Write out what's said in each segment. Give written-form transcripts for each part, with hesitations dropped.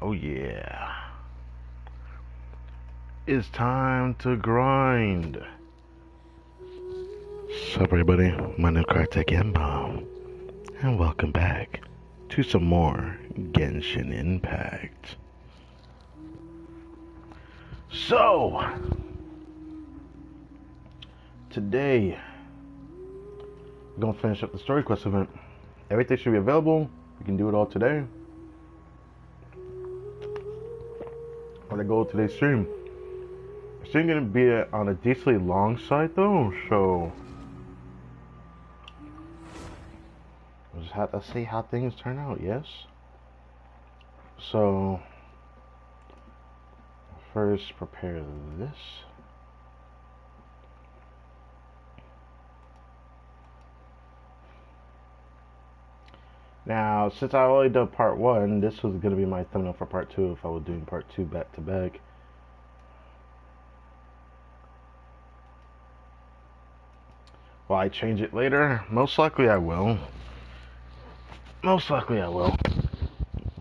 Oh yeah. It's time to grind. Sup everybody, my name is Kartek Mbom, and welcome back to some more Genshin Impact. So, today, we're gonna finish up the story quest event. Everything should be available, we can do it all today. I'm gonna go to today's stream. The stream gonna be on a decently long side though, so we'll just have to see how things turn out, yes? So, first prepare this. Now, since I already done part 1, this was going to be my thumbnail for part 2 if I was doing part 2 back to back. Will I change it later? Most likely I will. Most likely I will.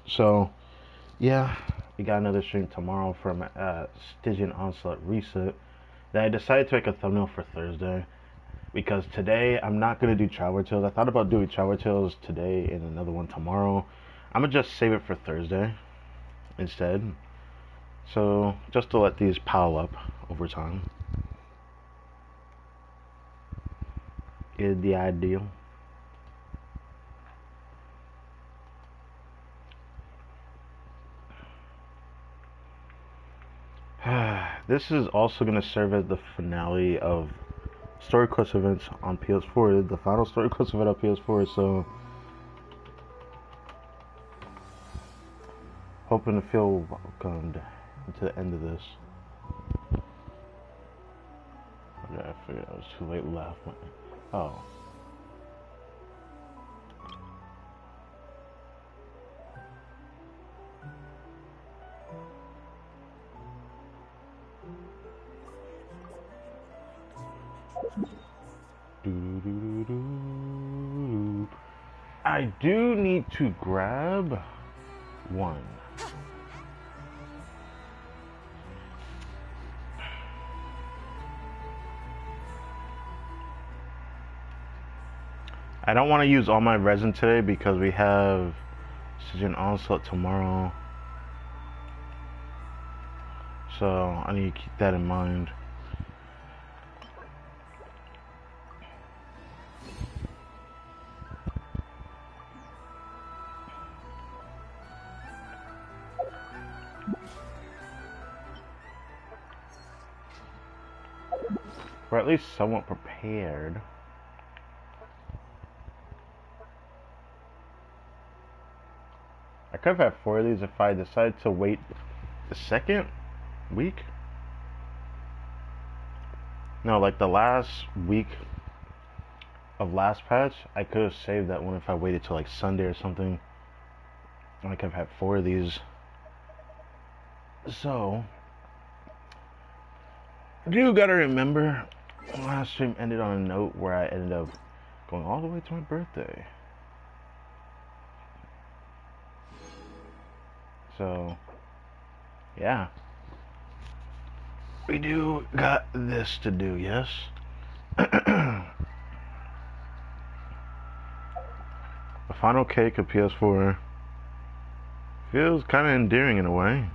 So, yeah, we got another stream tomorrow from Stygian Onslaught Reset. Then I decided to make a thumbnail for Thursday, because today I'm not going to do Traveler Tales. I thought about doing Traveler Tales today and another one tomorrow. I'm going to just save it for Thursday instead. So, just to let these pile up over time is the ideal. This is also going to serve as the finale of story quest events on PS4. The final story quest event on PS4, so hoping to feel welcomed into the end of this. Okay, I figured I was too late left. Oh. I do need to grab one. I don't want to use all my resin today because we have Stygian Onslaught tomorrow. So I need to keep that in mind. Or at least somewhat prepared. I could have had 4 of these if I decided to wait the second week. No, like the last week of last patch, I could have saved that one if I waited till like Sunday or something. I could have had 4 of these. So, you gotta remember, last stream ended on a note where I ended up going all the way to my birthday. So, yeah. We do got this to do, yes? The final cake of PS4 feels kind of endearing in a way.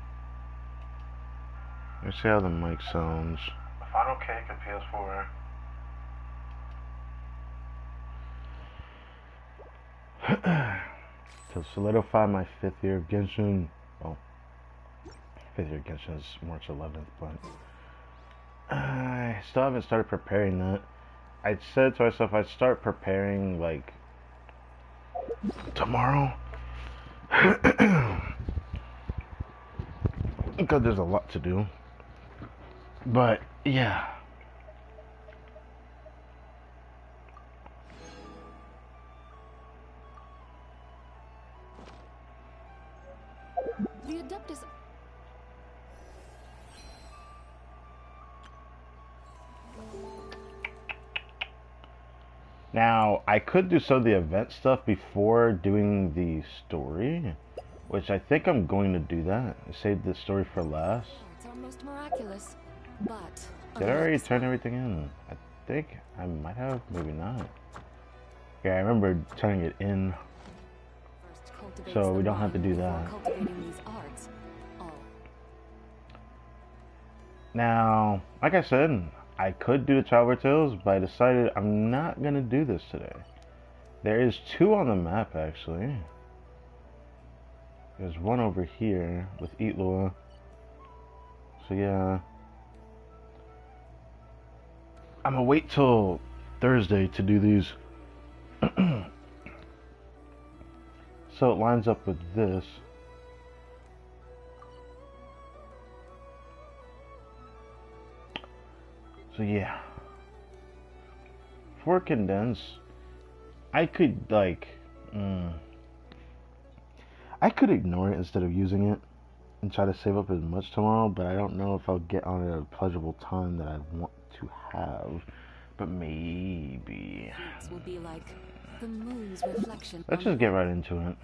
Let's see how the mic sounds. The final cake of PS4. To solidify my 5th year of Genshin. Well, 5th year of Genshin is March 11th, but I still haven't started preparing that. I said to myself I'd start preparing like tomorrow. Because there's a lot to do. But yeah. The adept is Now, I could do some of the event stuff before doing the story, which I think I'm going to do that. I saved this story for last. It's almost miraculous, but Did I already turn everything in? I think I might have, maybe not. Yeah, I remember turning it in, so we don't have to do that. Now, like I said, I could do the Traveler Tales, but I decided I'm not gonna do this today. There is 2 on the map, actually. There's one over here with Eatloa. So yeah. I'm gonna wait till Thursday to do these. So it lines up with this. So yeah. For condense, I could like I could ignore it instead of using it and try to save up as much tomorrow, but I don't know if I'll get on at a pleasurable time that I want to have. But maybe. Will be like the moon's reflection. Let's just get right into it.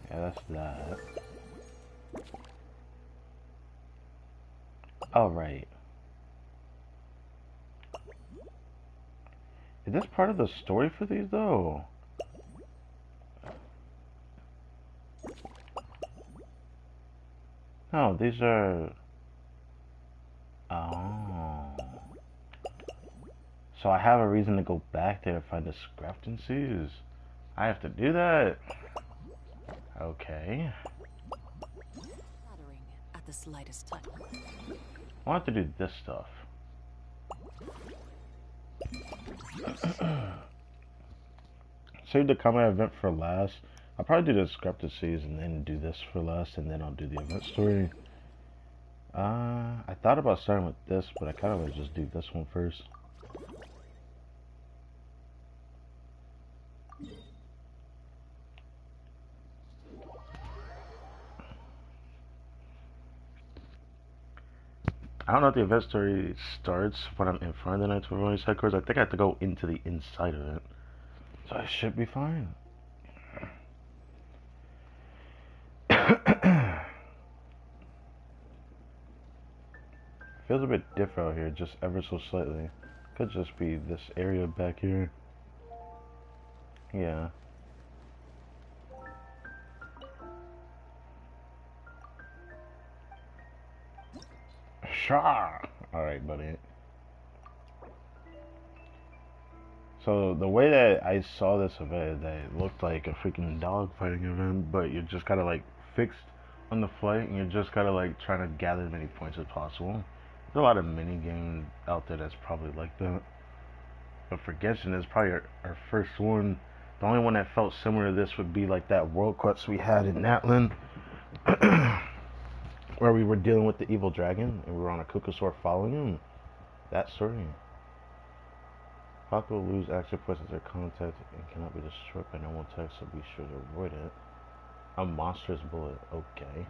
Yeah, that's that. Alright. Is this part of the story for these, though? No, these are... Oh. So I have a reason to go back there to find discrepancies. I have to do that. Okay. At the slightest touch. I want to do this stuff. Save the combat event for last. I'll probably do the discrepancies and then do this for last, and then I'll do the event story. I thought about starting with this, but I kind of want to just do this one first. I don't know if the event story starts when I'm in front of the Knights of Erroneous headquarters. I think I have to go into the inside of it. So I should be fine. Feels a bit different out here, just ever so slightly. Could just be this area back here. Yeah. Sure. Alright, buddy. So the way that I saw this event, that it looked like a freaking dogfighting event, but you're just kind of like fixed on the flight, and you're just kind of like trying to gather as many points as possible. There's a lot of mini games out there that's probably like that. But for Genshin, it's probably our first one. The only one that felt similar to this would be like that World Quest we had in Natlan, where we were dealing with the evil dragon, and we were on a Kukusaur following him. That story. Falco will lose action points as their contact and cannot be destroyed by normal attacks, so be sure to avoid it. A monstrous bullet, okay.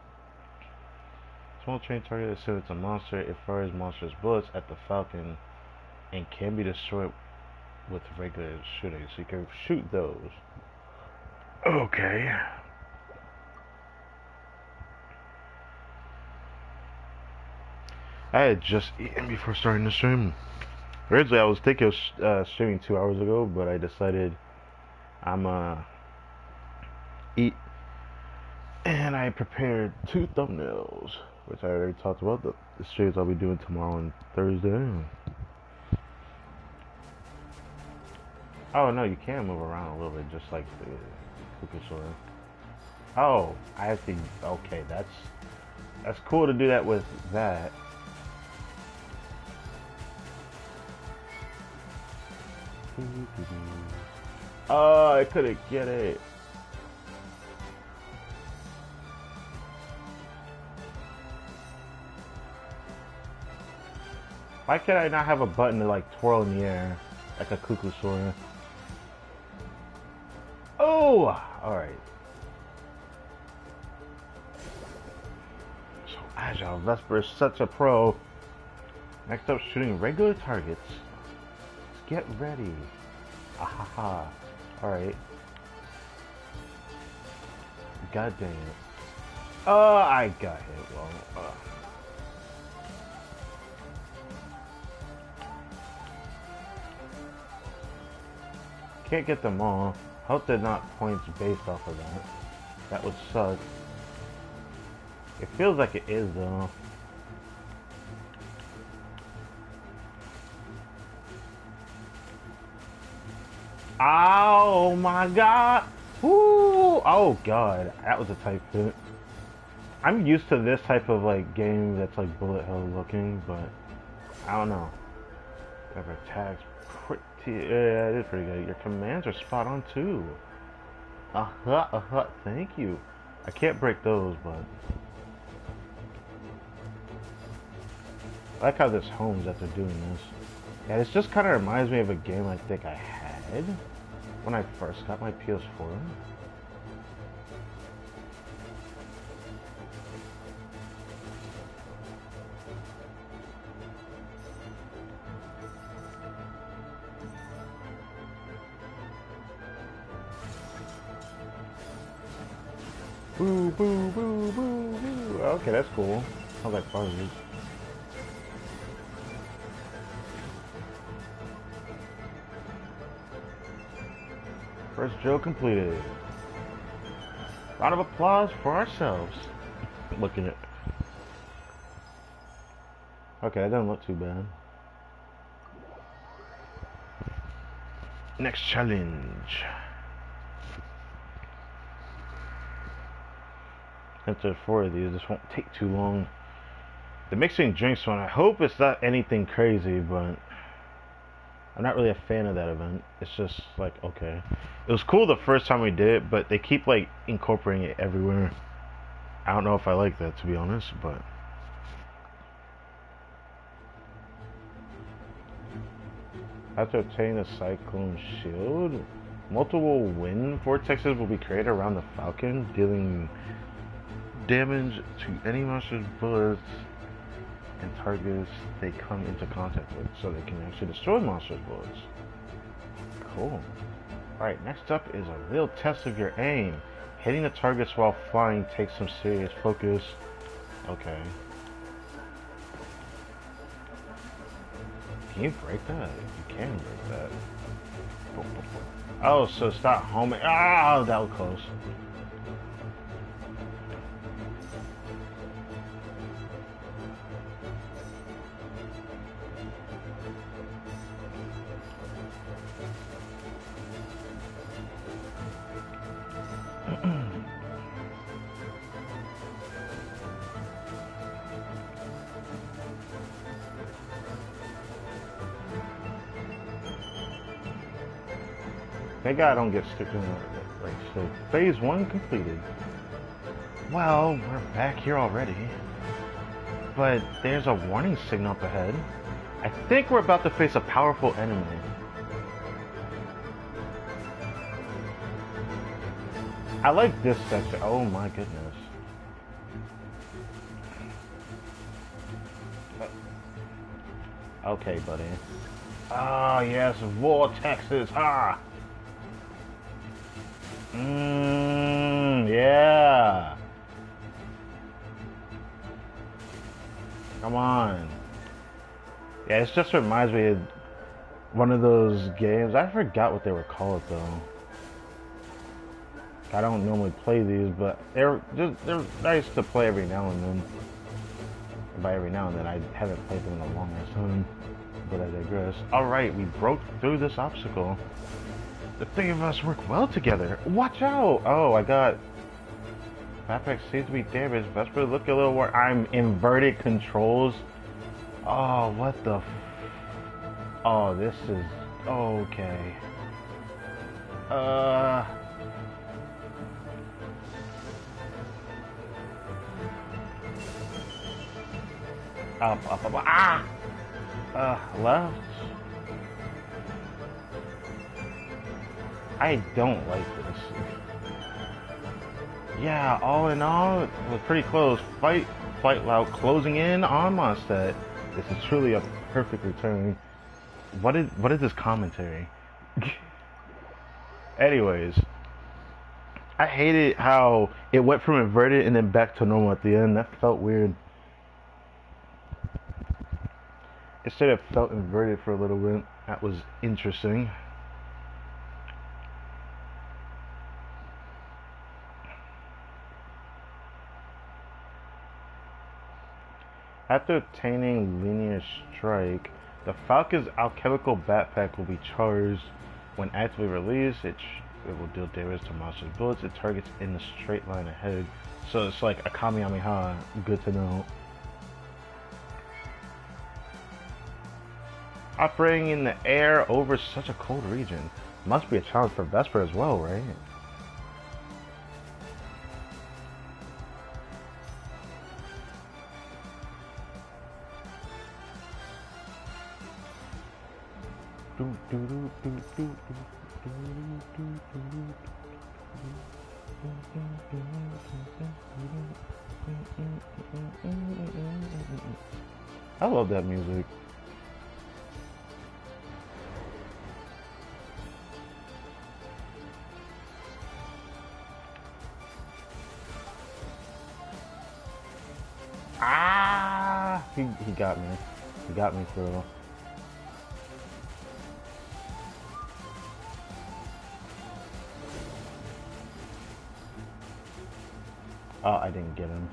Small train target is it's a monster. It fires monstrous bullets at the Falcon and can be destroyed with regular shooting, so you can shoot those. Okay. I had just eaten before starting the stream. Originally, I was thinking of streaming 2 hours ago, but I decided I'm eat, and I prepared 2 thumbnails, which I already talked about. The streams I'll be doing tomorrow and Thursday. Oh no, you can move around a little bit, just like the Kukusaur. Oh, I have to. Okay, that's cool to do that with that. Oh, I couldn't get it. Why can't I not have a button to like twirl in the air like a Kukusaur? Oh, all right. So agile. Vesper is such a pro. Next up, shooting regular targets. Get ready. Ahaha. Alright. God dang it. Oh, I got hit. Well, can't get them all. Hope they're not points based off of that. That would suck. It feels like it is though. Oh my god! Woo! Oh god, that was a tight fit. I'm used to this type of like game that's like bullet hell looking, but I don't know. Whatever attacks pretty, yeah, it is pretty good. Your commands are spot on too. Thank you. I can't break those, but I like how this homes after doing this. Yeah, this just kind of reminds me of a game I think I had when I first got my PS4. Boo, boo, boo, boo, boo. Okay, that's cool. I like buzzers. First drill completed. Round of applause for ourselves. Looking at. Okay, that doesn't look too bad. Next challenge. Enter 4 of these. This won't take too long. The mixing drinks one, I hope it's not anything crazy, but I'm not really a fan of that event. It's just like, okay. It was cool the first time we did it, but they keep like incorporating it everywhere. I don't know if I like that, to be honest, but after obtaining the Cyclone Shield, multiple wind vortexes will be created around the Falcon, dealing damage to any monster's bullets and targets they come into contact with, so they can actually destroy monsters' bullets. Cool. Alright, next up is a real test of your aim. Hitting the targets while flying takes some serious focus. Okay. Can you break that? You can break that. Oh, so it's not home. Ah, that was close. Thank God I don't get stuck in that. Like, so phase 1 completed. Well, we're back here already. But there's a warning signal up ahead. I think we're about to face a powerful enemy. I like this section. Oh my goodness. Okay, buddy. Ah, yes, vortexes. Ah. Yeah. Come on. Yeah, it just reminds me of one of those games. I forgot what they were called though. I don't normally play these, but they're nice to play every now and then. By every now and then, I haven't played them in a long time. But I digress. Alright, we broke through this obstacle. The three of us work well together. Watch out! Oh, I got... Backpack seems to be damaged. Best for look a little more. I'm inverted controls. Oh, what the... Oh, this is... Okay. Up. Ah! Left. I don't like this. Yeah, all in all, it was pretty close. Flight route closing in on Mondstadt. This is truly a perfect return. What is this commentary? Anyways, I hated how it went from inverted and then back to normal at the end. That felt weird. It said it felt inverted for a little bit. That was interesting. After obtaining linear strike, the Falcon's alchemical backpack will be charged. When actively released, it will deal damage to monsters' bullets. It targets in the straight line ahead. So it's like a Kamehameha. Good to know. Operating in the air over such a cold region must be a challenge for Vesper as well, right? I love that music. Ah! He got me. He got me for real. Oh, I didn't get him.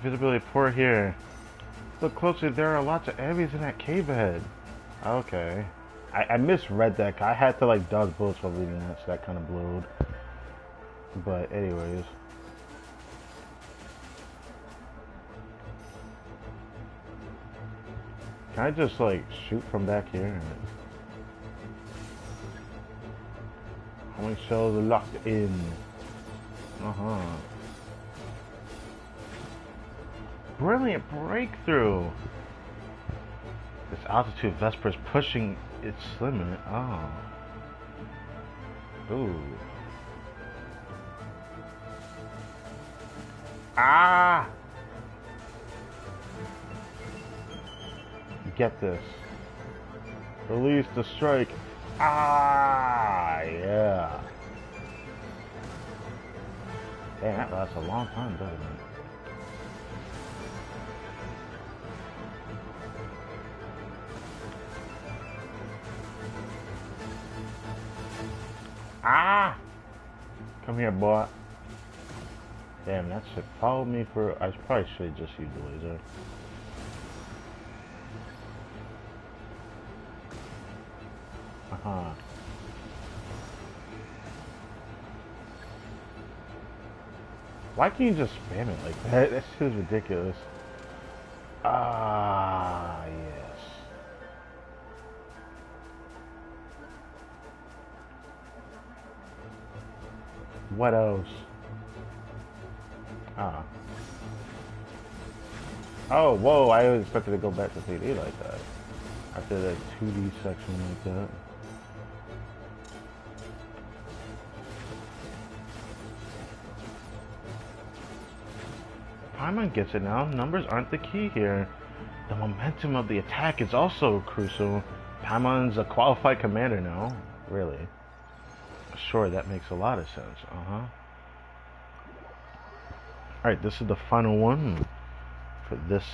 Visibility poor here. Look closely, there are lots of enemies in that cave ahead. Okay. I misread that. I had to like dodge bullets while reading that, so that kind of blowed. But anyways. Can I just like shoot from back here? How many shells are locked in? Brilliant breakthrough! This altitude Vesper is pushing its limit. Oh. Ooh. Ah! Get this. Release the strike. Ah, yeah. Damn, that lasts a long time, doesn't it? Ah! Come here, boy. Damn, that shit followed me for... I probably should have just used the laser. Why can't you just spam it like that? That shit is ridiculous. Ah, yes. What else? Ah. Oh, whoa, I was expected to go back to 3D like that. After that 2D section like that. Paimon gets it now. Numbers aren't the key here. The momentum of the attack is also crucial. Paimon's a qualified commander now. Really? Sure, that makes a lot of sense. Alright, this is the final one for this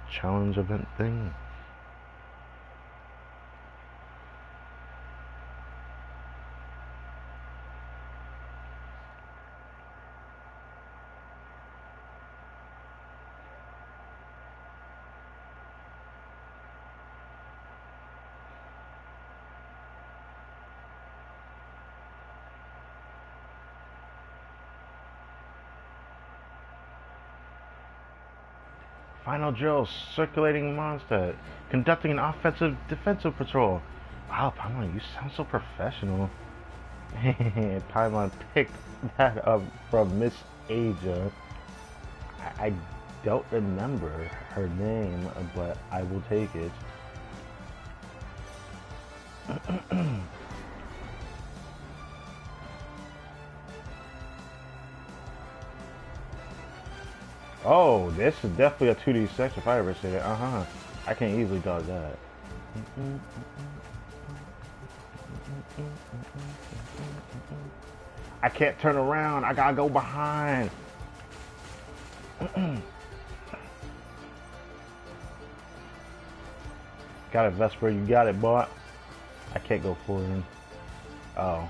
challenge event thing. Final drill, circulating Mondstadt, conducting an offensive defensive patrol. Wow, Paimon, you sound so professional. Paimon picked that up from Miss Aja. I don't remember her name, but I will take it. Oh, this is definitely a 2d6 if I ever see it. Uh-huh. I can easily dodge that. I can't turn around. I gotta go behind. Got it, Vesper. You got it, boy. I can't go forward. Oh.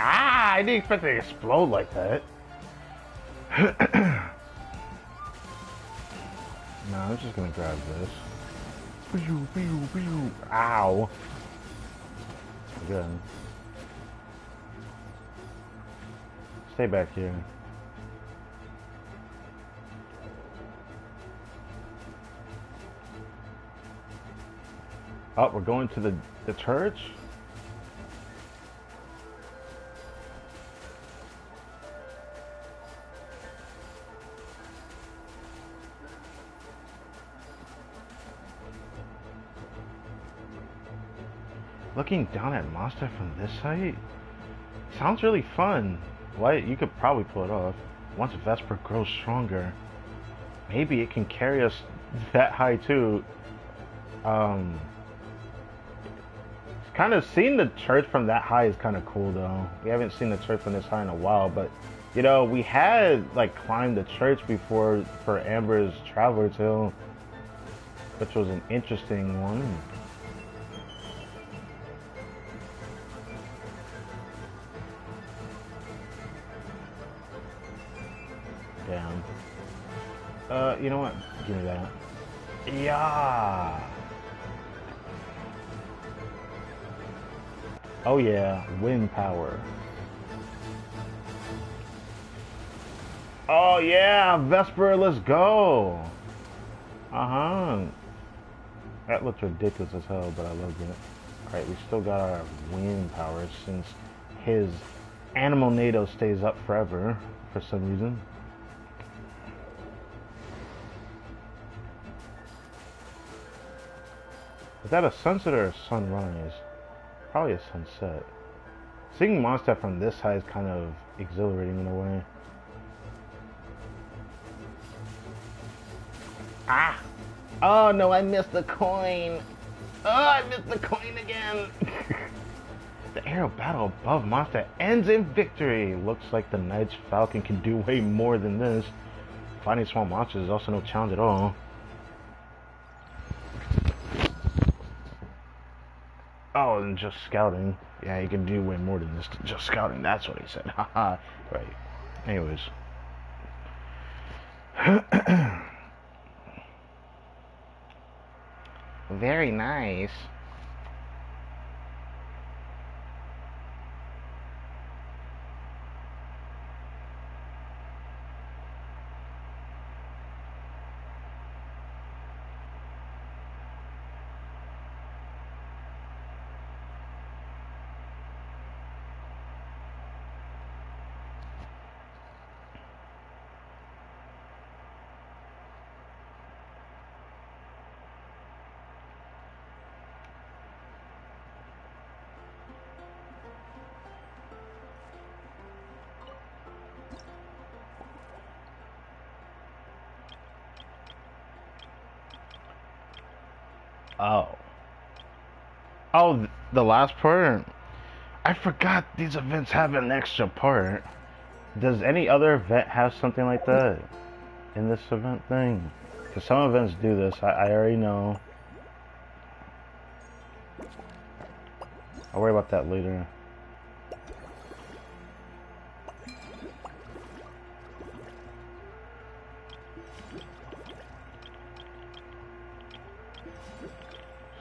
Ah! I didn't expect it to explode like that. No, I'm just gonna grab this. Ow. Good. Stay back here. Oh, we're going to the church? Looking down at monster from this height? Sounds really fun. What? You could probably pull it off. Once Vesper grows stronger, maybe it can carry us that high too. Kind of seeing the church from that high is kind of cool though. We haven't seen the church from this high in a while, but you know, we had like climbed the church before for Amber's Traveler's Hill, which was an interesting one. Damn. You know what? Give me that. Yeah. Oh yeah, wind power. Oh yeah, Vesper, let's go. Uh-huh. That looks ridiculous as hell, but I loved it. Alright, we still got our wind power since his animal NATO stays up forever for some reason. Is that a sunset or a sunrise? Probably a sunset. Seeing Mondstadt from this high is kind of exhilarating in a way. Ah! Oh no, I missed the coin! Oh, I missed the coin again! The aerial battle above Mondstadt ends in victory! Looks like the Knight's Falcon can do way more than this. Fighting small monsters is also no challenge at all. Oh, and just scouting. Yeah, you can do way more than this. Just scouting, that's what he said. Haha. Right. Anyways. Very nice. Oh. Oh, the last part? I forgot these events have an extra part. Does any other event have something like that in this event thing? Because some events do this, I already know. I'll worry about that later.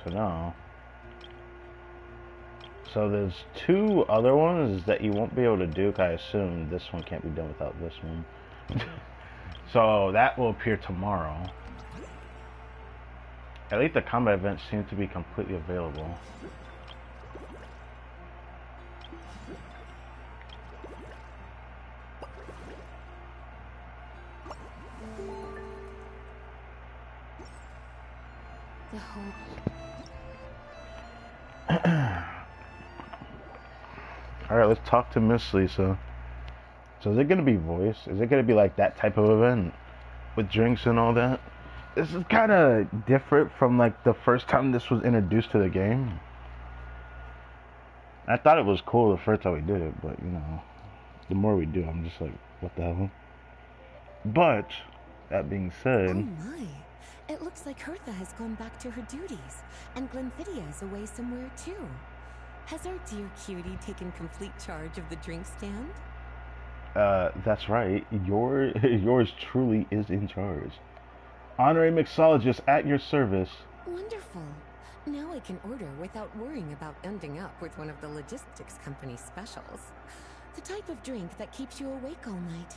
So now, so there's two other ones that you won't be able to do. I assume this one can't be done without this one. So that will appear tomorrow. At least the combat events seem to be completely available. The hope. Alright, let's talk to Miss Lisa. So is it gonna be voice? Is it gonna be like that type of event with drinks and all that? This is kind of different from like the first time this was introduced to the game. I thought it was cool the first time we did it, but you know, the more we do, I'm just like, what the hell? But that being said, Oh my. It looks like Hertha has gone back to her duties, and Glenfiddia is away somewhere too. Has our dear cutie taken complete charge of the drink stand? that's right. Yours truly is in charge. Honorary mixologist at your service. Wonderful. Now I can order without worrying about ending up with one of the logistics company's specials. The type of drink that keeps you awake all night,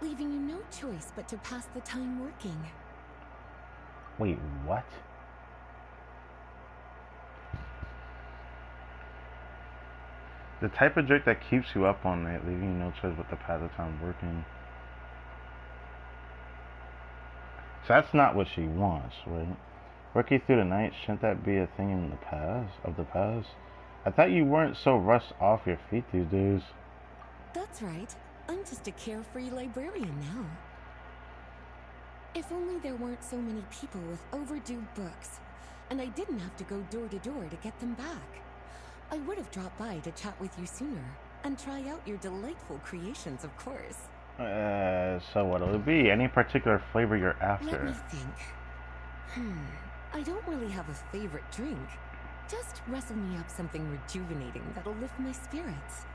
leaving you no choice but to pass the time working. Wait, what? The type of drink that keeps you up all night, leaving you no choice but to pass the time working. So that's not what she wants, right? Working through the night, shouldn't that be a thing in the past, of the past? I thought you weren't so rushed off your feet these days. That's right. I'm just a carefree librarian now. If only there weren't so many people with overdue books, and I didn't have to go door to door to get them back. I would have dropped by to chat with you sooner, and try out your delightful creations, of course. So what'll it be? Any particular flavor you're after? Let me think. I don't really have a favorite drink. Just rustle me up something rejuvenating that'll lift my spirits.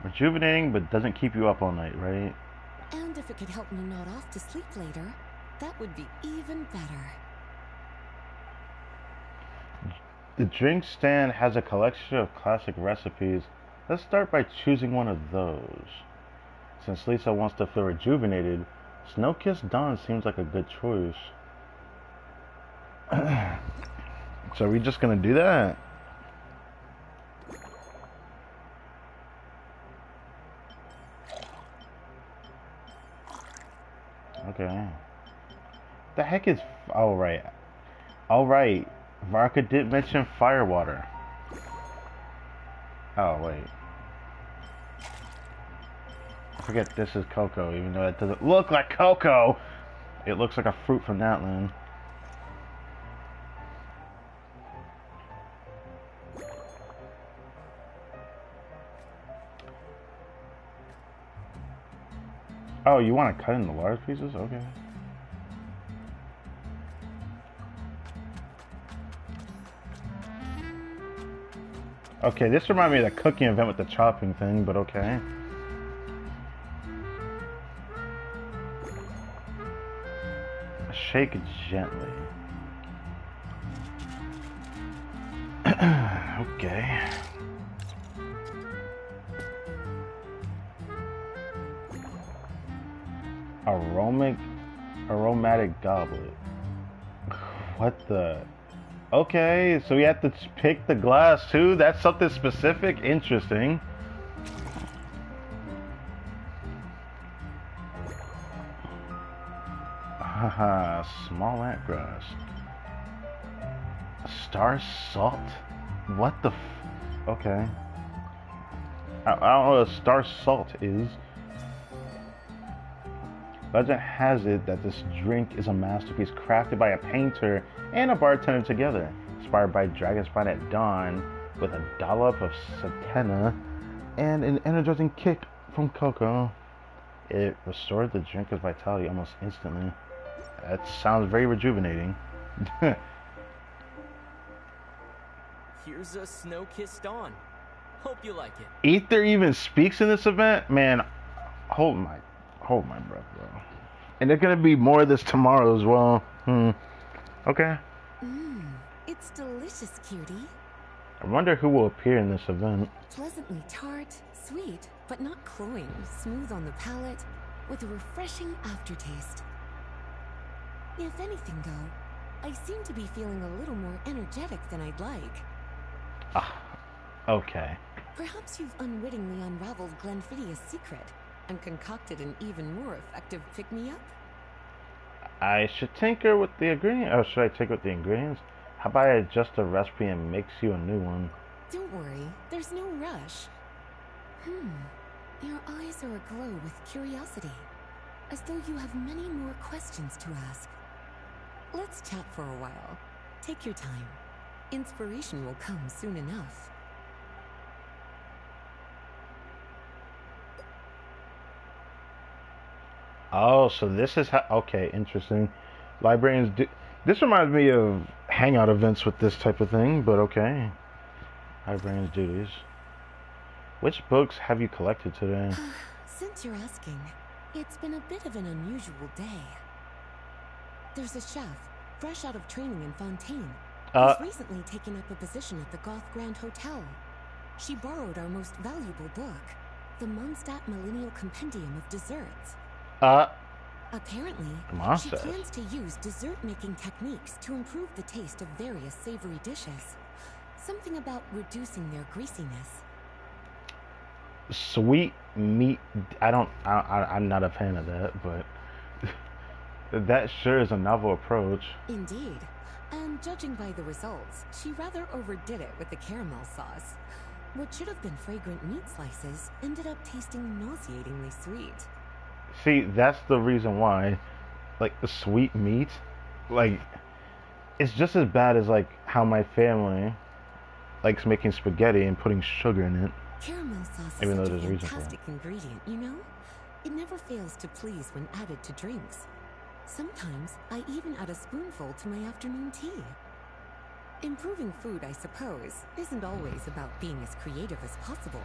Rejuvenating, but doesn't keep you up all night, right? And if it could help me nod off to sleep later, that would be even better. The drink stand has a collection of classic recipes. Let's start by choosing one of those. Since Lisa wants to feel rejuvenated, Snow-Kissed Dawn seems like a good choice. So are we just gonna do that? Okay. The heck is... Alright. Alright. Varka did mention firewater. Oh, wait. I forget this is cocoa, even though it doesn't look like cocoa. It looks like a fruit from that land. Oh, you want to cut into large pieces? Okay. Okay, this reminds me of the cooking event with the chopping thing, but okay. Shake gently. Okay. Aromatic goblet. What the? Okay, so we have to pick the glass too? That's something specific? Interesting. Haha, small ant grass. Star salt? What the okay. I don't know what a star salt is. Legend has it that this drink is a masterpiece crafted by a painter and a bartender together, inspired by Dragonspine at dawn, with a dollop of satena and an energizing kick from cocoa. It restored the drinker's vitality almost instantly. That sounds very rejuvenating. Here's a Snow-Kissed Dawn. Hope you like it. Ether even speaks in this event? Man, hold my breath, bro. And there's gonna be more of this tomorrow as well. Okay. It's delicious, cutie. I wonder who will appear in this event. Pleasantly tart, sweet, but not cloying, smooth on the palate, with a refreshing aftertaste. If anything, though, I seem to be feeling a little more energetic than I'd like. Okay. Perhaps you've unwittingly unraveled Glenfiddia's secret and concocted an even more effective pick-me-up? I should tinker with the ingredients. Or should I tinker with the ingredients? How about I adjust the recipe and mix you a new one? Don't worry, there's no rush. Your eyes are aglow with curiosity, as though you have many more questions to ask. Let's chat for a while. Take your time. Inspiration will come soon enough. Oh, so this is how. Okay, interesting. Librarians do. This reminds me of hangout events with this type of thing, but okay. Librarians' duties. Which books have you collected today? Since you're asking, it's been a bit of an unusual day. There's a chef, fresh out of training in Fontaine, who's recently taken up a position at the Goth Grand Hotel. She borrowed our most valuable book, the Mondstadt Millennial Compendium of Desserts. Apparently, she plans to use dessert-making techniques to improve the taste of various savory dishes. Something about reducing their greasiness. Sweet meat. I'm not a fan of that, but that sure is a novel approach. Indeed. And judging by the results, she rather overdid it with the caramel sauce. What should have been fragrant meat slices ended up tasting nauseatingly sweet. See, that's the reason why, like, the sweet meat, like, it's just as bad as, like, how my family likes making spaghetti and putting sugar in it. Caramel sauce is such a fantastic ingredient, you know? It never fails to please when added to drinks. Sometimes, I even add a spoonful to my afternoon tea. Improving food, I suppose, isn't always about being as creative as possible.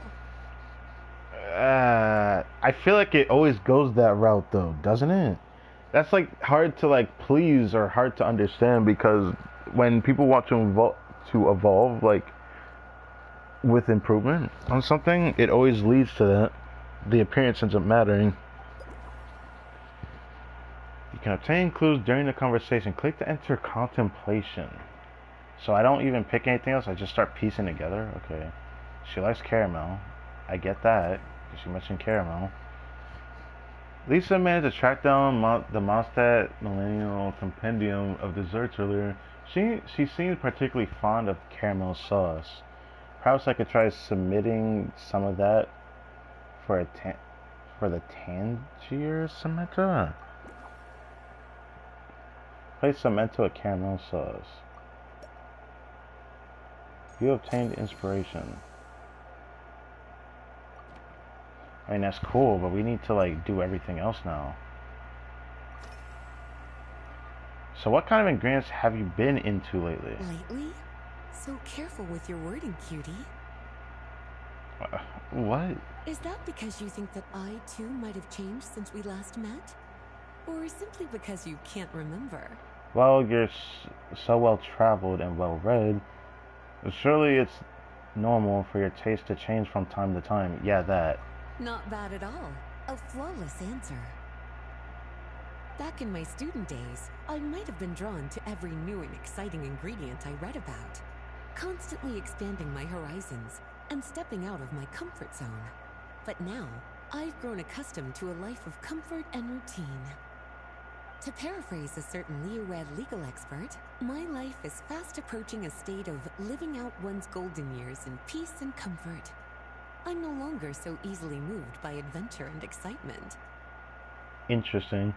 I feel like it always goes that route, though, doesn't it? That's, like, hard to, like, please or hard to understand, because when people want to evolve, like, with improvement on something, it always leads to that. The appearance ends up mattering. You can obtain clues during the conversation. Click to enter contemplation. So I don't even pick anything else, I just start piecing together. Okay. She likes caramel. I get that, because she mentioned caramel. Lisa managed to track down the Mondstadt Millennial Compendium of Desserts earlier. She seems particularly fond of caramel sauce. Perhaps I could try submitting some of that for the Tangier Cementa. Place cement to a caramel sauce. You obtained inspiration. I mean, that's cool, but we need to, like, do everything else now. So what kind of ingredients have you been into lately? Lately? So careful with your wording, cutie. What? Is that because you think that I, too, might have changed since we last met? Or simply because you can't remember? Well, you're so well-traveled and well-read. Surely it's normal for your taste to change from time to time. Yeah, that. Not bad at all. A flawless answer. Back in my student days, I might have been drawn to every new and exciting ingredient I read about, constantly expanding my horizons and stepping out of my comfort zone. But now, I've grown accustomed to a life of comfort and routine. To paraphrase a certain Leo-Red legal expert, my life is fast approaching a state of living out one's golden years in peace and comfort. I'm no longer so easily moved by adventure and excitement. Interesting.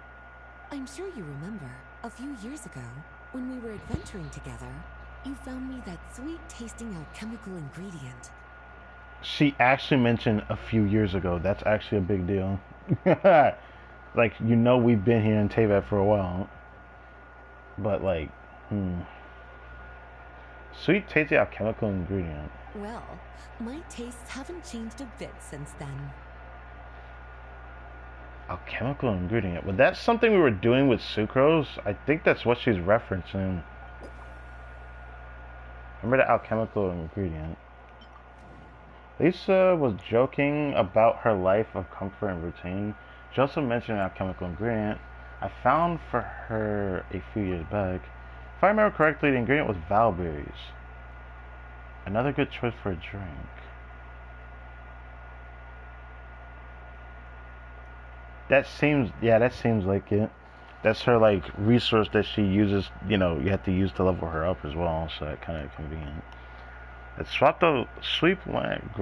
I'm sure you remember, a few years ago, when we were adventuring together, you found me that sweet-tasting alchemical ingredient. She actually mentioned a few years ago. That's actually a big deal. Like, you know, we've been here in Teyvat for a while. But, like, Sweet, tasty alchemical ingredient. Well, my tastes haven't changed a bit since then. Alchemical ingredient. Well, that's something we were doing with sucrose. I think that's what she's referencing. Remember the alchemical ingredient? Lisa was joking about her life of comfort and routine. She also mentioned an alchemical ingredient I found for her a few years back. If I remember correctly, the ingredient was valberries. Another good choice for a drink. That seems like it. That's her, like, resource that she uses, you know, you have to use to level her up as well, so that kind of convenient. Let's swap the sweep lamp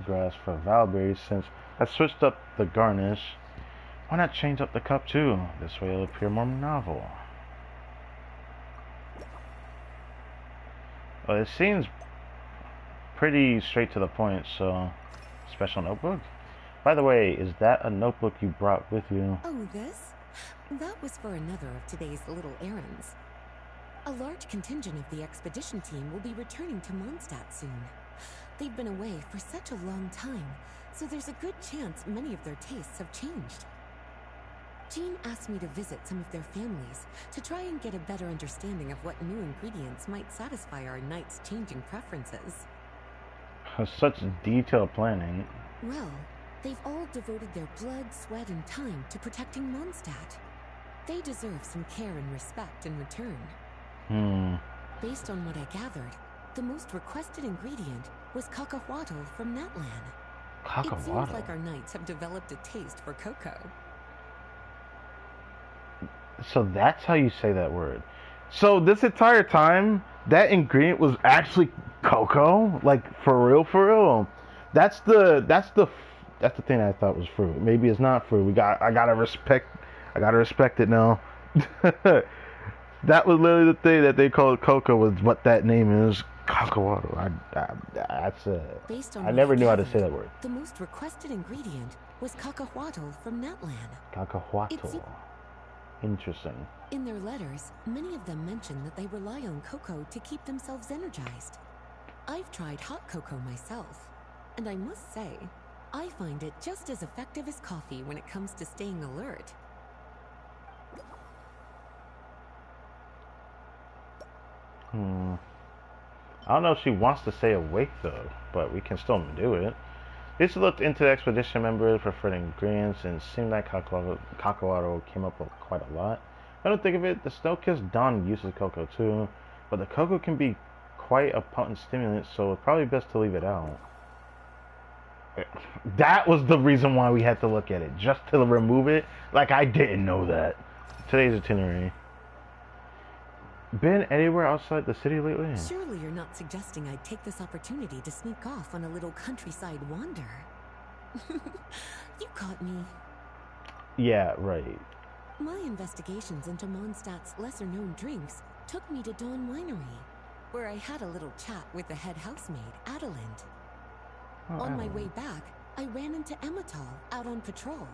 grass for valberries since I switched up the garnish. Why not change up the cup too? This way it'll appear more novel. Well, it seems pretty straight to the point, so... Special notebook? By the way, is that a notebook you brought with you? Oh, this? That was for another of today's little errands. A large contingent of the expedition team will be returning to Mondstadt soon. They've been away for such a long time, so there's a good chance many of their tastes have changed. Jean asked me to visit some of their families to try and get a better understanding of what new ingredients might satisfy our knights' changing preferences. Such detailed planning. Well, they've all devoted their blood, sweat, and time to protecting Mondstadt. They deserve some care and respect in return. Based on what I gathered, the most requested ingredient was cacahuatl from Natlan. It seems like our knights have developed a taste for cocoa. So that's how you say that word. So this entire time, that ingredient was actually cocoa? Like, for real, for real? That's the thing I thought was fruit. Maybe it's not fruit. I gotta respect it now. That was literally the thing that they called cocoa, was what that name is. Cacahuatl. That's it. I never knew how to say that word. The most requested ingredient was cacahuatl from Natlan. Cacahuatl. Interesting. In their letters, many of them mention that they rely on cocoa to keep themselves energized. I've tried hot cocoa myself, and I must say, I find it just as effective as coffee when it comes to staying alert. I don't know if she wants to stay awake though, but we can still do it. Lisa looked into the expedition members' preferred ingredients, and it seemed like cacahuatl came up with quite a lot. I don't think of it, the Snow-Kissed Dawn uses cocoa too, but the cocoa can be quite a potent stimulant, so it's probably best to leave it out. That was the reason why we had to look at it, just to remove it. Like, I didn't know that. Today's itinerary. Been anywhere outside the city lately? Surely you're not suggesting I'd take this opportunity to sneak off on a little countryside wander. You caught me. Yeah, right. My investigations into Mondstadt's lesser-known drinks took me to Dawn Winery, where I had a little chat with the head housemaid, Adelind. On my way back, I ran into Emmetal out on patrol.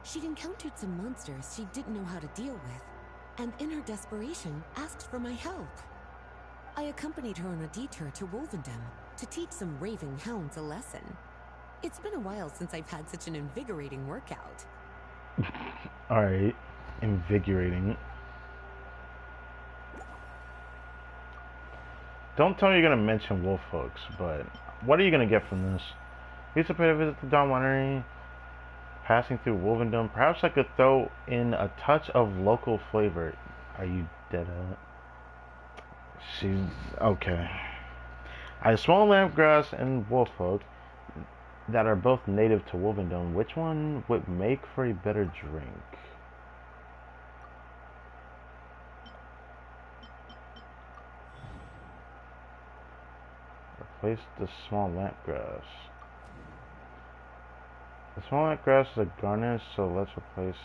She'd encountered some monsters she didn't know how to deal with, and in her desperation, asked for my help. I accompanied her on a detour to Wolvendom to teach some raving hounds a lesson. It's been a while since I've had such an invigorating workout. Alright, invigorating. Don't tell me you're gonna mention wolf hooks, but what are you gonna get from this? You used to pay a visit to Dawn Winery, passing through Wolvendom. Perhaps I could throw in a touch of local flavor. Are you dead at? She's okay. I have small lampgrass and wolfhook that are both native to Wolvendom. Which one would make for a better drink? Replace the small lampgrass. The small lampgrass is a garnish, so let's replace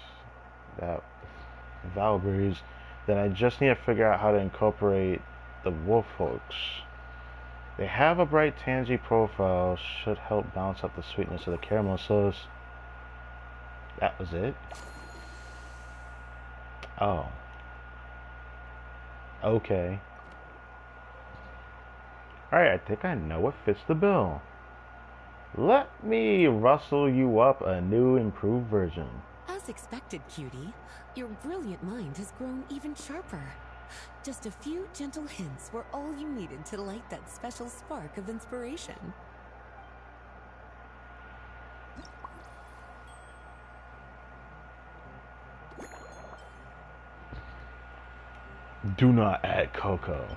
that with valberries. Then I just need to figure out how to incorporate the wolf hooks. They have a bright tangy profile, should help balance out the sweetness of the caramel sauce. That was it? Oh. Okay. Alright, I think I know what fits the bill. Let me rustle you up a new, improved version. As expected, cutie, your brilliant mind has grown even sharper. Just a few gentle hints were all you needed to light that special spark of inspiration. Do not add cocoa.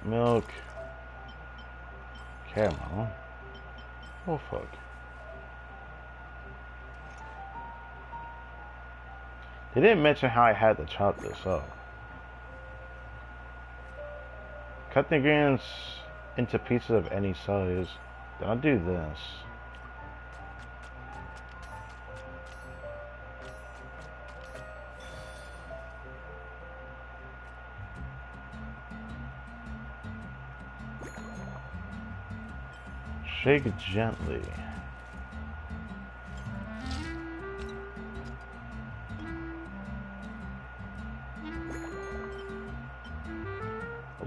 Milk. Caramel. Oh fuck. They didn't mention how I had to chop this up. Cut the ingredients into pieces of any size. Then I'll do this. Shake gently.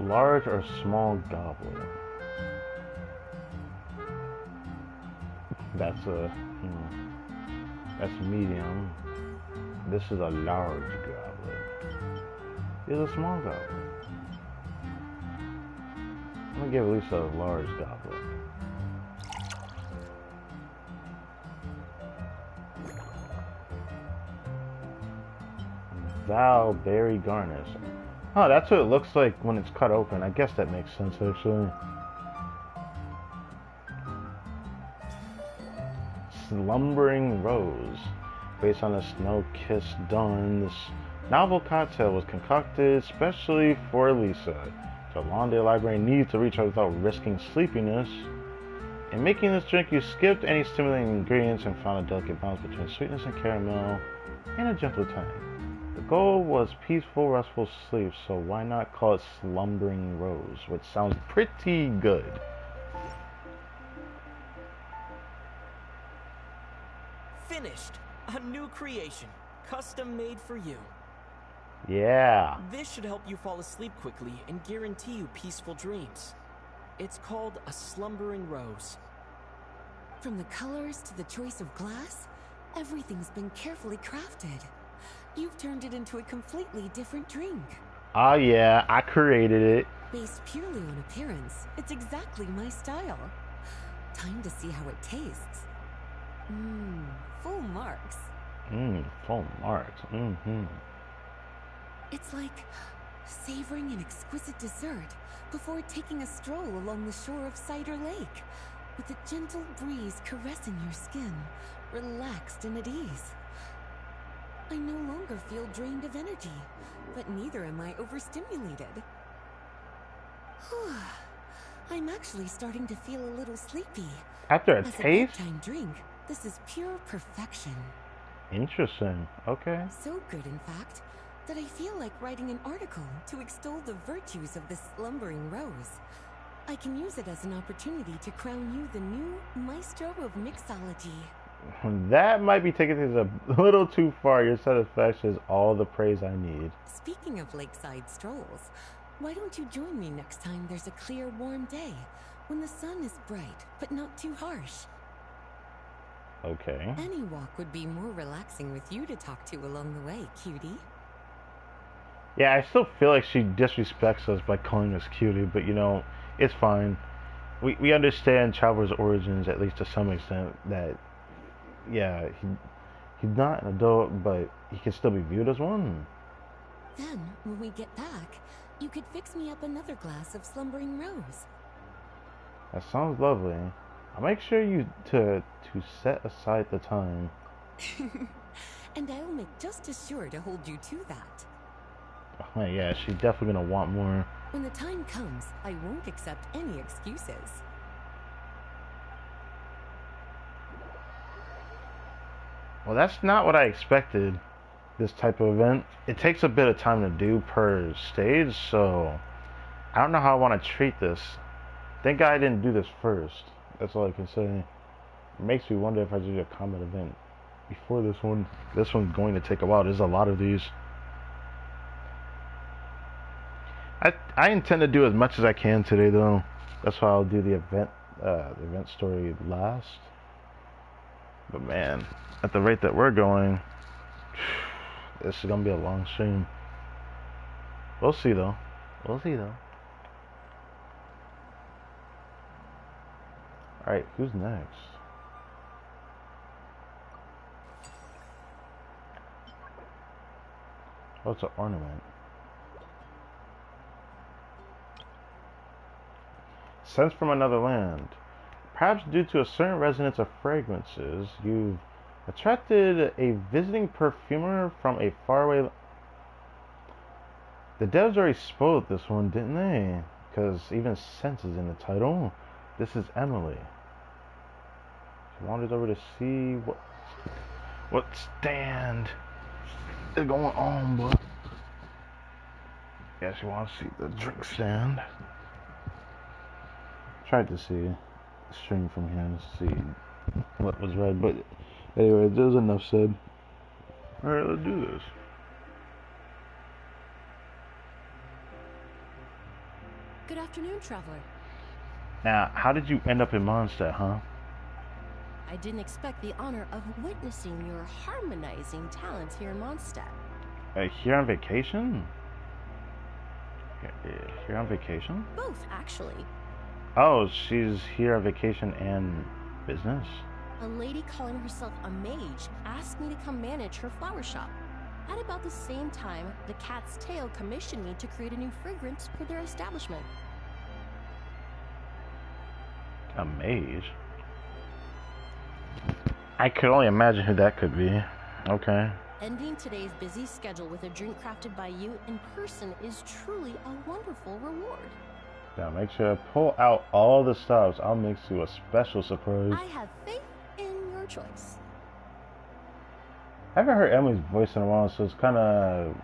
Large or small goblet? That's that's medium. This is a large goblet. It's a small goblet. I'm gonna give at least a large goblet. Val berry garnish. Oh, that's what it looks like when it's cut open. I guess that makes sense, actually. Slumbering Rose. Based on the snow-kissed dawn, this novel cocktail was concocted especially for Lisa. The Lawndale Library needs to reach her without risking sleepiness. In making this drink, you skipped any stimulating ingredients and found a delicate balance between sweetness and caramel and a gentle tang. The goal was peaceful, restful sleep, so why not call it Slumbering Rose, which sounds pretty good. Finished! A new creation, custom made for you. Yeah. This should help you fall asleep quickly and guarantee you peaceful dreams. It's called a Slumbering Rose. From the colors to the choice of glass, everything's been carefully crafted. You've turned it into a completely different drink. Oh yeah, I created it. Based purely on appearance, it's exactly my style. Time to see how it tastes. Full marks. Full marks. It's like savoring an exquisite dessert before taking a stroll along the shore of Cider Lake, with a gentle breeze caressing your skin, relaxed and at ease. I no longer feel drained of energy, but neither am I overstimulated. I'm actually starting to feel a little sleepy. After a As taste? a bedtime drink, this is pure perfection. Interesting. Okay. So good, in fact, that I feel like writing an article to extol the virtues of this slumbering rose. I can use it as an opportunity to crown you the new maestro of mixology. That might be taking things a little too far. Your satisfaction is all the praise I need. Speaking of lakeside strolls, why don't you join me next time there's a clear, warm day, when the sun is bright, but not too harsh? Okay. Any walk would be more relaxing with you to talk to along the way, cutie. Yeah, I still feel like she disrespects us by calling us cutie, but you know, it's fine. We understand Traveler's origins, at least to some extent, that, yeah, he's not an adult, but he can still be viewed as one. Then, when we get back, you could fix me up another glass of slumbering rose. That sounds lovely. I'll make sure you to set aside the time. And I'll make just as sure to hold you to that. Oh, yeah, she's definitely gonna want more. When the time comes, I won't accept any excuses. Well, that's not what I expected, this type of event. It takes a bit of time to do per stage, so I don't know how I want to treat this. Thank God I didn't do this first. That's all I can say. It makes me wonder if I should do a combat event before this one. This one's going to take a while. There's a lot of these. I intend to do as much as I can today, though. That's why I'll do the event story last. But man, at the rate that we're going, this is gonna be a long stream. We'll see though. We'll see though. Alright, who's next? Oh, it's an ornament. Sense from another land. Perhaps due to a certain resonance of fragrances, you've attracted a visiting perfumer from a faraway... The devs already spoiled this one, didn't they? because even sense is in the title. This is Emily. She wanders over to see what stand is going on, but yeah, she wants to see the drink stand. Tried to see a string from here to see what was read, but anyway, there's enough said. Alright, let's do this. Good afternoon, traveler. Now, how did you end up in Mondstadt, huh? I didn't expect the honor of witnessing your harmonizing talents here in Mondstadt. Here on vacation? Here on vacation? Both, actually. Oh, she's here on vacation and business? A lady calling herself a mage asked me to come manage her flower shop. At about the same time, the Cat's Tail commissioned me to create a new fragrance for their establishment. A mage? I could only imagine who that could be. Okay. Ending today's busy schedule with a drink crafted by you in person is truly a wonderful reward. Now make sure to pull out all the stops. I'll mix you a special surprise. I have faith in your choice. I haven't heard Emily's voice in a while, so it's kind of...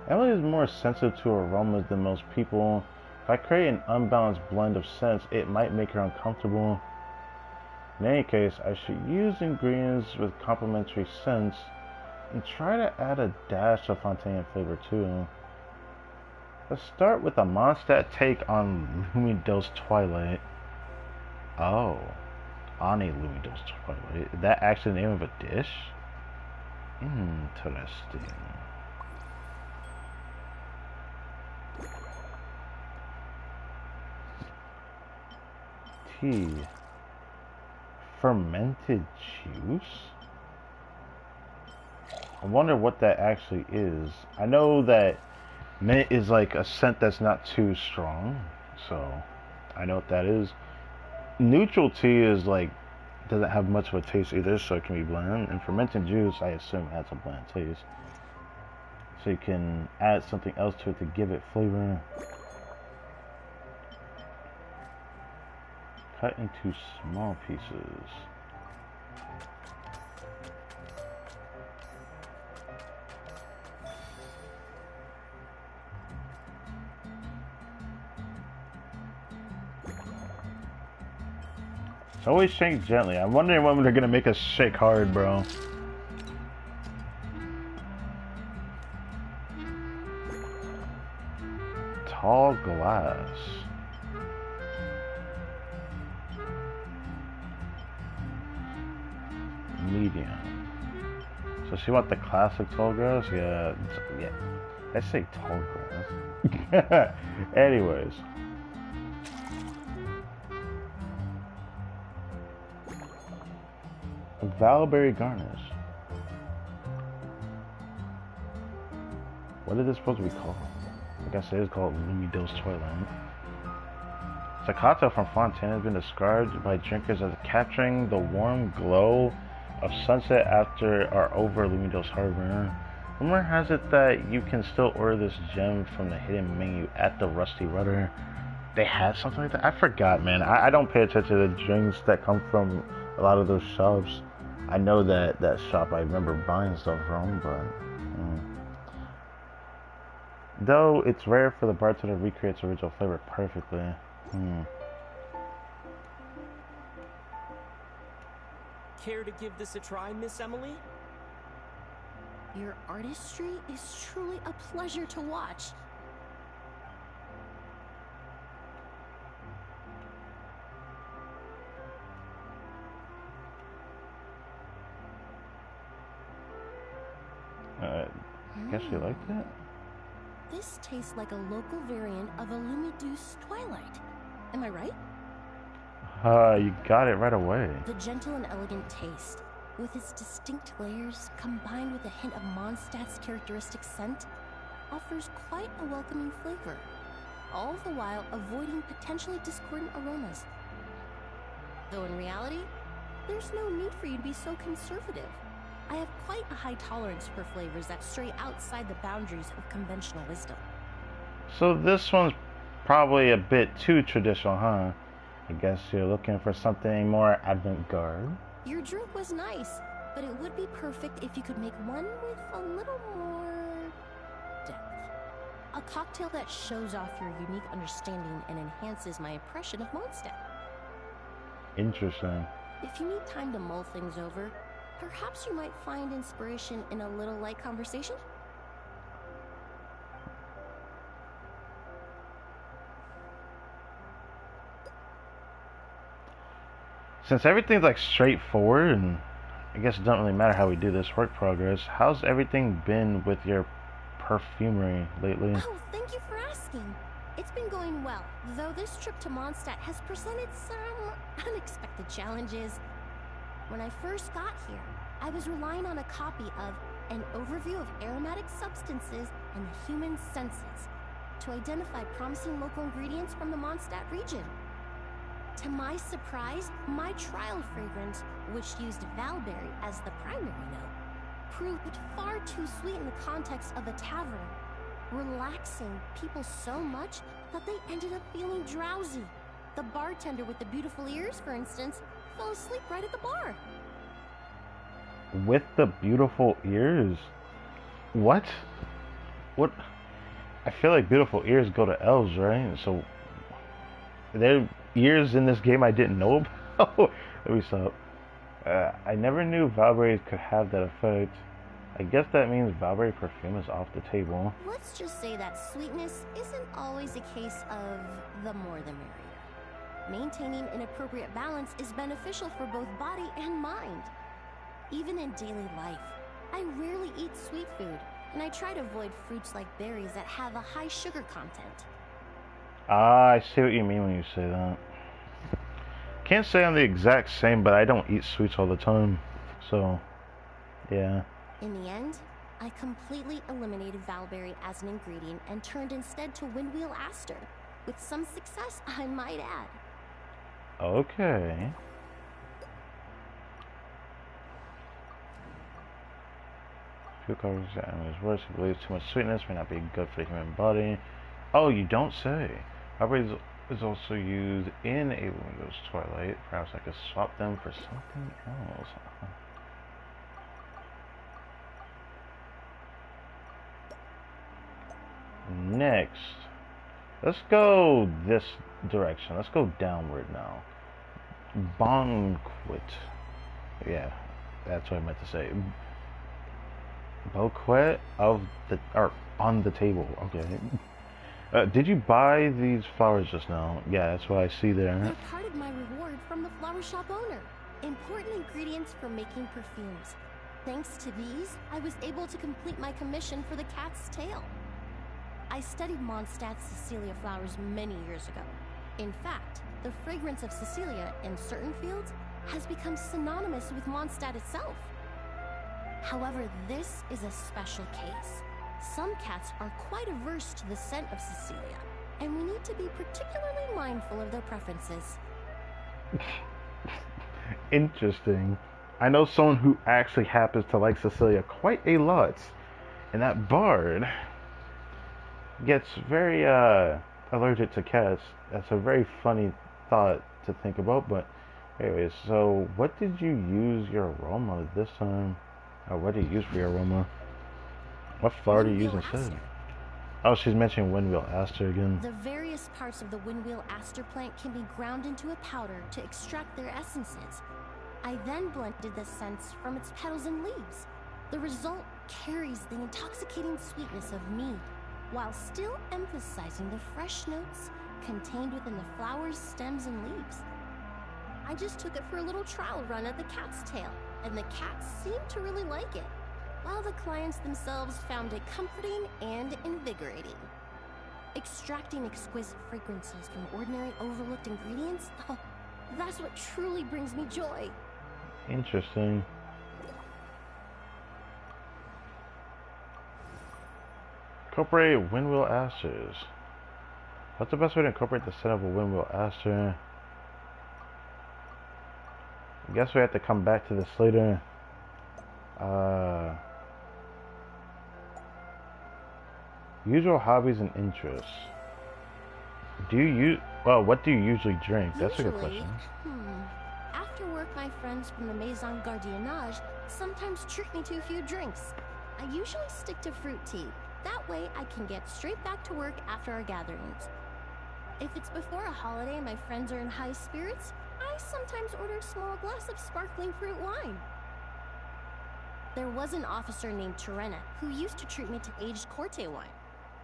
Emily is more sensitive to aromas than most people. If I create an unbalanced blend of scents, it might make her uncomfortable. In any case, I should use ingredients with complementary scents and try to add a dash of Fontaine flavor too. Let's start with a Mondstadt take on Lumido's Twilight. Oh, on a Lumido's Twilight. Is that actually the name of a dish? Interesting. Tea. Fermented juice? I wonder what that actually is. I know that mint is like a scent that's not too strong, so I know what that is. Neutral tea is like, doesn't have much of a taste either, so it can be bland. And fermented juice, I assume, has a bland taste. So you can add something else to it to give it flavor. Cut into small pieces. It's always shake gently. I'm wondering when they're gonna make us shake hard, bro. Tall glass. Medium. So she want the classic tall glass? Yeah. I say tall glass. Anyways. A Valberry garnish. What is this supposed to be called? Like I said, it's called Lumido's Twilight. The cocktail from Fontaine has been described by drinkers as capturing the warm glow of sunset after our over Lumido's Harbor. Rumor has it that you can still order this gem from the hidden menu at the Rusty Rudder. They had something like that? I forgot, man. I don't pay attention to the drinks that come from a lot of those shops. I know that shop I remember buying stuff from, but... Though it's rare for the bartender to recreate its original flavor perfectly. Care to give this a try, Miss Emily? Your artistry is truly a pleasure to watch. I guess you liked it? This tastes like a local variant of a Lumido's Twilight. Am I right? You got it right away. The gentle and elegant taste, with its distinct layers combined with a hint of Mondstadt's characteristic scent, offers quite a welcoming flavor, all the while avoiding potentially discordant aromas. Though in reality, there's no need for you to be so conservative. I have quite a high tolerance for flavors that stray outside the boundaries of conventional wisdom. So this one's probably a bit too traditional, huh? I guess you're looking for something more avant-garde. Your drink was nice, but it would be perfect if you could make one with a little more depth. A cocktail that shows off your unique understanding and enhances my impression of Mondstadt. Interesting. If you need time to mull things over, perhaps you might find inspiration in a little light conversation? Since everything's like straightforward, and I guess it doesn't really matter how we do this work progress, how's everything been with your perfumery lately? Oh, thank you for asking. It's been going well, though this trip to Mondstadt has presented some unexpected challenges. When I first got here, I was relying on a copy of An Overview of Aromatic Substances and the Human Senses to identify promising local ingredients from the Mondstadt region. To my surprise, my trial fragrance, which used Valberry as the primary note, proved far too sweet in the context of a tavern, relaxing people so much that they ended up feeling drowsy. The bartender with the beautiful ears, for instance, fell asleep right at the bar. With the beautiful ears? What? What? I feel like beautiful ears go to elves, right? So, there are ears in this game I didn't know about? Let me stop. I never knew Valberry could have that effect. I guess that means Valberry perfume is off the table. Let's just say that sweetness isn't always a case of the more the merrier. Maintaining an appropriate balance is beneficial for both body and mind. Even in daily life, I rarely eat sweet food, and I try to avoid fruits like berries that have a high sugar content. Ah, I see what you mean when you say that. Can't say I'm the exact same, but I don't eat sweets all the time. So, yeah. In the end, I completely eliminated Valberry as an ingredient and turned instead to Windwheel Aster, with some success, I might add. Okay. Few covers and worse. He believes too much sweetness may not be good for the human body. Oh, you don't say. Valberry is also used in a Windows Twilight. Perhaps I could swap them for something else. Next, let's go this direction. Let's go downward now. Banquet. Yeah, that's what I meant to say. Bouquet of the, or on the table. Okay. Did you buy these flowers just now? Yeah, that's what I see there. They're part of my reward from the flower shop owner. Important ingredients for making perfumes. Thanks to these, I was able to complete my commission for the cat's tail. I studied Mondstadt's Cecilia flowers many years ago. In fact, the fragrance of Cecilia in certain fields has become synonymous with Mondstadt itself. However, this is a special case. Some cats are quite averse to the scent of Cecilia, and we need to be particularly mindful of their preferences. Interesting. I know someone who actually happens to like Cecilia quite a lot, and that bard gets very allergic to cats. That's a very funny thought to think about, but anyways, so what did you use your aroma this time? Or what did you use for your aroma? What flower do you use instead? Oh, she's mentioning Windwheel Aster again. The various parts of the Windwheel Aster plant can be ground into a powder to extract their essences. I then blended the scents from its petals and leaves. The result carries the intoxicating sweetness of mead, while still emphasizing the fresh notes contained within the flowers, stems, and leaves. I just took it for a little trial run at the cat's tail, and the cats seemed to really like it, while the clients themselves found it comforting and invigorating. Extracting exquisite fragrances from ordinary overlooked ingredients, oh, that's what truly brings me joy. Interesting. Incorporate Windwheel Asters. What's the best way to incorporate the scent of a Windwheel Aster? I guess we have to come back to this later. Usual hobbies and interests. What do you usually drink? That's a good Usually, question. after work, my friends from the Maison Gardiennage sometimes treat me to a few drinks. I usually stick to fruit tea. That way, I can get straight back to work after our gatherings. If it's before a holiday and my friends are in high spirits, I sometimes order a small glass of sparkling fruit wine. There was an officer named Terena who used to treat me to aged Corte wine.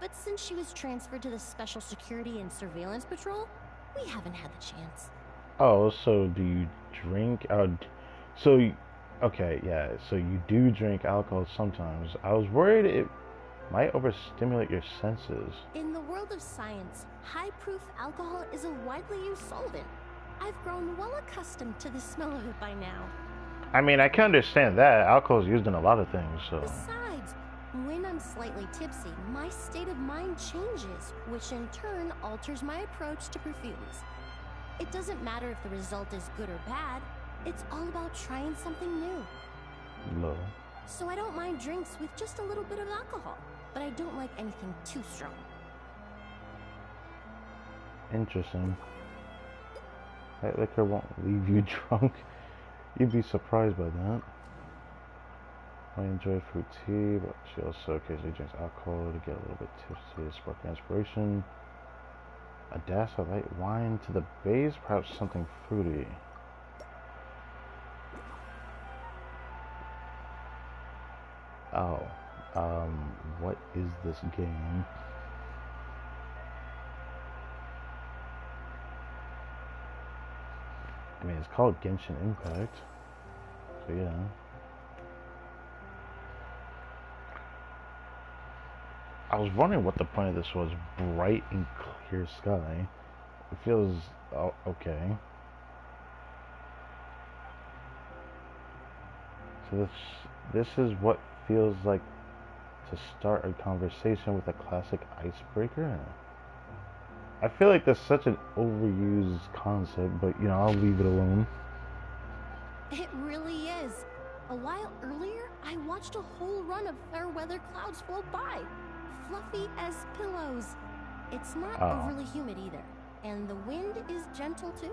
But since she was transferred to the Special Security and Surveillance Patrol, we haven't had the chance. Oh, so do you drink? Okay, yeah. So you do drink alcohol sometimes. I was worried it might overstimulate your senses. In the world of science, high-proof alcohol is a widely used solvent. I've grown well accustomed to the smell of it by now. I mean, I can understand that. Alcohol is used in a lot of things, so. Besides, when I'm slightly tipsy, my state of mind changes, which in turn alters my approach to perfumes. It doesn't matter if the result is good or bad, it's all about trying something new. Low. So I don't mind drinks with just a little bit of alcohol, but I don't like anything too strong. Interesting. That liquor won't leave you drunk. You'd be surprised by that. I enjoy fruit tea, but she also occasionally drinks alcohol to get a little bit tipsy to spark inspiration. A dash of light wine to the base, perhaps something fruity. Oh, what is this game? I mean, it's called Genshin Impact, so yeah. I was wondering what the point of this was. Bright and clear sky. It feels okay. So this is what feels like to start a conversation with a classic icebreaker. I feel like that's such an overused concept, but you know, I'll leave it alone. It really is. A while earlier, I watched a whole run of fair weather clouds float by, fluffy as pillows. It's not overly humid either, and the wind is gentle too.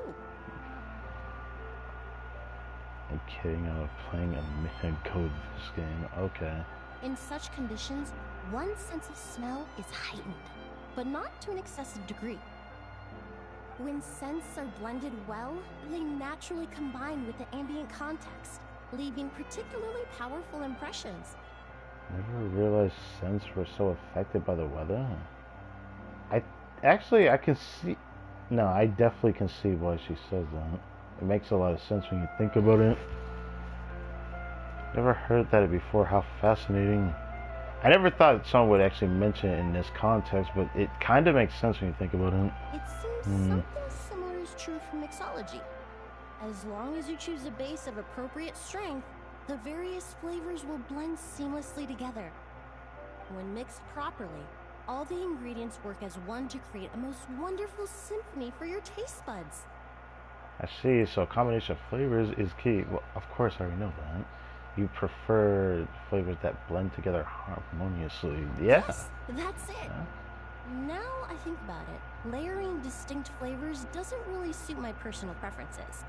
I'm kidding, I was playing a minute ago this game. Okay. In such conditions, one's sense of smell is heightened, but not to an excessive degree. When scents are blended well, they naturally combine with the ambient context, leaving particularly powerful impressions. Never realized scents were so affected by the weather. I can see. No, I definitely can see why she says that. It makes a lot of sense when you think about it. Never heard that before. How fascinating. I never thought someone would actually mention it in this context, but it kind of makes sense when you think about it. It seems something similar is true for mixology. As long as you choose a base of appropriate strength, the various flavors will blend seamlessly together. When mixed properly, all the ingredients work as one to create a most wonderful symphony for your taste buds. I see, so a combination of flavors is key. Well, of course I already know that. You prefer flavors that blend together harmoniously. Yeah. Yes, that's it. Yeah. Now I think about it, layering distinct flavors doesn't really suit my personal preferences.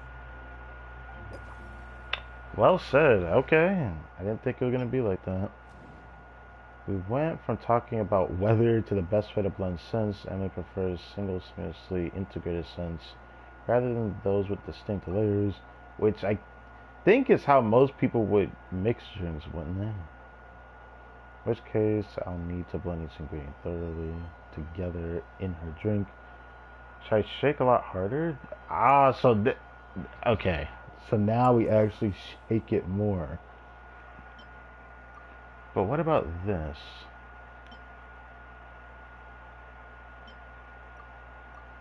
Well said. Okay. I didn't think it was going to be like that. We went from talking about weather to the best way to blend scents. Emily prefers single seamlessly integrated scents rather than those with distinct layers, which I think is how most people would mix drinks, wouldn't they? In which case, I'll need to blend each ingredient thoroughly together in her drink. Should I shake a lot harder? Okay. So now we actually shake it more. But what about this?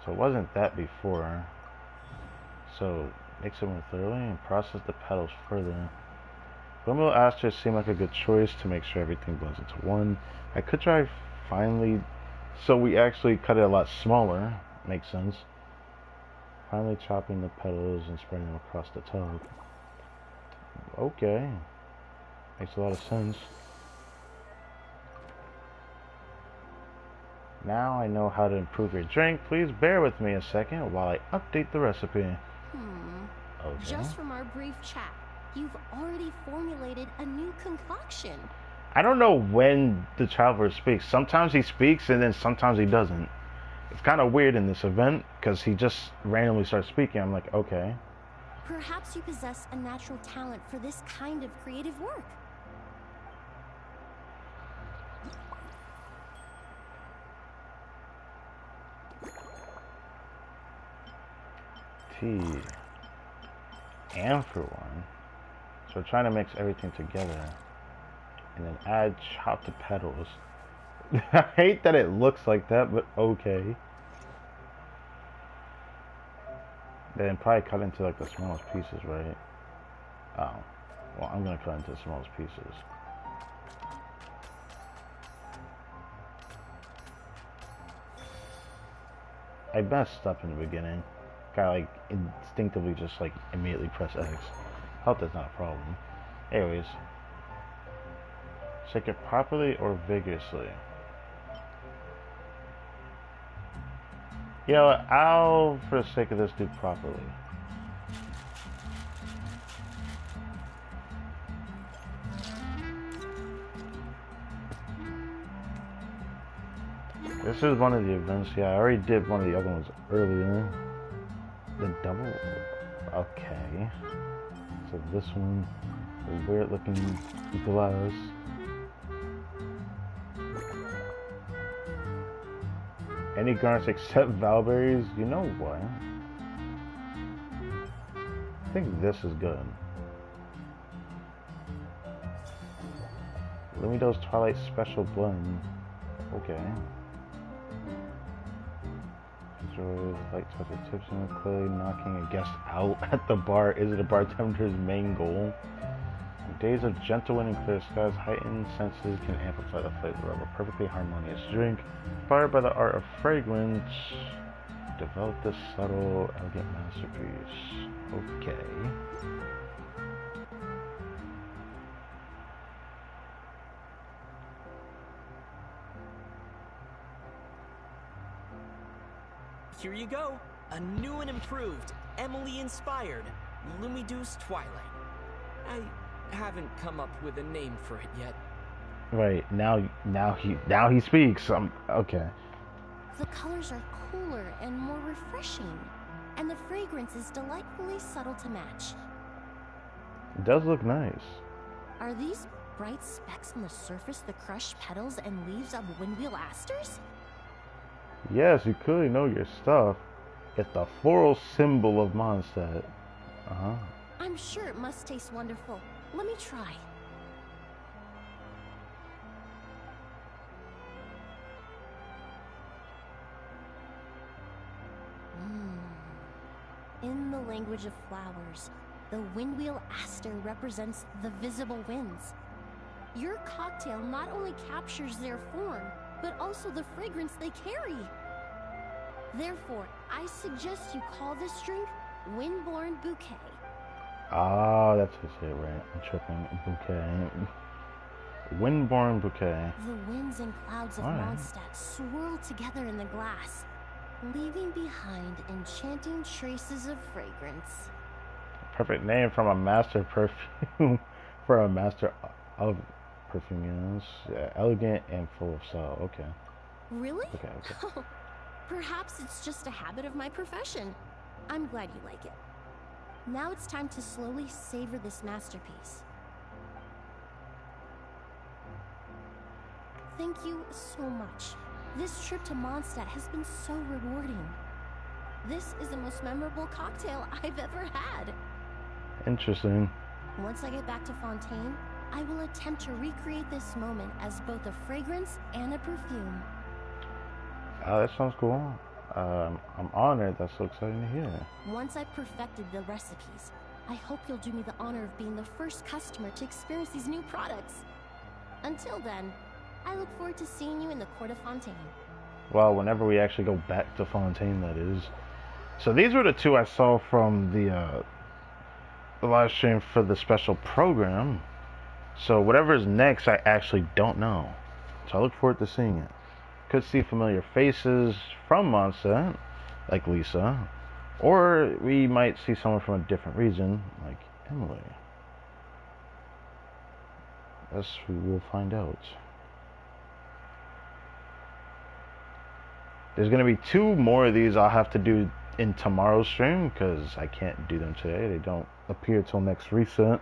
So it wasn't that before. So mix it more thoroughly and process the petals further. Windmill asters seem like a good choice to make sure everything blends into one. I could try finely. So we actually cut it a lot smaller. Makes sense. Finally chopping the petals and spreading them across the top. Okay. Makes a lot of sense. Now I know how to improve your drink. Please bear with me a second while I update the recipe. Okay. Just from our brief chat, you've already formulated a new concoction. I don't know when the traveler speaks. Sometimes he speaks and then sometimes he doesn't. It's kind of weird in this event because he just randomly starts speaking. I'm like, okay. Perhaps you possess a natural talent for this kind of creative work. Tea. And for one. So we're trying to mix everything together. And then add chopped petals. I hate that it looks like that, but okay. Then probably cut into like the smallest pieces, right? Oh. Well, I'm gonna cut into the smallest pieces. I messed up in the beginning. Kinda like instinctively just like immediately press X. Hope that's not a problem. Anyways. Shake it properly or vigorously? You know what? I'll, for the sake of this, do properly. This is one of the events. Yeah, I already did one of the other ones earlier. The double. Okay. So this one, the weird looking glass. Any garnish except valberries? You know what? I think this is good. Lumido's Twilight Special Blend. Okay. Enjoy light touch of tips and clearly knocking a guest out at the bar is the bartender's main goal. In days of gentle wind and clear skies, heightened senses can amplify the flavor of a perfectly harmonious drink. Inspired by the art of fragrance, develop this subtle, elegant masterpiece. Okay. Here you go. A new and improved, Emily-inspired Lumido's Twilight. I haven't come up with a name for it yet. Right, now he speaks. Okay. The colors are cooler and more refreshing, and the fragrance is delightfully subtle to match. It does look nice. Are these bright specks on the surface the crushed petals and leaves of windwheel asters? Yes, you clearly know your stuff. It's the floral symbol of Mondstadt. I'm sure it must taste wonderful. Let me try. In the language of flowers, the windwheel aster represents the visible winds. Your cocktail not only captures their form, but also the fragrance they carry. Therefore, I suggest you call this drink Windborne Bouquet. Ah, that's what you say, right? I'm tripping. Bouquet. Windborne Bouquet. The winds and clouds of Mondstadt swirl together in the glass, leaving behind enchanting traces of fragrance. Perfect name from a master perfume. For a master of perfume, yes. Yeah, elegant and full of style. Okay. Really? Okay. Perhaps it's just a habit of my profession. I'm glad you like it. Now it's time to slowly savor this masterpiece. Thank you so much. This trip to Mondstadt has been so rewarding. This is the most memorable cocktail I've ever had. Interesting. Once I get back to Fontaine, I will attempt to recreate this moment as both a fragrance and a perfume. That sounds cool. I'm honored. That's so exciting to hear. Once I've perfected the recipes, I hope you'll do me the honor of being the first customer to experience these new products. Until then, I look forward to seeing you in the court of Fontaine. Well, whenever we actually go back to Fontaine, that is. So these were the two I saw from the live stream for the special program. So whatever is next, I actually don't know. So I look forward to seeing it. Could see familiar faces from Mondstadt, like Lisa, or we might see someone from a different region, like Emily. Guess we will find out. There's gonna be 2 more of these I'll have to do in tomorrow's stream because I can't do them today. They don't appear till next reset,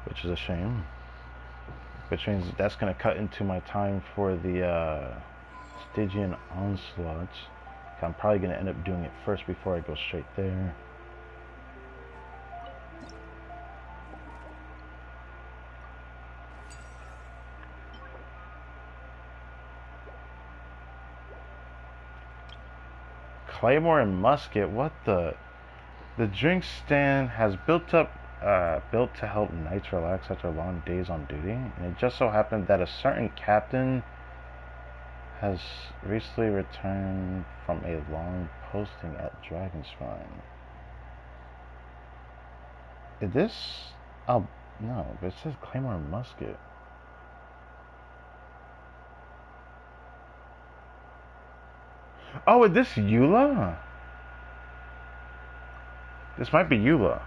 which is a shame. Which means that's gonna cut into my time for the Stygian Onslaught. I'm probably gonna end up doing it first before I go straight there. Claymore and musket. What the? The drink stand has built to help knights relax after long days on duty, and it just so happened that a certain captain has recently returned from a long posting at Dragonspine. Is this? Oh no, but it says Claymore and musket. Oh, is this Eula? This might be Eula.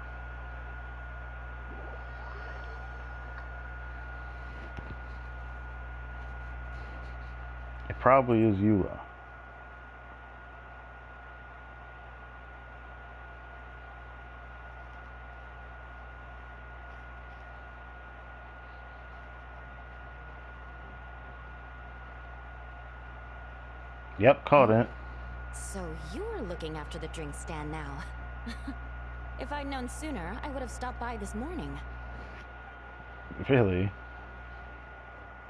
It probably is Eula. Yep, caught it. So you were looking after the drink stand now. If I'd known sooner, I would have stopped by this morning. Really?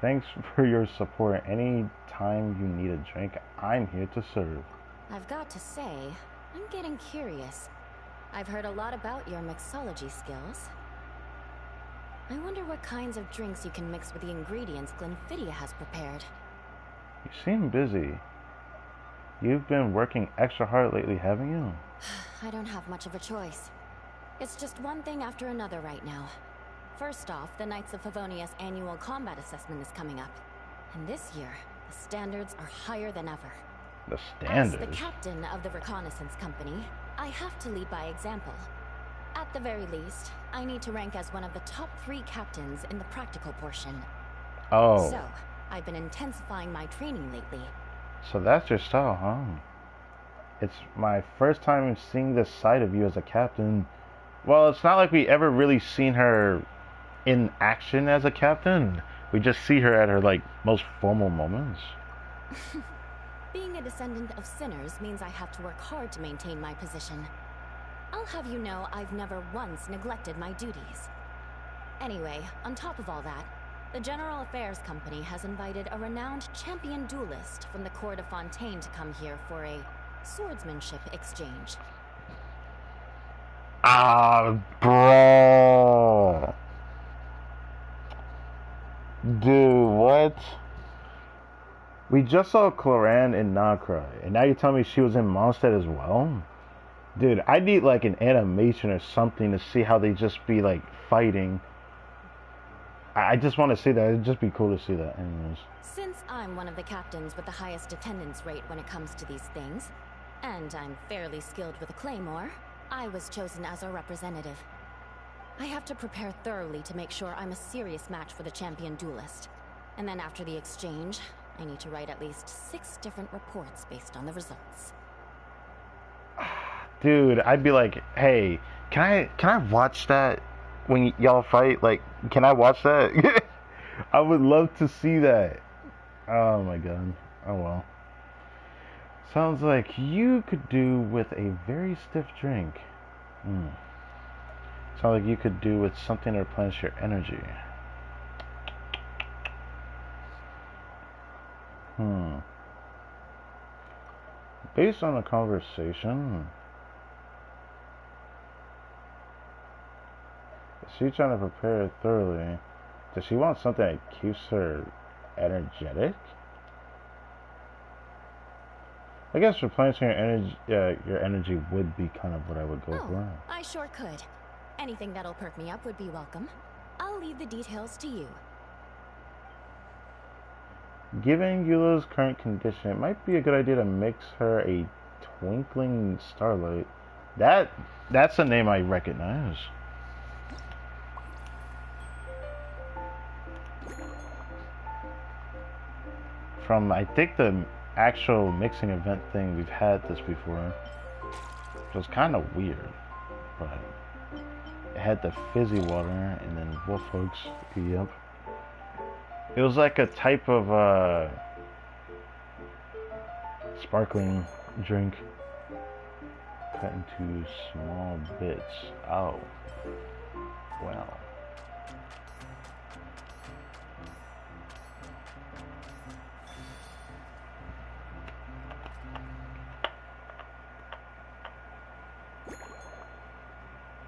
Thanks for your support. Any time you need a drink, I'm here to serve. I've got to say, I'm getting curious. I've heard a lot about your mixology skills. I wonder what kinds of drinks you can mix with the ingredients Glenfiddich has prepared. You seem busy. You've been working extra hard lately, haven't you? I don't have much of a choice. It's just one thing after another right now. First off, the Knights of Favonius annual combat assessment is coming up. And this year, the standards are higher than ever. The standards? As the captain of the reconnaissance company, I have to lead by example. At the very least, I need to rank as one of the top 3 captains in the practical portion. Oh. So, I've been intensifying my training lately. So that's your style, huh? It's my first time seeing this side of you as a captain. Well, it's not like we ever really seen her in action as a captain. We just see her at her, like, most formal moments. Being a descendant of sinners means I have to work hard to maintain my position. I'll have you know I've never once neglected my duties. Anyway, on top of all that, the General Affairs Company has invited a renowned champion duelist from the Court of Fontaine to come here for a swordsmanship exchange. Ah, bro. Dude, what? We just saw Cloran in Nacra, and now you're telling me she was in Mondstadt as well? Dude, I need like an animation or something to see how they just be like fighting. I just want to see that. It'd just be cool to see that anyways. Since I'm one of the captains with the highest attendance rate when it comes to these things, and I'm fairly skilled with a claymore, I was chosen as a representative. I have to prepare thoroughly to make sure I'm a serious match for the champion duelist. And then after the exchange, I need to write at least 6 different reports based on the results. Dude, I'd be like, hey, can I watch that when y'all fight? Like, can I watch that? I would love to see that. Oh my god. Oh well. Sounds like you could do with a very stiff drink. Sounds like you could do with something to replenish your energy. Based on the conversation, is she trying to prepare thoroughly? Does she want something that keeps her energetic? I guess replenishing your energy would be kind of what I would go for. I sure could. Anything that'll perk me up would be welcome. I'll leave the details to you. Given Eula's current condition, it might be a good idea to mix her a twinkling starlight. That's a name I recognize. From, I think, the actual mixing event thing, we've had this before. It was kind of weird, but it had the fizzy water and then wolf hooks. Yep. It was like a type of sparkling drink cut into small bits. Oh, well.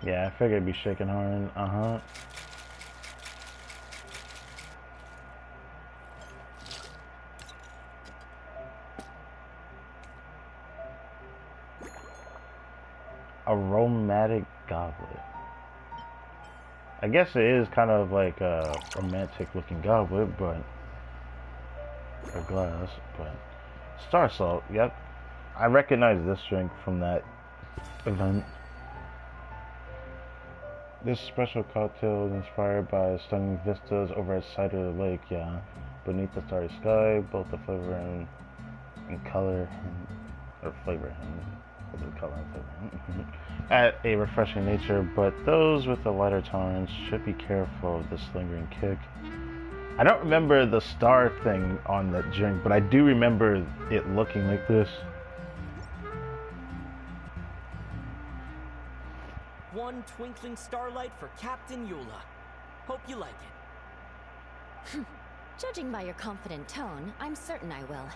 Yeah, I figured it'd be shaking hard. Uh-huh. Aromatic goblet. I guess it is kind of like a romantic looking goblet, but or glass, but Star Salt, yep. I recognize this drink from that event. This special cocktail is inspired by stunning vistas over a side of the lake, yeah. Beneath the starry sky, both the flavor and color or flavor the color and flavor at a refreshing nature, but those with a lighter tolerance should be careful of this lingering kick. I don't remember the star thing on that drink, but I do remember it looking like this. One twinkling starlight for Captain Eula. Hope you like it. Judging by your confident tone, I'm certain I will.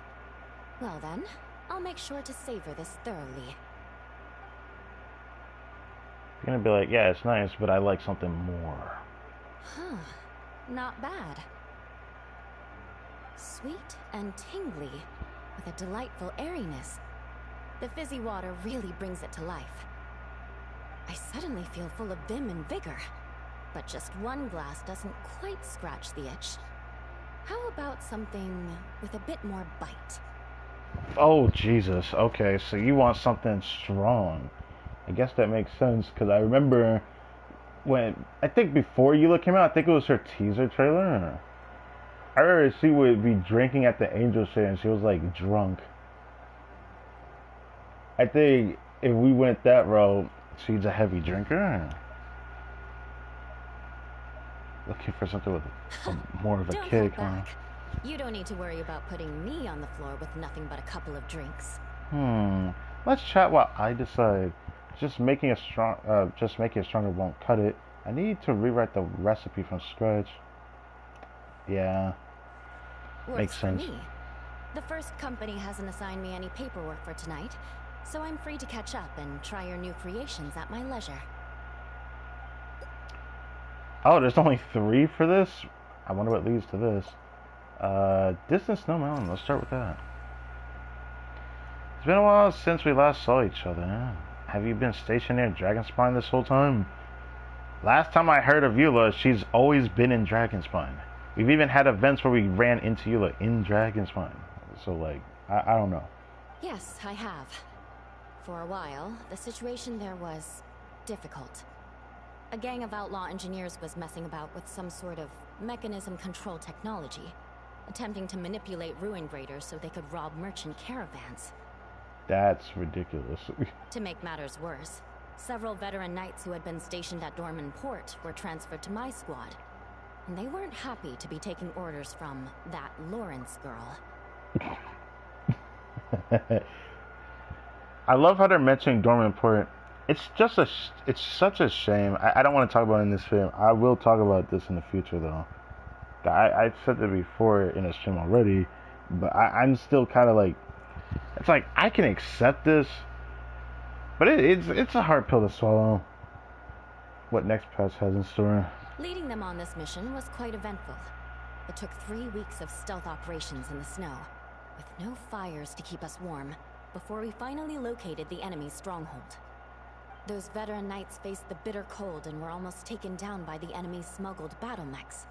Well then, I'll make sure to savor this thoroughly. You're gonna be like, yeah, it's nice, but I like something more. Huh. Not bad. Sweet and tingly, with a delightful airiness. The fizzy water really brings it to life. I suddenly feel full of vim and vigor, but just one glass doesn't quite scratch the itch. How about something with a bit more bite? Oh, Jesus. Okay, so you want something strong. I guess that makes sense, because I remember when, I think before Eula came out, I think it was her teaser trailer. I remember she would be drinking at the Angel Shade and she was like drunk. I think if we went that route, she's a heavy drinker. Looking for something with more of a kick, huh? You don't need to worry about putting me on the floor with nothing but a couple of drinks. Let's chat while I decide. Just making it stronger won't cut it. I need to rewrite the recipe from scratch. Yeah. Makes sense. For me. The first company hasn't assigned me any paperwork for tonight, so I'm free to catch up and try your new creations at my leisure. Oh, there's only 3 for this? I wonder what leads to this. Distant Snow Mountain. Let's start with that. It's been a while since we last saw each other. Have you been stationed near Dragonspine this whole time? Last time I heard of Eula, she's always been in Dragonspine. We've even had events where we ran into Eula in Dragonspine. So, like, I don't know. Yes, I have. For a while, the situation there was difficult. A gang of outlaw engineers was messing about with some sort of mechanism control technology, attempting to manipulate ruin graders so they could rob merchant caravans. That's ridiculous. To make matters worse, several veteran knights who had been stationed at Dorman Port were transferred to my squad, and they weren't happy to be taking orders from that Lawrence girl. I love how they're mentioning Dorman Port. It's such a shame. I don't want to talk about it in this film. I will talk about this in the future, though. I've said it before in a stream already, but I'm still kind of like, it's like, I can accept this, but it's a hard pill to swallow. What Next Patch has in store. Leading them on this mission was quite eventful. It took 3 weeks of stealth operations in the snow, with no fires to keep us warm, before we finally located the enemy's stronghold. Those veteran knights faced the bitter cold and were almost taken down by the enemy's smuggled battle mechs.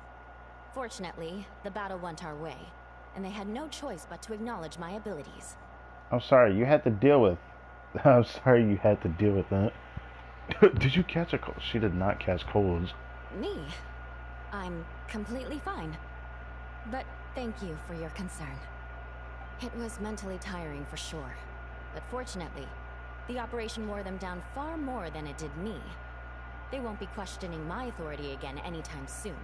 Fortunately, the battle went our way, and they had no choice but to acknowledge my abilities. I'm sorry you had to deal with. I'm sorry you had to deal with that. Did you catch a cold? She did not catch colds. Me? I'm completely fine. But thank you for your concern. It was mentally tiring for sure. But fortunately, the operation wore them down far more than it did me. They won't be questioning my authority again anytime soon.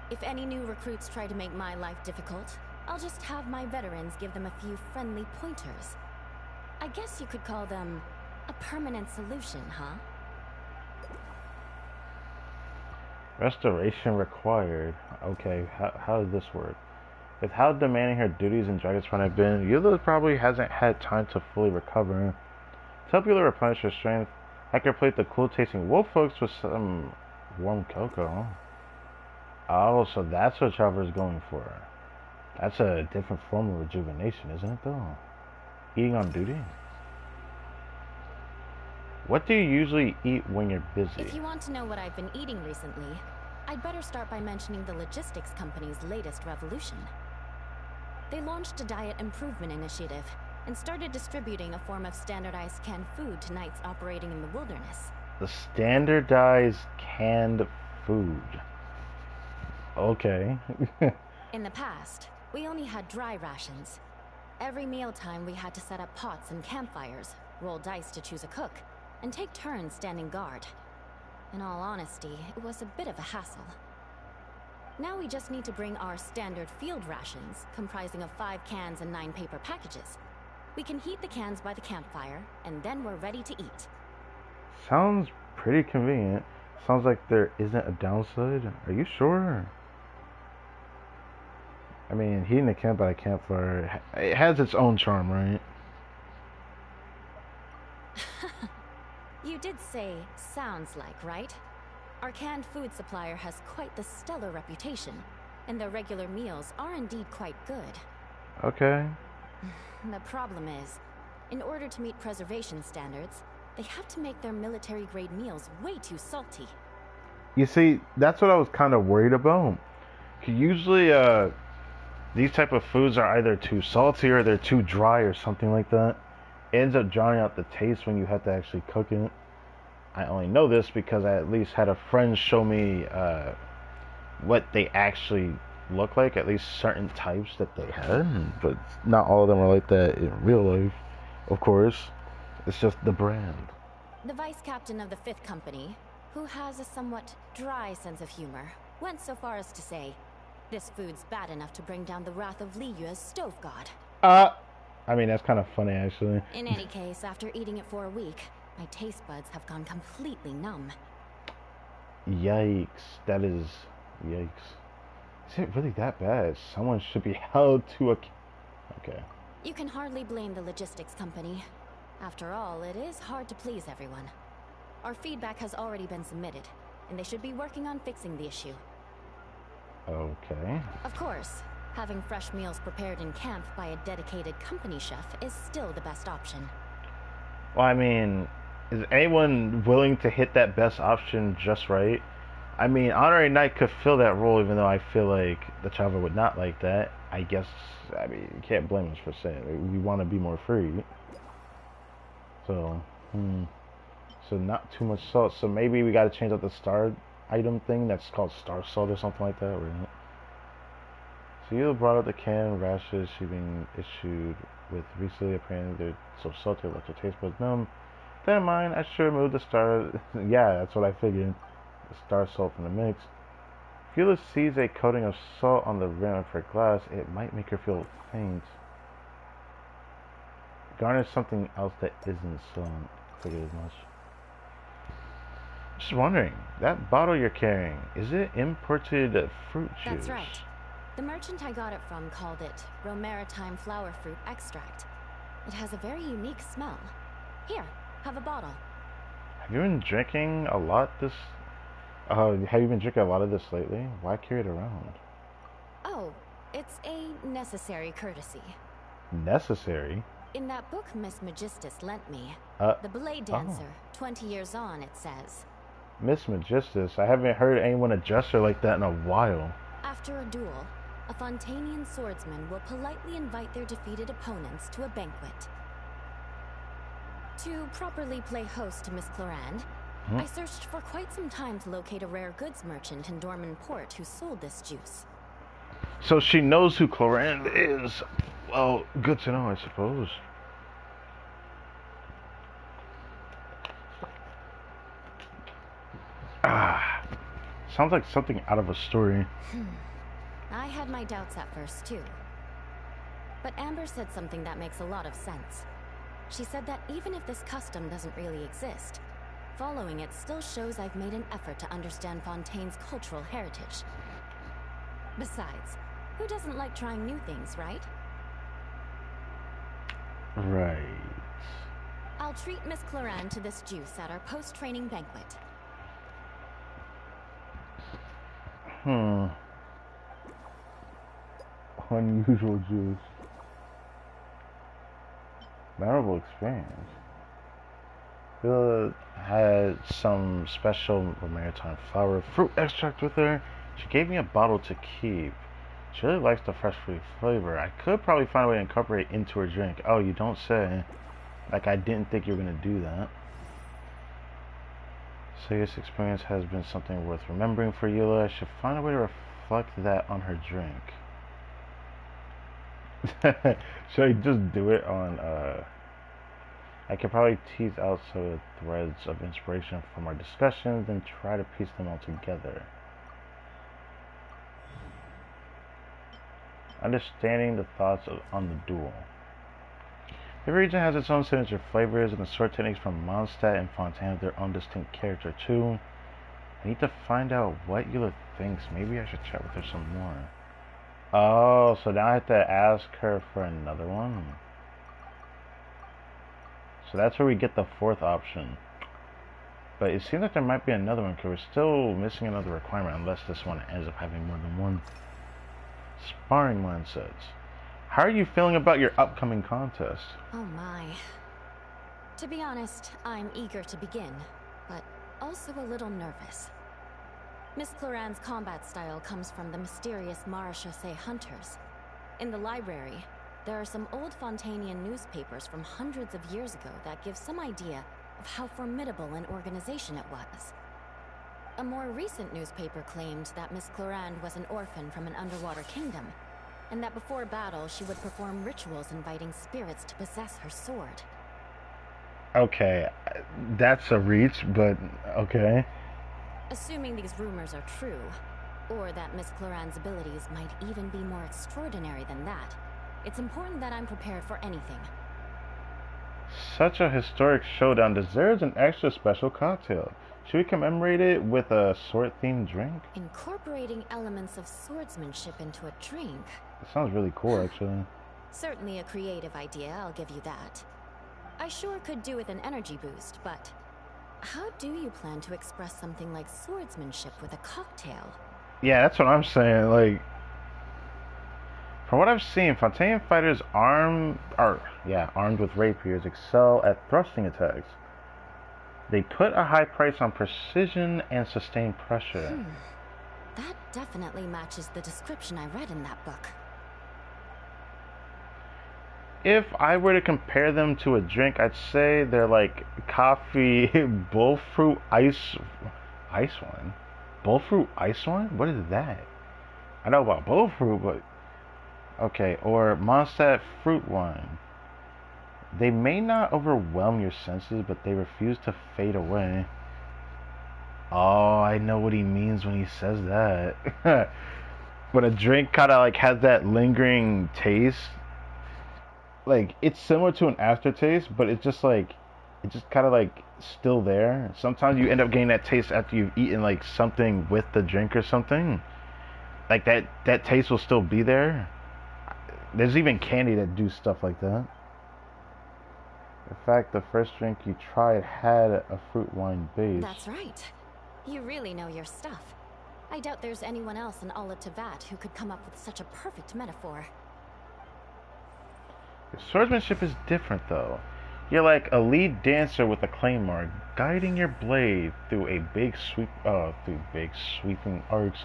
If any new recruits try to make my life difficult, I'll just have my veterans give them a few friendly pointers. I guess you could call them a permanent solution, huh? Restoration required. Okay, how does this work? With how demanding her duties in Dragon's have been, Eula probably hasn't had time to fully recover. To help Eula replenish her strength, I could replace the cool-tasting wolf folks with some warm cocoa. Oh, so that's what Traveler's going for. That's a different form of rejuvenation, isn't it, though? Eating on duty? What do you usually eat when you're busy? If you want to know what I've been eating recently, I'd better start by mentioning the logistics company's latest revolution. They launched a diet improvement initiative and started distributing a form of standardized canned food to knights operating in the wilderness. The standardized canned food. Okay. In the past, we only had dry rations. Every mealtime we had to set up pots and campfires, roll dice to choose a cook, and take turns standing guard. In all honesty, it was a bit of a hassle. Now we just need to bring our standard field rations, comprising of 5 cans and 9 paper packages. We can heat the cans by the campfire, and then we're ready to eat. Sounds pretty convenient. Sounds like there isn't a downside. Are you sure? I mean, heating a camp by a campfire, it has its own charm, right? You did say, sounds like, right? Our canned food supplier has quite the stellar reputation, and their regular meals are indeed quite good. Okay. The problem is, in order to meet preservation standards, they have to make their military-grade meals way too salty. You see, that's what I was kind of worried about. Usually, these type of foods are either too salty or they're too dry or something like that. It ends up drawing out the taste when you have to actually cook it. I only know this because I at least had a friend show me what they actually look like, at least certain types that they had, but not all of them are like that in real life, of course. It's just the brand. The vice captain of the 5th Company, who has a somewhat dry sense of humor, went so far as to say, this food's bad enough to bring down the wrath of Li Yue's stove god. I mean, that's kind of funny, actually. In any case, after eating it for a week, my taste buds have gone completely numb. Yikes. That is... Yikes. Is it really that bad? Someone should be held to a... Okay. You can hardly blame the logistics company. After all, it is hard to please everyone. Our feedback has already been submitted, and they should be working on fixing the issue. Okay. Of course, having fresh meals prepared in camp by a dedicated company chef is still the best option. Well, I mean, is anyone willing to hit that best option just right? I mean, Honorary Knight could fill that role, even though I feel like the Traveler would not like that. I guess, I mean, you can't blame us for saying it. We want to be more free. So, So not too much salt. So maybe we got to change up the star item thing. That's called star salt or something like that, right? So you brought up the canned rashes she being issued with recently. Apparently they're so salty left your taste buds numb. Never mind, I should remove the star. Yeah, that's what I figured. The star salt from the mix. If Eula sees a coating of salt on the rim of her glass, it might make her feel faint. Garnish something else that isn't salt. Figured as much. Just wondering, that bottle you're carrying, is it imported fruit juice? That's right. The merchant I got it from called it Romaritime flower fruit extract. It has a very unique smell. Here, have a bottle. Have you been drinking a lot this... have you been drinking a lot of this lately? Why carry it around? Oh, it's a necessary courtesy. Necessary? In that book Miss Magistus lent me, The Blade Dancer, 20 years on, it says. Miss Magistus? I haven't heard anyone address her like that in a while. After a duel, a Fontanian swordsman will politely invite their defeated opponents to a banquet. To properly play host to Miss Clorand, I searched for quite some time to locate a rare goods merchant in Dorman Port who sold this juice. So she knows who Clorand is. Well, good to know, I suppose. Ah, sounds like something out of a story. I had my doubts at first, too. But Amber said something that makes a lot of sense. She said that even if this custom doesn't really exist, following it still shows I've made an effort to understand Fontaine's cultural heritage. Besides, who doesn't like trying new things, right? Right. I'll treat Miss Clorand to this juice at our post-training banquet. Unusual juice. Memorable experience. Villa had some special maritime flower fruit extract with her. She gave me a bottle to keep. She really likes the fresh fruit flavor. I could probably find a way to incorporate it into her drink. Oh, you don't say. Like, I didn't think you were going to do that. So this experience has been something worth remembering for Eula. I should find a way to reflect that on her drink. Should I just do it on, I could probably tease out some of the threads of inspiration from our discussions and try to piece them all together. Understanding the thoughts on the duel. Every region has its own signature flavors, and the sword techniques from Mondstadt and Fontaine have their own distinct character too. I need to find out what Eula thinks. Maybe I should chat with her some more. Oh, so now I have to ask her for another one. So that's where we get the fourth option. But it seems like there might be another one, because we're still missing another requirement, unless this one ends up having more than one. Sparring mindsets. How are you feeling about your upcoming contest? Oh my. To be honest, I'm eager to begin, but also a little nervous. Miss Clorand's combat style comes from the mysterious Marechaussee hunters. In the library, there are some old Fontanian newspapers from hundreds of years ago that give some idea of how formidable an organization it was. A more recent newspaper claimed that Miss Clorand was an orphan from an underwater kingdom, and that before battle she would perform rituals inviting spirits to possess her sword. Okay, that's a reach, but okay. Assuming these rumors are true, or that Miss Clorand's abilities might even be more extraordinary than that, it's important that I'm prepared for anything. Such a historic showdown deserves an extra special cocktail. Should we commemorate it with a sword-themed drink? Incorporating elements of swordsmanship into a drink? That sounds really cool, actually. Certainly a creative idea, I'll give you that. I sure could do with an energy boost, but how do you plan to express something like swordsmanship with a cocktail? Yeah, that's what I'm saying. Like, from what I've seen, Fontaine fighters armed with rapiers excel at thrusting attacks. They put a high price on precision and sustained pressure. That definitely matches the description I read in that book. If I were to compare them to a drink, I'd say they're like coffee, bullfruit ice wine. Bullfruit ice wine? What is that? I know about bullfruit, but okay. Or Mondstadt fruit wine. They may not overwhelm your senses, but they refuse to fade away. Oh, I know what he means when he says that. When a drink kind of like has that lingering taste, like it's similar to an aftertaste, but it's just like, it's just kind of like still there. Sometimes you end up getting that taste after you've eaten like something with the drink or something. Like that taste will still be there. There's even candy that do stuff like that. In fact, the first drink you tried had a fruit wine base. That's right. You really know your stuff. I doubt there's anyone else in Ala Tevat who could come up with such a perfect metaphor. Your swordsmanship is different, though. You're like a lead dancer with a claymore, guiding your blade through big sweeping arcs.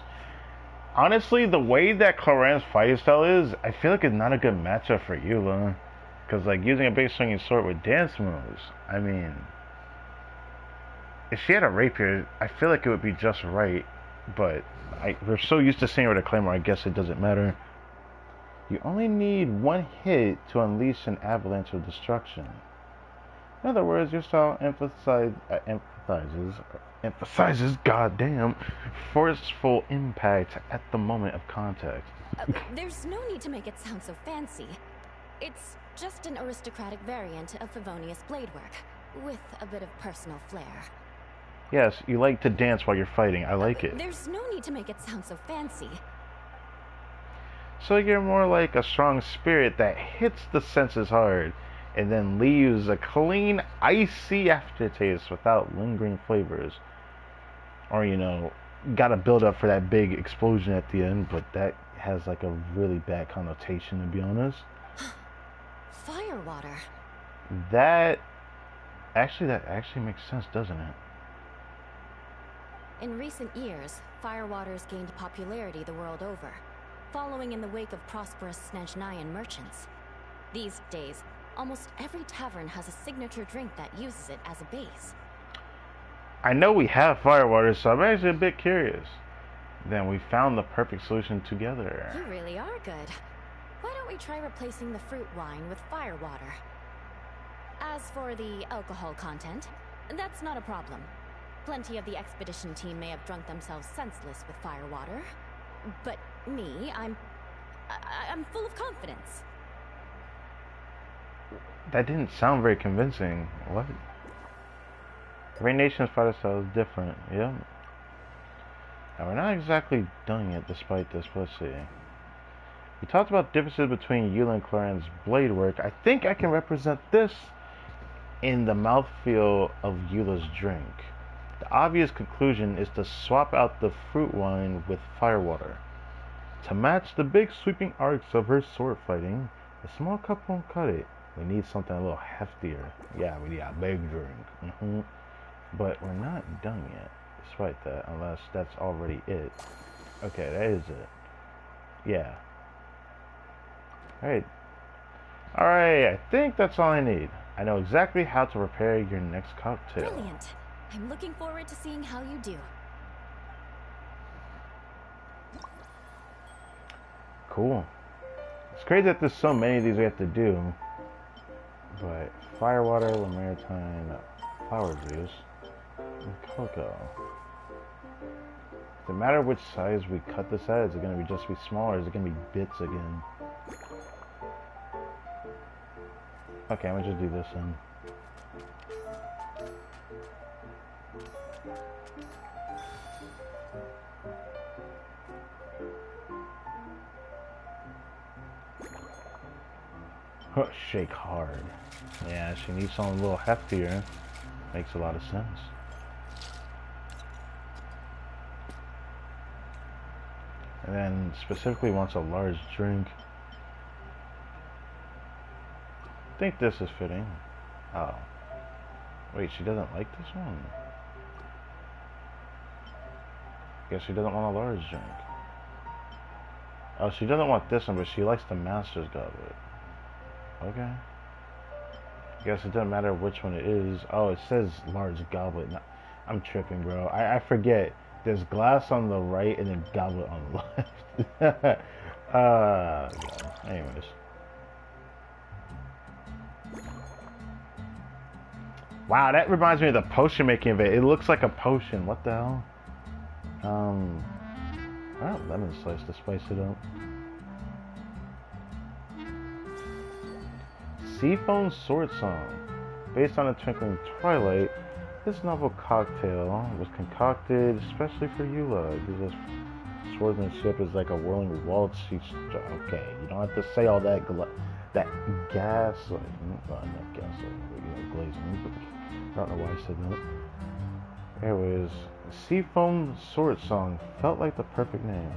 Honestly, the way that Cloran's fighting style is, I feel like it's not a good matchup for Eula. Because, like, using a big swinging sword with dance moves, I mean, if she had a rapier, I feel like it would be just right. But we're so used to seeing her with a claymore, I guess it doesn't matter. You only need one hit to unleash an avalanche of destruction. In other words, your style emphasizes, goddamn, forceful impact at the moment of contact. There's no need to make it sound so fancy. It's just an aristocratic variant of Favonius bladework, with a bit of personal flair. Yes, you like to dance while you're fighting. I like it. There's no need to make it sound so fancy. So you're more like a strong spirit that hits the senses hard and then leaves a clean, icy aftertaste without lingering flavors. Or, you know, gotta build up for that big explosion at the end, but that has like a really bad connotation, to be honest. Firewater. That actually makes sense, doesn't it? In recent years, Firewater's gained popularity the world over, following in the wake of prosperous Snezhnayan merchants. These days, almost every tavern has a signature drink that uses it as a base. I know we have Firewater, so I'm actually a bit curious. Then we found the perfect solution together. You really are good. Why don't we try replacing the fruit wine with Firewater? As for the alcohol content, that's not a problem. Plenty of the expedition team may have drunk themselves senseless with Firewater. But me, I'm full of confidence. That didn't sound very convincing. What? Every nation's fighter style is different. Yep. Now we're not exactly done yet despite this, but let's see. We talked about differences between Eula and Cloran's blade work. I think I can represent this in the mouthfeel of Eula's drink. The obvious conclusion is to swap out the fruit wine with Firewater. To match the big sweeping arcs of her sword fighting, a small cup won't cut it. We need something a little heftier. Yeah, we need a big drink. But we're not done yet, despite that, unless that's already it. Okay, that is it. Yeah. Alright. Alright, I think that's all I need. I know exactly how to prepare your next cocktail. Brilliant. I'm looking forward to seeing how you do. Cool. It's crazy that there's so many of these we have to do. But Firewater, Lamartine, flower juice, and cocoa. No matter which size we cut this at, is it going to just be smaller, or is it going to be bits again? Okay, I'm going to just do this then. Shake hard. Yeah, she needs something a little heftier. Makes a lot of sense. And then specifically wants a large drink. I think this is fitting. Oh. Wait, she doesn't like this one? Guess she doesn't want a large drink. Oh, she doesn't want this one, but she likes the Master's Goblet. Okay. I guess it doesn't matter which one it is. Oh, it says large goblet. No, I'm tripping, bro. I forget. There's glass on the right and then goblet on the left. Yeah. Anyways. Wow, that reminds me of the potion making of it. It looks like a potion. What the hell? I don't lemon slice to spice it up. Seafoam Sword Song. Based on a twinkling twilight, this novel cocktail was concocted especially for Eula. Because swordsmanship is like a whirling waltz. Okay, you don't have to say all that gas, like, not gas, like, glazing. I don't know why I said that. Anyways, Seafoam Sword Song felt like the perfect name.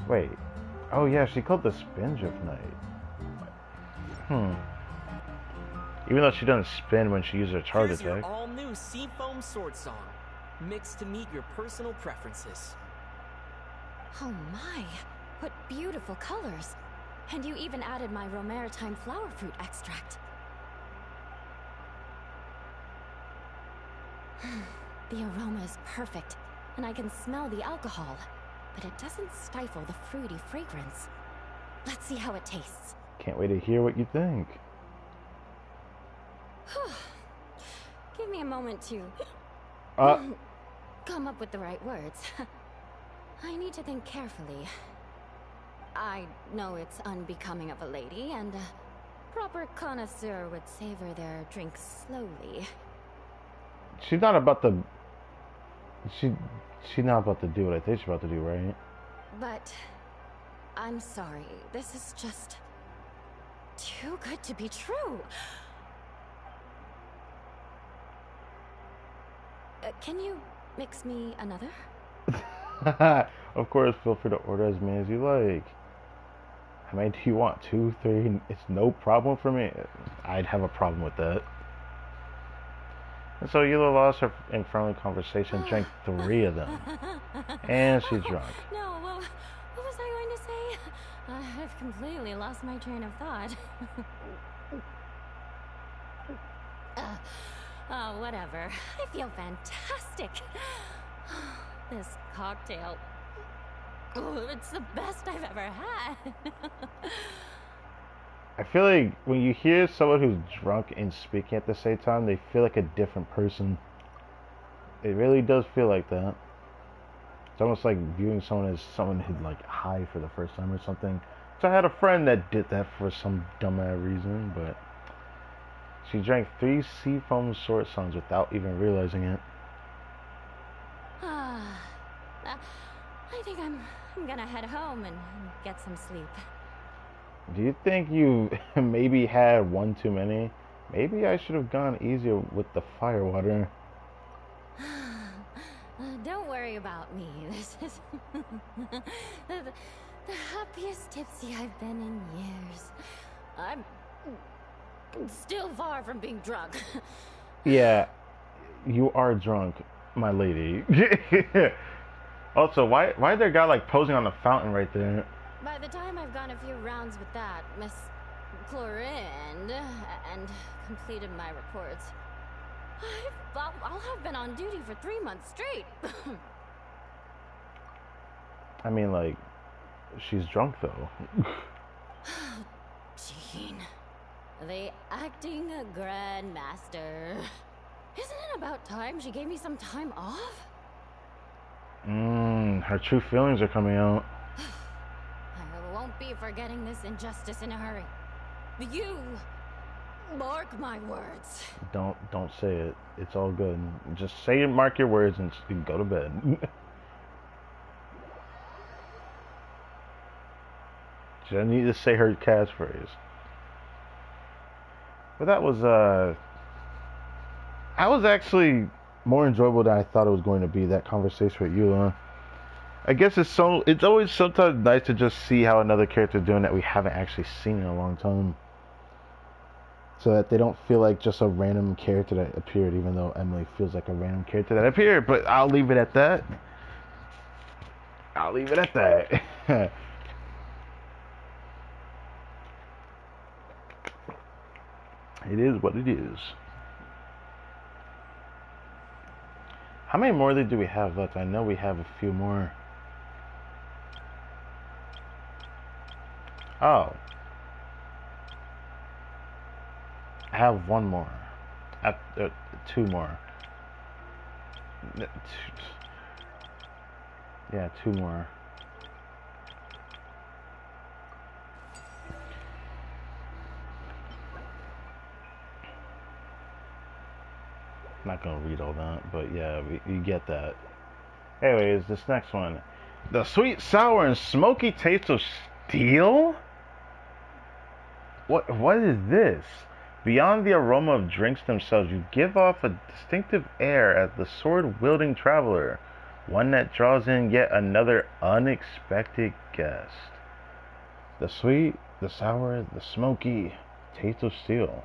Wait. Oh yeah, she called the Spindrift Knight. Even though she doesn't spin when she uses her charge Here's attack. Your all-new Seafoam Sword Song, mixed to meet your personal preferences. Oh my, what beautiful colors. And you even added my romaritime flower fruit extract. The aroma is perfect, and I can smell the alcohol, but it doesn't stifle the fruity fragrance. Let's see how it tastes. Can't wait to hear what you think. Give me a moment to come up with the right words. I need to think carefully. I know it's unbecoming of a lady, and a proper connoisseur would savor their drinks slowly. She's not about to... She's not about to do what I think she's about to do, right? But I'm sorry. This is just too good to be true. Can you mix me another? Of course, feel free to order as many as you like. How many do you want? 2, 3? It's no problem for me. I'd have a problem with that. And so Eula lost her in friendly conversation, drank 3 of them. And she's drunk. No, what was I going to say? I've completely lost my train of thought. Oh, whatever. I feel fantastic. This cocktail. Oh, it's the best I've ever had. I feel like when you hear someone who's drunk and speaking at the same time, they feel like a different person. It really does feel like that. It's almost like viewing someone as someone who's like high for the first time or something. So I had a friend that did that for some dumbass reason, but she drank 3 Seafoam short songs without even realizing it. I think I'm gonna head home and get some sleep. Do you think you maybe had one too many? Maybe I should have gone easier with the firewater. Don't worry about me. This is the happiest tipsy I've been in years. I'm still far from being drunk. Yeah, you are drunk, my lady. Also, why is there a guy like posing on the fountain right there? By the time I've gone a few rounds with that, Miss Chlorinde, and completed my reports, I'll have been on duty for 3 months straight. I mean, like, she's drunk though. Jean, the acting grandmaster. Isn't it about time she gave me some time off? Her true feelings are coming out. I won't be forgetting this injustice in a hurry. You mark my words. Don't say it. It's all good. Just say it, mark your words, and go to bed. She doesn't need to say her catchphrase. But that was actually more enjoyable than I thought it was going to be, that conversation with you. I guess it's always sometimes nice to just see how another character is doing that we haven't actually seen in a long time. So that they don't feel like just a random character that appeared, even though Emily feels like a random character that appeared. But I'll leave it at that. It is what it is. How many more do we have left? I know we have a few more. Oh. I have 1 more. 2 more. Yeah, 2 more. I'm not gonna read all that, but yeah, you get that. Anyways, this next one. The sweet, sour, and smoky taste of steel? What is this? Beyond the aroma of drinks themselves, you give off a distinctive air as the sword-wielding traveler, one that draws in yet another unexpected guest. The sweet, the sour, the smoky taste of steel.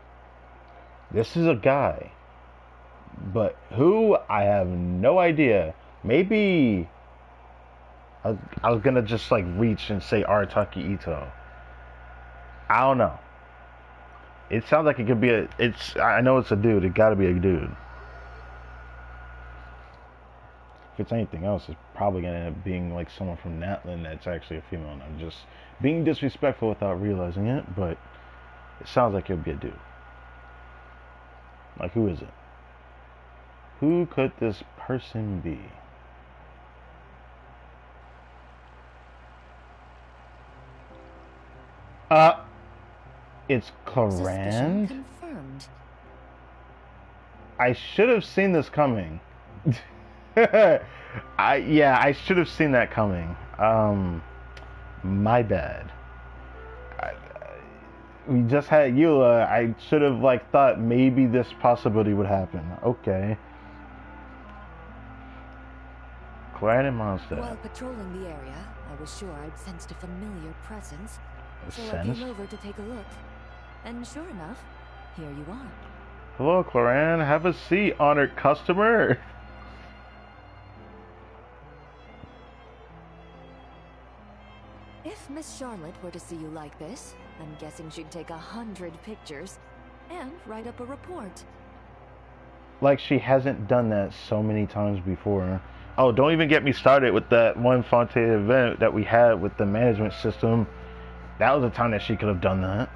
This is a guy, but who? I have no idea. Maybe I was gonna just like reach and say Arataki Ito. I don't know. It sounds like it could be a. It's. I know it's a dude. It got to be a dude. If it's anything else, it's probably gonna end up being like someone from Natlan that's actually a female. And I'm just being disrespectful without realizing it, but it sounds like it would be a dude. Like, who is it? Who could this person be? It's Suspicion Clarand. confirmed. I should have seen this coming. I should have seen that coming. My bad. We just had Eula. I should have like thought maybe this possibility would happen. Okay. Clarand and Mondstadt. While patrolling the area, I was sure I'd sensed a familiar presence, so I Sense? came over to take a look. And sure enough, here you are. Hello, Clarand. Have a seat, honored customer. If Miss Charlotte were to see you like this, I'm guessing she'd take 100 pictures and write up a report. Like she hasn't done that so many times before. Oh, don't even get me started with that one Fontaine event that we had with the management system. That was a time that she could have done that.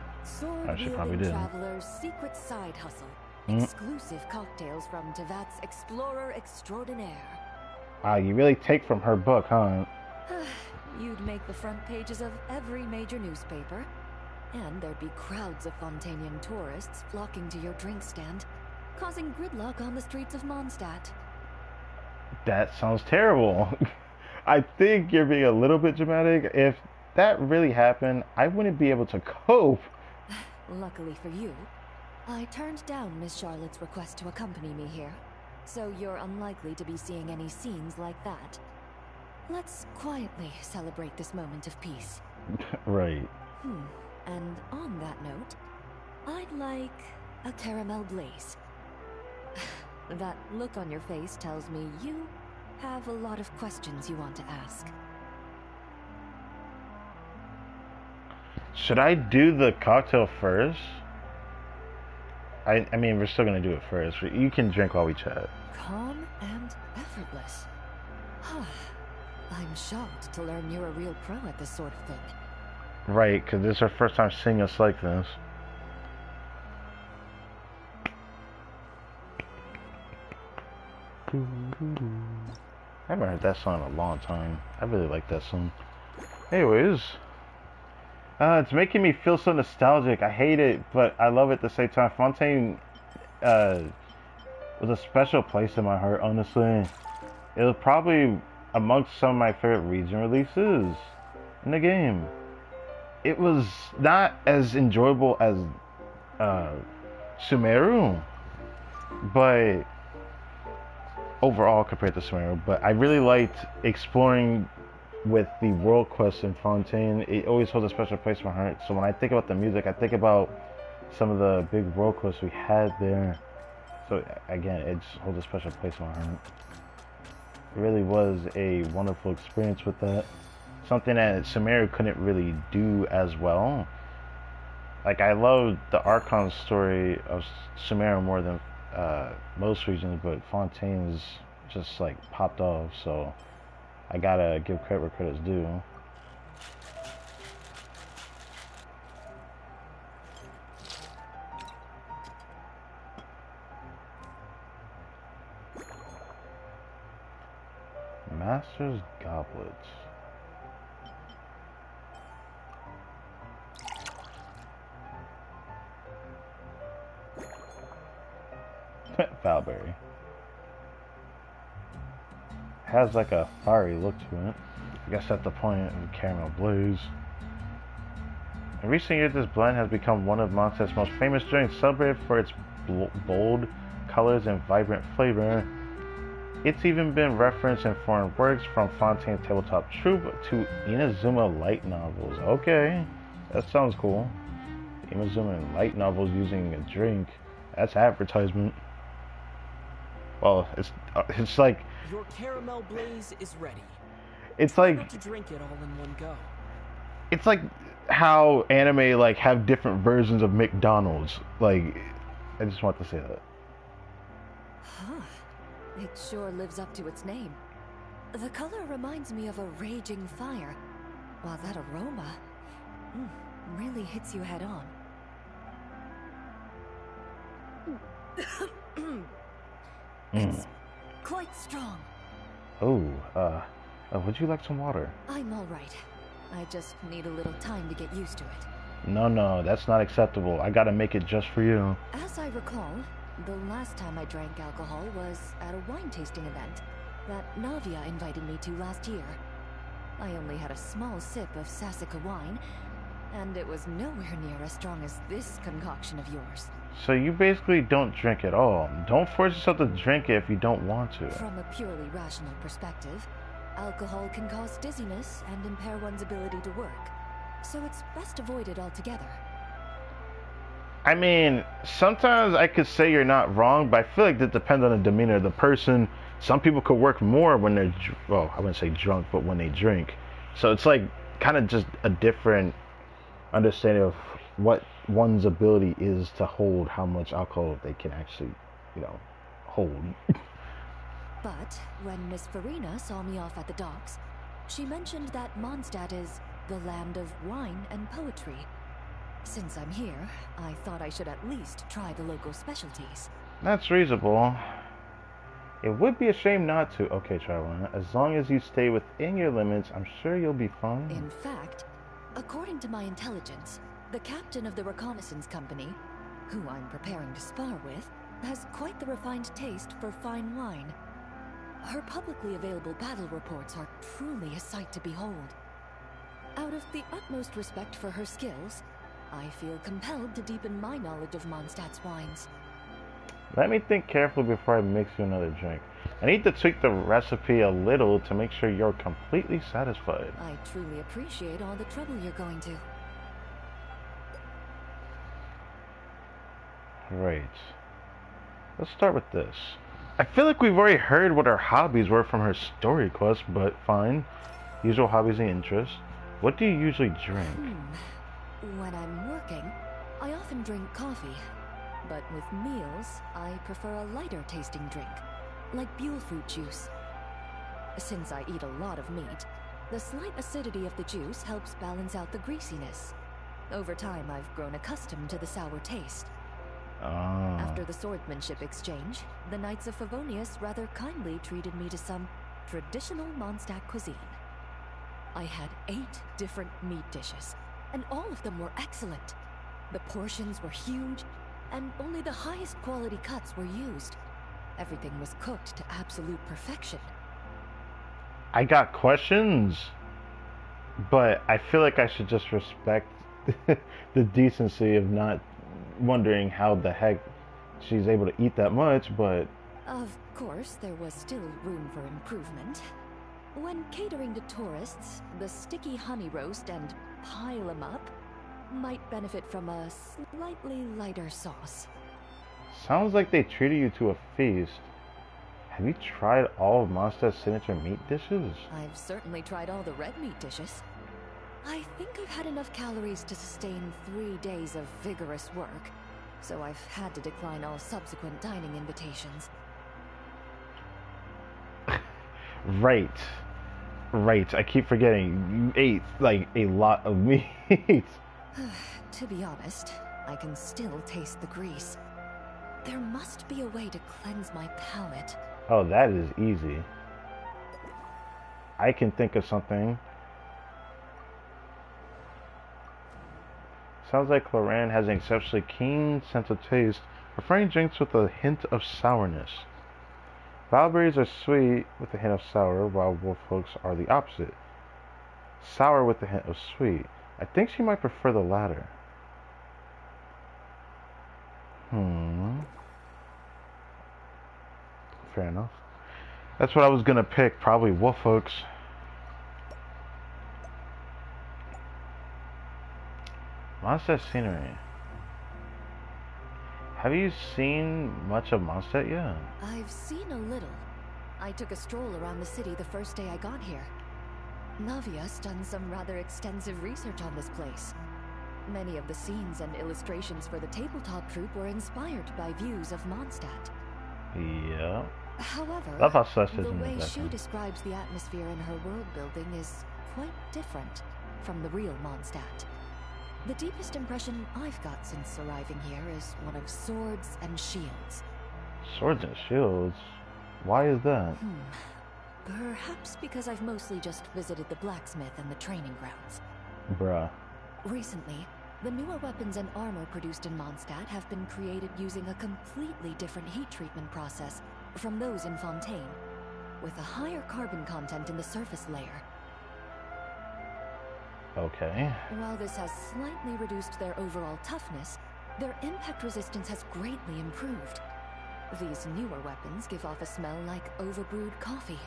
She probably Sword-wielding did. traveler's secret side hustle. Exclusive cocktails from Tevat's Explorer Extraordinaire. Wow, you really take from her book, huh? You'd make the front pages of every major newspaper. And there'd be crowds of Fontainian tourists flocking to your drink stand, causing gridlock on the streets of Mondstadt. That sounds terrible. I think you're being a little bit dramatic. If that really happened, I wouldn't be able to cope. Luckily for you, I turned down Miss Charlotte's request to accompany me here, so you're unlikely to be seeing any scenes like that. Let's quietly celebrate this moment of peace. Right. And on that note, I'd like a caramel blaze. That look on your face tells me you have a lot of questions you want to ask. Should I do the cocktail first? I mean, we're still gonna do it first. You can drink while we chat. Calm and effortless. I'm shocked to learn you're a real pro at this sort of thing. Right, because this is our first time seeing us like this. I haven't heard that song in a long time. I really like that song. Anyways, it's making me feel so nostalgic. I hate it, but I love it at the same time. Fontaine was a special place in my heart, honestly. It was probably amongst some of my favorite region releases in the game. It was not as enjoyable as Sumeru, but overall compared to Sumeru, but I really liked exploring with the world quest in Fontaine. It always holds a special place in my heart. So when I think about the music, I think about some of the big world quests we had there. So again, it just holds a special place in my heart. It really was a wonderful experience with that. Something that Sumeru couldn't really do as well. Like, I love the Archon story of Sumeru more than most regions, but Fontaine's just like popped off, so I gotta give credit where credit's due. Master's Goblets. Valberry. Has like a fiery look to it. I guess that's the point of Caramel Blaze. In recent years, this blend has become one of Mondstadt's most famous drinks, celebrated for its bold colors and vibrant flavor. It's even been referenced in foreign works, from Fontaine's tabletop troupe to Inazuma light novels. Okay, that sounds cool. Inazuma light novels using a drink. That's advertisement. Well, it's like... Your caramel blaze is ready. It's Try like not to drink it all in one go. it's like how anime like have different versions of McDonald's. Like, I just want to say that. Huh. It sure lives up to its name. The color reminds me of a raging fire, while that aroma really hits you head on. It's quite strong. Oh, would you like some water? I'm all right. I just need a little time to get used to it. No, that's not acceptable. I gotta make it just for you. As I recall, the last time I drank alcohol was at a wine tasting event that Navia invited me to last year. I only had a small sip of Sassica wine, and it was nowhere near as strong as this concoction of yours. So you basically don't drink at all. Don't force yourself to drink it if you don't want to. From a purely rational perspective, alcohol can cause dizziness and impair one's ability to work, so it's best avoided altogether. I mean, sometimes I could say you're not wrong, but I feel like that depends on the demeanor of the person. Some people could work more when they're, well, I wouldn't say drunk, but when they drink. So it's like kind of just a different understanding of what one's ability is to hold how much alcohol they can actually, hold. But when Miss Farina saw me off at the docks, she mentioned that Mondstadt is the land of wine and poetry. Since I'm here, I thought I should at least try the local specialties. That's reasonable. It would be a shame not to. Okay, Traveler, as long as you stay within your limits, I'm sure you'll be fine. In fact, according to my intelligence, the captain of the reconnaissance company, who I'm preparing to spar with, has quite the refined taste for fine wine. Her publicly available battle reports are truly a sight to behold. Out of the utmost respect for her skills, I feel compelled to deepen my knowledge of Mondstadt's wines. Let me think carefully before I mix you another drink. I need to tweak the recipe a little to make sure you're completely satisfied. I truly appreciate all the trouble you're going to. Right. Let's start with this. I feel like we've already heard what her hobbies were from her story quest, but fine. Usual hobbies and interests. What do you usually drink? When I'm working, I often drink coffee. But with meals, I prefer a lighter tasting drink, like Buell fruit juice. Since I eat a lot of meat, the slight acidity of the juice helps balance out the greasiness. Over time, I've grown accustomed to the sour taste. After the swordsmanship exchange, the Knights of Favonius rather kindly treated me to some traditional Mondstadt cuisine. I had 8 different meat dishes, and all of them were excellent. The portions were huge, and only the highest quality cuts were used. Everything was cooked to absolute perfection. I got questions, but I feel like I should just respect the decency of not wondering how the heck she's able to eat that much, but... Of course, there was still room for improvement. When catering to tourists, the sticky honey roast and pile 'em up might benefit from a slightly lighter sauce. Sounds like they treated you to a feast. Have you tried all of Mondstadt's signature meat dishes? I've certainly tried all the red meat dishes. I think I've had enough calories to sustain 3 days of vigorous work, so I've had to decline all subsequent dining invitations. Right. I keep forgetting. You ate, like, a lot of meat. To be honest, I can still taste the grease. There must be a way to cleanse my palate. Oh, that is easy. I can think of something. Sounds like Cloran has an exceptionally keen sense of taste, preferring drinks with a hint of sourness. Valberries are sweet with a hint of sour, while wolf folks are the opposite. Sour with a hint of sweet. I think she might prefer the latter. Fair enough. That's what I was gonna pick, probably wolf folks. Mondstadt scenery. Have you seen much of Mondstadt yet? I've seen a little. I took a stroll around the city the first day I got here. Navia's done some rather extensive research on this place. Many of the scenes and illustrations for the tabletop troupe were inspired by views of Mondstadt. Yeah. However, Love how Celeste the is in the way she background. describes the atmosphere in her world building is quite different from the real Mondstadt. The deepest impression I've got since arriving here is one of swords and shields. Swords and shields? Why is that? Perhaps because I've mostly just visited the blacksmith and the training grounds. Bruh. Recently, the newer weapons and armor produced in Mondstadt have been created using a completely different heat treatment process from those in Fontaine, with a higher carbon content in the surface layer. Okay. While this has slightly reduced their overall toughness, their impact resistance has greatly improved. These newer weapons give off a smell like overbrewed coffee.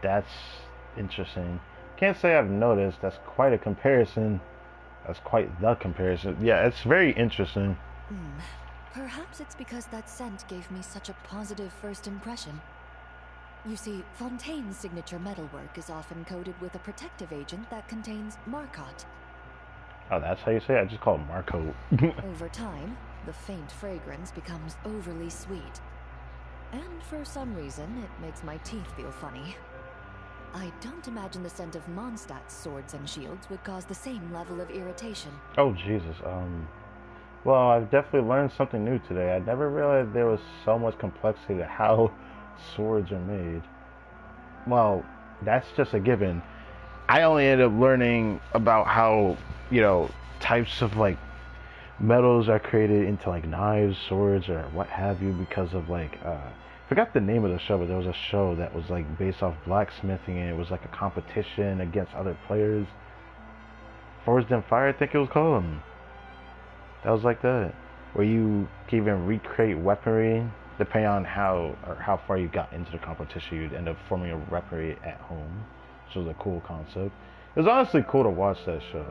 That's interesting. Can't say I've noticed. That's quite a comparison. That's quite the comparison. Yeah, it's very interesting. Perhaps it's because that scent gave me such a positive first impression. You see, Fontaine's signature metalwork is often coated with a protective agent that contains Marcotte. Oh, that's how you say it? I just call it Marco. Over time, the faint fragrance becomes overly sweet. And for some reason, it makes my teeth feel funny. I don't imagine the scent of Mondstadt's swords and shields would cause the same level of irritation. Oh, Jesus. Well, I've definitely learned something new today. I never realized there was so much complexity to how swords are made. Well, that's just a given. I only ended up learning about how, types of, metals are created into, knives, swords, or what have you because of, forgot the name of the show, but there was a show that was, based off blacksmithing, and it was, a competition against other players. Forged in Fire, I think it was called. That was like that, where you can even recreate weaponry depending on how far you got into the competition. You'd end up forming a weaponry at home, which was a cool concept. It was honestly cool to watch that show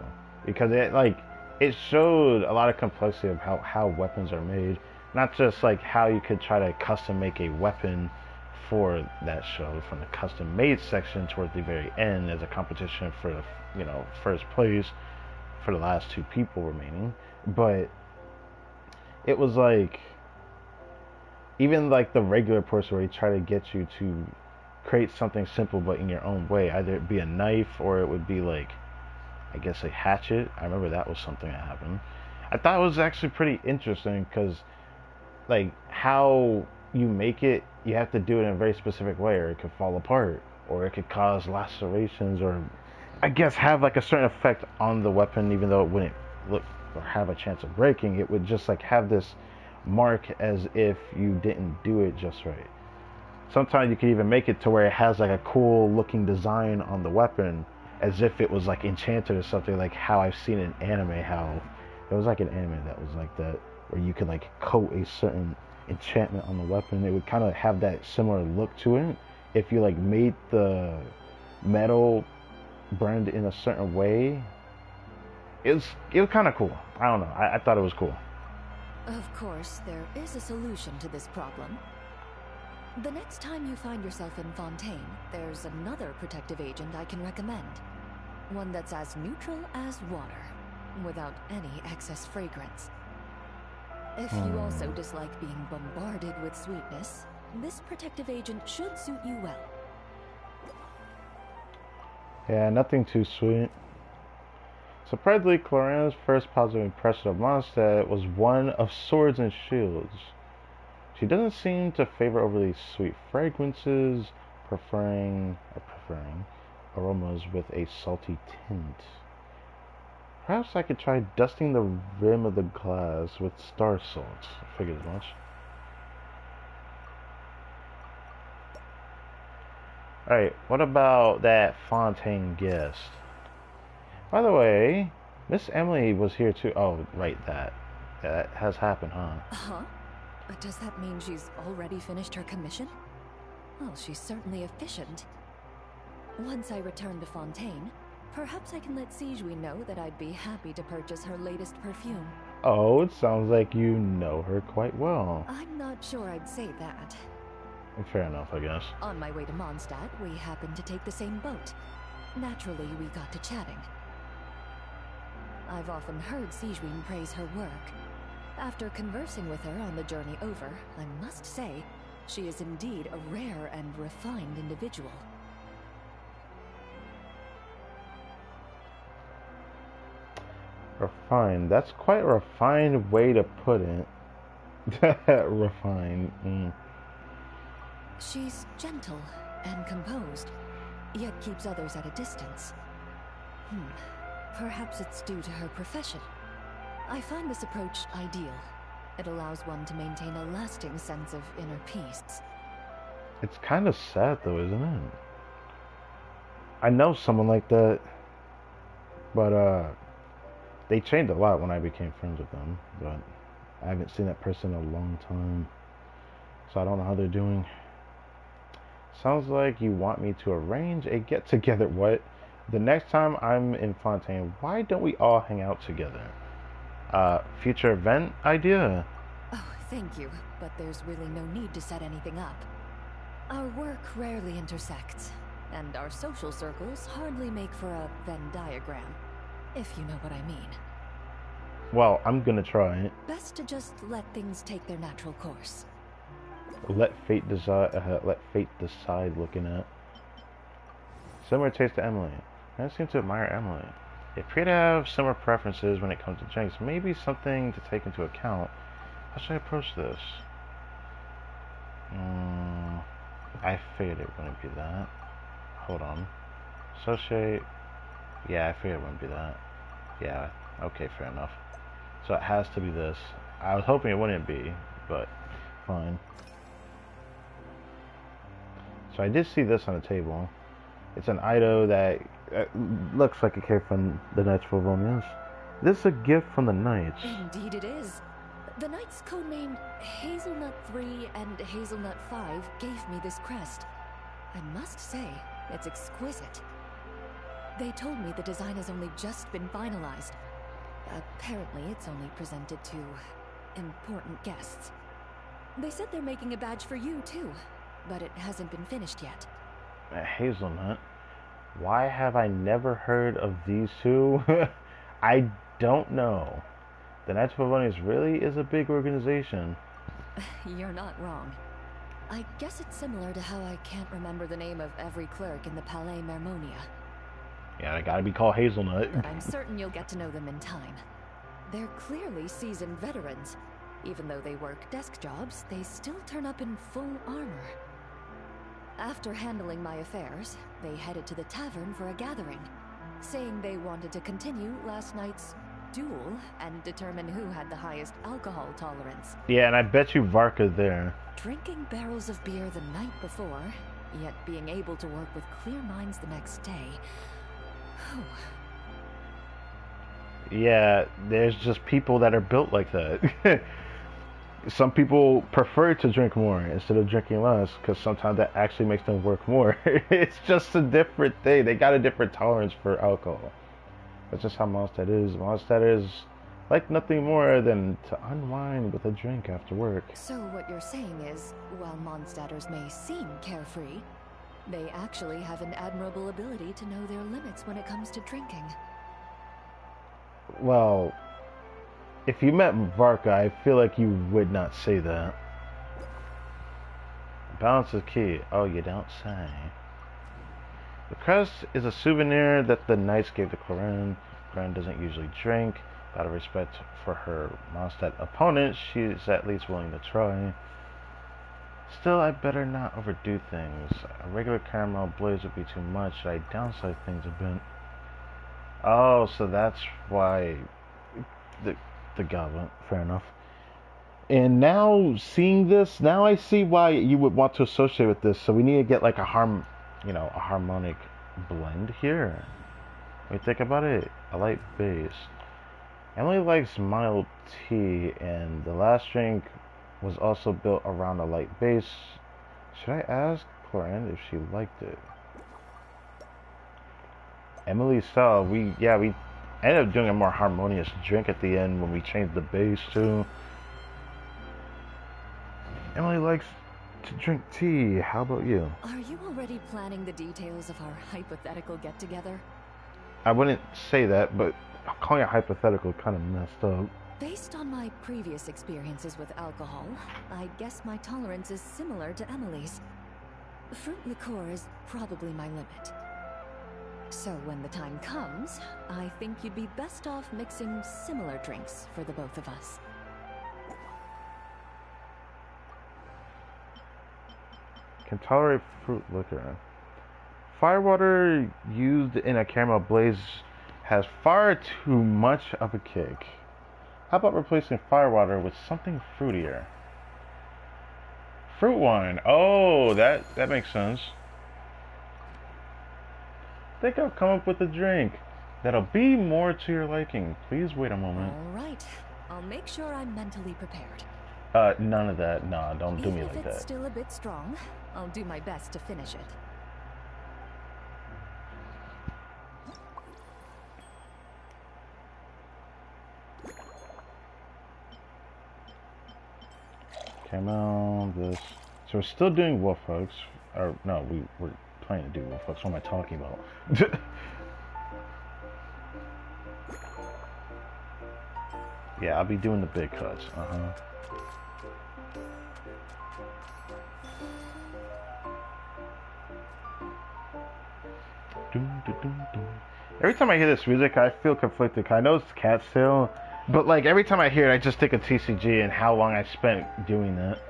because it showed a lot of complexity of how weapons are made, not just how you could try to custom make a weapon for that show from the custom made section towards the very end as a competition for the first place for the last two people remaining. But it was even the regular person where he try to get you to create something simple but in your own way, either it be a knife or it would be I guess a hatchet. I remember that was something that happened. I thought it was actually pretty interesting because how you make it, you have to do it in a very specific way or it could fall apart or it could cause lacerations or I guess have a certain effect on the weapon, even though it wouldn't look or have a chance of breaking. It would just have this mark as if you didn't do it just right. Sometimes you can even make it to where it has a cool looking design on the weapon as if it was enchanted or something, how I've seen in anime, how there was an anime that was like that where you could coat a certain enchantment on the weapon. It would kind of have that similar look to it if you made the metal burned in a certain way. It was kind of cool. I don't know. I thought it was cool. Of course, there is a solution to this problem. The next time you find yourself in Fontaine, there's another protective agent I can recommend. One that's as neutral as water, without any excess fragrance. If you also dislike being bombarded with sweetness, this protective agent should suit you well. Yeah, nothing too sweet. Surprisingly, Clorinda's first positive impression of Mondstadt was one of swords and shields. She doesn't seem to favor overly sweet fragrances, preferring aromas with a salty tint. Perhaps I could try dusting the rim of the glass with star salt. I figured as much. Alright, what about that Fontaine guest? By the way, Miss Emily was here too. Oh, right, that has happened, huh? Huh? But does that mean she's already finished her commission? Well, she's certainly efficient. Once I return to Fontaine, perhaps I can let Sijui know that I'd be happy to purchase her latest perfume. Oh, it sounds like you know her quite well. I'm not sure I'd say that. Fair enough, I guess. On my way to Mondstadt, we happened to take the same boat. Naturally, we got to chatting. I've often heard Sijun praise her work. After conversing with her on the journey over, I must say, she is indeed a rare and refined individual. Refined. That's quite a refined way to put it. Refined. She's gentle and composed, yet keeps others at a distance. Perhaps it's due to her profession. I find this approach ideal. It allows one to maintain a lasting sense of inner peace. It's kind of sad though, isn't it? I know someone like that, but they changed a lot when I became friends with them, but I haven't seen that person in a long time, so I don't know how they're doing. Sounds like you want me to arrange a get-together. What? The next time I'm in Fontaine, why don't we all hang out together? Future event idea? Oh, thank you, but there's really no need to set anything up. Our work rarely intersects, and our social circles hardly make for a Venn diagram, if you know what I mean. Well, I'm gonna try it. Best to just let things take their natural course. Let fate decide. Let fate decide. Looking at similar taste to Emily. I seem to admire Emily. If appear to have similar preferences when it comes to drinks, maybe something to take into account. How should I approach this? I figured it wouldn't be that. Hold on. Associate. Yeah, I figured it wouldn't be that. Yeah, okay, fair enough. So it has to be this. I was hoping it wouldn't be, but fine. So I did see this on the table. It's an item that looks like it came from the Knights of Livonius. This is a gift from the Knights. Indeed it is. The Knights codenamed Hazelnut 3 and Hazelnut 5 gave me this crest. I must say, it's exquisite. They told me the design has only just been finalized. Apparently, it's only presented to important guests. They said they're making a badge for you, too, but it hasn't been finished yet. Hazelnut? Why have I never heard of these two? I don't know. The Knights of Livonius really is a big organization. You're not wrong. I guess it's similar to how I can't remember the name of every clerk in the Palais Mermonia. Yeah, they gotta be called Hazelnut. But I'm certain you'll get to know them in time. They're clearly seasoned veterans. Even though they work desk jobs, they still turn up in full armor. After handling my affairs, they headed to the tavern for a gathering, saying they wanted to continue last night's duel and determine who had the highest alcohol tolerance. Yeah, and I bet you Varka's there. Drinking barrels of beer the night before, yet being able to work with clear minds the next day. Yeah, there's just people that are built like that. Some people prefer to drink more instead of drinking less because sometimes that actually makes them work more. It's just a different thing. They got a different tolerance for alcohol. That's just how Mondstadt is. Mondstadt is like nothing more than to unwind with a drink after work. So what you're saying is, while Mondstadters may seem carefree, they actually have an admirable ability to know their limits when it comes to drinking. Well, if you met Varka, I feel like you would not say that. Balance is key. Oh, you don't say. The crest is a souvenir that the Knights gave to Clorinde. Clorinde doesn't usually drink. Out of respect for her Mondstadt opponent, she's at least willing to try. Still, I better not overdo things. A regular caramel blaze would be too much. Should I downsize things a bit? Oh, so that's why the goblet. Fair enough. And now, seeing this, now I see why you would want to associate with this. So we need to get like a harmonic blend here. When you think about it, a light base. Emily likes mild tea, and the last drink was also built around a light base. Should I ask Clorinde if she liked it? Emily saw we ended up doing a more harmonious drink at the end when we changed the base too. Emily likes to drink tea. How about you? Are you already planning the details of our hypothetical get-together? I wouldn't say that, but calling it hypothetical kind of messed up. Based on my previous experiences with alcohol, I guess my tolerance is similar to Emily's. Fruit liqueur is probably my limit. So when the time comes, I think you'd be best off mixing similar drinks for the both of us. Can tolerate fruit liquor. Firewater used in a caramel blaze has far too much of a kick. How about replacing firewater with something fruitier? Fruit wine. Oh, that makes sense. I think I'll come up with a drink that'll be more to your liking. Please wait a moment. All right. I'll make sure I'm mentally prepared. None of that. Nah, don't do me like Even if it's that. still a bit strong, I'll do my best to finish it. Camel, this. So we're still doing wolf hooks. Or, no, we're planning to do wolf hooks. What am I talking about? Yeah, I'll be doing the big cuts. Every time I hear this music, I feel conflicted. I know it's Cat's Tail, but like every time I hear it, I just think of TCG and how long I spent doing that.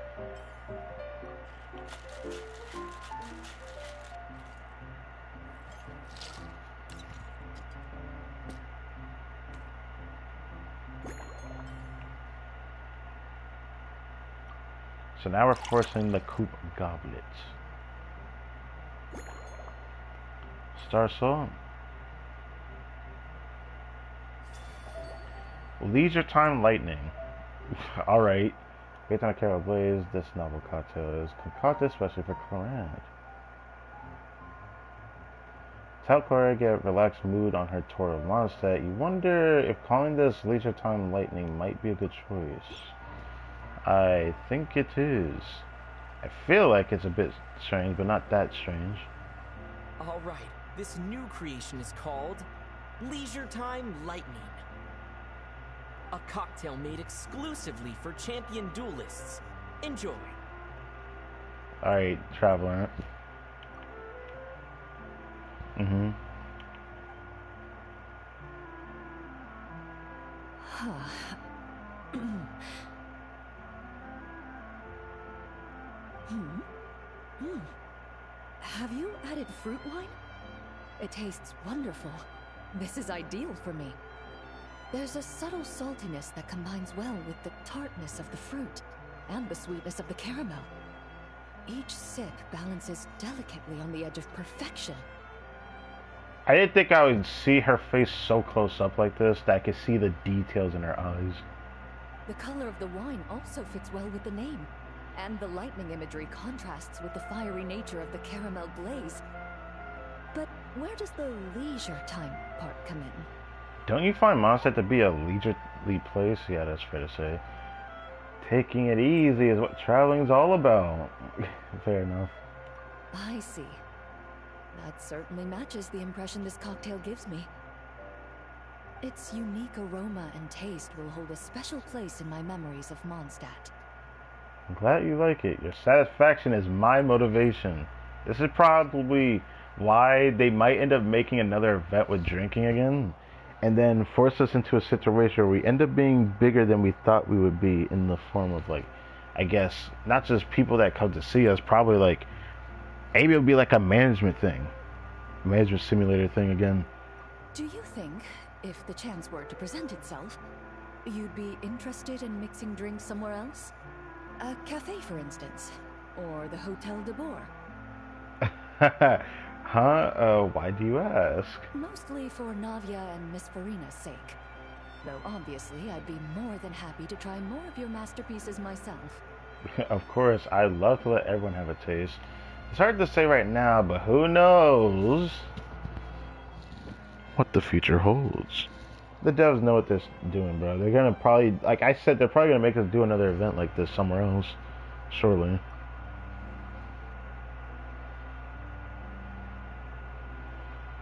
So now we're forcing the Coop Goblet. Star Soul. Leisure Time Lightning. Alright. Based on a Carol Blaze, this novel cocktail is concocted especially for Clorant. Tell Cora to get a relaxed mood on her tour of Mondstadt. You wonder if calling this Leisure Time Lightning might be a good choice. I think it is. I feel like it's a bit strange, but not that strange. Alright, this new creation is called Leisure Time Lightning. A cocktail made exclusively for champion duelists. Enjoy. Alright, Traveler. Have you added fruit wine? It tastes wonderful. This is ideal for me. There's a subtle saltiness that combines well with the tartness of the fruit and the sweetness of the caramel. Each sip balances delicately on the edge of perfection. I didn't think I would see her face so close up like this that I could see the details in her eyes. The color of the wine also fits well with the name, and the lightning imagery contrasts with the fiery nature of the caramel glaze. But where does the leisure time part come in? Don't you find Mondstadt to be a leisurely place? Yeah, that's fair to say. Taking it easy is what traveling's all about. Fair enough. I see. That certainly matches the impression this cocktail gives me. Its unique aroma and taste will hold a special place in my memories of Mondstadt. I'm glad you like it. Your satisfaction is my motivation. This is probably why they might end up making another event with drinking again, and then force us into a situation where we end up being bigger than we thought we would be, in the form of, like, I guess, not just people that come to see us, probably like, maybe it'll be like a management thing. Management simulator thing again. Do you think, if the chance were to present itself, you'd be interested in mixing drinks somewhere else? A cafe, for instance, or the Hotel de Boer. Huh? Why do you ask? Mostly for Navia and Miss Farina's sake. Though obviously I'd be more than happy to try more of your masterpieces myself. Of course, I'd love to let everyone have a taste. It's hard to say right now, but who knows what the future holds. The devs know what they're doing, bro. They're gonna probably, like I said, they're probably gonna make us do another event like this somewhere else. Surely.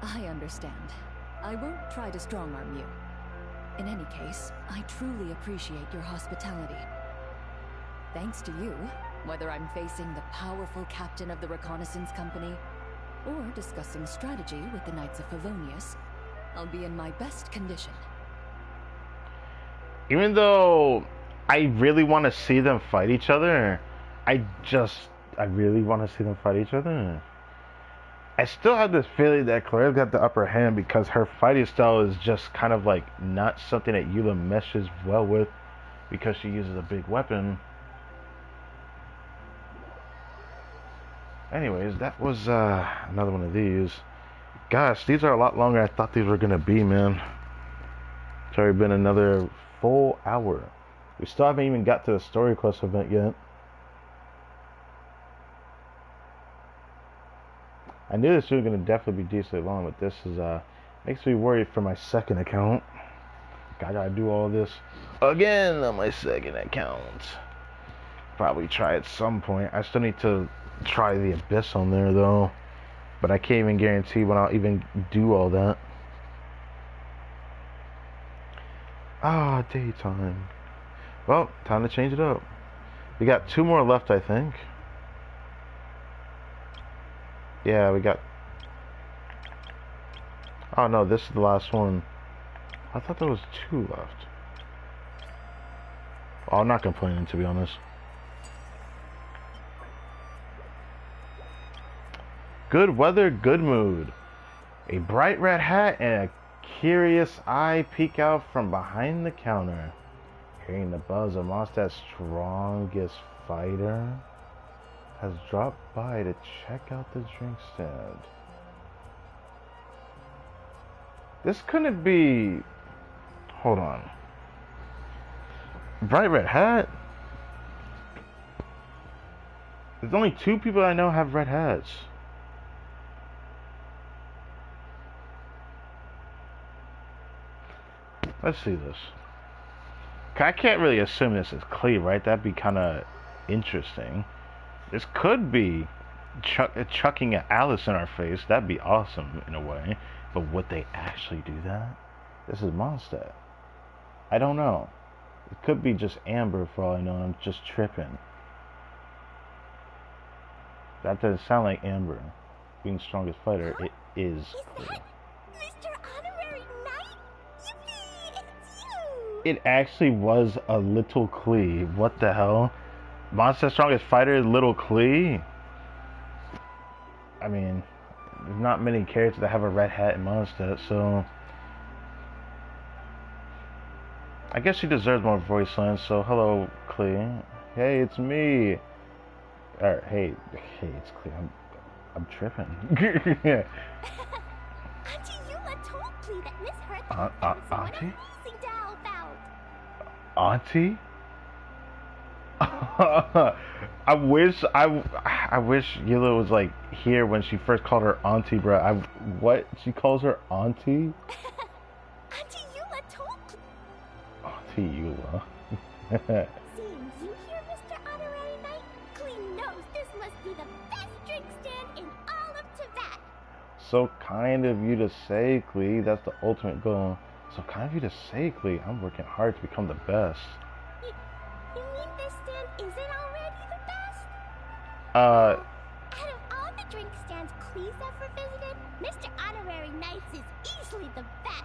I understand. I won't try to strong-arm you. In any case, I truly appreciate your hospitality. Thanks to you, whether I'm facing the powerful captain of the reconnaissance company, or discussing strategy with the Knights of Favonius, I'll be in my best condition. Even though I really want to see them fight each other, I really want to see them fight each other. I still have this feeling that Claire's got the upper hand because her fighting style is just kind of like not something that Eula meshes well with because she uses a big weapon. Anyways, that was another one of these. Gosh, these are a lot longer than I thought these were going to be, man. It's already been another full hour. We still haven't even got to the story quest event yet. I knew this was going to definitely be decently long, but this is makes me worried for my second account. I gotta do all this again on my second account. Probably try at some point. I still need to try the Abyss on there though, but I can't even guarantee when I'll even do all that. Ah, daytime. Well, time to change it up. We got 2 more left, I think. Yeah, we got... Oh no, this is the last one. I thought there was 2 left. Oh, I'm not complaining, to be honest. Good weather, good mood. A bright red hat and a curious eye peek out from behind the counter. Hearing the buzz of Mondstadt's strongest fighter has dropped by to check out the drink stand. This couldn't be... Hold on. Bright red hat? There's only 2 people I know have red hats. Let's see this. I can't really assume this is Klee, right? That'd be kind of interesting. This could be chucking an Alice in our face. That'd be awesome in a way. But would they actually do that? This is Mondstadt. I don't know. It could be just Amber for all I know, and I'm just tripping. That doesn't sound like Amber being strongest fighter. It is Klee. Mr. Honorary Knight? Yippee! It's you! It actually was a little Klee. What the hell? Mondstadt's strongest fighter, little Klee? I mean, there's not many characters that have a red hat in Mondstadt, so... I guess she deserves more voice lines, so hello, Klee. Hey, it's me! Or, hey, it's Klee. I'm tripping. Auntie Eula told Klee that Miss Hertha found someone Auntie? amazing to help out. Auntie? I wish Eula was like here when she first called her auntie, bro. What? She calls her auntie? Auntie Eula told Klee. Auntie Eula. Seeing you here, Mr. Honorary Knight, Klee knows this must be the best drink stand in all of Tibet. So kind of you to say, Klee. That's the ultimate goal. So kind of you to say, Klee. I'm working hard to become the best. You mean this stand isn't already the best? Uh, Out of all the drink stands Klee's ever visited, Mr. Honorary Knight's is easily the best.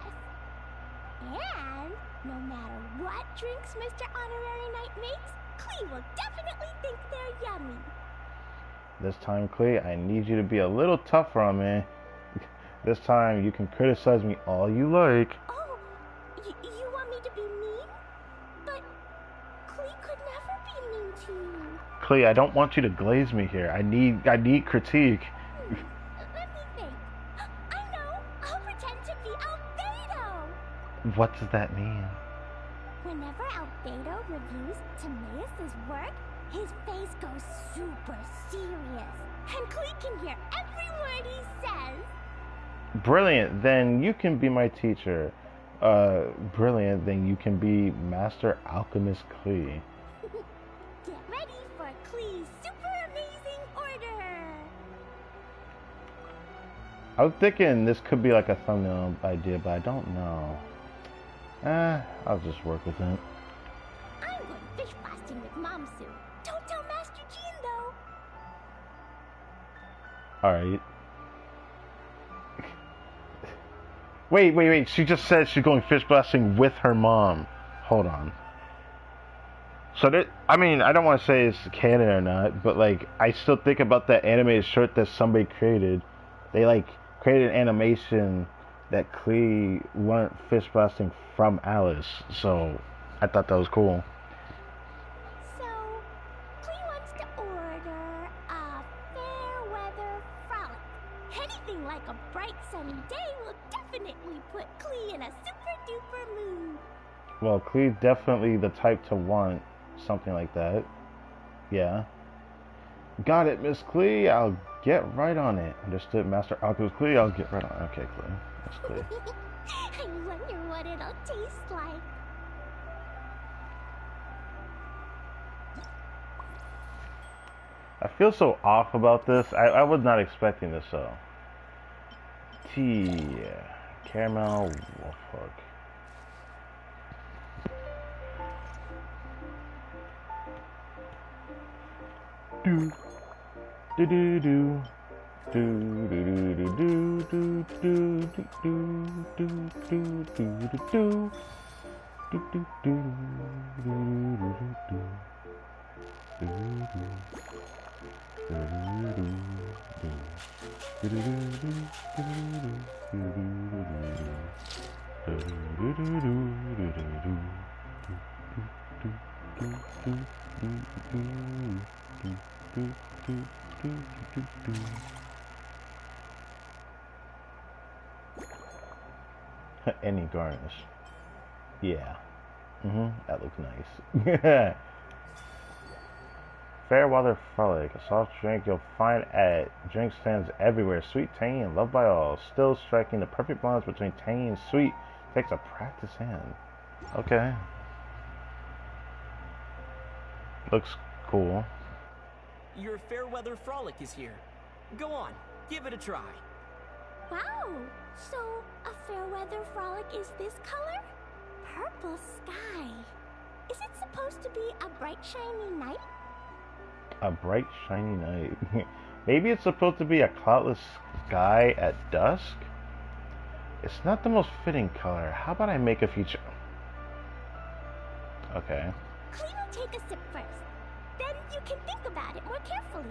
And no matter what drinks Mr. Honorary Knight makes, Klee will definitely think they're yummy. This time, Klee, I need you to be a little tougher on me. This time, you can criticize me all you like. Oh, you want me to be mean? But Klee could never be mean to you. Klee, I don't want you to glaze me here. I need critique. Let me think. I know. I'll pretend to be Albedo. What does that mean? Whenever Albedo reviews Timaeus' work, his face goes super serious. And Klee can hear every word he says. Brilliant. Then you can be my teacher. Brilliant. Then you can be Master Alchemist Klee. Get ready for Klee's super amazing order. I was thinking this could be like a thumbnail idea, but I don't know. I'll just work with it. I'm going fish blasting with Mom soon. Don't tell Master Jean, though. Alright. Wait. She just said she's going fish blasting with her mom. Hold on. So that, I mean, I don't want to say it's canon or not, but like, I still think about that animated short that somebody created. They like created an animation that Klee went fish blasting from Alice. So I thought that was cool. So, Klee wants to order a fair weather frolic. Anything like a bright sunny day will definitely put Klee in a super duper mood. Well, Klee's definitely the type to want something like that. Yeah. Got it, Miss Klee. I'll get right on it. Understood, Master Alchemist Klee. I'll get right on it. Okay, Klee. That's Klee. I wonder what it'll taste like. I feel so off about this. I was not expecting this, though. Tea. Caramel wolf hook. Do do do do do do do do do do do do do do Any garnish. Yeah. That looks nice. Fairweather Frolic, a soft drink you'll find at drink stands everywhere. Sweet, tangy, and loved by all. Still striking the perfect balance between tangy and sweet. Takes a practiced hand. Okay. Looks cool. Your Fairweather Frolic is here. Go on, give it a try. Wow! So, a fair weather frolic is this color? Purple sky. Is it supposed to be a bright, shiny night? A bright, shiny night. Maybe it's supposed to be a cloudless sky at dusk? It's not the most fitting color. How about I make a feature? Okay. Klee will take a sip first. Then you can think about it more carefully.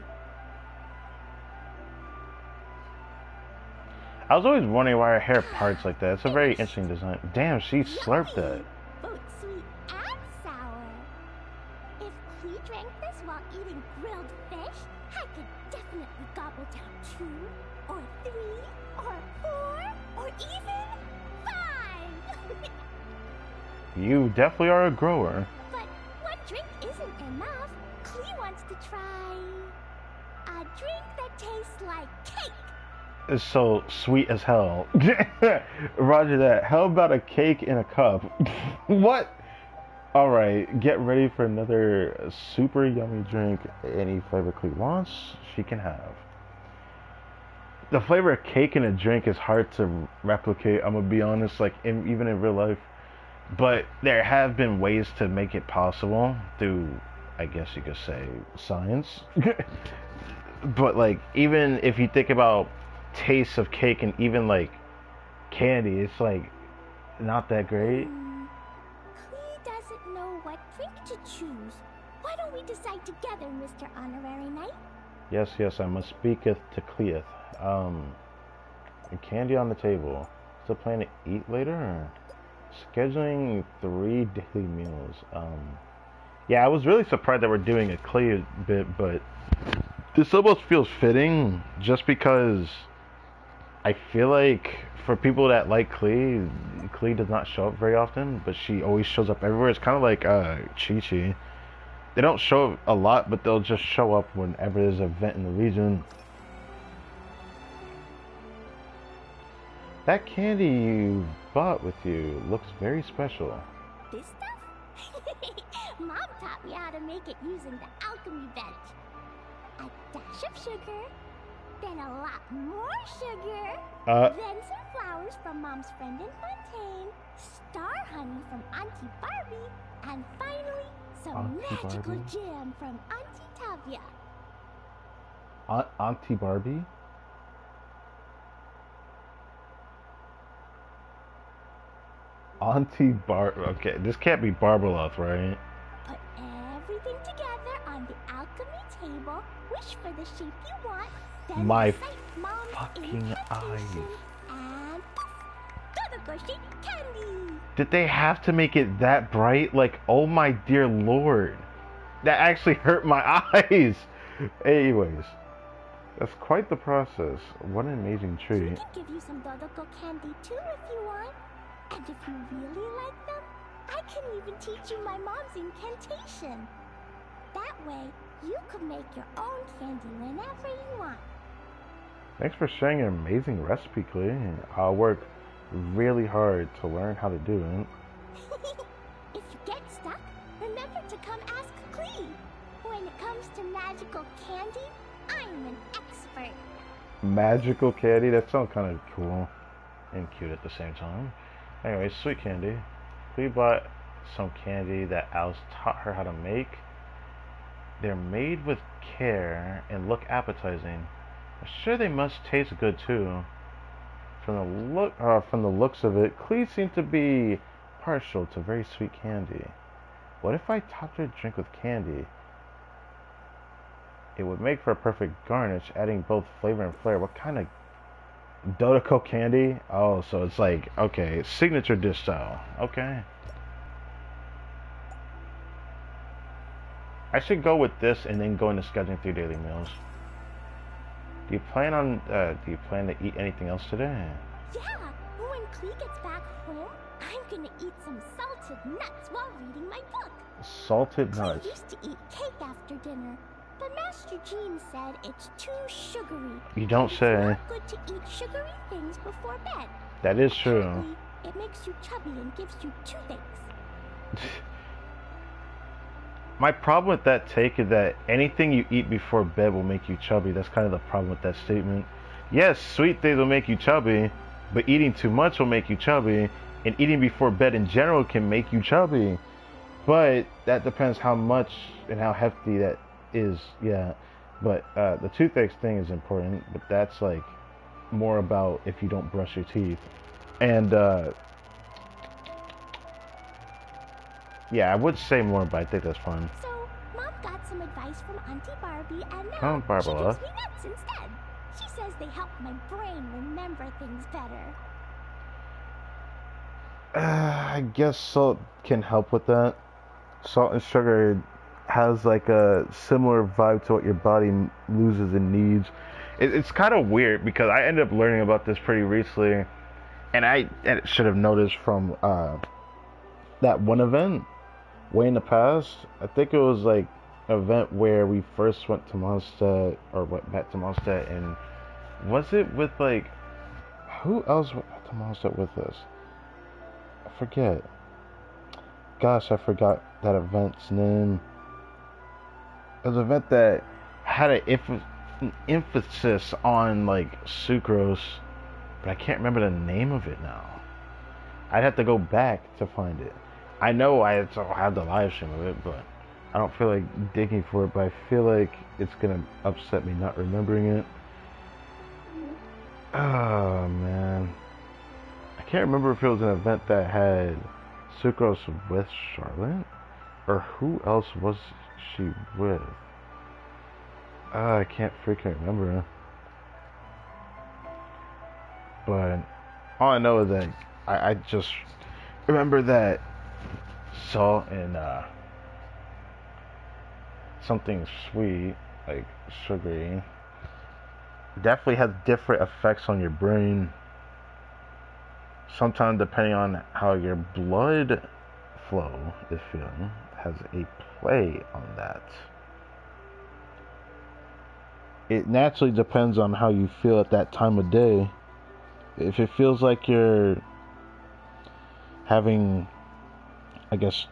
I was always wondering why her hair parts like that. It's a very interesting design. Damn, she slurped it. Both sweet and sour. If Klee drank this while eating grilled fish, I could definitely gobble down 2, or 3, or 4, or even 5. You definitely are a grower. But one drink isn't enough. Klee wants to try a drink that tastes like cake. It's so sweet as hell. Roger that. How about a cake in a cup? What? Alright, get ready for another super yummy drink. Any flavor Klee wants, she can have. The flavor of cake in a drink is hard to replicate, I'm gonna be honest, like even in real life. But there have been ways to make it possible through, I guess you could say, science. But like, even if you think about taste of cake and even like candy, it's like not that great. Klee doesn't know what drink to choose. Why don't we decide together, Mr. Honorary Knight? Yes, I must speaketh to Cleeth. Candy on the table. Still planning to eat later? Or scheduling 3 daily meals. Yeah, I was really surprised that we're doing a Klee bit, but this almost feels fitting just because I feel like for people that like Klee does not show up very often, but she always shows up everywhere. It's kind of like Chi-Chi. They don't show up a lot, but they'll just show up whenever there's an event in the region. That candy you bought with you looks very special. This stuff? Mom taught me how to make it using the alchemy bench. A dash of sugar, then a lot more sugar, then some flowers from Mom's friend in Fontaine, star honey from Auntie Barbie, and finally, some Auntie magical Barbie? jam from Auntie Tavia. Auntie Barbie? Auntie Okay, this can't be Barbeloth, right? Put everything together on the alchemy table, wish for the shape you want, then My recite Mom's fucking eyes. incantation, and Dodoko shape candy! Did they have to make it that bright? Like, oh my dear lord. That actually hurt my eyes. Anyways, that's quite the process. What an amazing We treat. can give you some Dodoko candy too if you want. And if you really like them, I can even teach you my mom's incantation. That way, you can make your own candy whenever you want. Thanks for sharing an amazing recipe, Clee. I'll work really hard to learn how to do it. If you get stuck, remember to come ask Klee. When it comes to magical candy, I'm an expert. Magical candy? That sounds kind of cool and cute at the same time. Anyway, sweet candy. We bought some candy that Alice taught her how to make. They're made with care and look appetizing. I'm sure they must taste good too. From the looks of it, Clee seemed to be partial to very sweet candy. What if I topped her drink with candy? It would make for a perfect garnish, adding both flavor and flair. What kind of Dodoko candy? Oh, so it's like, okay, signature dish style. Okay. I should go with this and then go into scheduling 3 daily meals. Do you plan to eat anything else today? Yeah, when Klee gets back home, I'm gonna eat some salted nuts while reading my book. Salted Klee nuts. used to eat cake after dinner, but Master Jean said it's too sugary. You don't say. It's not good to eat sugary things before bed. That is true. Apparently, it makes you chubby and gives you toothaches. My problem with that take is that anything you eat before bed will make you chubby. That's kind of the problem with that statement. Yes, sweet things will make you chubby, but eating too much will make you chubby, and eating before bed in general can make you chubby. But that depends how much and how hefty that is, yeah. But the toothache thing is important, but that's like more about if you don't brush your teeth. And yeah, I would say more, but I think that's fine. So, Mom got some advice from Auntie Barbie, and now Oh, she Barbara. gives me nuts instead. She says they help my brain remember things better. I guess salt can help with that. Salt and sugar has like a similar vibe to what your body loses and needs. It's kind of weird because I ended up learning about this pretty recently, and I should have noticed from that one event way in the past. I think it was like an event where we first went to Mondstadt, or went back to Mondstadt, and was it with like, who else went to Mondstadt with us? I forget. Gosh, I forgot that event's name. It was an event that had an emphasis on like sucrose, but I can't remember the name of it now. I'd have to go back to find it. I know I have the live stream of it, but I don't feel like digging for it. But I feel like it's gonna upset me not remembering it. Oh man, I can't remember if it was an event that had sucrose with Charlotte, or who else was she with? I can't freaking remember. But all I know is that I just remember that salt and something sweet, like sugary, definitely has different effects on your brain. Sometimes depending on how your blood flow is feeling, has a play on that. It naturally depends on how you feel at that time of day. If it feels like you're having, I guess,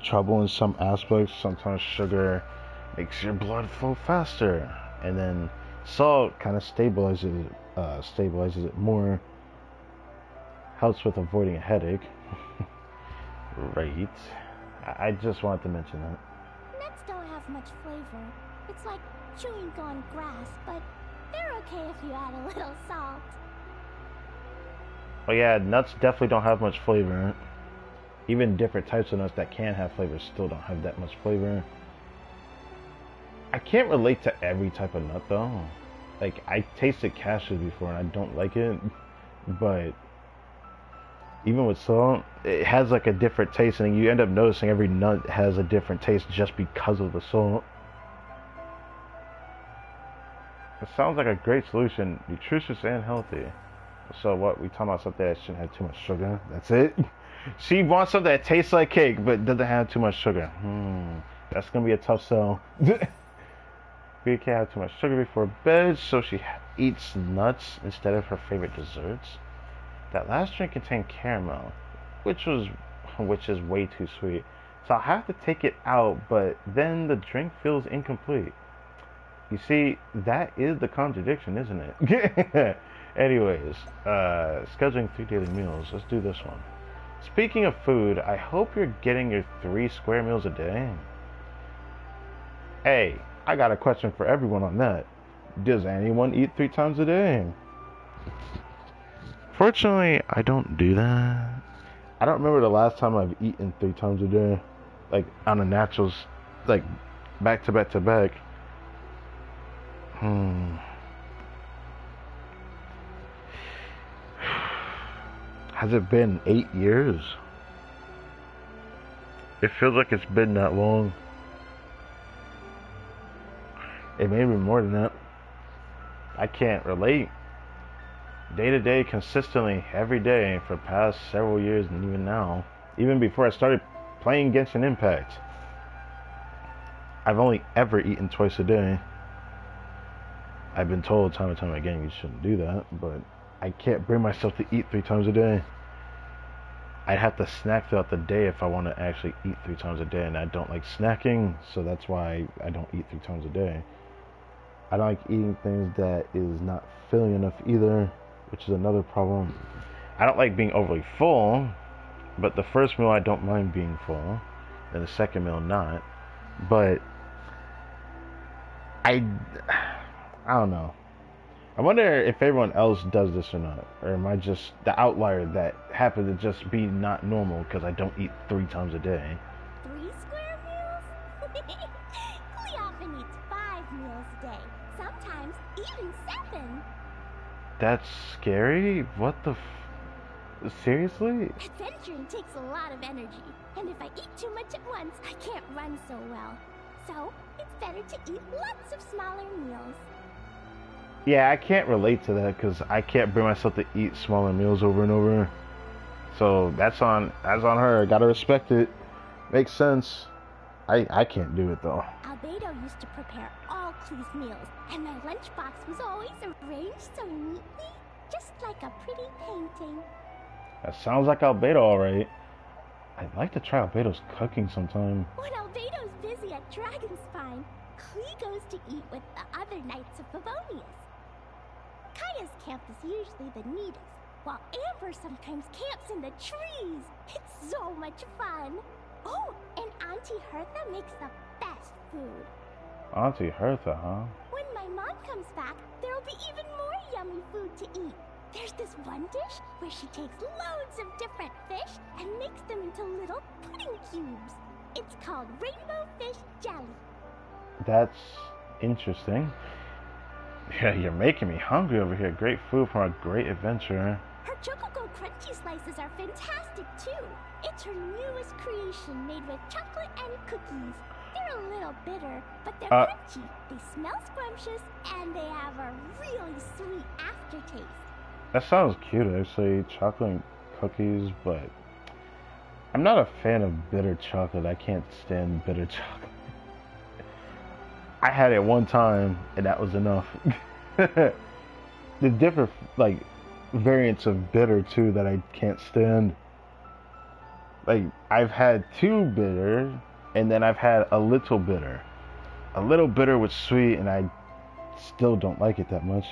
trouble in some aspects, sometimes sugar makes your blood flow faster. And then Salt kind of stabilizes it more. Helps with avoiding a headache. Right. I just wanted to mention that. Nuts don't have much flavor. It's like chewing on grass, but they're okay if you add a little salt. Oh yeah, nuts definitely don't have much flavor. Even different types of nuts that can have flavor still don't have that much flavor. I can't relate to every type of nut though. Like, I tasted cashews before and I don't like it, but even with salt, it has like a different taste, and you end up noticing every nut has a different taste just because of the salt. It sounds like a great solution, nutritious and healthy. So what, we talking about something that shouldn't have too much sugar? That's it? She wants something that tastes like cake but doesn't have too much sugar. That's gonna be a tough sell. We can't have too much sugar before bed, so she eats nuts instead of her favorite desserts. That last drink contained caramel, which is way too sweet. So I'll have to take it out, but then the drink feels incomplete. You see, that is the contradiction, isn't it? Anyways, scheduling 3 daily meals. Let's do this one. Speaking of food, I hope you're getting your 3 square meals a day. Hey, I got a question for everyone on that. Does anyone eat 3 times a day? Fortunately, I don't do that. I don't remember the last time I've eaten 3 times a day. Like, on a naturals, like, back to back to back. Has it been 8 years? It feels like it's been that long. It may be more than that. I can't relate. Day to day, consistently, every day for the past several years, and even now. Even before I started playing Genshin Impact. I've only ever eaten twice a day. I've been told time and time again you shouldn't do that, but I can't bring myself to eat 3 times a day. I'd have to snack throughout the day if I want to actually eat 3 times a day, and I don't like snacking, so that's why I don't eat 3 times a day. I don't like eating things that is not filling enough either, which is another problem. I don't like being overly full, but the first meal I don't mind being full, and the second meal not. But I don't know. I wonder if everyone else does this or not, or am I just the outlier that happens to just be not normal because I don't eat 3 times a day? 3 square meals? He often eats 5 meals a day, sometimes even 7. That's scary? What the seriously? Adventuring takes a lot of energy, and if I eat too much at once, I can't run so well. So, it's better to eat lots of smaller meals. Yeah, I can't relate to that because I can't bring myself to eat smaller meals over and over. So that's on her. I gotta respect it. Makes sense. I can't do it though. Albedo used to prepare all Klee's meals, and my lunchbox was always arranged so neatly, just like a pretty painting. That sounds like Albedo, alright. I'd like to try Albedo's cooking sometime. When Albedo's busy at Dragonspine, Klee goes to eat with the other Knights of Favonius. Kaya's camp is usually the neatest, while Amber sometimes camps in the trees. It's so much fun. Oh, and Auntie Hertha makes the best food. Auntie Hertha, huh? When my mom comes back, there'll be even more yummy food to eat. There's this one dish where she takes loads of different fish and makes them into little pudding cubes. It's called rainbow fish jelly. That's interesting. Yeah, you're making me hungry over here. Great food from a great adventure. Her Chocogo Crunchy slices are fantastic too. It's her newest creation made with chocolate and cookies. They're a little bitter, but they're crunchy. They smell scrumptious, and they have a really sweet aftertaste. That sounds cute, actually. Chocolate and cookies, but I'm not a fan of bitter chocolate. I can't stand bitter chocolate. I had it one time, and that was enough. The different, like, variants of bitter, too, that I can't stand. Like, I've had 2 bitter, and then I've had a little bitter. A little bitter was sweet, and I still don't like it that much.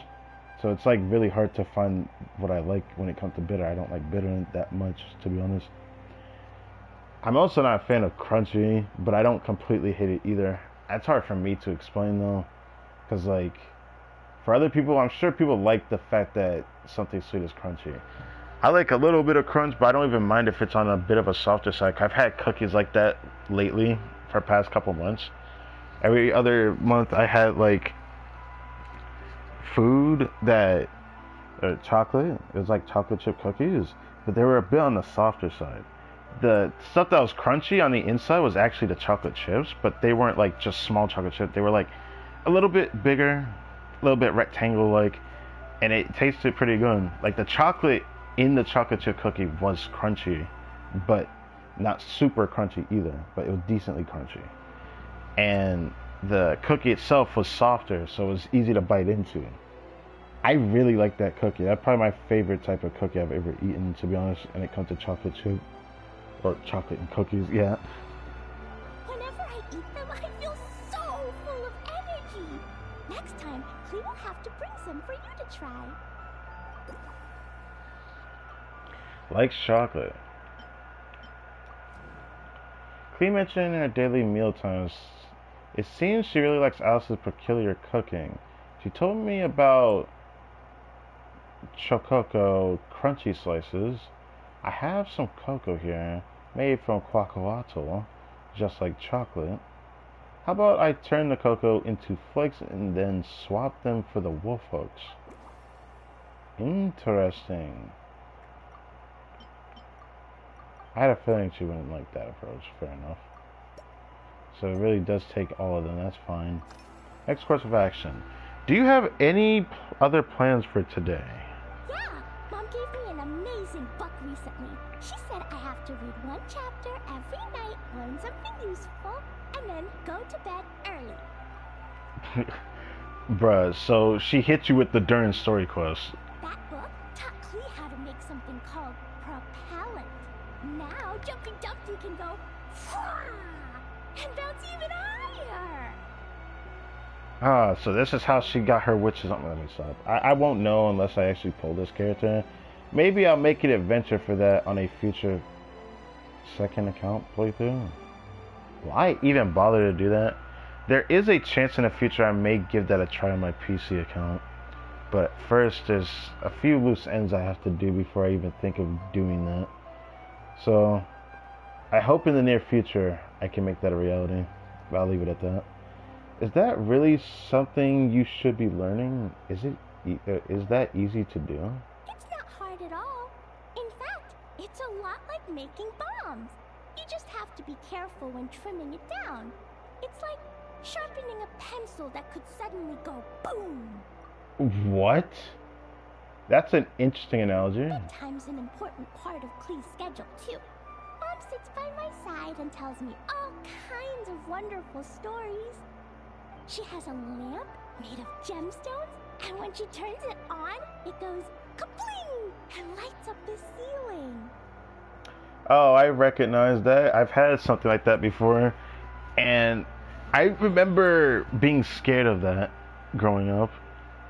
So it's like really hard to find what I like when it comes to bitter. I don't like bitter that much, to be honest. I'm also not a fan of crunchy, but I don't completely hate it either. It's hard for me to explain though, because like for other people, I'm sure people like the fact that something sweet is crunchy. I like a little bit of crunch, but I don't even mind if it's on a bit of a softer side. I've had cookies like that lately for the past couple months. Every other month I had like food that chocolate. It was like chocolate chip cookies, but they were a bit on the softer side. The stuff that was crunchy on the inside was actually the chocolate chips, but they weren't like just small chocolate chips. They were like a little bit bigger, a little bit rectangle like, and it tasted pretty good. Like the chocolate in the chocolate chip cookie was crunchy, but not super crunchy either, but it was decently crunchy. And the cookie itself was softer, so it was easy to bite into. I really like that cookie. That's probably my favorite type of cookie I've ever eaten, to be honest, when it comes to chocolate chip. Or chocolate and cookies, yeah. Whenever I eat them, I feel so full of energy. Next time, Clee will have to bring some for you to try. Likes chocolate. Clee mentioned in her daily meal times, it seems she really likes Alice's peculiar cooking. She told me about chococo crunchy slices. I have some cocoa here, made from quacoatl, just like chocolate. How about I turn the cocoa into flakes and then swap them for the wolf hooks? Interesting. I had a feeling she wouldn't like that approach, fair enough. So it really does take all of them, that's fine. Next course of action. Do you have any other plans for today? Yeah, Mom gave me an amazing book recently. She said I have to read one chapter every night, learn something useful, and then go to bed early. Bruh, so she hit you with the Dern story quest. That book taught Clee how to make something called propellant. Now Jumpy Dumpty can go and bounce even higher. Ah, so this is how she got her witches on. Let me stop. I won't know unless I actually pull this character. Maybe I'll make an adventure for that on a future second account playthrough. Why even bother to do that? There is a chance in the future I may give that a try on my PC account. But first, there's a few loose ends I have to do before I even think of doing that. So, I hope in the near future I can make that a reality. But I'll leave it at that. Is that really something you should be learning? Is that easy to do? It's not hard at all. In fact, it's a lot like making bombs. You just have to be careful when trimming it down. It's like sharpening a pencil that could suddenly go boom. What? That's an interesting analogy. Bedtime's an important part of Clee's schedule, too. Mom sits by my side and tells me all kinds of wonderful stories. She has a lamp made of gemstones, and when she turns it on, it goes kabling and lights up the ceiling. Oh, I recognize that. I've had something like that before, and I remember being scared of that growing up,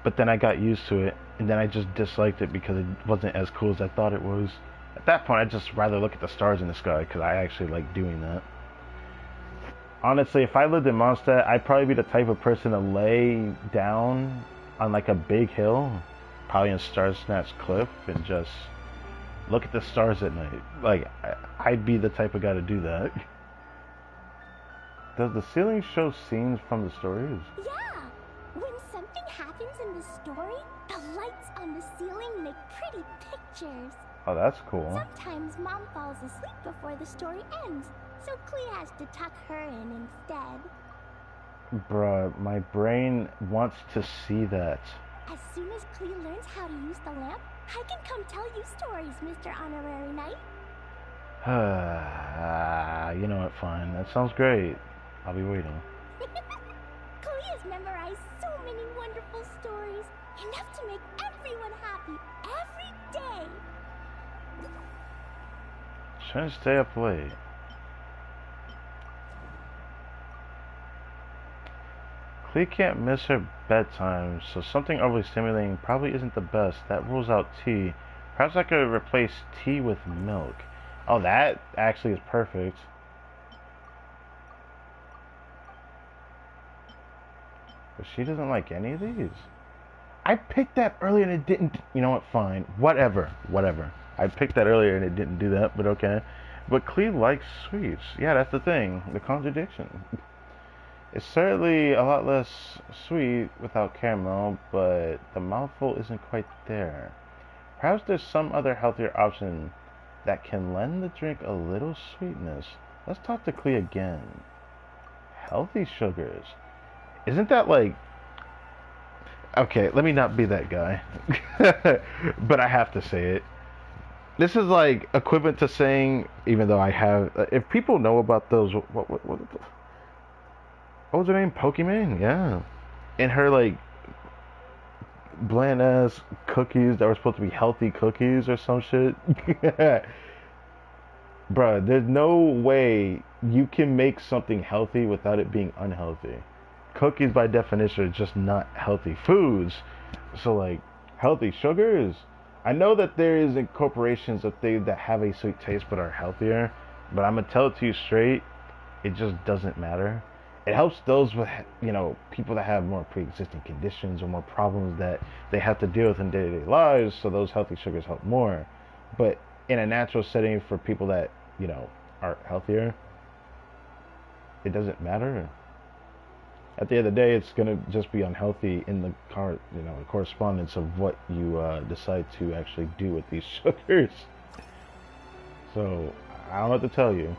but then I got used to it, and then I just disliked it because it wasn't as cool as I thought it was. At that point, I'd just rather look at the stars in the sky because I actually like doing that. Honestly, if I lived in Mondstadt, I'd probably be the type of person to lay down on like a big hill, probably in Star Snatch Cliff, and just look at the stars at night. Like, I'd be the type of guy to do that. Does the ceiling show scenes from the stories? Yeah! When something happens in the story, the lights on the ceiling make pretty pictures. Oh, that's cool. Sometimes Mom falls asleep before the story ends, so Clee has to tuck her in instead. Bruh, my brain wants to see that. As soon as Clee learns how to use the lamp, I can come tell you stories, Mr. Honorary Knight. You know what, fine. That sounds great. I'll be waiting. Clee has memorized so many wonderful stories, enough to make everyone happy every day. Trying to stay up late. Clea can't miss her bedtime, so something overly stimulating probably isn't the best. That rules out tea. Perhaps I could replace tea with milk. Oh, that actually is perfect. But she doesn't like any of these. I picked that earlier and it didn't. You know what? Fine. Whatever. Whatever. I picked that earlier and it didn't do that, but okay. But Clea likes sweets. Yeah, that's the thing. The contradiction. It's certainly a lot less sweet without caramel, but the mouthful isn't quite there. Perhaps there's some other healthier option that can lend the drink a little sweetness. Let's talk to Clea again. Healthy sugars. Isn't that like... Okay, let me not be that guy. But I have to say it. This is like equivalent to saying, even though I have... if people know about those... What was her name? Pokemon? Yeah. And her, like, bland-ass cookies that were supposed to be healthy cookies or some shit. Bruh, there's no way you can make something healthy without it being unhealthy. Cookies, by definition, are just not healthy foods. So, like, healthy sugars? I know that there is incorporations of things that have a sweet taste but are healthier. But I'm going to tell it to you straight, it just doesn't matter. It helps those with, you know, people that have more pre-existing conditions or more problems that they have to deal with in day-to-day lives, so those healthy sugars help more. But in a natural setting for people that, you know, are healthier, it doesn't matter. At the end of the day, it's going to just be unhealthy in the correspondence of what you decide to actually do with these sugars. So, I don't know what to tell you.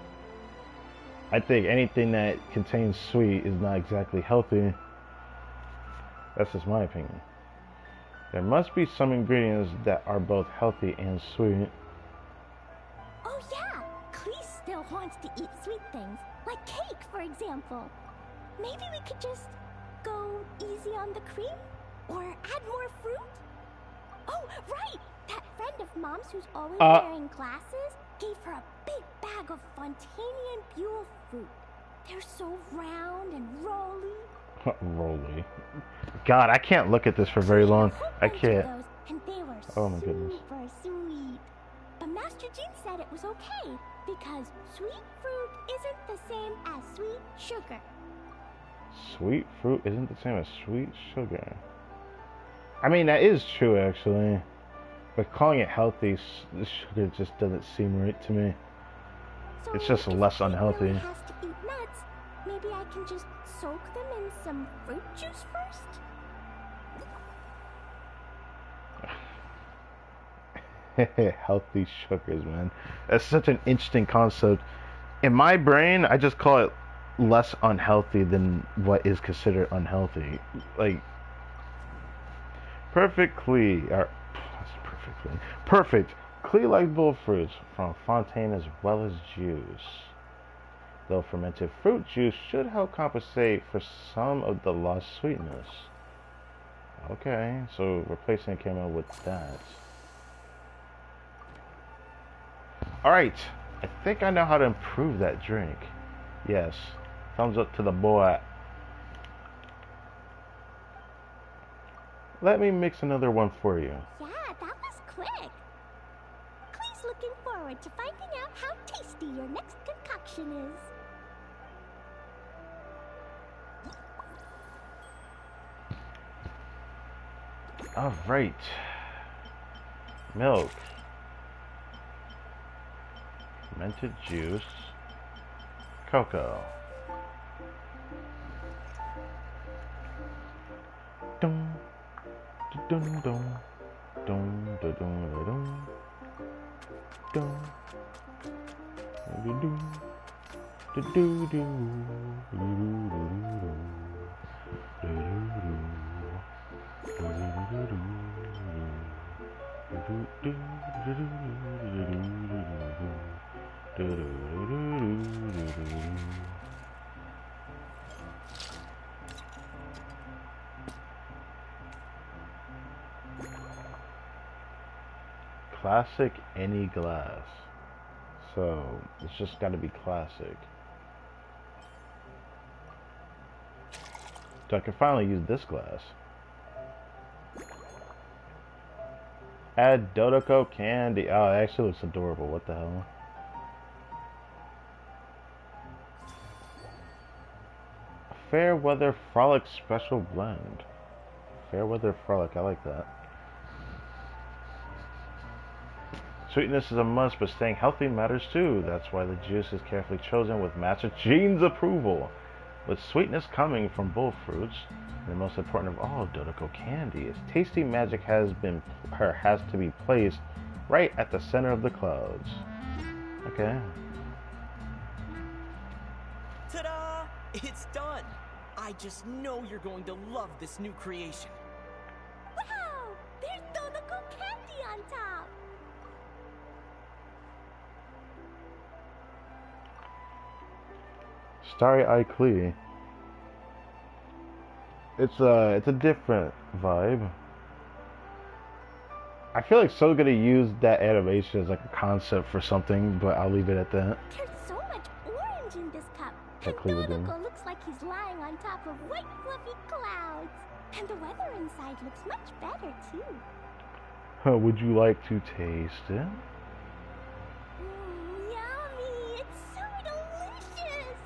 I think anything that contains sweet is not exactly healthy. That's just my opinion. There must be some ingredients that are both healthy and sweet. Oh yeah! Clea still wants to eat sweet things, like cake, for example. Maybe we could just go easy on the cream? Or add more fruit? Oh, right! That friend of Mom's who's always wearing glasses gave her a big bag of Fontanian Buell fruit. They're so round and rolly. Rolly. God, I can't look at this for very long. I can't. And they were oh my goodness. super sweet. But Master Jean said it was okay because sweet fruit isn't the same as sweet sugar. Sweet fruit isn't the same as sweet sugar. I mean, that is true actually. But calling it healthy, the sugar just doesn't seem right to me. So it's just less unhealthy. Really has to eat nuts. Maybe I can just soak them in some fruit juice first? Healthy sugars, man. That's such an interesting concept. In my brain, I just call it less unhealthy than what is considered unhealthy. Like, perfectly, or perfect. Clea likes both fruits, from Fontaine as well as juice. Though fermented fruit juice should help compensate for some of the lost sweetness. Okay, so replacing caramel with that. Alright, I think I know how to improve that drink. Yes, thumbs up to the boy. Let me mix another one for you. Yeah, that was quick. Clea's looking forward to finding out how tasty your next concoction is. Alright. Milk. Fermented juice. Cocoa. Dum. Dum dum dum dum dum dum Classic any glass. So it's just got to be classic. So I can finally use this glass. Add Dodoko candy. Oh, it actually looks adorable. What the hell? Fair Weather Frolic Special Blend. Fair Weather Frolic. I like that. Sweetness is a must, but staying healthy matters too. That's why the juice is carefully chosen with Master Gene's approval. With sweetness coming from both fruits, and the most important of all, Dodoko candy, its tasty magic has to be placed right at the center of the clouds. Okay. Ta-da! It's done! I just know you're going to love this new creation. Wow! There's Dodoko candy on top! Starry Eye Klee. It's a different vibe. I feel like So's gonna use that animation as like a concept for something, but I'll leave it at that. There's so much orange in this cup. That And Klee would do. Dodoko looks like he's lying on top of white fluffy clouds. And the weather inside looks much better too. Would you like to taste it? Yummy! It's so delicious!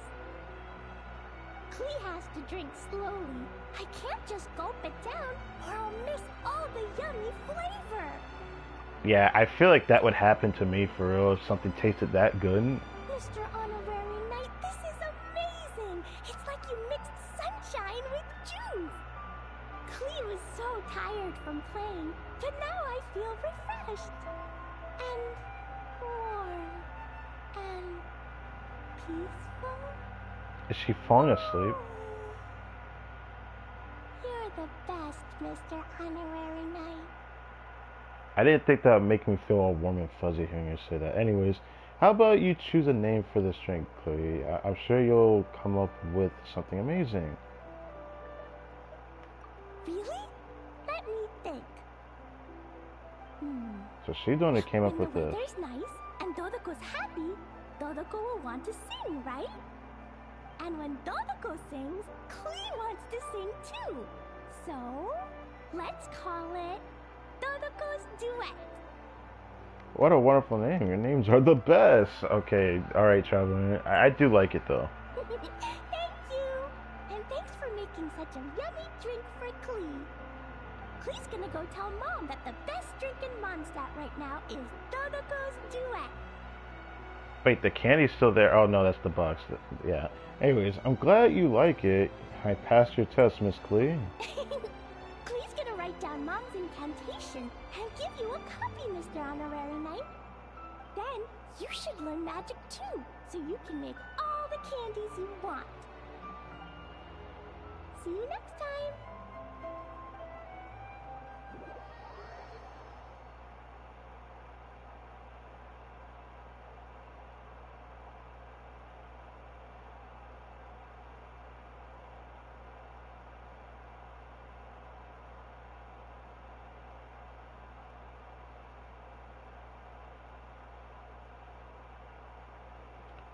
Klee has to drink slowly. I can't just gulp it down or I'll miss all the yummy flavor. Yeah, I feel like that would happen to me for real if something tasted that good. Mr. Honorary Knight, this is amazing! It's like you mixed sunshine with juice! Klee was so tired from playing, but now I feel refreshed. And warm. And peaceful. Is she falling asleep? You're the best, Mr. Honorary Knight. I didn't think that would make me feel all warm and fuzzy hearing you say that. Anyways, how about you choose a name for this drink, Chloe? I'm sure you'll come up with something amazing. Really? Let me think. So she's the one that came up When with the this. weather's nice and Dodoko's happy, Dodoko will want to sing, right? And when Dodoko sings, Klee wants to sing too. So, let's call it Dodoko's Duet. What a wonderful name. Your names are the best. Okay, alright, Traveler. I do like it though. Thank you. And thanks for making such a yummy drink for Klee. Klee's gonna go tell Mom that the best drink in Mondstadt right now is Dodoko's Duet. Wait, the candy's still there. Oh no, that's the box. Yeah. Anyways, I'm glad you like it. I passed your test, Miss Klee. Klee's gonna write down Mom's incantation and give you a copy, Mr. Honorary Knight. Then you should learn magic too, so you can make all the candies you want. See you next time.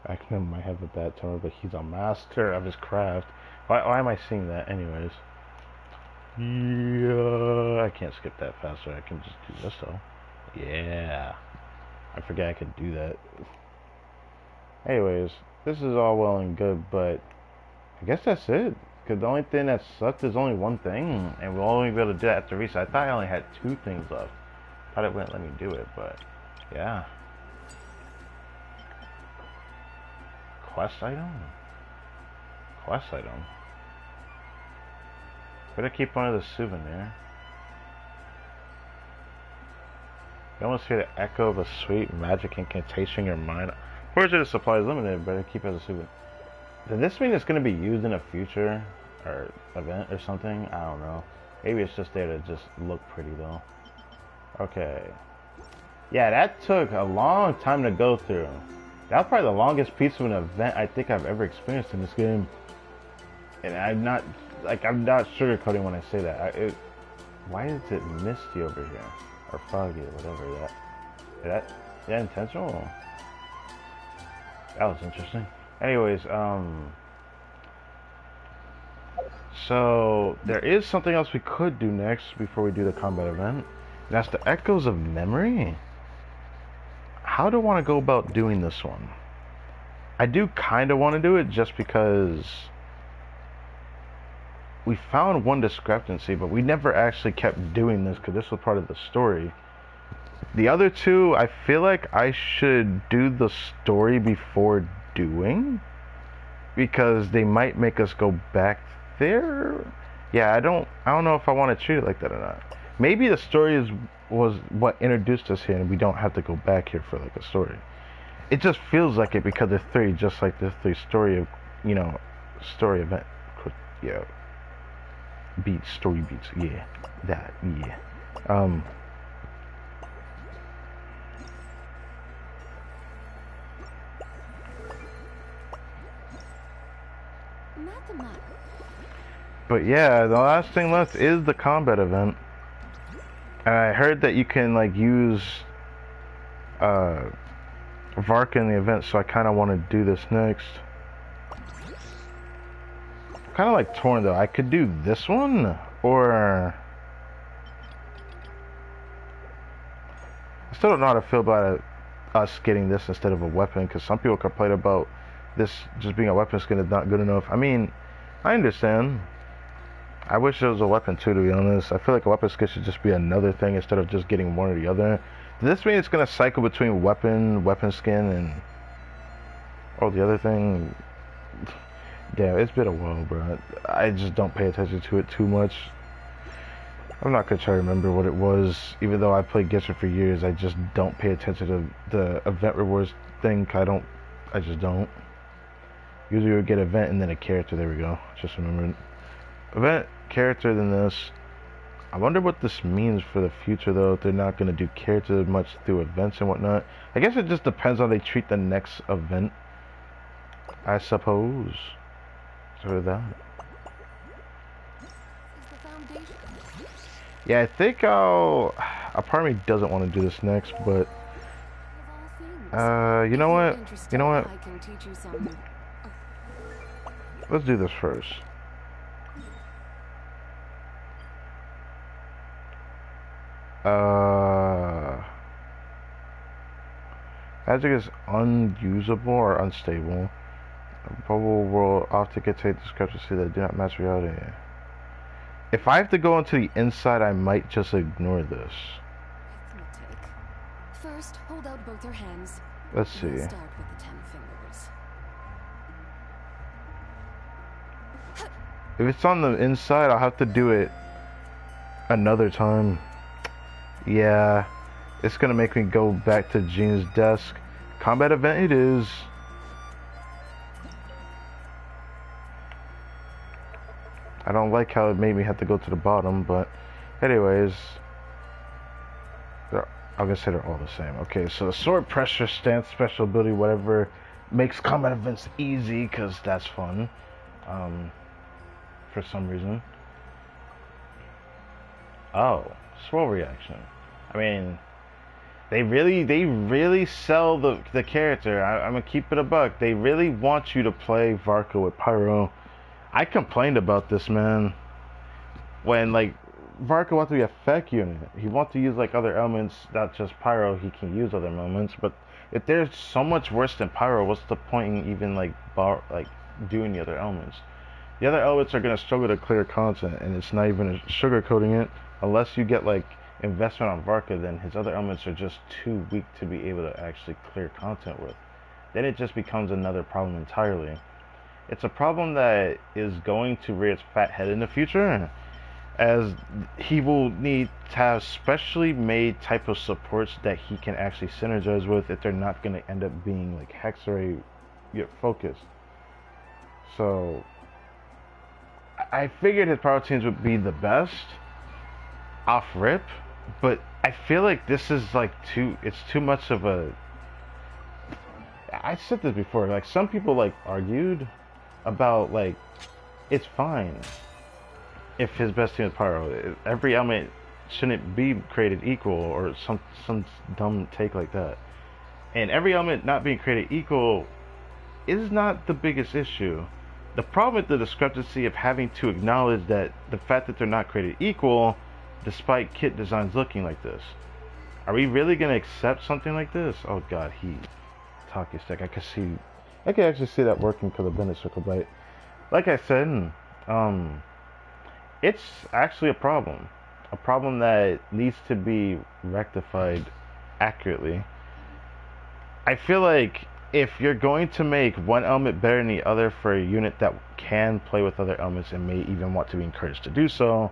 Akna might have a bad temper, but he's a master of his craft. Why am I seeing that anyways? Yeah, I can't skip that faster. I can just do this though. Yeah. I forget I could do that. Anyways, this is all well and good, but I guess that's it. Because the only thing that sucked is only one thing, and we'll only be able to do that after reset. I thought I only had 2 things left. Thought it wouldn't let me do it, but yeah. Quest item? Quest item. Better keep one of the souvenir. You almost hear the echo of a sweet magic incantation in your mind. Fortunately, the supply is limited. Better keep it as a souvenir. Does this mean it's going to be used in a future or event or something? I don't know. Maybe it's just there to just look pretty though. Okay. Yeah, that took a long time to go through. That was probably the longest piece of an event I think I've ever experienced in this game. And I'm not sugarcoating when I say that. Why is it misty over here? Or foggy, or whatever that. Is that intentional? That was interesting. Anyways, So there is something else we could do next before we do the combat event. And that's the Echoes of Memory. How do I want to go about doing this one? I do kind of want to do it just because we found one discrepancy, but we never actually kept doing this because this was part of the story. The other two, I feel like I should do the story before doing, because they might make us go back there. Yeah, I don't know if I want to treat it like that or not. Maybe the story was what introduced us here, and we don't have to go back here for like a story. It just feels like it because the three, just like the three story of, story event, yeah, story beats, yeah, that, yeah. But yeah, the last thing left is the combat event. And I heard that you can like use Varka in the event, so I kind of want to do this next. I'm kind of like torn though. I could do this one, or I still don't know how to feel about us getting this instead of a weapon, because some people complain about this just being a weapon skin is not good enough. I mean, I understand. I wish there was a weapon too, to be honest. I feel like a weapon skin should just be another thing instead of just getting one or the other. Does this mean it's gonna cycle between weapon skin, and the other thing? Damn, it's been a while, bro. I just don't pay attention to it too much. I'm not gonna try to remember what it was, even though I played Genshin for years. I just don't pay attention to the event rewards thing. I just don't. Usually we would get event and then a character. There we go. Just remembered. Event, character, then this. I wonder what this means for the future, though, if they're not going to do characters much through events and whatnot. I guess it just depends on how they treat the next event, I suppose. So that. Yeah, I think a part of me doesn't want to do this next, but you know what? Let's do this first. Magic is unusable or unstable. Bubble world often contains discrepancies that do not match reality. If I have to go into the inside, I might just ignore this. First, hold out both your hands. Let's see. We'll start with the 10 fingers. If it's on the inside, I'll have to do it another time. Yeah, it's gonna make me go back to Jean's desk. Combat event it is. I don't like how it made me have to go to the bottom, but anyways, I'm gonna say they're all the same. Okay, so sword pressure, stance, special ability, whatever, makes combat events easy, because that's fun. For some reason. Oh, swirl reaction. I mean, they really sell the character. I'm gonna keep it a buck. They really want you to play Varka with Pyro. I complained about this, man. When like Varka wants to be a effect unit, he wants to use like other elements, not just Pyro. He can use other elements, but if they're so much worse than Pyro, what's the point in even like doing the other elements? The other elements are gonna struggle to clear content, and it's not even sugarcoating it. Unless you get like investment on Varka, then his other elements are just too weak to be able to actually clear content with. Then it just becomes another problem entirely. It's a problem that is going to rear its fat head in the future, as he will need to have specially made type of supports that he can actually synergize with if they're not going to end up being like Hexarray focused. So I figured his power teams would be the best off rip, but I feel like this is like it's too much of a, I said this before, like some people like argued about like it's fine if his best team is Pyro. Every element shouldn't be created equal, or some dumb take like that. And every element not being created equal is not the biggest issue. The problem with the discrepancy of having to acknowledge that the fact that they're not created equal, despite kit designs looking like this. Are we really gonna accept something like this? Oh god, talkie stick. I can actually see that working because I've been a circle bite. Like I said, it's actually a problem that needs to be rectified accurately. I feel like if you're going to make one element better than the other for a unit that can play with other elements and may even want to be encouraged to do so,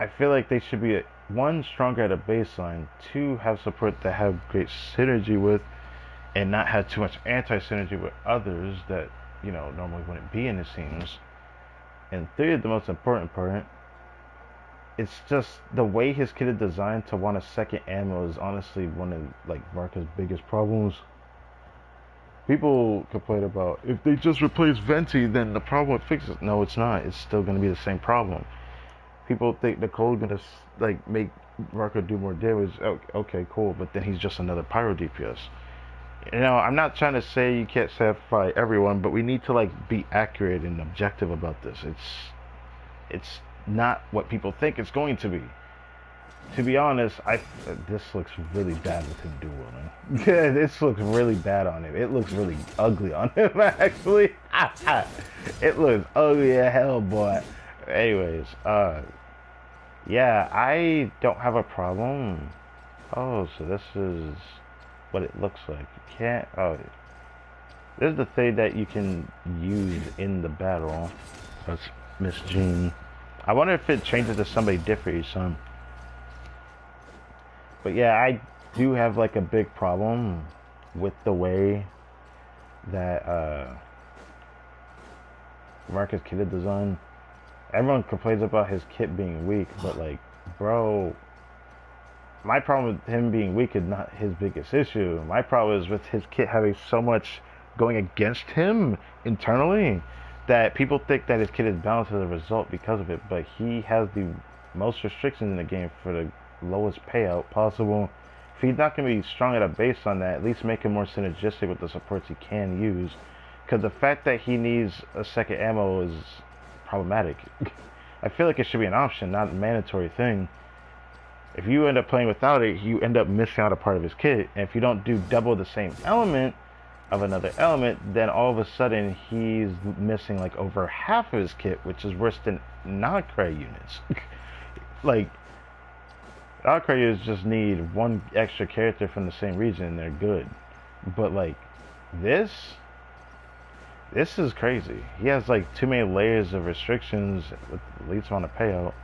I feel like they should be, one, stronger at a baseline, two, have support that have great synergy with, and not have too much anti-synergy with others that, normally wouldn't be in the scenes. And three, the most important part, it's just the way his kit is designed to want a second ammo is honestly one of Varka's biggest problems. People complain about if they just replace Venti, then the problem fixes. No, it's not. It's still going to be the same problem. People think Nicole's going to make Varka do more damage. Okay, cool, but then he's just another pyro DPS. I'm not trying to say you can't satisfy everyone, but we need to be accurate and objective about this. It's not what people think it's going to be. To be honest, this looks really bad with him dueling. Yeah, this looks really bad on him. It looks really ugly on him, actually. It looks ugly as hell, boy. Anyways, yeah, I don't have a problem. Oh, so this is what it looks like. You can't, this is the thing that you can use in the battle. That's Miss Jean. I wonder if it changes to somebody different, son. But yeah, I do have a big problem with the way that Marcus kit is designed. Everyone complains about his kit being weak, but bro, my problem with him being weak is not his biggest issue. My problem is with his kit having so much going against him internally that people think that his kit is balanced as a result because of it, but he has the most restrictions in the game for the lowest payout possible. If he's not going to be strong at a base on that, at least make him more synergistic with the supports he can use, because the fact that he needs a second ammo is problematic. I feel like it should be an option, not a mandatory thing. If you end up playing without it, you end up missing out a part of his kit, and if you don't do double the same element of another element, then all of a sudden he's missing over half of his kit, which is worse than non-cray units. Non-cray units just need one extra character from the same region and they're good. But this is crazy. He has too many layers of restrictions with the least amount of payout.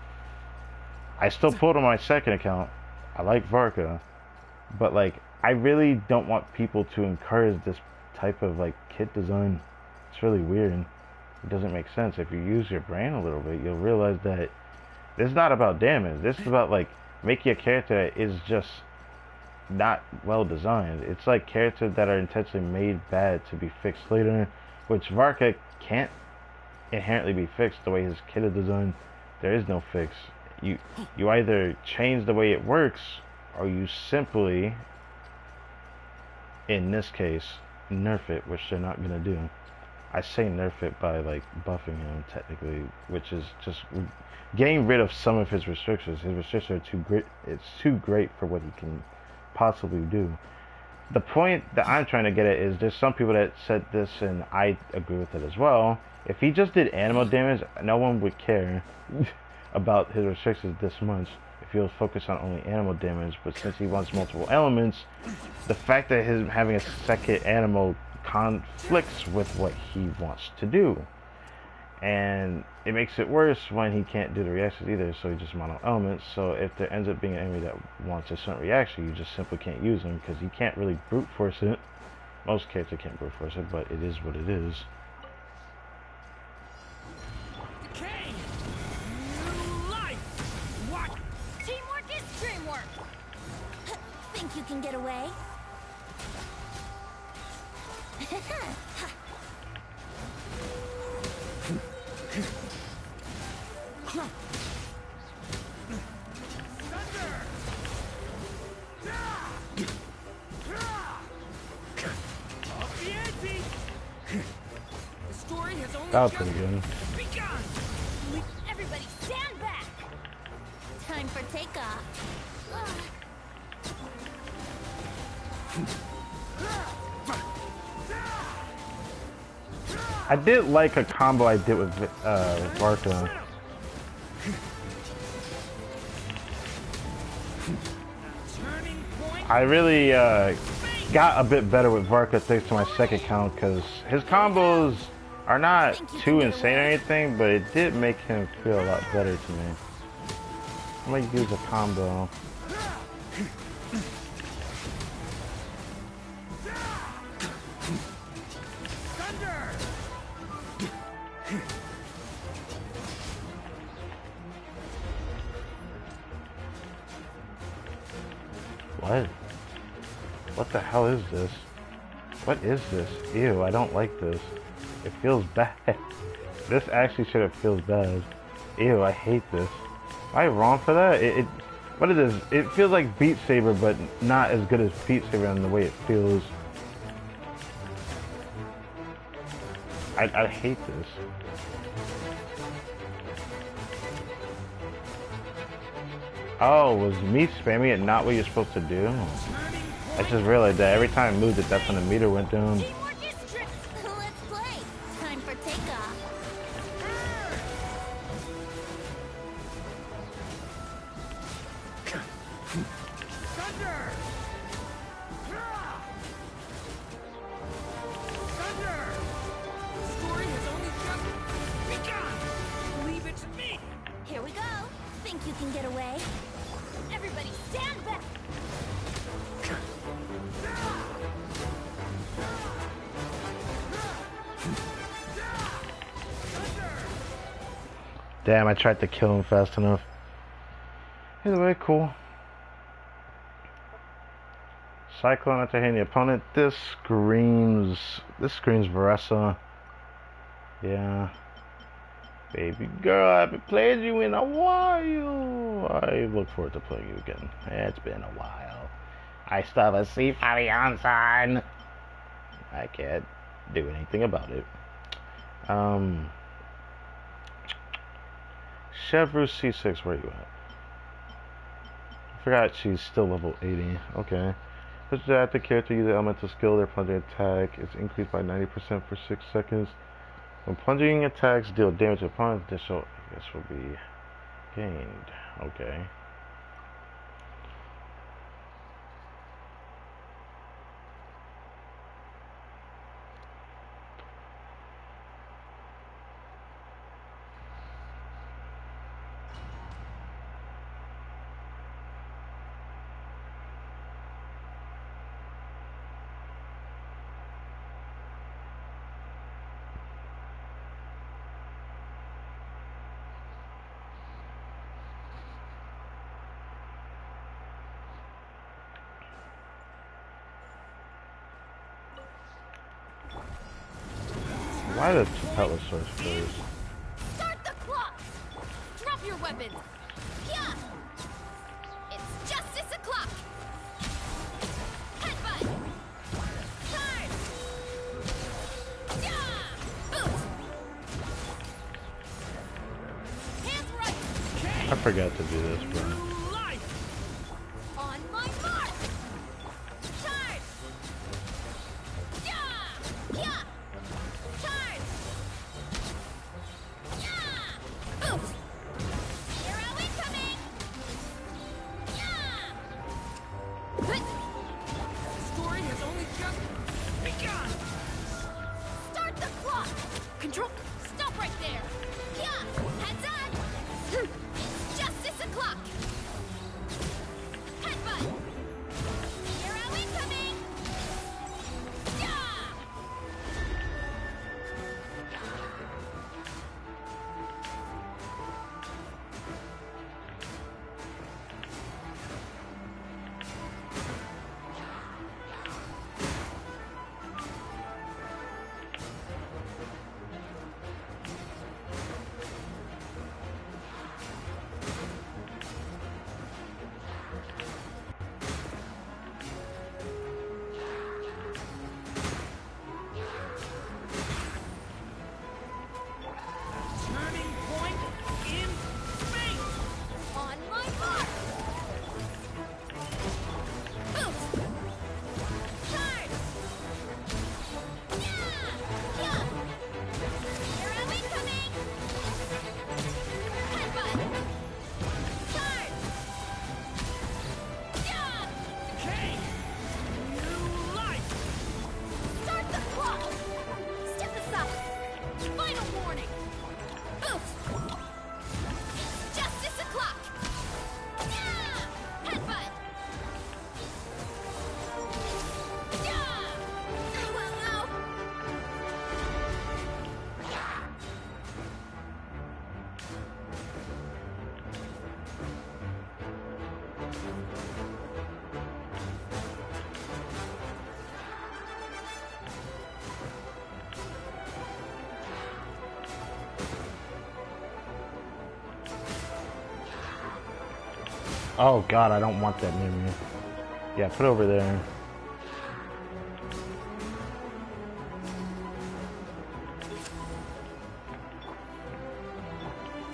I still pulled on my second account. I like Varka, but I really don't want people to encourage this type of kit design. It's really weird. It doesn't make sense. If you use your brain a little bit, you'll realize that this is not about damage. This is about making a character that is just not well designed. It's characters that are intentionally made bad to be fixed later, which Varka can't inherently be fixed the way his kit is designed. There is no fix. You either change the way it works, or you simply, in this case, nerf it, which they're not gonna do. I say nerf it by buffing him technically, which is just getting rid of some of his restrictions. His restrictions are too great. It's too great for what he can possibly do. The point that I'm trying to get at is there's some people that said this, and I agree with it as well. If he just did animal damage, no one would care about his restrictions this much if he was focused on only animal damage. But since he wants multiple elements, the fact that him having a second animal conflicts with what he wants to do, and it makes it worse when he can't do the reactions either, so he just mono elements. So if there ends up being an enemy that wants a certain reaction, you just simply can't use him because you can't really brute force it. Most characters can't brute force it, but it is what it is. Okay. New life. What? Teamwork is dreamwork! Think you can get away? That was pretty good. Everybody stand back! Time for takeoff. I did like a combo I did with Varka. I really got a bit better with Varka thanks to my second count, because his combos are not too insane or anything, but it did make him feel a lot better to me. I might use a combo. What? What the hell is this? What is this? Ew, I don't like this. It feels bad. This actually should have feels bad. Ew, I hate this. Am I wrong for that? What it is? It feels like Beat Saber, but not as good as Beat Saber in the way it feels. I hate this. Oh, was me spamming it not what you're supposed to do? I just realized that every time I moved it, that's when the meter went down. Let's play. Time for takeoff. Here we go. Think you can get away? Everybody stand back! Damn, I tried to kill him fast enough. Either way, cool. Cyclone after hitting the opponent. This screams Varessa. Yeah. Baby girl, I haven't played you in a while. I look forward to playing you again. It's been a while. I still have a C5 on. I can't do anything about it. Chevrolet C6, where are you at? I forgot she's still level 80. Okay. Push the active character use the elemental skill. Their plunging attack is increased by 90% for 6 seconds. When plunging attacks deal damage to opponents, this will, I guess, will be gained. Okay. Why does Capella source first? Start the clock! Drop your weapons! Yeah! It's justice o'clock! Headbutt! Charge! Yeah! Boot! Hands right! I forgot to do this, bro. On my mark! Charge! Yeah! Yeah! Charge! Yeah! Oof! Hero incoming! Yeah! Story has only just begun! Start the clock! Control! Stop right there! Yeah! Heads on! It's justice o'clock! Oh god, I don't want that near me. Yeah, put it over there.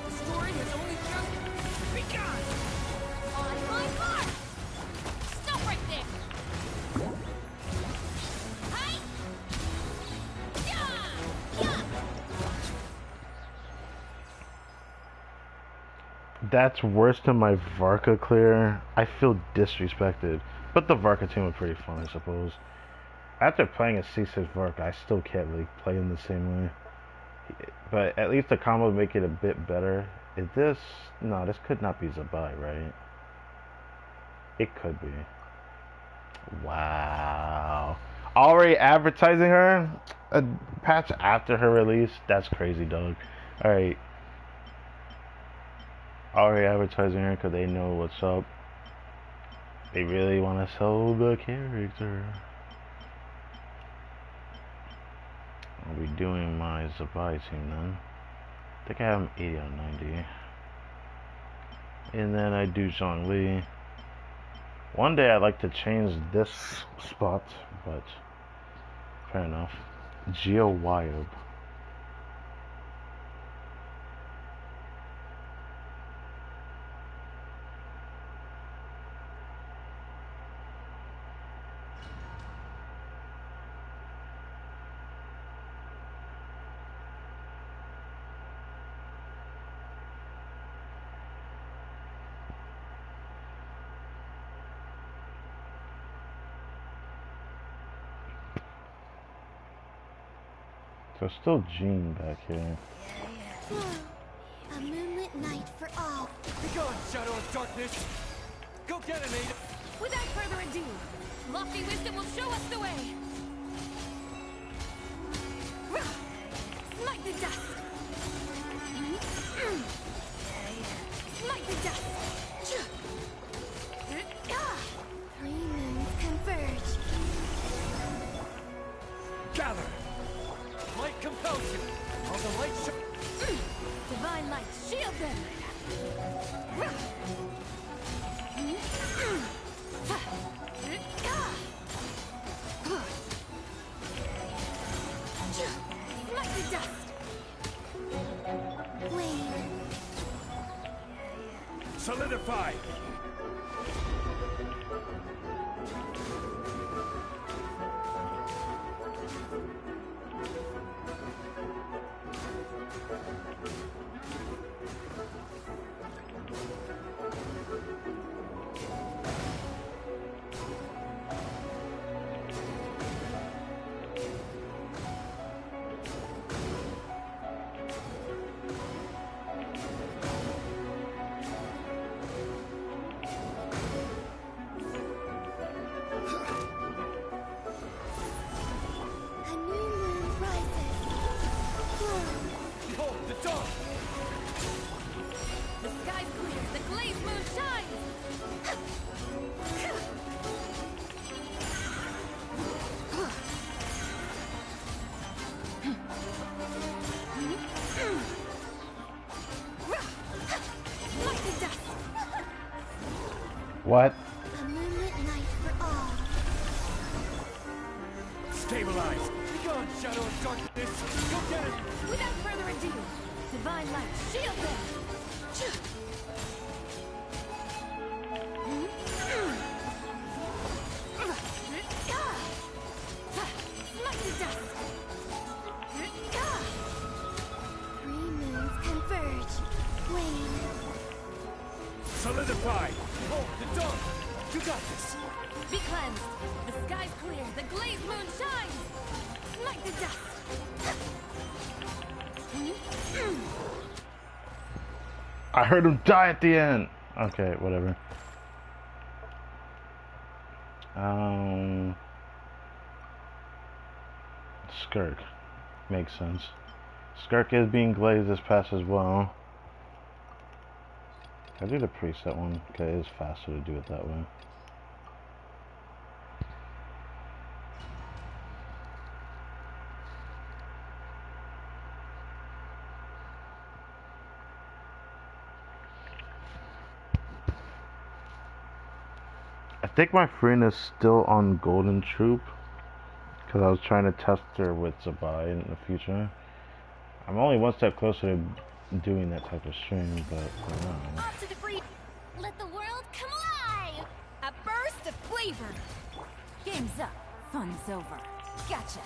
The story has only just begun! On my mark! Stop right there! Hi! Yeah! Yeah! That's worse than my Varka clear. I feel disrespected. But the Varka team was pretty fun, I suppose. After playing a C6 Varka, I still can't really play in the same way. But at least the combo would make it a bit better. Is this... No, this could not be Zabai, right? It could be. Wow. Already advertising her? A patch after her release? That's crazy, dog. Alright. Already advertising her because they know what's up. They really want to sell the character. I'll be doing my Zabai team then. I think I have him 80 out of 90. And then I do Zhongli. One day I'd like to change this spot, but fair enough. Geo Wyob. So still Jean back here. A moonlit night for all. Begone, Shadow of Darkness! Go get him, Ada! Without further ado, lofty wisdom will show us the way. Smite the dust. Smite the dust. Three moons converge. Gather! Light compels you! All the light Divine light, shield them. Smite the dust. Wave. solidify! A new moon rises. Behold, the dawn! The sky's clear, the glazed moon shines! Light the dust! What? A moonlit night for all. Stabilize! Begone, Shadow of Darkness! Go get it! Without further ado, divine light, shield them! Smite the dust! Three moons converge. Wane. Solidify! Behold, the dawn! You got this! Be cleansed. The sky's clear. The glazed moon shines. Smite the dust. I heard him die at the end. Okay, whatever. Skirk. Makes sense. Skirk is being glazed this pass as well. I do the preset one, because it is faster to do it that way. think my friend is still on Golden Troop because I was trying to test her with Zabai in the future. I'm only one step closer to doing that type of stream, but I don't know. Off to the free. Let the world come alive. A burst of flavor. Game's up. Fun's over. Gotcha.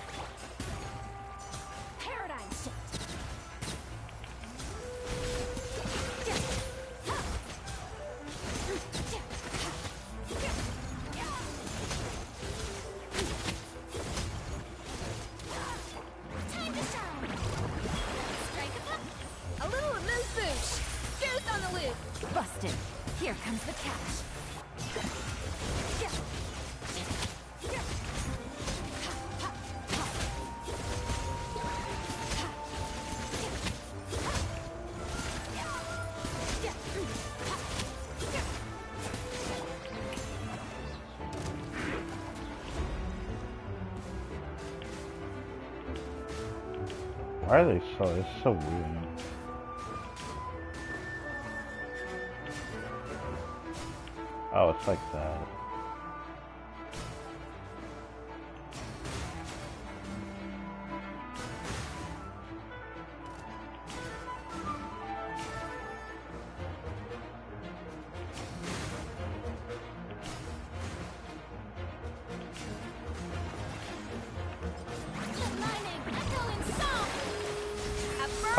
Paradigm shift. Time to shine. Strike a pop. A little amuse bouche. Goose on the loop. Busted. Here comes the catch. Why are they so? It's so weird. Oh, it's like that.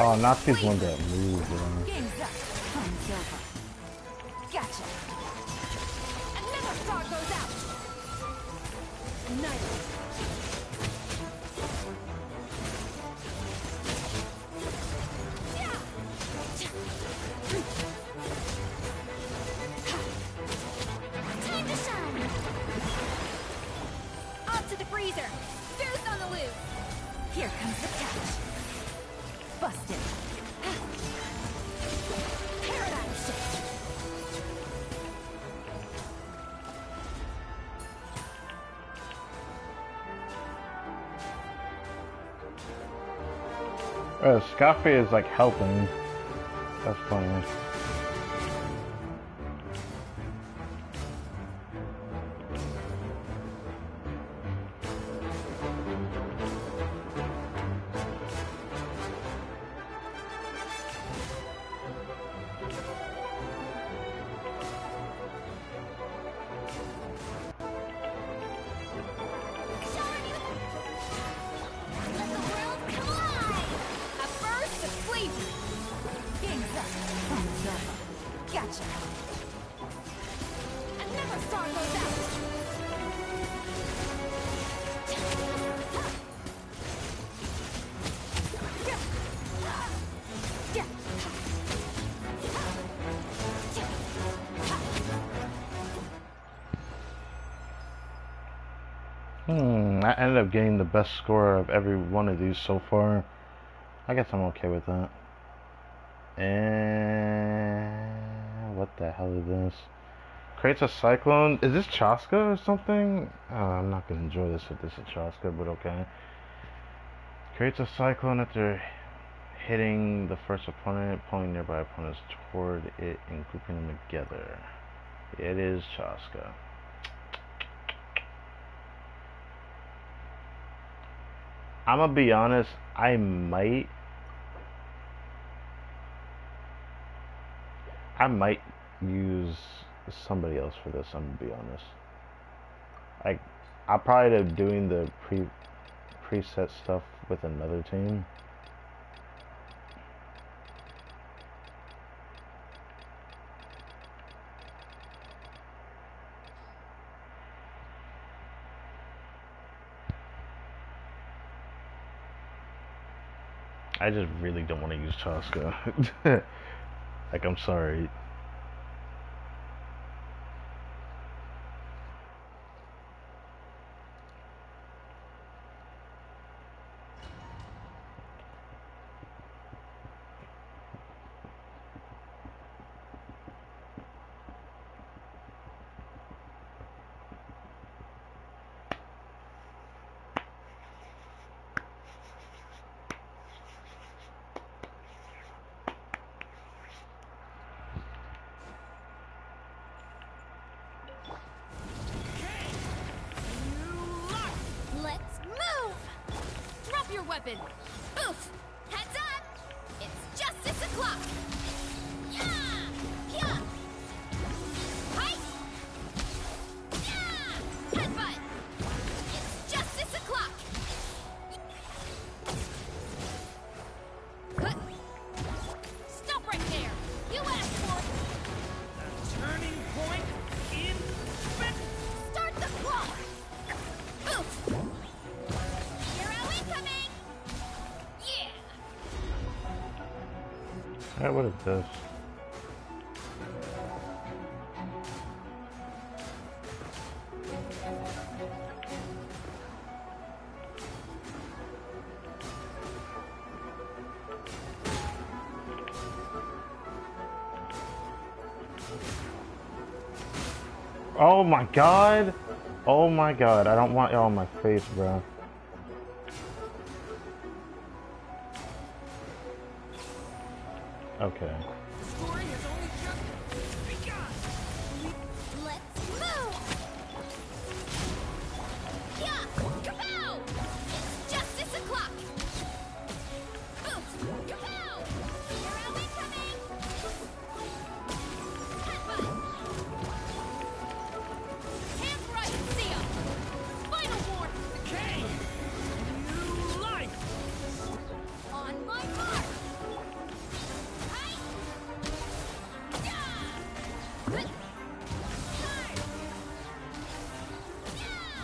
Oh, Nazi's one that moves, man. Game's up. Fun's over. Gotcha. Another star goes out. Annihilated. Time to shine. Off to the freezer. Goose on the loose. Here comes the catch. Busted. Paradigm shift. Scafe is like helping. That's funny. Let the world come alive. A burst of flavor. Game's up. Fun's over. Gotcha. Another star goes out. I ended up getting the best score of every one of these so far. I guess I'm okay with that. And what the hell is this? Creates a cyclone. Is this Chaska or something? I'm not gonna enjoy this if this is Chaska, but okay. Creates a cyclone after hitting the first opponent, pulling nearby opponents toward it and grouping them together. It is Chaska. I'm gonna be honest, I might use somebody else for this, I'm gonna be honest. Like, I'll probably end up doing the preset stuff with another team. I just really don't want to use Chaska. Like, I'm sorry. weapon. Oof! Heads up! It's justice o'clock! Yeah! Yeah! Hi! Yeah! Headbutt! It's justice o'clock! Stop right there! You asked for it! Turning point in. Start the clock! Oof! Hero incoming! Yeah! Alright, what is this? Oh my god! Oh my god, I don't want y'all on my face, bro. Okay. Story has only just begun. Let's move! Yeah! Kapow! It's justice o'clock! Oof! Kapow! Hero incoming! Headbutt! Hands right! See ya! Final warn! Decay. New life. On my mark! Hi! Yeah! Good! Charge! Yeah!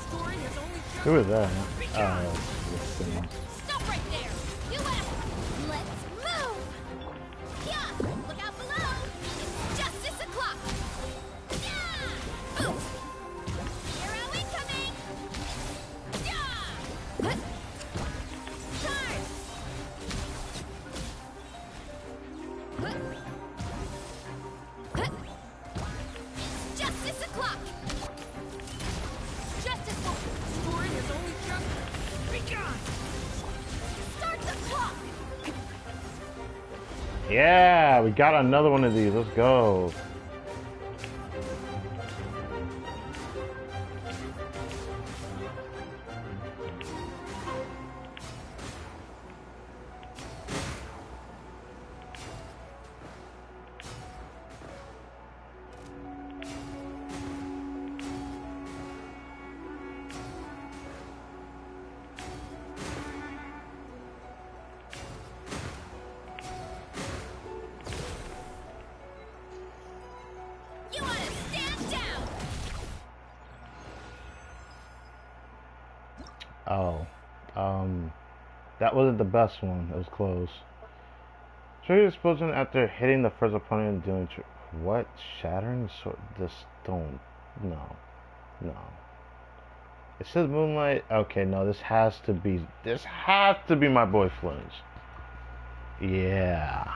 Story has only just Who is that? begun. Listen. Stop right there! You asked! Let's move! Yeah! Look out below! It's justice o'clock! Yeah! Oof! Hero incoming! Yeah! Charge! It's justice o'clock! Justice will Story has only just begun. start the clock! Yeah, we got another one of these. Let's go. You wanna stand down! Oh, that wasn't the best one. It was close. Trigger explosion after hitting the first opponent and dealing what? Shattering sword? This don't. No. No. It says Moonlight. Okay, no, this has to be. This has to be my boy Flinch. Yeah.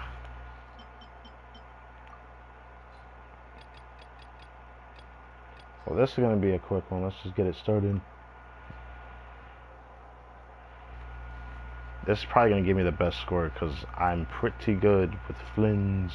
Well, this is gonna be a quick one. Let's just get it started. This is probably gonna give me the best score because I'm pretty good with Flynn's.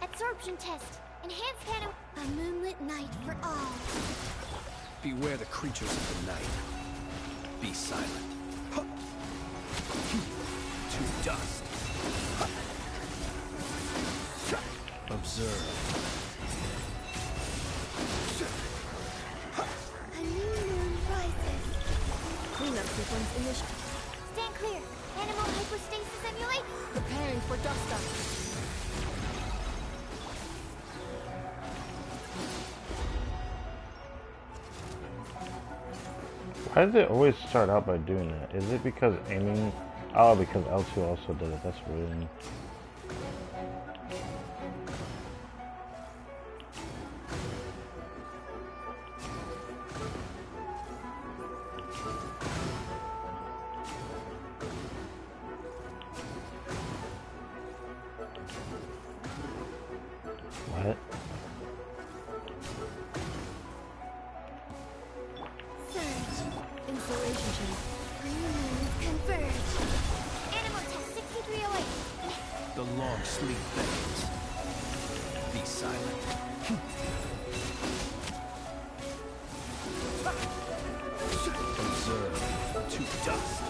Absorption test. Enhanced panel. A moonlit night for all. Beware the creatures of the night. Be silent. Huh. To dust. Huh. Observe. Huh. A new moon rises. Cleanup sequence initiated. Stand clear. Animal hypostasis emulate. Preparing for dust up. Why does it always start out by doing that? Is it because aiming? Oh, because L2 also did it. That's weird. What? Surge. Installation chain. New moons converge. Animal test 6308. The long sleep beckons. Be silent. Observe to dust.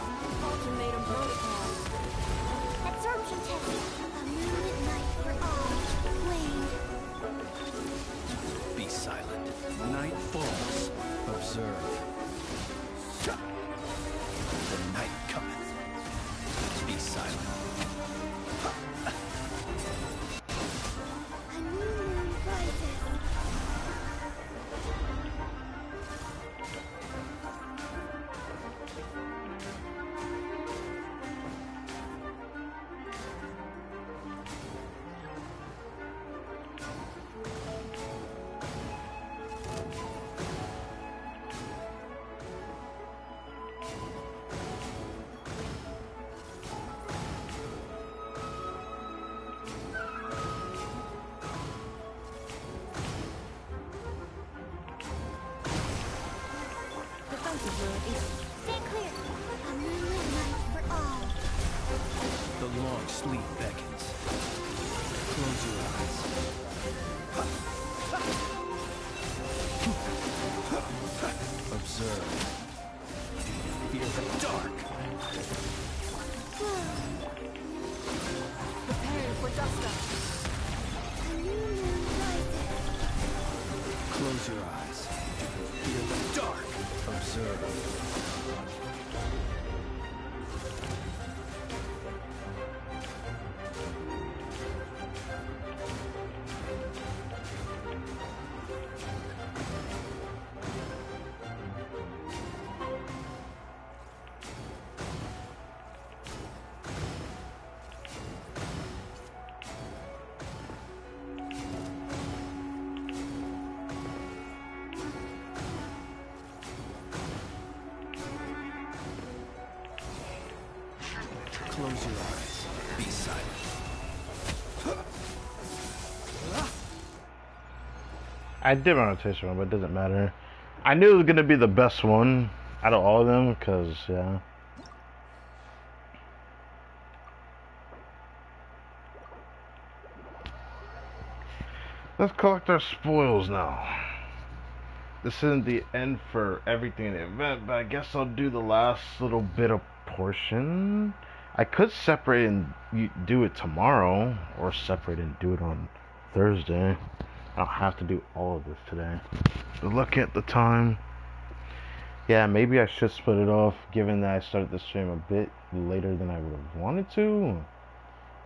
Ultimatum protocol. Absorption test. A moon at night for all. Wane. Be silent. Night falls. Observe. The night cometh. Be silent. A new moon rises. Defensive rune is Stand clear. A moonlit night for all. The long sleep beckons. Close your eyes. Observe. Do you fear the dark? Glow. preparing for dust up. A new moon rises. Close your eyes. Do you fear the dark? Observe. Close your eyes. Be silent. I did my rotation one, but it doesn't matter. I knew it was gonna be the best one out of all of them, cause yeah. Let's collect our spoils now. This isn't the end for everything in the event, but I guess I'll do the last little bit of portion. I could separate and do it tomorrow, or separate and do it on Thursday. I don't have to do all of this today. But look at the time. Yeah, maybe I should split it off, given that I started the stream a bit later than I would have wanted to.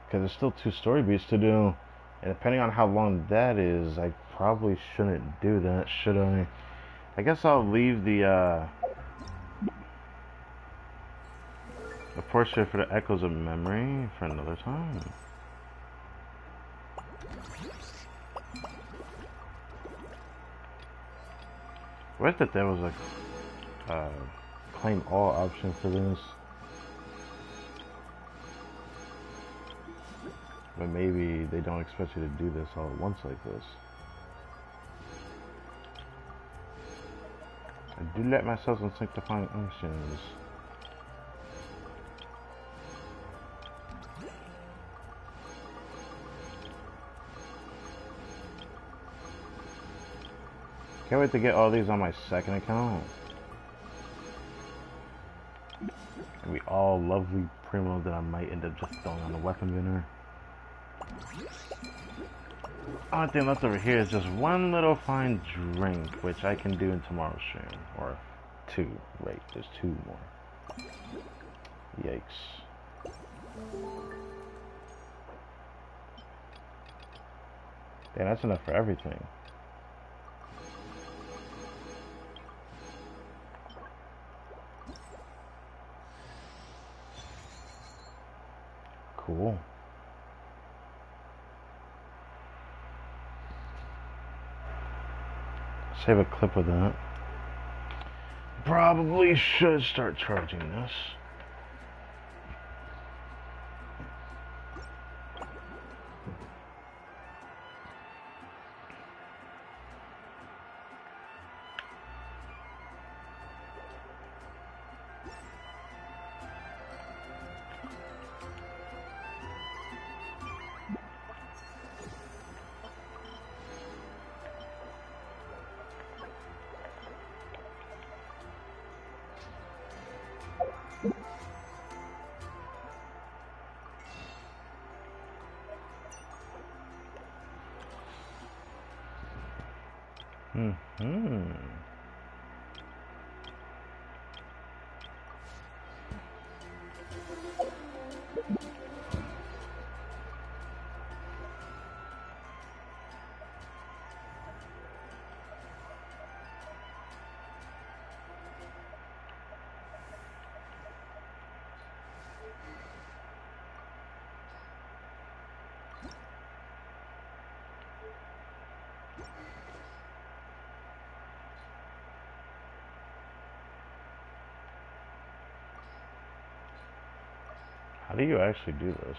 Because there's still 2 story beats to do. And depending on how long that is, I probably shouldn't do that, should I? I guess I'll leave the portrait for the Echoes of Memory for another time. I wish that there was a claim all option for this. But maybe they don't expect you to do this all at once like this. I do let myself some sanctifying unctions. Can't wait to get all these on my second account. And be all lovely primo that I might end up just throwing on the weapon binner. Only thing left over here is just one little fine drink, which I can do in tomorrow's stream. Or two. Wait, there's two more. Yikes. Damn, that's enough for everything. Cool. Save a clip of that. Probably should start charging this. How do you actually do this?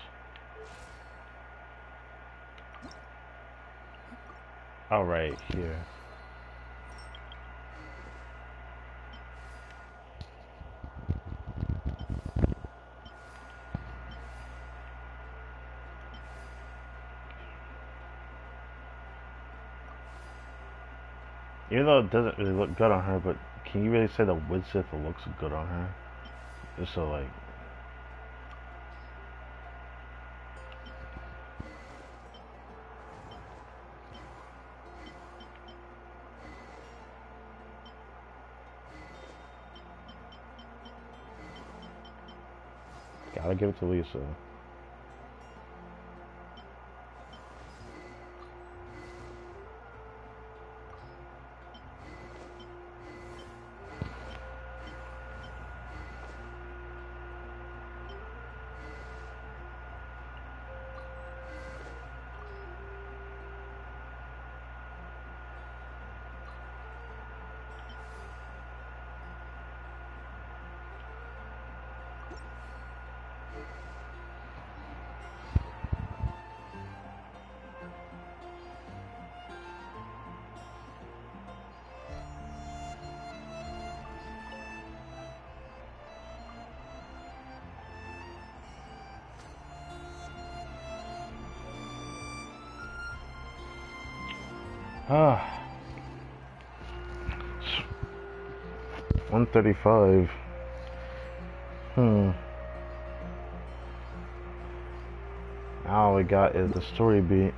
Oh, right here. Even though it doesn't really look good on her, but can you really say the Wood Sith looks good on her? Just so like... Gotta give it to Lisa. Ah. 135. Now all we got is the story beat.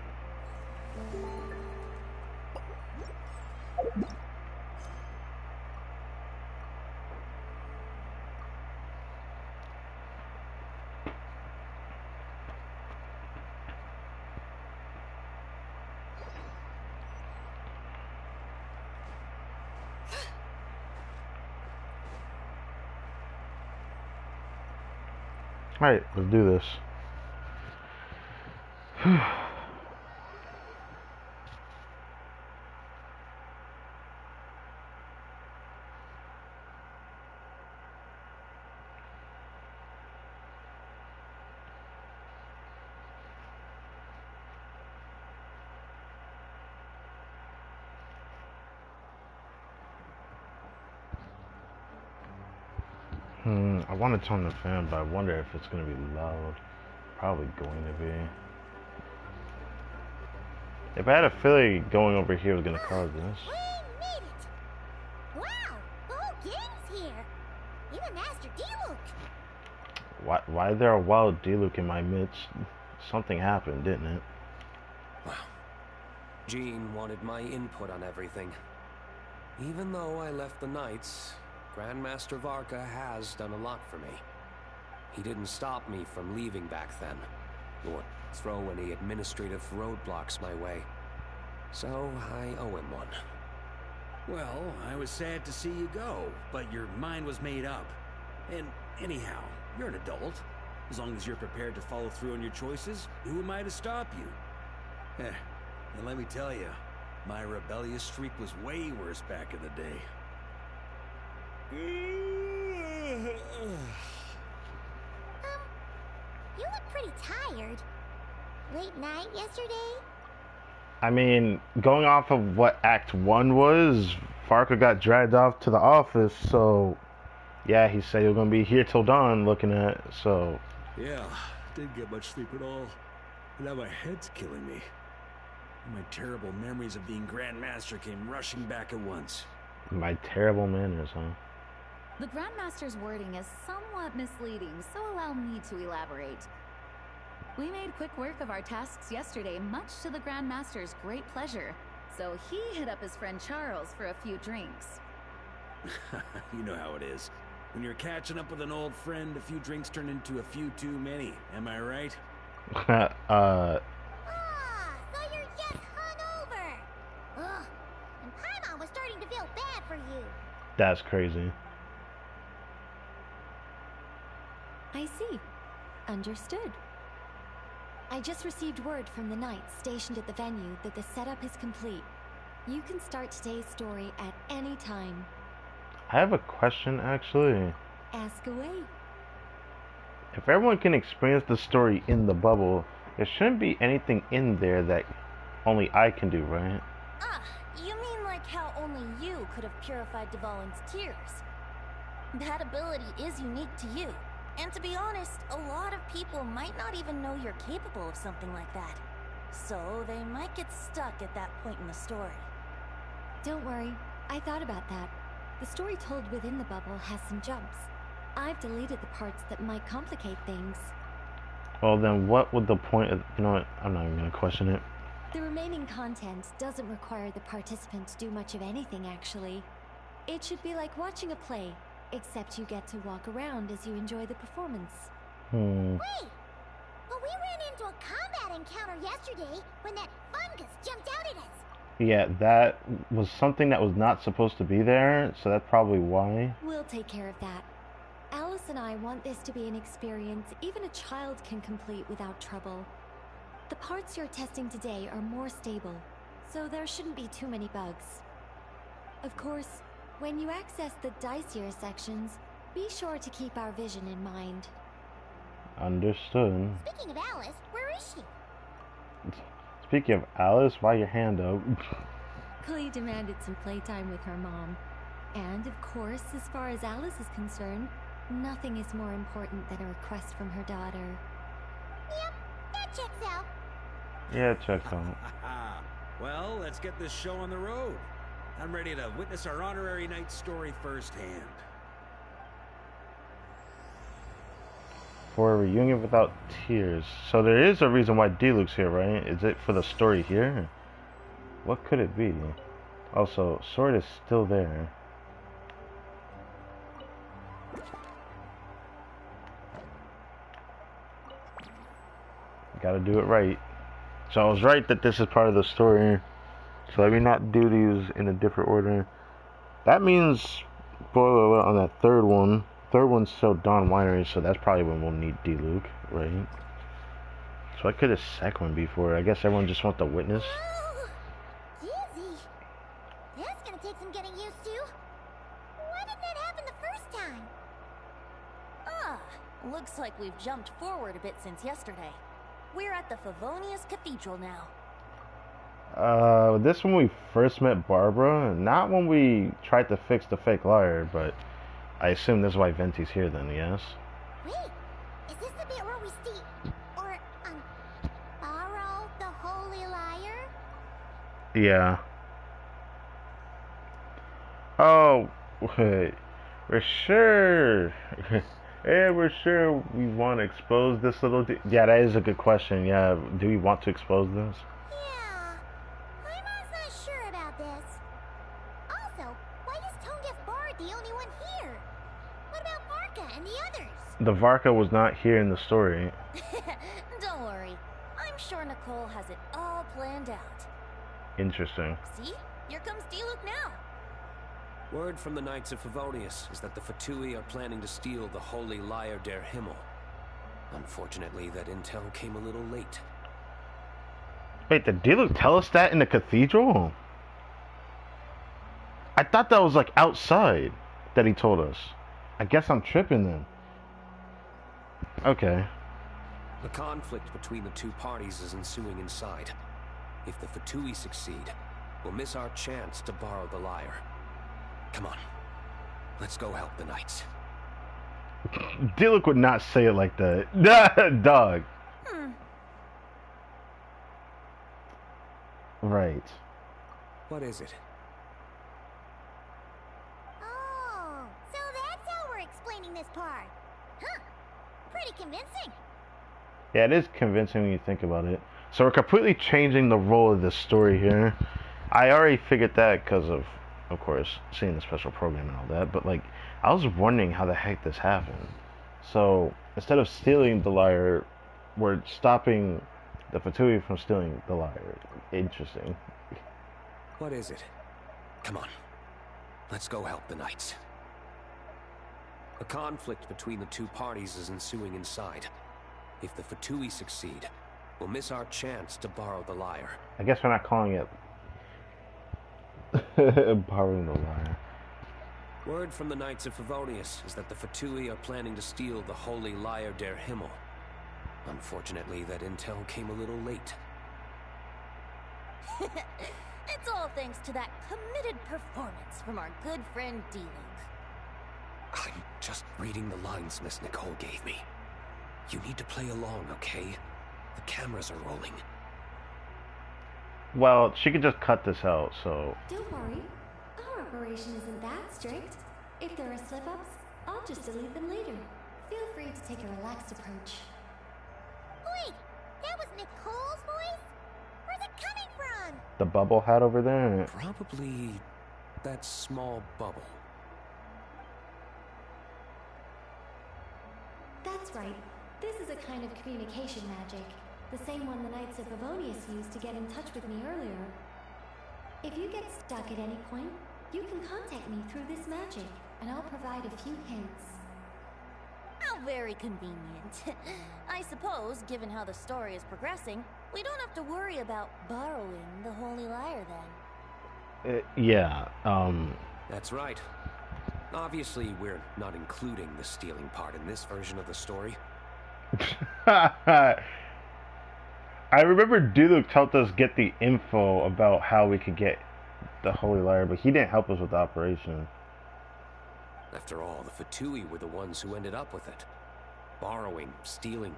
Alright, let's do this. I want to turn the fan, but I wonder if it's going to be loud. Probably going to be. If I had a feeling going over here was going to cause this. We made it! Wow, the whole gang's here. Even Master D-Luke. Why is there a wild D-Luke in my midst? Something happened, didn't it? Wow. Jean wanted my input on everything. Even though I left the Knights, Grandmaster Varka has done a lot for me. He didn't stop me from leaving back then, or throw any administrative roadblocks my way. So I owe him one. Well, I was sad to see you go, but your mind was made up. And anyhow, you're an adult. As long as you're prepared to follow through on your choices, who am I to stop you? And let me tell you, my rebellious streak was way worse back in the day. You look pretty tired. Late night yesterday? I mean, going off of what Act 1 was, Varka got dragged off to the office, so yeah, he said he was going to be here till dawn looking at, so... Yeah, didn't get much sleep at all. Now my head's killing me. My terrible memories of being Grandmaster came rushing back at once. My terrible manners, huh? The Grandmaster's wording is somewhat misleading, so allow me to elaborate. We made quick work of our tasks yesterday, much to the Grandmaster's great pleasure. So he hit up his friend Charles for a few drinks. You know how it is. When you're catching up with an old friend, a few drinks turn into a few too many. Am I right? Ah, so you're just hungover. Ugh, and Paimon was starting to feel bad for you. That's crazy. I see. Understood. I just received word from the Knights stationed at the venue that the setup is complete. You can start today's story at any time. I have a question, actually. Ask away. If everyone can experience the story in the bubble, there shouldn't be anything in there that only I can do, right? Ah, you mean like how only you could have purified Dvalin's tears? That ability is unique to you. And to be honest, a lot of people might not even know you're capable of something like that. So they might get stuck at that point in the story. Don't worry, I thought about that. The story told within the bubble has some jumps. I've deleted the parts that might complicate things. Well, then what would the point of... You know what? I'm not even going to question it. The remaining content doesn't require the participant to do much of anything, actually. It should be like watching a play, except you get to walk around as you enjoy the performance. Wait! But we ran into a combat encounter yesterday when that fungus jumped out at us. Yeah, that was something that was not supposed to be there, so that's probably why. We'll take care of that. Alice and I want this to be an experience even a child can complete without trouble. The parts you're testing today are more stable, so there shouldn't be too many bugs. Of course, when you access the dicier sections, be sure to keep our vision in mind. Understood. Speaking of Alice, where is she? Speaking of Alice, why your hand up? Klee demanded some playtime with her mom. And of course, as far as Alice is concerned, nothing is more important than a request from her daughter. Yep, that checks out. Yeah, it checks out. Well, let's get this show on the road. I'm ready to witness our honorary knight story firsthand. For a reunion without tears. So there is a reason why Diluc's here, right? Is it for the story here? What could it be? Also, sword is still there. Gotta do it right. So I was right that this is part of the story. So let me not do these in a different order. That means, spoiler alert, on that third one. Third one's still Dawn Winery, so that's probably when we'll need Diluc, right? So I could have second one before. I guess everyone just wants to witness. Oh, dizzy. That's gonna take some getting used to. Why didn't that happen the first time? Ah, looks like we've jumped forward a bit since yesterday. We're at the Favonius Cathedral now. This when we first met Barbara, not when we tried to fix the fake liar, but I assume this is why Venti's here then, yes? Wait, is this the bit where we borrow the holy liar? Yeah. Oh, wait. We're sure. Yeah, we're sure we want to expose this little... Yeah, that is a good question. Yeah, do we want to expose this? Yeah. this. Also, why is Tonegif Bard the only one here? What about Varka and the others? The Varka was not here in the story. Don't worry. I'm sure Nicole has it all planned out. Interesting. See? Here comes Diluc now. Word from the Knights of Favonius is that the Fatui are planning to steal the Holy Lyre der Himmel. Unfortunately, that intel came a little late. Wait, did Diluc tell us that in the cathedral? I thought that was like outside that he told us. I guess I'm tripping then. Okay. The conflict between the two parties is ensuing inside. If the Fatui succeed, we'll miss our chance to borrow the lyre. Come on. Let's go help the knights. Diluc would not say it like that. Dog. Right. What is it? Oh, so that's how we're explaining this part. Huh. Pretty convincing. Yeah, it is convincing when you think about it. So we're completely changing the role of this story here. I already figured that because of course, seeing the special program and all that. But, like, I was wondering how the heck this happened. So, instead of stealing the lyre, we're stopping the Fatui from stealing the lyre. Interesting. What is it? Come on. Let's go help the knights. A conflict between the two parties is ensuing inside. If the Fatui succeed, we'll miss our chance to borrow the lyre. I guess we're not calling it borrowing the lyre. Word from the Knights of Favonius is that the Fatui are planning to steal the Holy Lyre der Himmel. Unfortunately, that intel came a little late. It's all thanks to that committed performance from our good friend Diluc. I'm just reading the lines Miss Nicole gave me. You need to play along, okay? The cameras are rolling. Well, she could just cut this out, so... Don't worry. Our operation isn't that strict. If there are slip-ups, I'll just delete them later. Feel free to take a relaxed approach. Wait, that was Nicole's voice? Where's it coming from? The bubble hat over there? Probably that small bubble. That's right. This is a kind of communication magic. The same one the Knights of Favonius used to get in touch with me earlier. If you get stuck at any point, you can contact me through this magic, and I'll provide a few hints. How very convenient. I suppose, given how the story is progressing, we don't have to worry about borrowing the Holy Lyre then. Yeah, That's right. Obviously, we're not including the stealing part in this version of the story. I remember Diluc helped us get the info about how we could get the Holy Lyre, but he didn't help us with the operation. After all, the Fatui were the ones who ended up with it. Borrowing, stealing,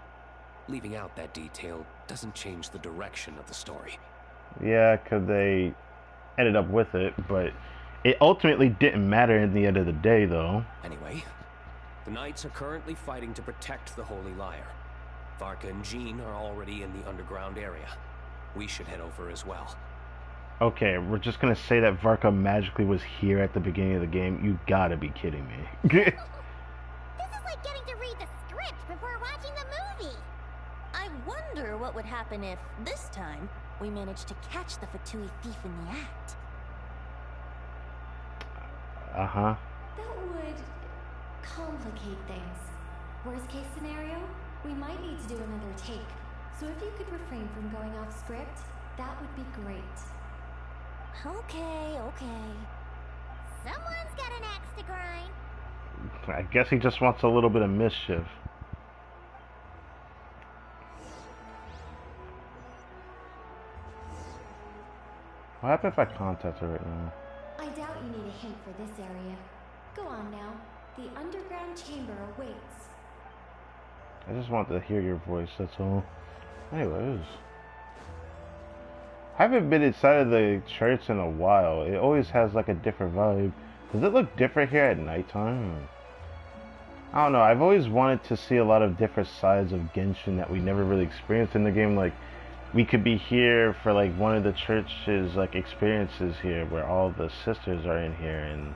leaving out that detail doesn't change the direction of the story. Yeah, because they ended up with it, but it ultimately didn't matter in the end of the day, though. Anyway, the Knights are currently fighting to protect the Holy Lyre. Varka and Jean are already in the underground area. We should head over as well. Okay, we're just gonna say that Varka magically was here at the beginning of the game. You gotta be kidding me. This is like getting to read the script before watching the movie. I wonder what would happen if, this time, we managed to catch the Fatui thief in the act. Uh-huh. That would complicate things. Worst case scenario, we might need to do another take. So if you could refrain from going off script, that would be great. Okay. Someone's got an axe to grind. I guess he just wants a little bit of mischief. What happens if I contact her right now? I doubt you need a hint for this area. Go on now. The underground chamber awaits. I just want to hear your voice, that's all. Anyways. I haven't been inside of the church in a while. It always has like a different vibe. Does it look different here at nighttime? I don't know. I've always wanted to see a lot of different sides of Genshin that we never really experienced in the game. Like, we could be here for like one of the church's like experiences here, where all the sisters are in here and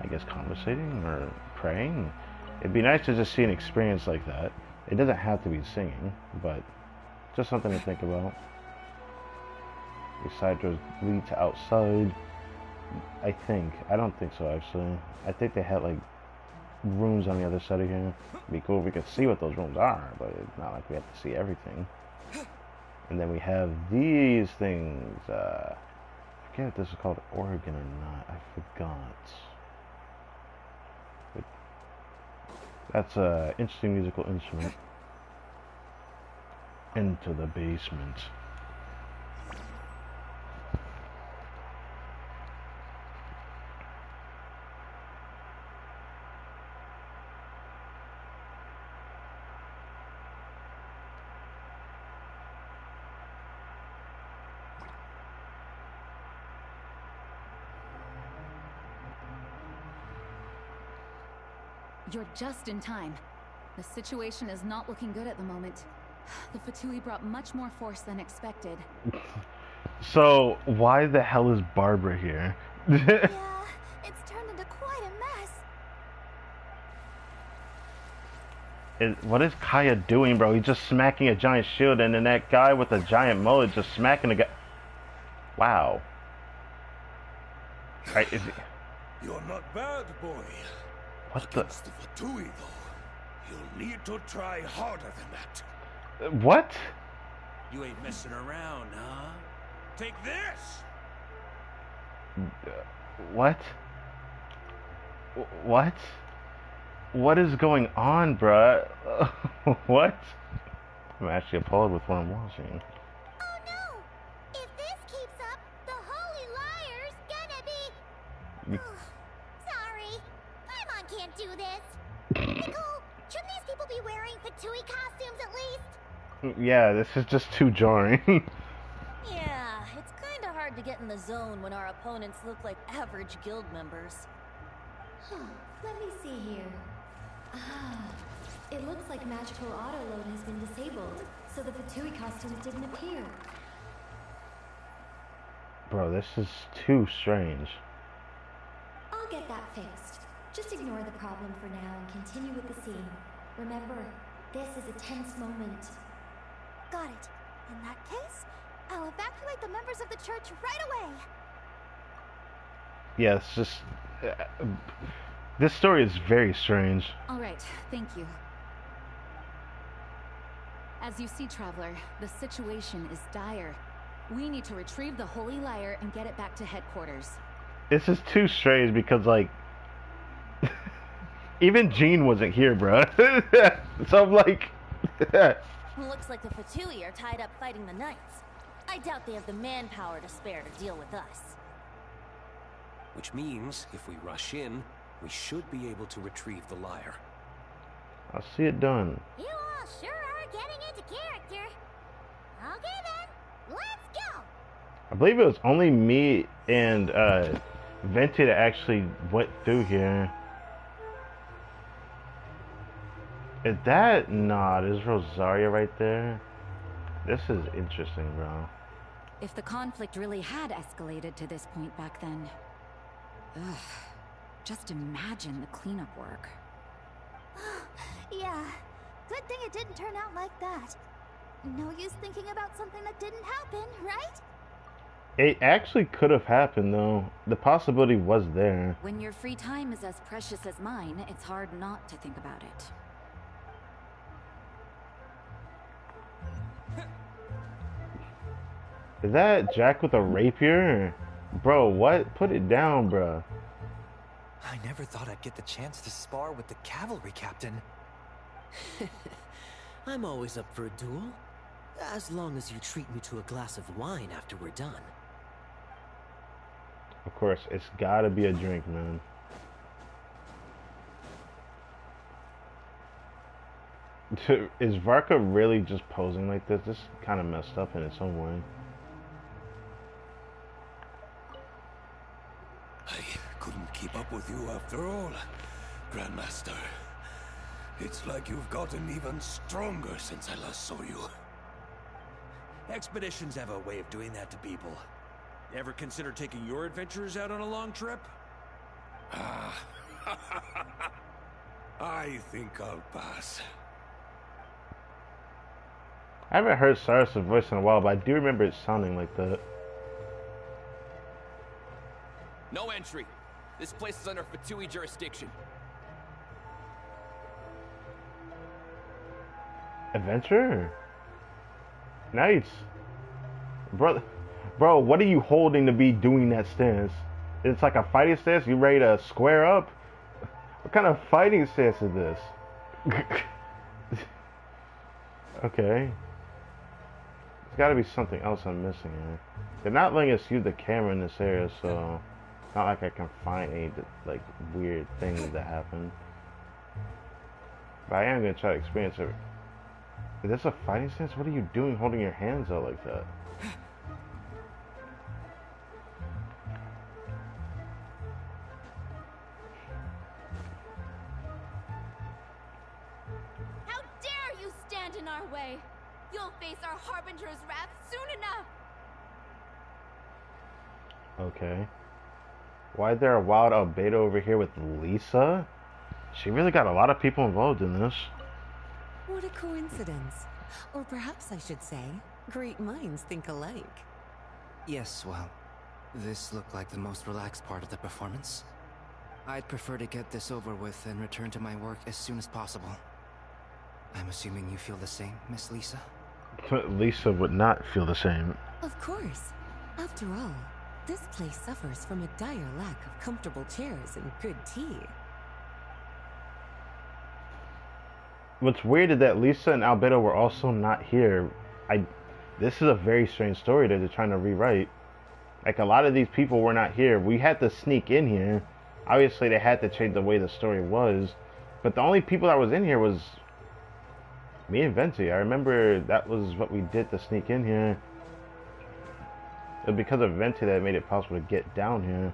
I guess conversating or praying. It'd be nice to just see an experience like that. It doesn't have to be singing, but just something to think about. The side doors lead to outside. I think. I don't think so, actually. I think they had, like, rooms on the other side of here. It'd be cool if we could see what those rooms are, but it's not like we have to see everything. And then we have these things. I forget if this is called organ or not. I forgot. But that's an interesting musical instrument. Into the basement. You're just in time. The situation is not looking good at the moment. The Fatui brought much more force than expected. So, why the hell is Barbara here? Yeah, it's turned into quite a mess. What is Kaya doing, bro? He's just smacking a giant shield, and then that guy with the giant mullet just smacking the guy. Wow. Right, is he... You're not bad, boy. What the... Against the Fatui, though, you'll need to try harder than that. What? You ain't messing around, huh? Take this! What? What? What is going on, bruh? What? I'm actually appalled with what I'm watching. Oh no! If this keeps up, the Holy Liar's gonna be... Sorry. Paimon can't do this. Nicole, shouldn't these people be wearing Fatui costumes at least? Yeah, this is just too jarring. Yeah, it's kinda hard to get in the zone when our opponents look like average guild members. Let me see here. Ah, it looks like magical autoload has been disabled, so the Fatui costumes didn't appear. Bro, this is too strange. I'll get that fixed. Just ignore the problem for now and continue with the scene. Remember, this is a tense moment. Got it. In that case, I'll evacuate the members of the church right away. Yeah, it's just... this story is very strange. Alright, thank you. As you see, Traveler, the situation is dire. We need to retrieve the Holy Lyre and get it back to headquarters. This is too strange because, like... even Jean wasn't here, bro. So I'm like... Looks like the Fatui are tied up fighting the Knights. I doubt they have the manpower to spare to deal with us. Which means, if we rush in, we should be able to retrieve the lyre. I'll see it done. You all sure are getting into character. Okay then, let's go! I believe it was only me and Venti that actually went through here. Is that... Nah, there's Rosaria right there. This is interesting, bro. If the conflict really had escalated to this point back then... Ugh. Just imagine the cleanup work. Yeah, good thing it didn't turn out like that. No use thinking about something that didn't happen, right? It actually could have happened, though. The possibility was there. When your free time is as precious as mine, it's hard not to think about it. Is that Jack with a rapier? Bro, what? Put it down, bro. I never thought I'd get the chance to spar with the cavalry captain. I'm always up for a duel. As long as you treat me to a glass of wine after we're done. Of course, it's gotta be a drink, man. Is Varka really just posing like this? This is kind of messed up in its own way. I couldn't keep up with you after all, Grandmaster. It's like you've gotten even stronger since I last saw you. Expeditions have a way of doing that to people. Ever consider taking your adventurers out on a long trip? I think I'll pass. I haven't heard Cyrus' voice in a while, but I do remember it sounding like that. No entry. This place is under Fatui jurisdiction. Adventure? Nice. Bro, what are you holding to be doing that stance? It's like a fighting stance? You ready to square up? What kind of fighting stance is this? Okay. There's gotta be something else I'm missing here. They're not letting us use the camera in this area, so it's not like I can find any like weird things that happen. But I am gonna try to experience it. Is this a fighting stance? What are you doing holding your hands out like that? How dare you stand in our way? You'll face our Harbinger's wrath soon enough! Okay. Why is there a wild albedo over here with Lisa? She really got a lot of people involved in this. What a coincidence. Or perhaps I should say, great minds think alike. Yes, well, this looked like the most relaxed part of the performance. I'd prefer to get this over with and return to my work as soon as possible. I'm assuming you feel the same, Miss Lisa? Lisa would not feel the same. Of course. After all, this place suffers from a dire lack of comfortable chairs and good tea. What's weird is that Lisa and Albedo were also not here. This is a very strange story that they're trying to rewrite. Like, a lot of these people were not here. We had to sneak in here. Obviously, they had to change the way the story was. But the only people that was in here was me and Venti. I remember that was what we did to sneak in here. It was because of Venti that made it possible to get down here.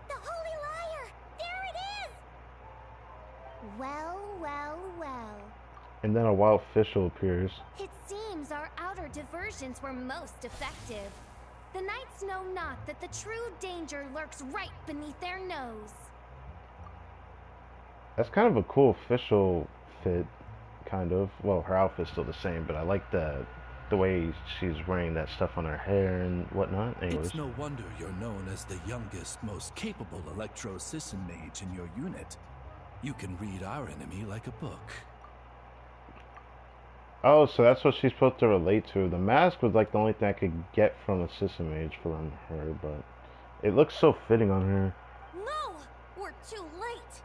The Holy Liar! There it is! Well, well, well. And then a wild fischl appears. It seems our outer diversions were most effective. The knights know not that the true danger lurks right beneath their nose. That's kind of a cool fischl fit, kind of. Well, her outfit's still the same, but I like the way she's wearing that stuff on her hair and whatnot. Anyways. It's no wonder you're known as the youngest, most capable electro-sisson mage in your unit. You can read our enemy like a book. Oh, so that's what she's supposed to relate to. The mask was like the only thing I could get from a sisson mage from her, but it looks so fitting on her. No! We're too late!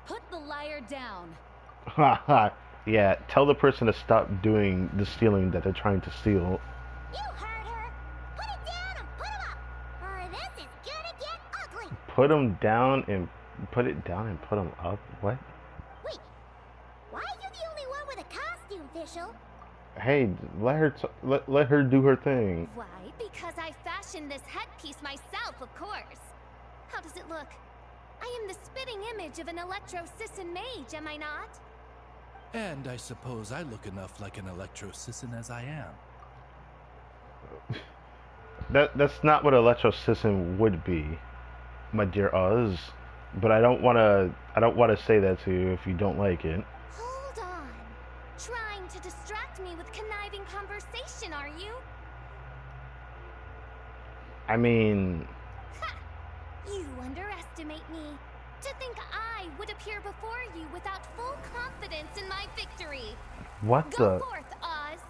Put the liar down. Haha. Yeah, tell the person to stop doing the stealing that they're trying to steal. You heard her! Put it down and put him up! Or this is gonna get ugly! Put them down and put it down and put them up? What? Wait, why are you the only one with a costume, Fischl? Hey, let her do her thing. Why? Because I fashioned this headpiece myself, of course. How does it look? I am the spitting image of an electro-sisson mage, am I not? And I suppose I look enough like an electro-sisson as I am. That's not what electro-sisson would be, my dear Oz. But I don't wanna say that to you if you don't like it. Hold on. Trying to distract me with conniving conversation, are you? I mean... Ha! You underestimate me. To think I would appear before you without full confidence in my victory. What Go the... forth, Oz.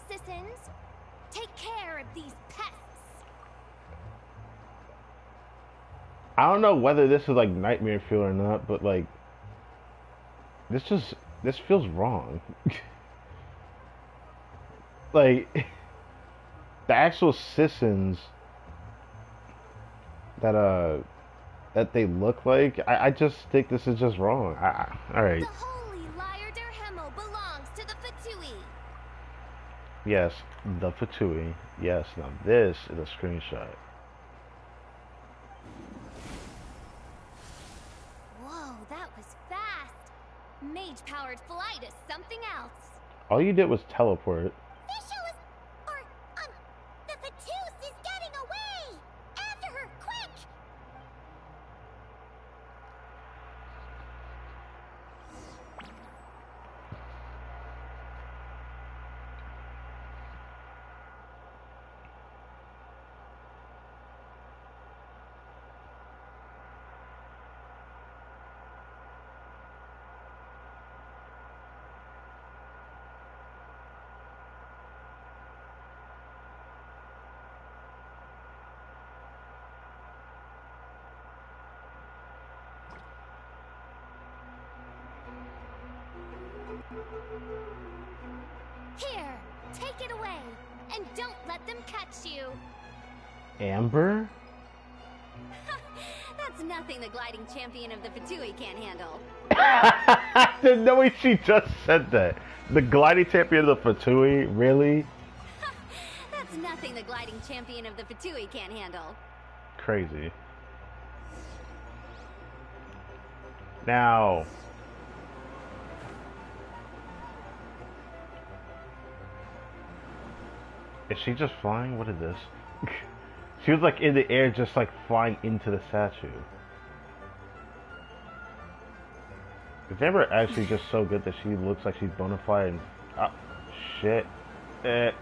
Sissons, take care of these pests. I don't know whether this is like nightmare fuel or not, but like... This feels wrong. Like... The actual Sissons... that they look like, I just think this is just wrong. Alright. The Holy Liar der Himmel belongs to the Fatui. Yes, the Fatui. Yes, now this is a screenshot. Mage-powered flight is something else. All you did was teleport. The Fatus is getting away! After her, quick! Here, take it away, and don't let them catch you. Amber? That's nothing the gliding champion of the Fatui can't handle. There's no way she just said that. The gliding champion of the Fatui? Really? That's nothing the gliding champion of the Fatui can't handle. Crazy. Now... is she just flying? What is this? She was like in the air, just like flying into the statue. Is Amber actually just so good that she looks like she's bona fide and... oh, shit. Hey!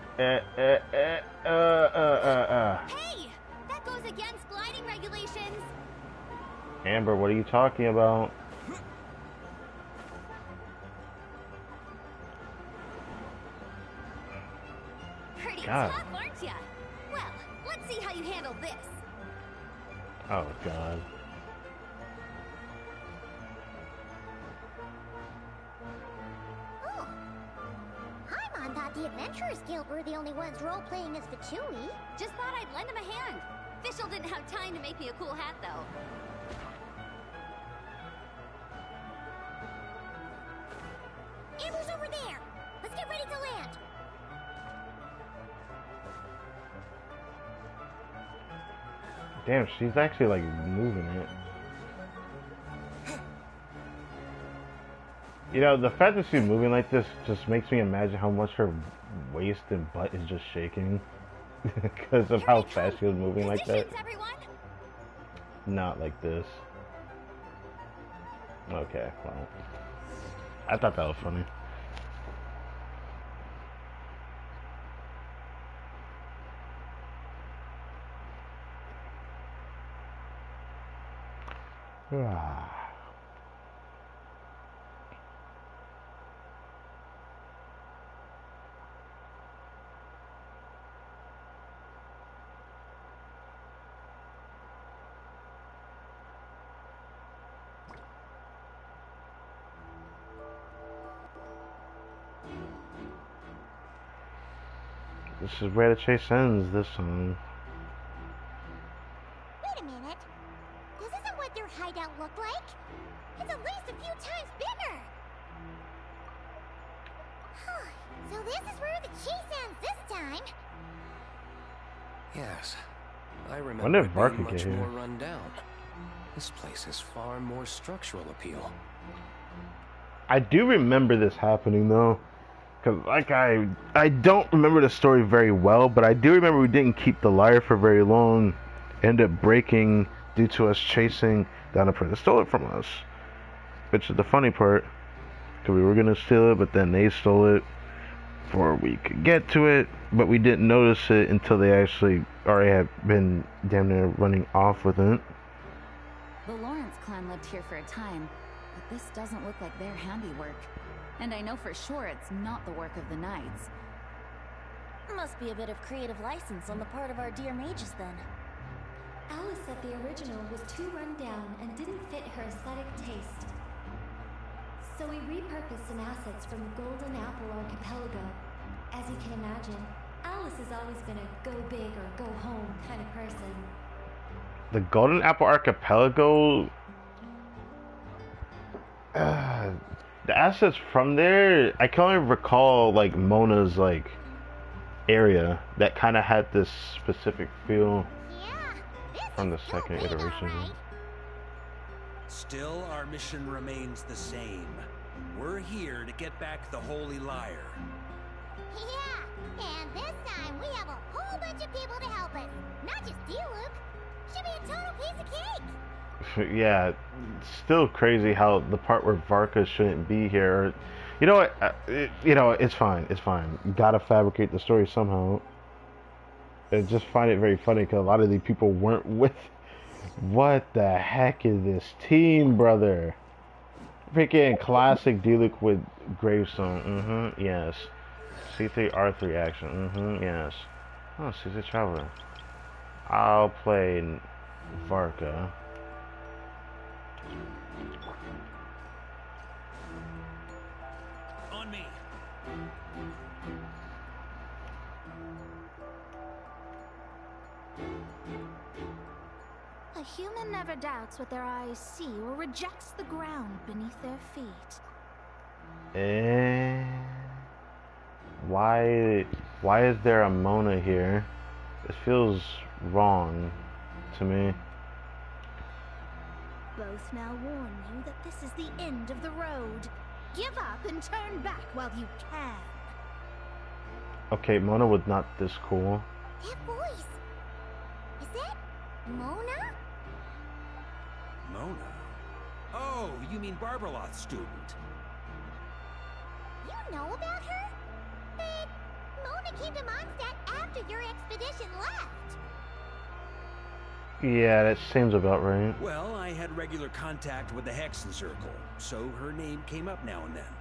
That goes against gliding regulations! Amber, what are you talking about? Pretty God. tough, aren't ya? Well, let's see how you handle this. Oh, God. Oh. Paimon thought the Adventurers Guild were the only ones role-playing as Fatui. Just thought I'd lend him a hand. Fischl didn't have time to make me a cool hat, though. Amber's over there! Let's get ready to land! Damn, she's actually like moving it. You know, the fact that she's moving like this just makes me imagine how much her waist and butt is just shaking. Because of how fast she was moving like that. Not like this. Okay, well. I thought that was funny. This is where the chase ends, this song. Wait a minute. This isn't what their hideout looked like. It's at least a few times bigger. So this is where the chase ends this time. Yes. I When remember did it Varka being get much here? more run down. This place has far more structural appeal. I do remember this happening though. Cause like I don't remember the story very well, but I do remember we didn't keep the lyre for very long. Ended up breaking due to us chasing down a person. They stole it from us. Which is the funny part. Cause we were gonna steal it, but then they stole it before we could get to it. But we didn't notice it until they actually already had been damn near running off with it. The Lawrence clan lived here for a time, but this doesn't look like their handiwork. And I know for sure it's not the work of the knights. Must be a bit of creative license on the part of our dear mages then. Alice said the original was too run down and didn't fit her aesthetic taste. So we repurposed some assets from the Golden Apple Archipelago. As you can imagine, Alice has always been a go big or go home kind of person. The Golden Apple Archipelago. The assets from there, I can only recall like Mona's like area that kind of had this specific feel from the second iteration. Still, our mission remains the same. We're here to get back the Holy Liar. Yeah, and this time we have a whole bunch of people to help us. Not just you, Luke. Should be a total piece of cake. Yeah, it's still crazy how the part where Varka shouldn't be here. You know what? It's fine. It's fine. You gotta fabricate the story somehow. I just find it very funny because a lot of these people weren't with. What the heck is this team, brother? Freaking classic Diluc with Gravestone. Yes. C3 R3 action. Yes. Oh, Caesar Traveler. I'll play Varka. On me. A human never doubts what their eyes see or rejects the ground beneath their feet. Why is there a Mona here? It feels wrong to me. Both now warn you that this is the end of the road. Give up and turn back while you can. Okay, Mona was not this cool. That voice. Is that Mona? Mona? Oh, you mean Barbarloth's student. You know about her? But Mona came to Mondstadt after your expedition left. Yeah, that seems about right. Well, I had regular contact with the Hexen Circle, so her name came up now and then.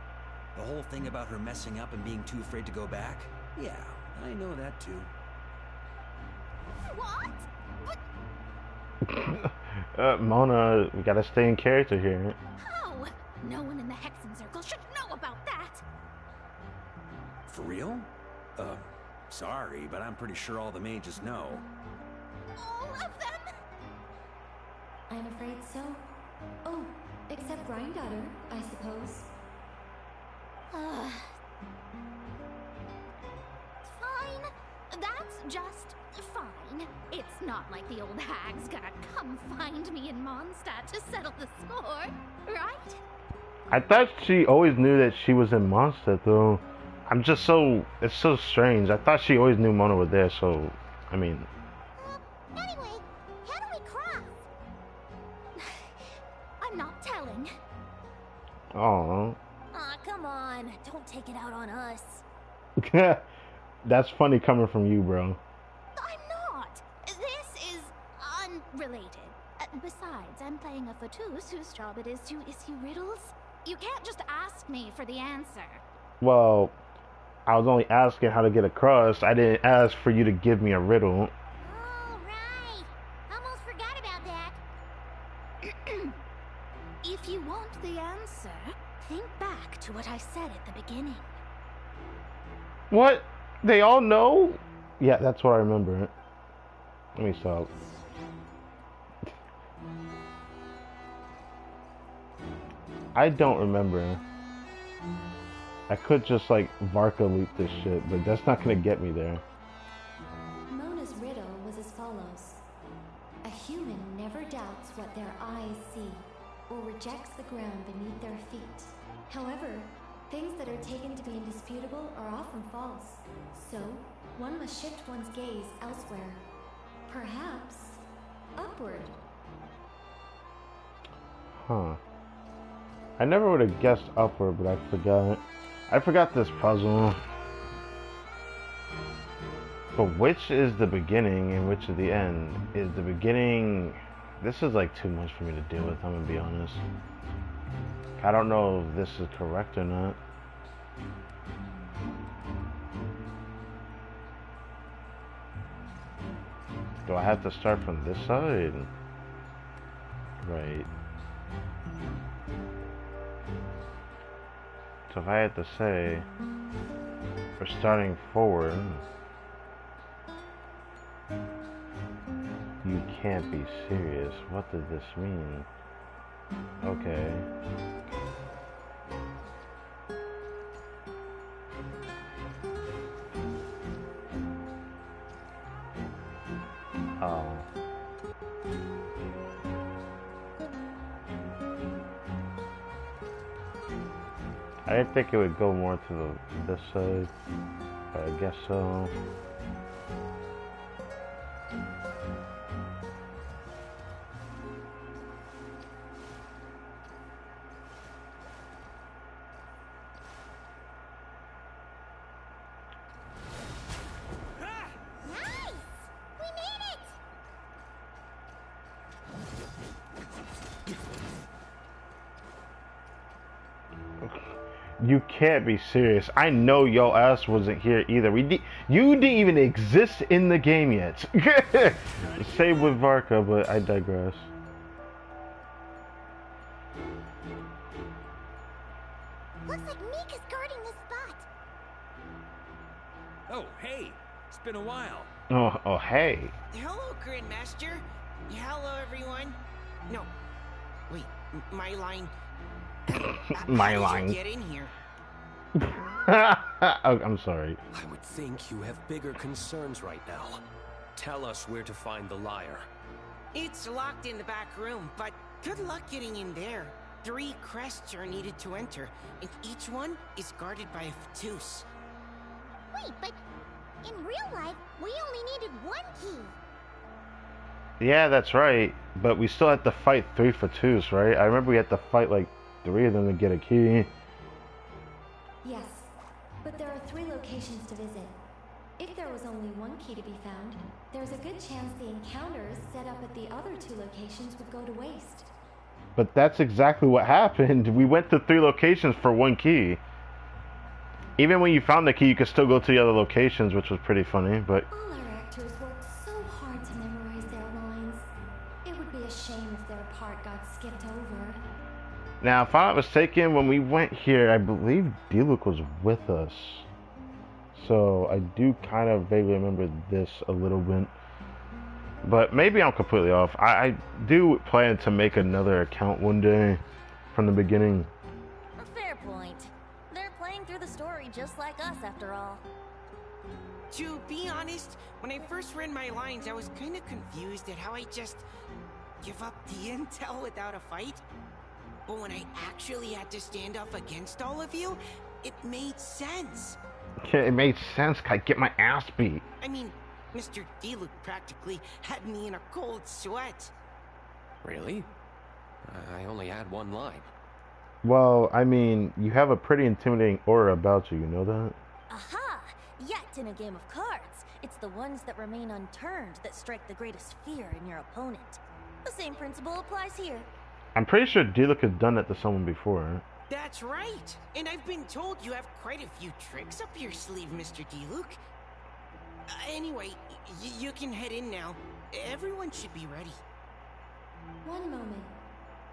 The whole thing about her messing up and being too afraid to go back? Yeah, I know that too. What? Mona, we gotta stay in character here. How? No one in the Hexen Circle should know about that. For real? Sorry, but I'm pretty sure all the mages know. All of them? I'm afraid so. Oh, except Granddaughter, I suppose. Fine. That's just fine. It's not like the old hag's gonna come find me in Mondstadt to settle the score, right? I thought she always knew that she was in Mondstadt, though. It's so strange. I thought she always knew Mona was there, so, I mean... Anyway, how do we cross? I'm not telling. Oh. Aw, come on. Don't take it out on us. That's funny coming from you, bro. I'm not. This is unrelated. Besides, I'm playing a Fatus whose job it is to issue riddles. You can't just ask me for the answer. Well, I was only asking how to get across. I didn't ask for you to give me a riddle. Oh, right. Almost forgot about that. If you want the answer, think back to what I said at the beginning. What? They all know? Yeah, that's what I remember. Let me stop. I don't remember. I could just like Varka loop this shit, but that's not gonna get me there. Mona's riddle was as follows. A human never doubts what their eyes see, or rejects the ground beneath their feet. However, things that are taken to be indisputable are often false. So, one must shift one's gaze elsewhere. Perhaps, upward. Huh. I never would have guessed upward, but I forgot. I forgot this puzzle. But which is the beginning and which is the end? Is the beginning... This is like too much for me to deal with, I'm gonna be honest. I don't know if this is correct or not. Do I have to start from this side? Right. So if I had to say, we're starting forward, you can't be serious. What does this mean? Okay. Oh. I didn't think it would go more to this side, but I guess so. You can't be serious. I know your ass wasn't here either. You didn't even exist in the game yet. Same with Varka, but I digress. Looks like Mika's guarding this spot. Oh, hey, it's been a while. Oh, hey. Hello, Grandmaster. Hello, everyone. No, wait, my line. My How line. did you get in here? Oh, I'm sorry. I would think you have bigger concerns right now. Tell us where to find the liar. It's locked in the back room, but good luck getting in there. 3 crests are needed to enter, and each one is guarded by a Fatus. Wait, but in real life, we only needed 1 key. Yeah, that's right. But we still had to fight 3 Fatus, right? I remember we had to fight like 3 of them to get a key. Yes, but there are 3 locations to visit. If there was only 1 key to be found, there's a good chance the encounters set up at the other 2 locations would go to waste. But that's exactly what happened. We went to 3 locations for 1 key. Even when you found the key, you could still go to the other locations, which was pretty funny, but... All our actors worked so hard to memorize their lines. It would be a shame if their part got skipped over. Now, if I'm not mistaken, when we went here, I believe Diluc was with us. So, I do kind of vaguely remember this a little bit. But maybe I'm completely off. I do plan to make another account one day from the beginning. A fair point. They're playing through the story just like us, after all. To be honest, when I first read my lines, I was kind of confused at how I just give up the intel without a fight. But when I actually had to stand up against all of you, it made sense. It made sense. I get my ass beat. I mean, Mr. Diluc practically had me in a cold sweat. Really? I only had 1 line. Well, I mean, you have a pretty intimidating aura about you, you know that? Aha! Yet in a game of cards, it's the ones that remain unturned that strike the greatest fear in your opponent. The same principle applies here. I'm pretty sure Diluc has done that to someone before. That's right. And I've been told you have quite a few tricks up your sleeve, Mr. Diluc. Anyway, you can head in now. Everyone should be ready. One moment.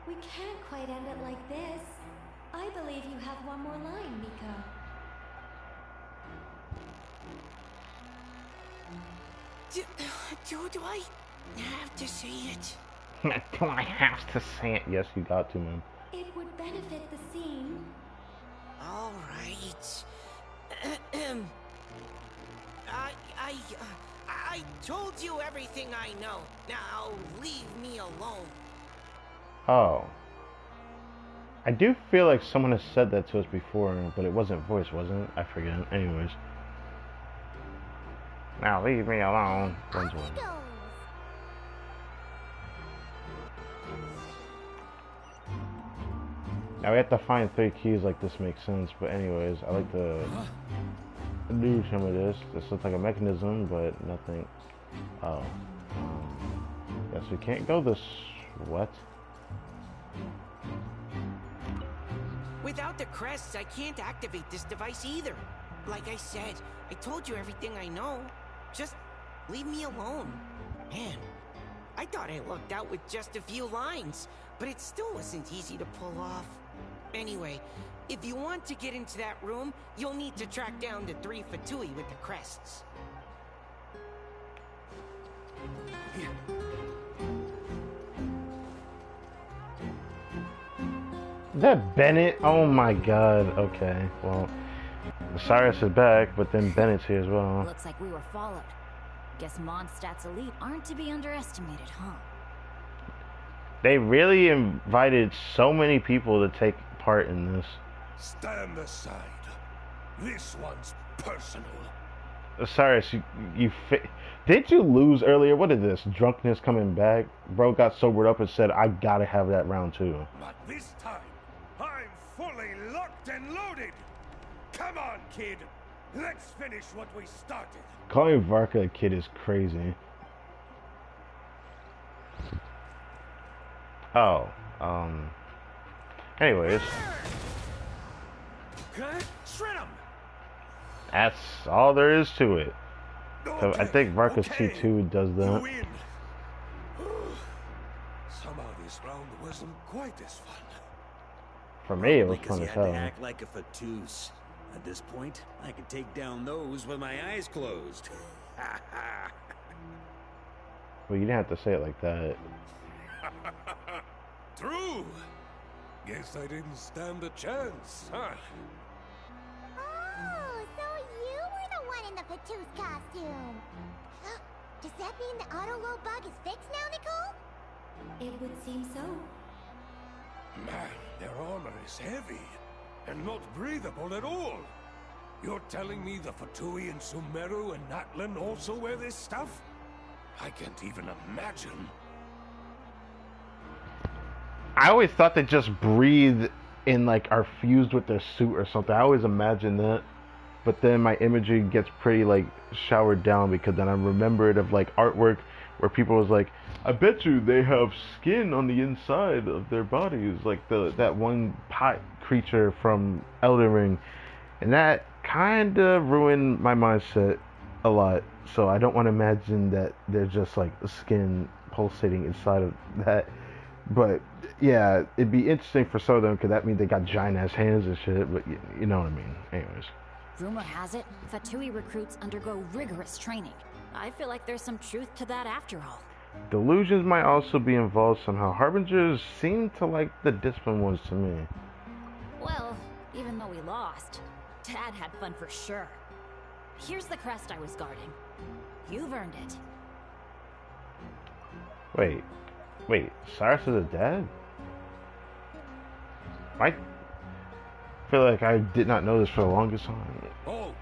We can't quite end it like this. I believe you have 1 more line, Mika. Do I have to say it? Do I have to say it? Yes, you got to, man. It would benefit the scene. All right. I told you everything I know. Now leave me alone. Oh. I do feel like someone has said that to us before, but it wasn't voice, wasn't it? I forget. Anyways. Now leave me alone. One's one. Now we have to find 3 keys, like this makes sense, but anyways, I like to do some of this. This looks like a mechanism, but nothing. Oh. Guess we can't go this... What? Without the crests, I can't activate this device either. Like I said, I told you everything I know. Just leave me alone. Man, I thought I lucked out with just a few lines, but it still wasn't easy to pull off. Anyway, if you want to get into that room, you'll need to track down the 3 Fatui with the crests. Is that Bennett? Oh my god. Okay, well, Cyrus is back, but then Bennett's here as well. Looks like we were followed. Guess Mondstadt's elite aren't to be underestimated, huh? They really invited so many people to take part in this. Stand aside. This one's personal. Cyrus, did you lose earlier? What is this? Drunkenness coming back? Bro got sobered up and said, I gotta have that round two. But this time, I'm fully locked and loaded. Come on, kid. Let's finish what we started. Calling Varka a kid is crazy. Oh, anyways. Shred him! That's all there is to it. So Okay, I think Varka's okay. T2 does You that. win. Somehow this round wasn't quite as fun. For me, it was Because fun you as had to hell. act like a fatus. At this point, I can take down those with my eyes closed. Well, you didn't have to say it like that. True. Guess I didn't stand a chance, huh? Oh, so you were the one in the Patoos costume. Does that mean the auto-low bug is fixed now, Nicole? It would seem so. Man, their armor is heavy and not breathable at all. You're telling me the Fatui and Sumeru and Natlan also wear this stuff? I can't even imagine. I always thought they just breathe in, like, are fused with their suit or something. I always imagined that. But then my imagery gets pretty, like, showered down because then I remembered of, like, artwork where people was like, I bet you they have skin on the inside of their bodies. Like that one pot creature from Elden Ring. And that kind of ruined my mindset a lot. So I don't want to imagine that they're just, like, skin pulsating inside of that. But yeah, it'd be interesting for some of them because that means they got giant ass hands and shit. But you know what I mean. Anyways. Rumor has it, Fatui recruits undergo rigorous training. I feel like there's some truth to that after all. Delusions might also be involved somehow. Harbingers seem to like the disciplined ones to me. Well, even though we lost, Dad had fun for sure. Here's the crest I was guarding. You've earned it. Wait, Cyrus is a dad? I feel like I did not know this for the longest time. Oh,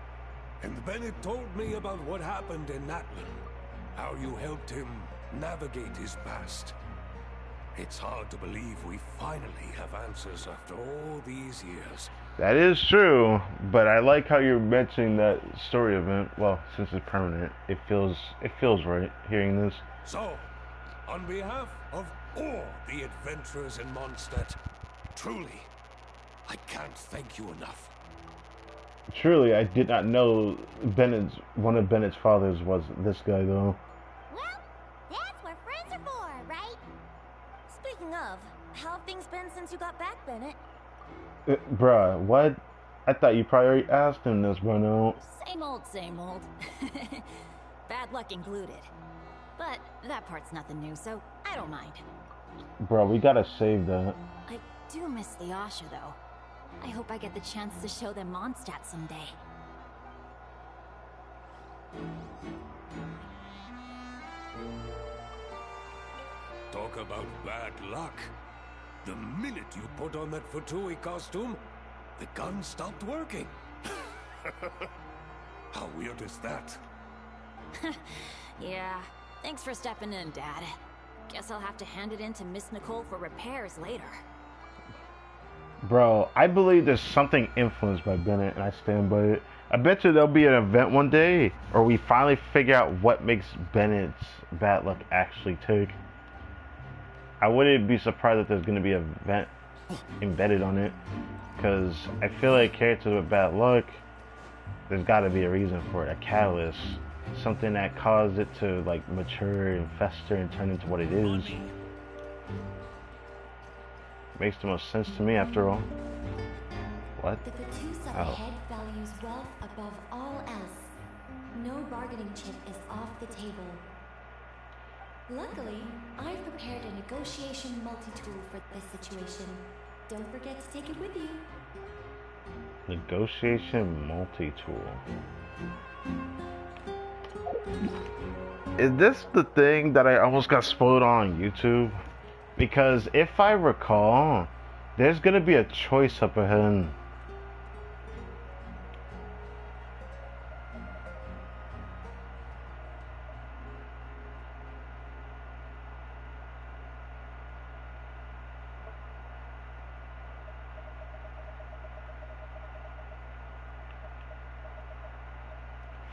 and Bennett told me about what happened in Natlan. How you helped him navigate his past. It's hard to believe we finally have answers after all these years. That is true, but I like how you're mentioning that story event. Well, since it's permanent, it feels right hearing this. So, on behalf of all the adventurers in Mondstadt, truly, I can't thank you enough. Truly, I did not know one of Bennett's fathers was this guy, though. Well, that's what friends are for, right? Speaking of, how have things been since you got back, Bennett? Bruh, what? I thought you probably already asked him this, bro. No. Same old, same old. Bad luck included. But that part's nothing new, so I don't mind. Bro, we gotta save that. I do miss the Asha, though. I hope I get the chance to show them Mondstadt someday. Talk about bad luck. The minute you put on that Fatui costume, the gun stopped working. How weird is that? Yeah, thanks for stepping in, Dad. Guess I'll have to hand it in to Miss Nicole for repairs later. Bro, I believe there's something influenced by Bennett, and I stand by it. I bet you there'll be an event one day, or we finally figure out what makes Bennett's bad luck actually tick. I wouldn't be surprised if there's going to be an event embedded on it, because I feel like characters with bad luck, there's got to be a reason for it, a catalyst, something that caused it to, like, mature and fester and turn into what it is. Makes the most sense to me, after all. What? The Patus up Oh. ahead values wealth above all else. No bargaining chip is off the table. Luckily, I've prepared a negotiation multi-tool for this situation. Don't forget to take it with you. Negotiation multi-tool. Is this the thing that I almost got spoiled on YouTube? Because if I recall, there's gonna be a choice up ahead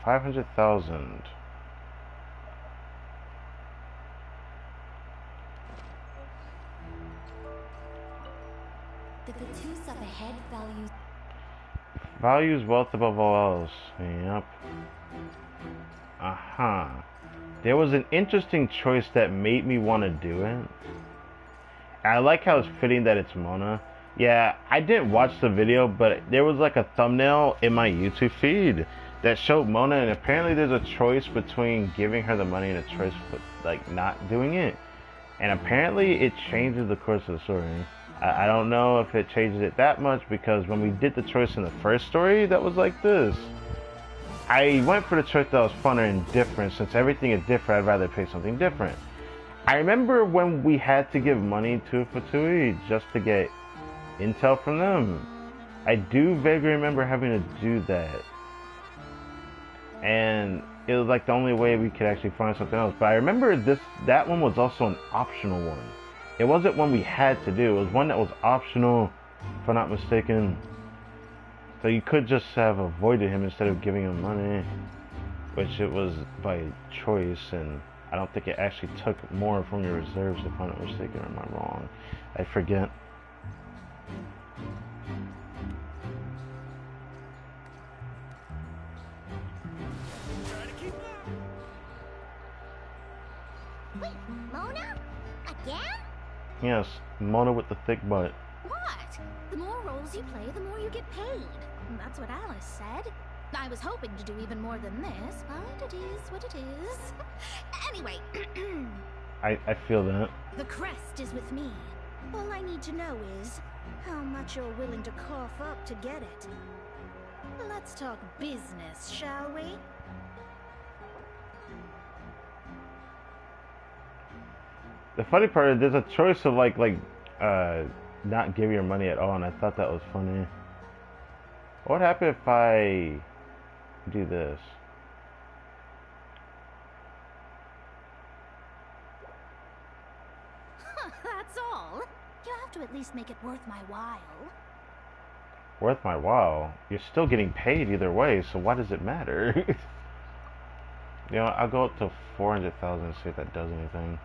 500,000. The Vatus up ahead values. Values wealth above all else. Yep. There was an interesting choice that made me want to do it. I like how it's fitting that it's Mona. Yeah, I didn't watch the video, but there was like a thumbnail in my YouTube feed that showed Mona, and apparently there's a choice between giving her the money and a choice for like not doing it. And apparently it changes the course of the story. I don't know if it changes it that much, because when we did the choice in the first story that was like this, I went for the choice that was funner and different. Since everything is different, I'd rather pick something different. I remember when we had to give money to Fatui just to get intel from them. I do vaguely remember having to do that. And it was like the only way we could actually find something else. But I remember that one was also an optional one. It wasn't one we had to do. It was one that was optional, if I'm not mistaken. So you could just have avoided him instead of giving him money, which it was by choice, and I don't think it actually took more from your reserves, if I'm not mistaken, or am I wrong? I forget. Wait, Mona? Again? Yes, Mona with the thick butt. What? The more roles you play, the more you get paid. That's what Alice said. I was hoping to do even more than this, but it is what it is. Anyway, I feel that. the crest is with me. All I need to know is how much you're willing to cough up to get it. Let's talk business, shall we? The funny part is there's a choice of not give your money at all, and I thought that was funny. What would happen if I do this? That's all. You have to at least make it worth my while. Worth my while? You're still getting paid either way, so why does it matter? You know, I'll go up to 400,000 and see if that does anything.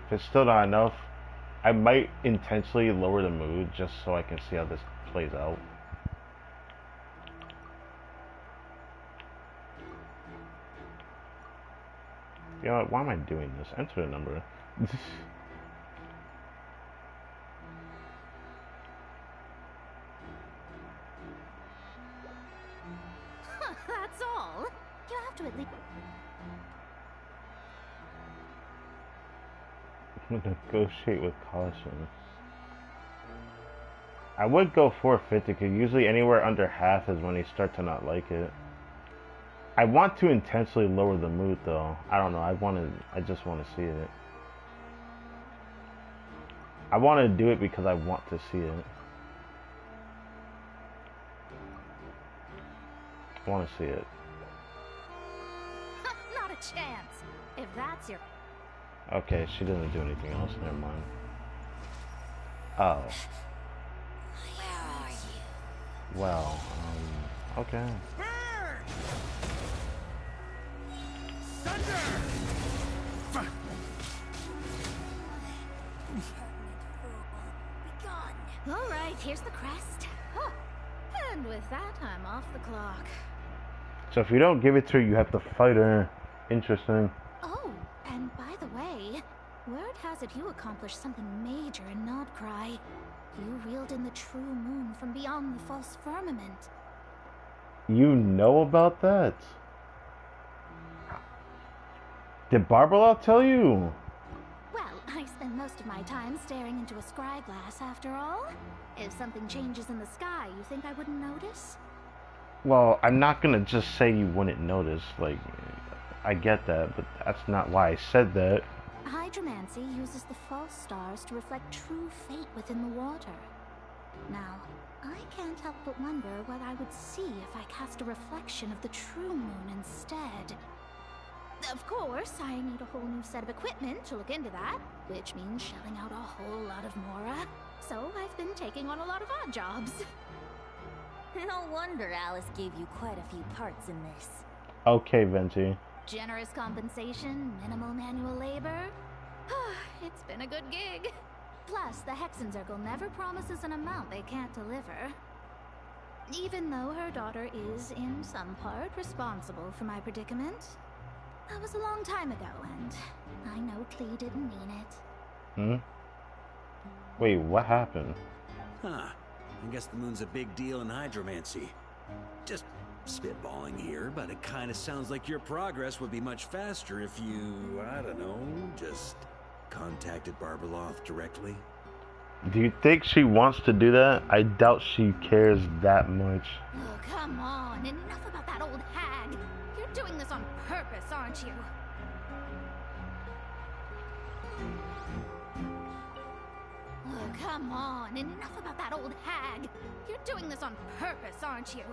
If it's still not enough, I might intentionally lower the mood just so I can see how this plays out. You know what, why am I doing this? Enter the number. That's all. You have to at least... Negotiate with caution. I would go 450 because usually anywhere under half is when you start to not like it. I want to intentionally lower the mood though. I don't know. I just want to see it. I want to do it because I want to see it. I want to see it. Not a chance. If that's your... Okay, she doesn't do anything else. Never mind. Oh. Where are you? Well, okay. All right, here's the crest. Huh. And with that, I'm off the clock. So if you don't give it to her, you have to fight her. Interesting. Oh, and by the way, word has it you accomplished something major in Nodcry. You reeled in the true moon from beyond the false firmament. You know about that? Did Barbara tell you? Well, I spend most of my time staring into a scry glass after all. If something changes in the sky, you think I wouldn't notice? Well, I'm not gonna just say you wouldn't notice. Like, I get that, but that's not why I said that. Hydromancy uses the false stars to reflect true fate within the water. Now, I can't help but wonder what I would see if I cast a reflection of the true moon instead. Of course, I need a whole new set of equipment to look into that, which means shelling out a whole lot of mora. So I've been taking on a lot of odd jobs. No wonder Alice gave you quite a few parts in this. Okay, Venti. Generous compensation, minimal manual labor. It's been a good gig. Plus, the Hexenzirkel never promises an amount they can't deliver. Even though her daughter is, in some part, responsible for my predicament. That was a long time ago, and I know Klee didn't mean it. Hmm? Wait, what happened? Huh. I guess the moon's a big deal in hydromancy. Just spitballing here, but it kind of sounds like your progress would be much faster if you, I don't know, just contacted Barbeloth directly. Do you think she wants to do that? I doubt she cares that much. Oh, come on. Enough about that old hag. You're doing this on purpose, aren't you? Oh, come on. Enough about that old hag. You're doing this on purpose, aren't you?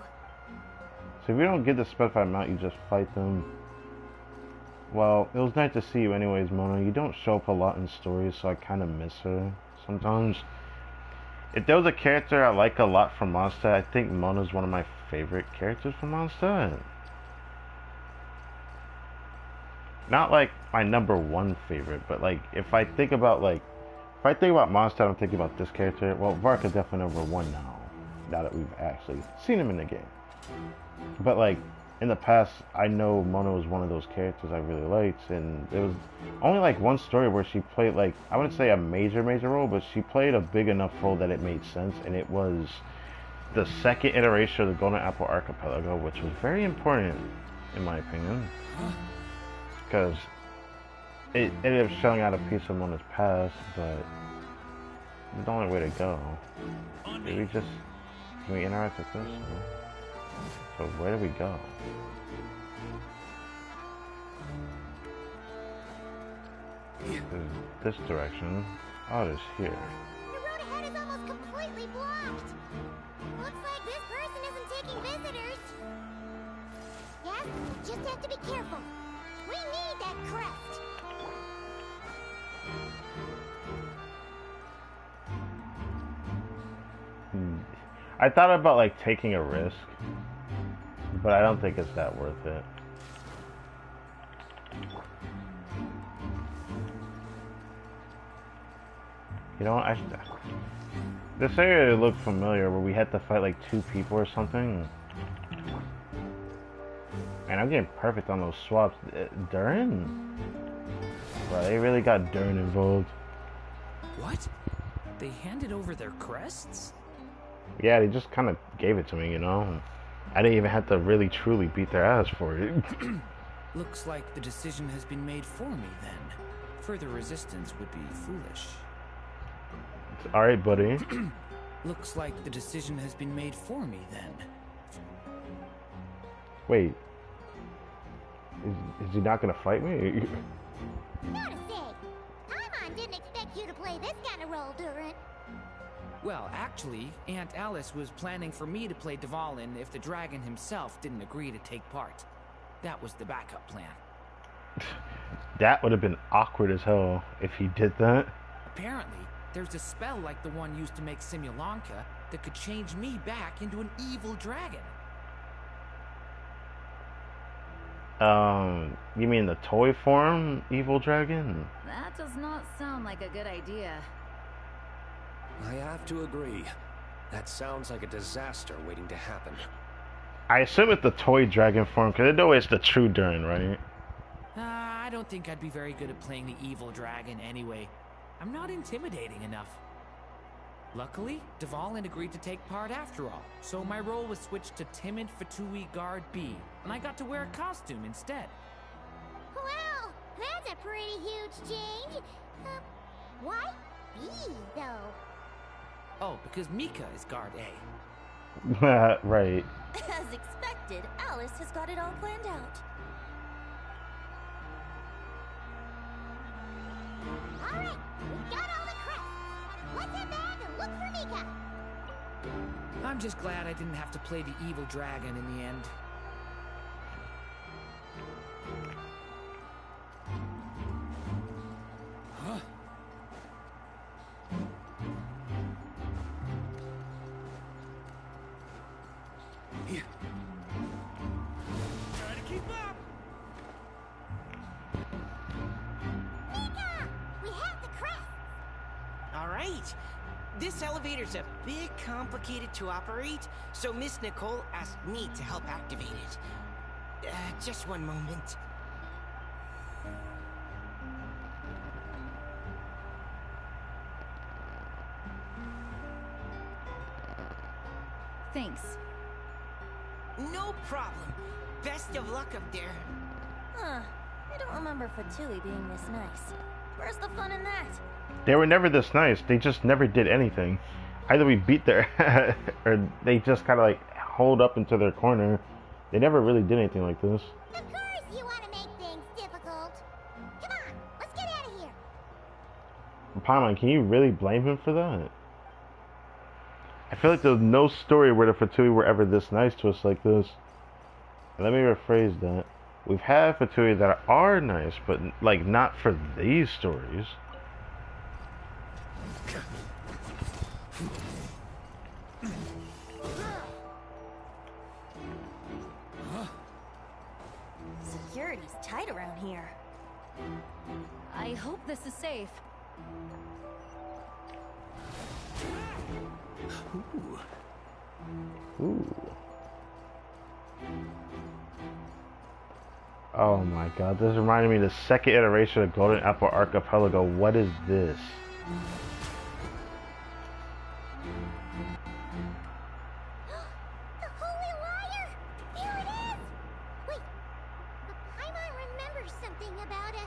So if you don't get the specified amount, you just fight them. Well, it was nice to see you anyways, Mona. You don't show up a lot in stories, so I kind of miss her sometimes. If there was a character I like a lot from Mondstadt, I think Mona's one of my favorite characters from Mondstadt. Not like my #1 favorite, but like if I think about Mondstadt, I'm thinking about this character. Well, Varka's definitely #1 now that we've actually seen him in the game. But like in the past, I know Mona was one of those characters I really liked, and there was only like one story where she played like, I wouldn't say a major role, but she played a big enough role that it made sense, and it was the second iteration of the Golden Apple Archipelago, which was very important in my opinion, because it ended up showing out a piece of Mona's past, but it's the only way to go. Can we interact with this? So where do we go? This direction. Oh, it is here. The road ahead is almost completely blocked. Looks like this person isn't taking visitors. Yes, just have to be careful. We need that crest. I thought about like taking a risk, but I don't think it's that worth it. You know what? This area looked familiar where we had to fight like 2 people or something. Man, I'm getting perfect on those swaps. Durin? Bro, they really got Durin involved. What? They handed over their crests? Yeah, they just kind of gave it to me, you know? I didn't even have to really truly beat their ass for it. Looks like the decision has been made for me then. Further resistance would be foolish. Alright, buddy. Looks like the decision has been made for me then. Wait. Is he not gonna fight me? Gotta say, Paimon didn't expect you to play this kind of role, Durin. Well, actually, Aunt Alice was planning for me to play Dvalin if the dragon himself didn't agree to take part. That was the backup plan. That would have been awkward as hell if he did that. Apparently, there's a spell like the one used to make Simulanka that could change me back into an evil dragon. You mean the toy form evil dragon? That does not sound like a good idea. I have to agree. That sounds like a disaster waiting to happen. I assume it's the toy dragon form, because I know it's the true Durin, right? I don't think I'd be very good at playing the evil dragon anyway. I'm not intimidating enough. Luckily, Dvalin agreed to take part after all, so my role was switched to Timid Fatui Guard B, and I got to wear a costume instead. Well, that's a pretty huge change. Why B, though? Oh, because Mika is Guard A. Right. As expected, Alice has got it all planned out. Alright, we got all the crests. Let's head back and look for Mika. I'm just glad I didn't have to play the evil dragon in the end. Huh? Yeah. Try to keep up! This elevator's a bit complicated to operate, so Miss Nicole asked me to help activate it. Just one moment. Thanks. No problem. Best of luck up there. Huh. I don't remember Fatui being this nice. Where's the fun in that? They were never this nice. They just never did anything. Either we beat their or they just kind of like hold up into their corner. They never really did anything like this. Of course you want to make things difficult. Come on, let's get out of here. Paimon, can you really blame him for that? I feel like there's no story where the Fatui were ever this nice to us like this. Let me rephrase that. We've had Fatui that are nice, but like not for these stories. Security's tight around here. I hope this is safe. Ooh. Oh my god, this reminded me of the second iteration of Golden Apple Archipelago. What is this? The Holy Liar! Here it is! Wait, Paimon remembers something about a...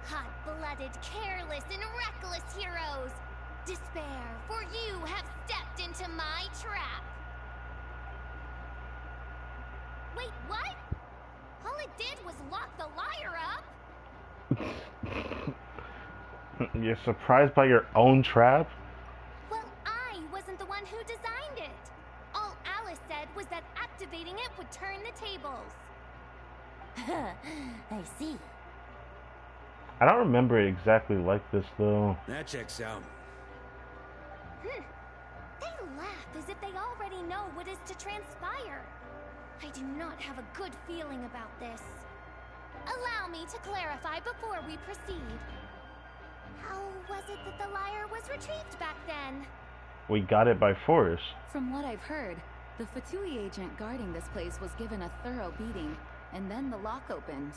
Hot-blooded, careless, and reckless heroes! Despair, for you have stepped into my trap! Wait, what? All it did was lock the liar up? You're surprised by your own trap? Well, I wasn't the one who designed it. All Alice said was that activating it would turn the tables. I see. I don't remember it exactly like this though. That checks out. They laugh as if they already know what is to transpire. I do not have a good feeling about this. Allow me to clarify before we proceed. How was it that the lyre was retrieved back then? We got it by force. From what I've heard, the Fatui agent guarding this place was given a thorough beating, and then the lock opened.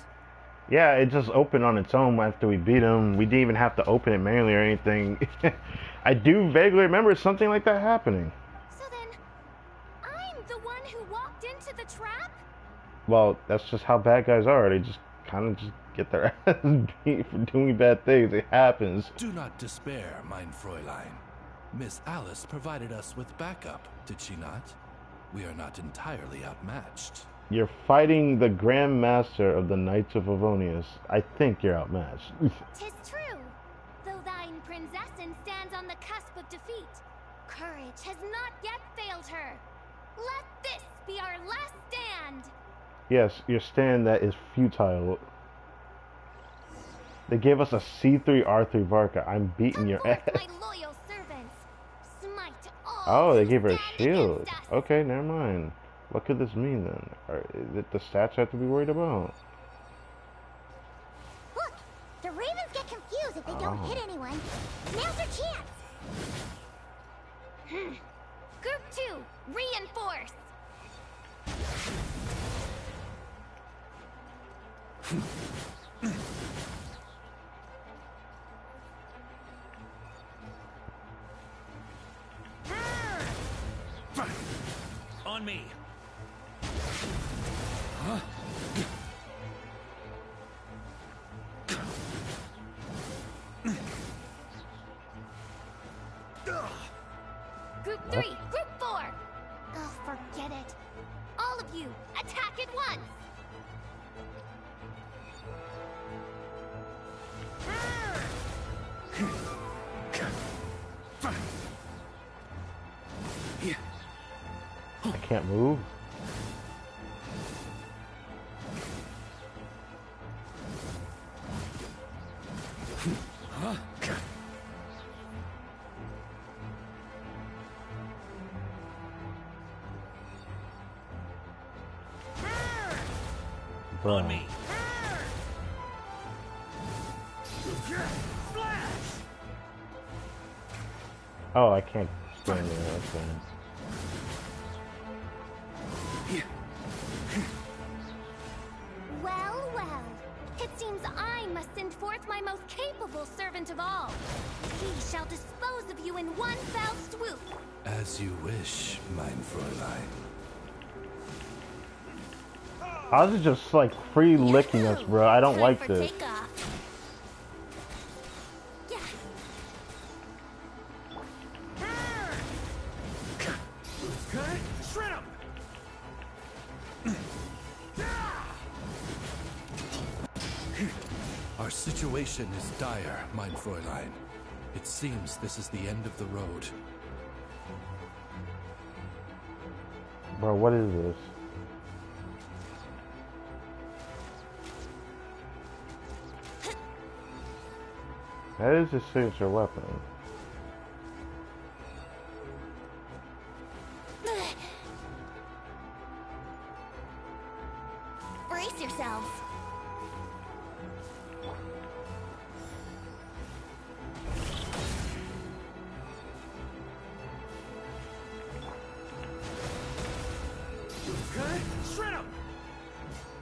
Yeah, it just opened on its own after we beat him. We didn't even have to open it manually or anything. I do vaguely remember something like that happening. So then, I'm the one who walked into the trap? Well, that's just how bad guys are. They just kind of just get their ass beat for doing bad things. It happens. Do not despair, mein Fräulein. Miss Alice provided us with backup, did she not? We are not entirely outmatched. You're fighting the Grand Master of the Knights of Avonius. I think you're outmatched. 'Tis true. Though thine Prinzessin stands on the cusp of defeat, courage has not yet failed her. Let this be our last stand. Yes, your stand that is futile. They gave us a C3R3 Varka. I'm beating your ass. My loyal servants, smite all. Oh, they gave her a shield. Okay, never mind. What could this mean then? Or is it the stats I have to be worried about? Look, the ravens get confused if they don't hit anyone. Now's their chance. Group 2, reinforce. On me. Huh? Group 3, Group 4. Oh, forget it. All of you, attack at once. I can't move. On me. Oh, I can't stand there. Okay. Well, well. It seems I must send forth my most capable servant of all. He shall dispose of you in one fell swoop. As you wish, mein Fräulein. How's it just like free licking us, bro? I don't like this. Our situation is dire, mein Fräulein. It seems this is the end of the road. Bro, what is this? That is his signature weapon. Brace yourselves. Shred him!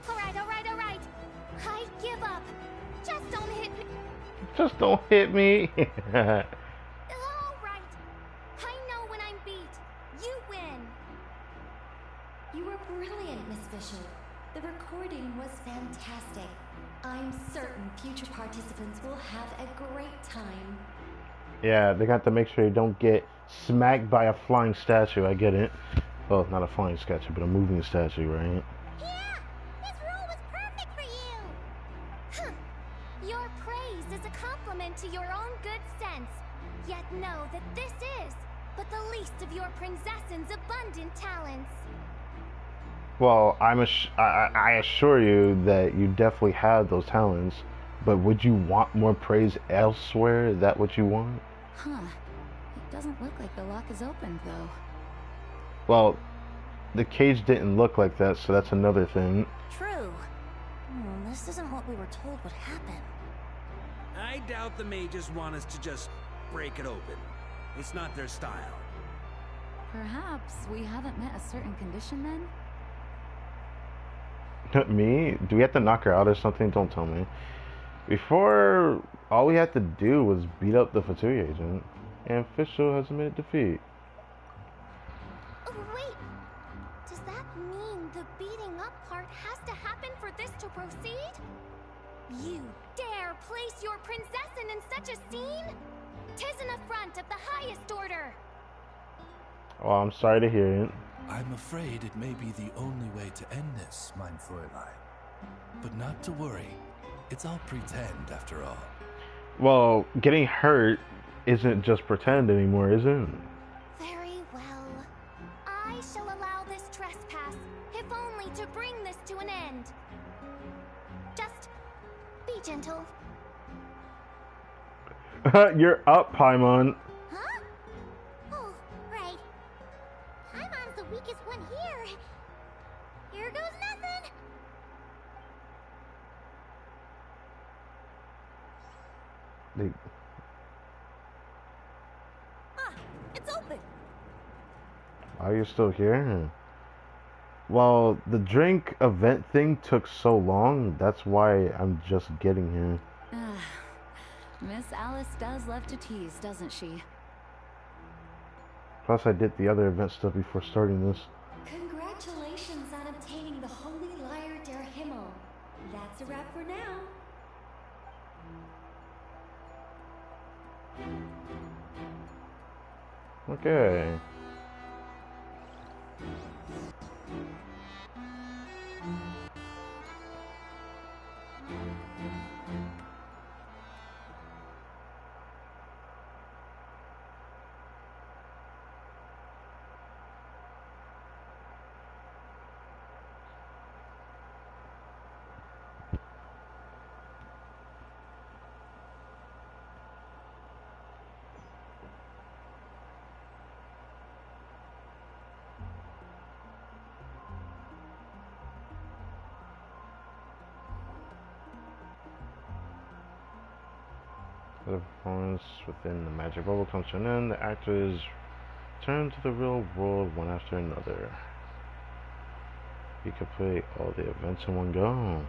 Alright. I give up. Just don't hit me. Just don't hit me. Alright. I know when I'm beat. You win. You were brilliant, Miss Fisher. The recording was fantastic. I'm certain future participants will have a great time. Yeah, they got to make sure you don't get smacked by a flying statue. I get it. Well, not a flying statue, but a moving statue, right? Yeah! His rule was perfect for you! Huh. Your praise is a compliment to your own good sense. Yet know that this is but the least of your princess's abundant talents. Well, I assure you that you definitely have those talents, but would you want more praise elsewhere? Is that what you want? Huh. It doesn't look like the lock is opened, though. Well, the cage didn't look like that, so that's another thing. True. This isn't what we were told would happen. I doubt the mages want us to just break it open. It's not their style. Perhaps we haven't met a certain condition then? Me? Do we have to knock her out or something? Don't tell me. Before, all we had to do was beat up the Fatui agent, and Fischl has admitted defeat. Oh, wait! Does that mean the beating up part has to happen for this to proceed? You dare place your princessin in such a scene? 'Tis an affront of the highest order! Oh, I'm sorry to hear it. I'm afraid it may be the only way to end this, mein Fräulein. But not to worry. It's all pretend, after all. Well, getting hurt isn't just pretend anymore, is it? Very well. I shall allow this trespass, if only to bring this to an end. Just be gentle. You're up, Paimon. Huh? Oh, right. Paimon's the weakest one here. Here goes nothing. It's open. Are you still here? Well, the drink event thing took so long, that's why I'm just getting here. Miss Alice does love to tease, doesn't she? Plus, I did the other event stuff before starting this. Congratulations on obtaining the Holy Lyre der Himmel. That's a wrap for now. Okay. The performance within the magic bubble comes to an end. The actors turn to the real world one after another. You can play all the events in one go.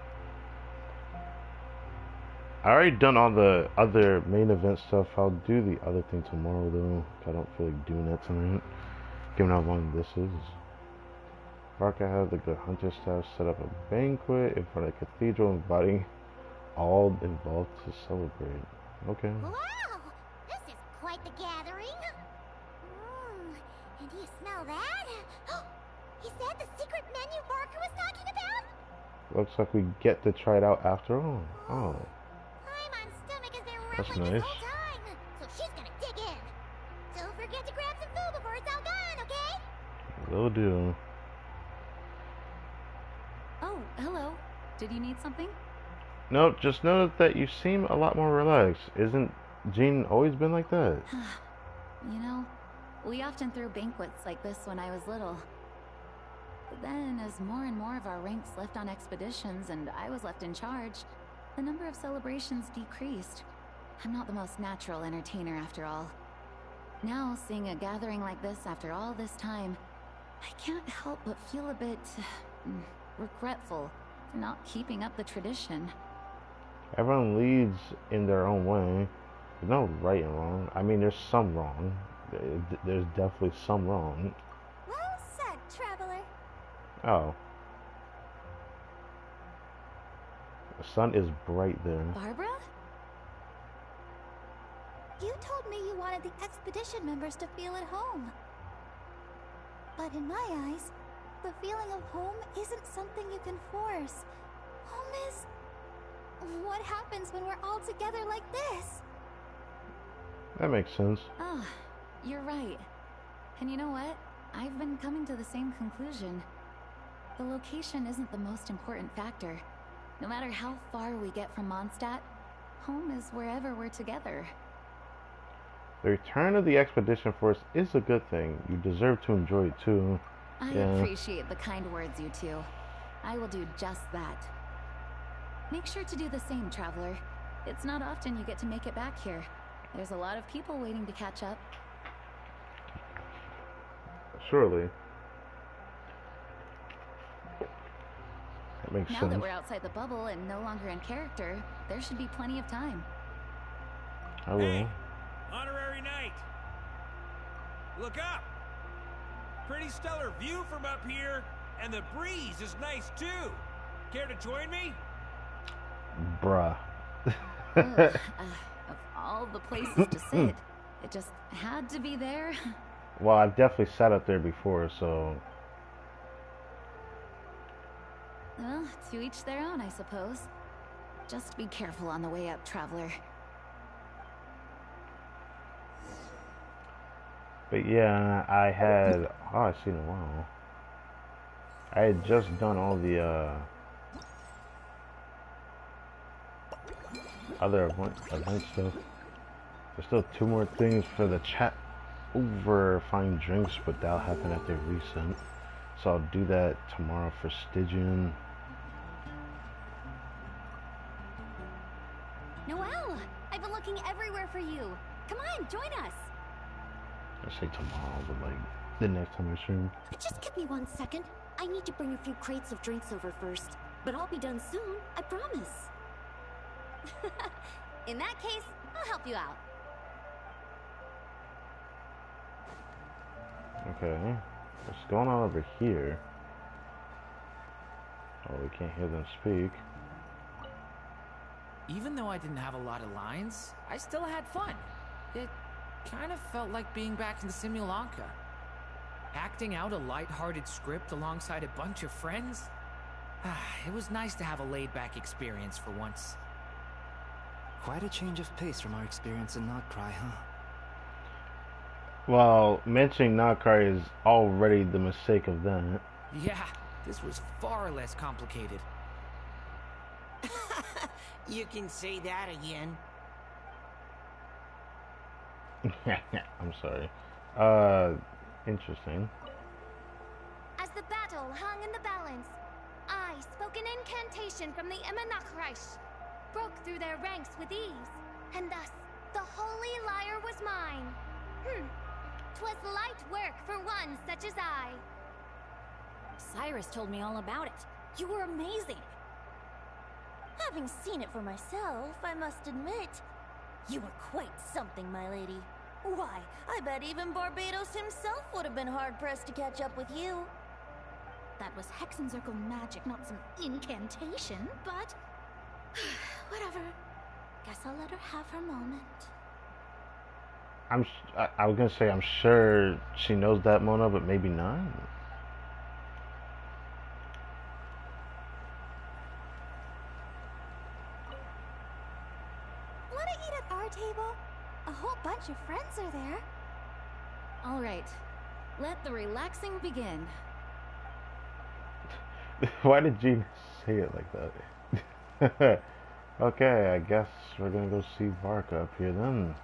I already done all the other main event stuff. I'll do the other thing tomorrow though. I don't feel like doing that tonight, given how long this is. Barca had the Good Hunter staff set up a banquet in front of the cathedral, inviting all involved to celebrate. Okay. Wow! This is quite the gathering. And do you smell that? Is that the secret menu Barker was talking about? Looks like we get to try it out after all. Oh. Paimon's stomach has been That's rumbling nice. this whole time, so she's gonna dig in. Don't forget to grab some food before it's all gone, okay? Will do. Oh, hello. Did you need something? Nope, just noticed that you seem a lot more relaxed. Isn't Jean always been like that? You know, we often threw banquets like this when I was little. But then, as more and more of our ranks left on expeditions and I was left in charge, the number of celebrations decreased. I'm not the most natural entertainer after all. Now, seeing a gathering like this after all this time, I can't help but feel a bit regretful for not keeping up the tradition. Everyone leads in their own way. There's no right and wrong. I mean, there's some wrong. There's definitely some wrong. Well said, traveler. Oh. The sun is bright there. Barbara? You told me you wanted the expedition members to feel at home. But in my eyes, the feeling of home isn't something you can force. Home is... what happens when we're all together like this? That makes sense. Oh, you're right. And you know what? I've been coming to the same conclusion. The location isn't the most important factor. No matter how far we get from Mondstadt, home is wherever we're together. The return of the expedition force is a good thing. You deserve to enjoy it too. I appreciate the kind words, you two. I will do just that. Make sure to do the same, traveler. It's not often you get to make it back here. There's a lot of people waiting to catch up. Surely. That makes Now sense. that we're outside the bubble and no longer in character, there should be plenty of time. I will. Hey, honorary knight. Look up. Pretty stellar view from up here, and the breeze is nice too. Care to join me? Bruh. Of all the places to sit, it just had to be there. Well, I've definitely sat up there before, so... Well, to each their own, I suppose. Just be careful on the way up, traveler. But yeah, I had... Oh, I've seen a while. I had just done all the, other event stuff. There's still 2 more things for the chat over find drinks, but that'll happen after reset. So I'll do that tomorrow for Stygian. Noelle! I've been looking everywhere for you. Come on, join us. I say tomorrow, but like the next time I stream. Just give me 1 second. I need to bring a few crates of drinks over first. But I'll be done soon, I promise. In that case, I'll help you out. Okay. What's going on over here? Oh, we can't hear them speak. Even though I didn't have a lot of lines, I still had fun. It kind of felt like being back in the Simulanka. Acting out a light-hearted script alongside a bunch of friends. It was nice to have a laid-back experience for once. Quite a change of pace from our experience in Nogcry, huh? Well, mentioning Nakai is already the mistake of that. Yeah, this was far less complicated. You can say that again. I'm sorry. Interesting. As the battle hung in the balance, I spoke an incantation from the Emanachreich, broke through their ranks with ease, and thus holy lyre was mine. 'Twas light work for one such as I. Cyrus told me all about it. You were amazing. Having seen it for myself, I must admit, you were quite something, my lady. Why, I bet even Barbados himself would have been hard-pressed to catch up with you. That was Hexencircle magic, not some incantation, but... whatever. Guess I'll let her have her moment. I was gonna say I'm sure she knows that, Mona, but maybe not. Wanna eat at our table? A whole bunch of friends are there. All right, let the relaxing begin. Why did Jean say it like that? Okay, I guess we're gonna go see Varka up here then.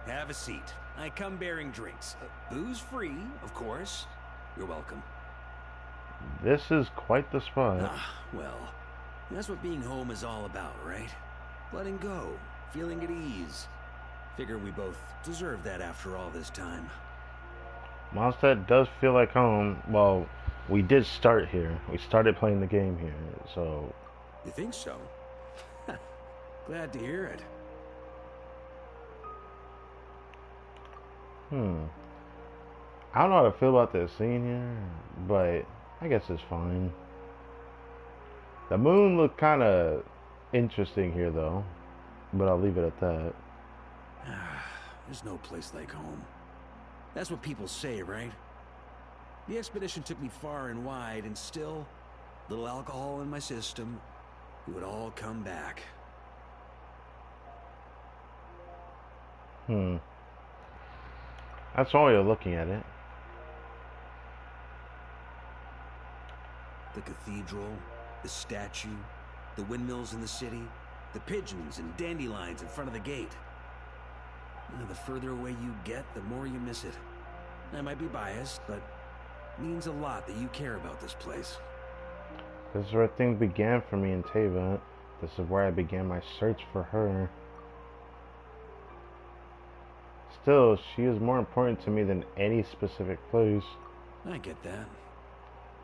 Have a seat. I come bearing drinks. Booze free, of course. You're welcome. This is quite the spot. Ah, well, that's what being home is all about, right? Letting go, feeling at ease. Figure we both deserve that after all this time. Mondstadt does feel like home. Well, we did start here. We started playing the game here, so... You think so? Glad to hear it. I don't know how to feel about this scene here, but I guess it's fine. The moon looked kind of interesting here, though, but I'll leave it at that. There's no place like home. That's what people say, right? The expedition took me far and wide, and still, little alcohol in my system, it would all come back. That's all you're looking at it. The cathedral, the statue, the windmills in the city, the pigeons and dandelions in front of the gate. The further away you get, the more you miss it. I might be biased, but it means a lot that you care about this place. This is where things began for me in Teyvat. This is where I began my search for her. Still, she is more important to me than any specific place. I get that.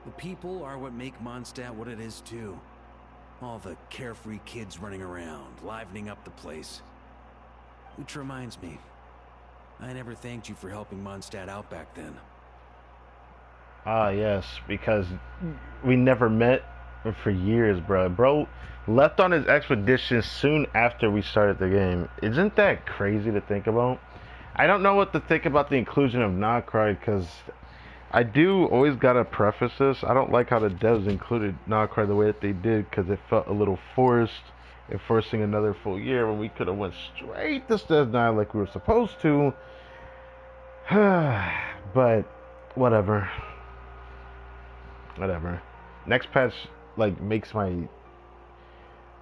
The people are what make Mondstadt what it is, too. All the carefree kids running around, livening up the place. Which reminds me, I never thanked you for helping Mondstadt out back then. Ah, yes, because we never met for years, bro. Bro left on his expedition soon after we started the game. Isn't that crazy to think about? I don't know what to think about the inclusion of Nocroy, because I do always gotta preface this. I don't like how the devs included Nocroy the way that they did, because it felt a little forced, and forcing another full year when we could have went straight to Stez 9 like we were supposed to. But whatever. Next patch like makes my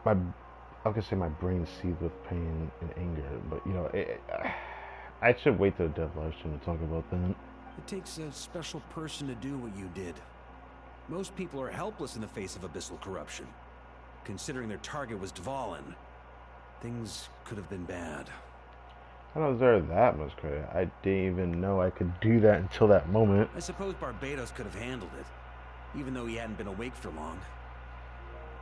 I was gonna say my brain seethes with pain and anger, but you know, I should wait till Dev Live stream to talk about that. It takes a special person to do what you did. Most people are helpless in the face of abyssal corruption. Considering their target was Dvalin, things could have been bad. I don't deserve that much credit. I didn't even know I could do that until that moment. I suppose Barbados could have handled it, even though he hadn't been awake for long.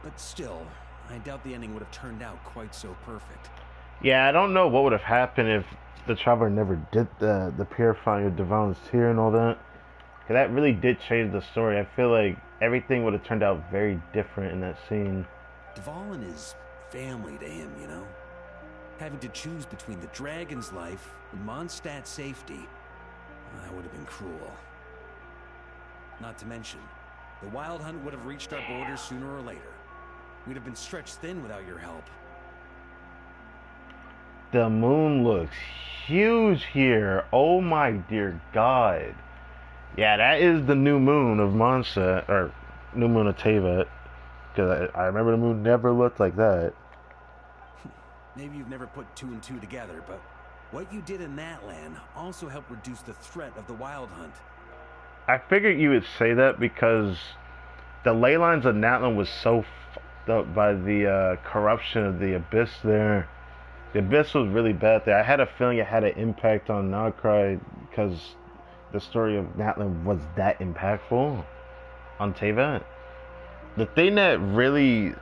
But still, I doubt the ending would have turned out quite so perfect. Yeah, I don't know what would have happened if the Traveler never did the purifying of Dvalin's tear and all that. Because that really did change the story. I feel like everything would have turned out very different in that scene. Dvalin is family to him, you know? Having to choose between the dragon's life and Mondstadt's safety, that would have been cruel. Not to mention, the Wild Hunt would have reached our borders sooner or later. We'd have been stretched thin without your help. The moon looks huge here. Oh my dear God. Yeah, that is the new moon of Mondstadt, or new moon of Teyvat. Because I remember the moon never looked like that. Maybe you've never put two and two together, but what you did in that land also helped reduce the threat of the Wild Hunt. I figured you would say that because the ley lines of Natlan was so fucked up by the corruption of the Abyss there. The Abyss was really bad there. I had a feeling it had an impact on Nagcry because the story of Natlan was that impactful on Teyvat. The thing that really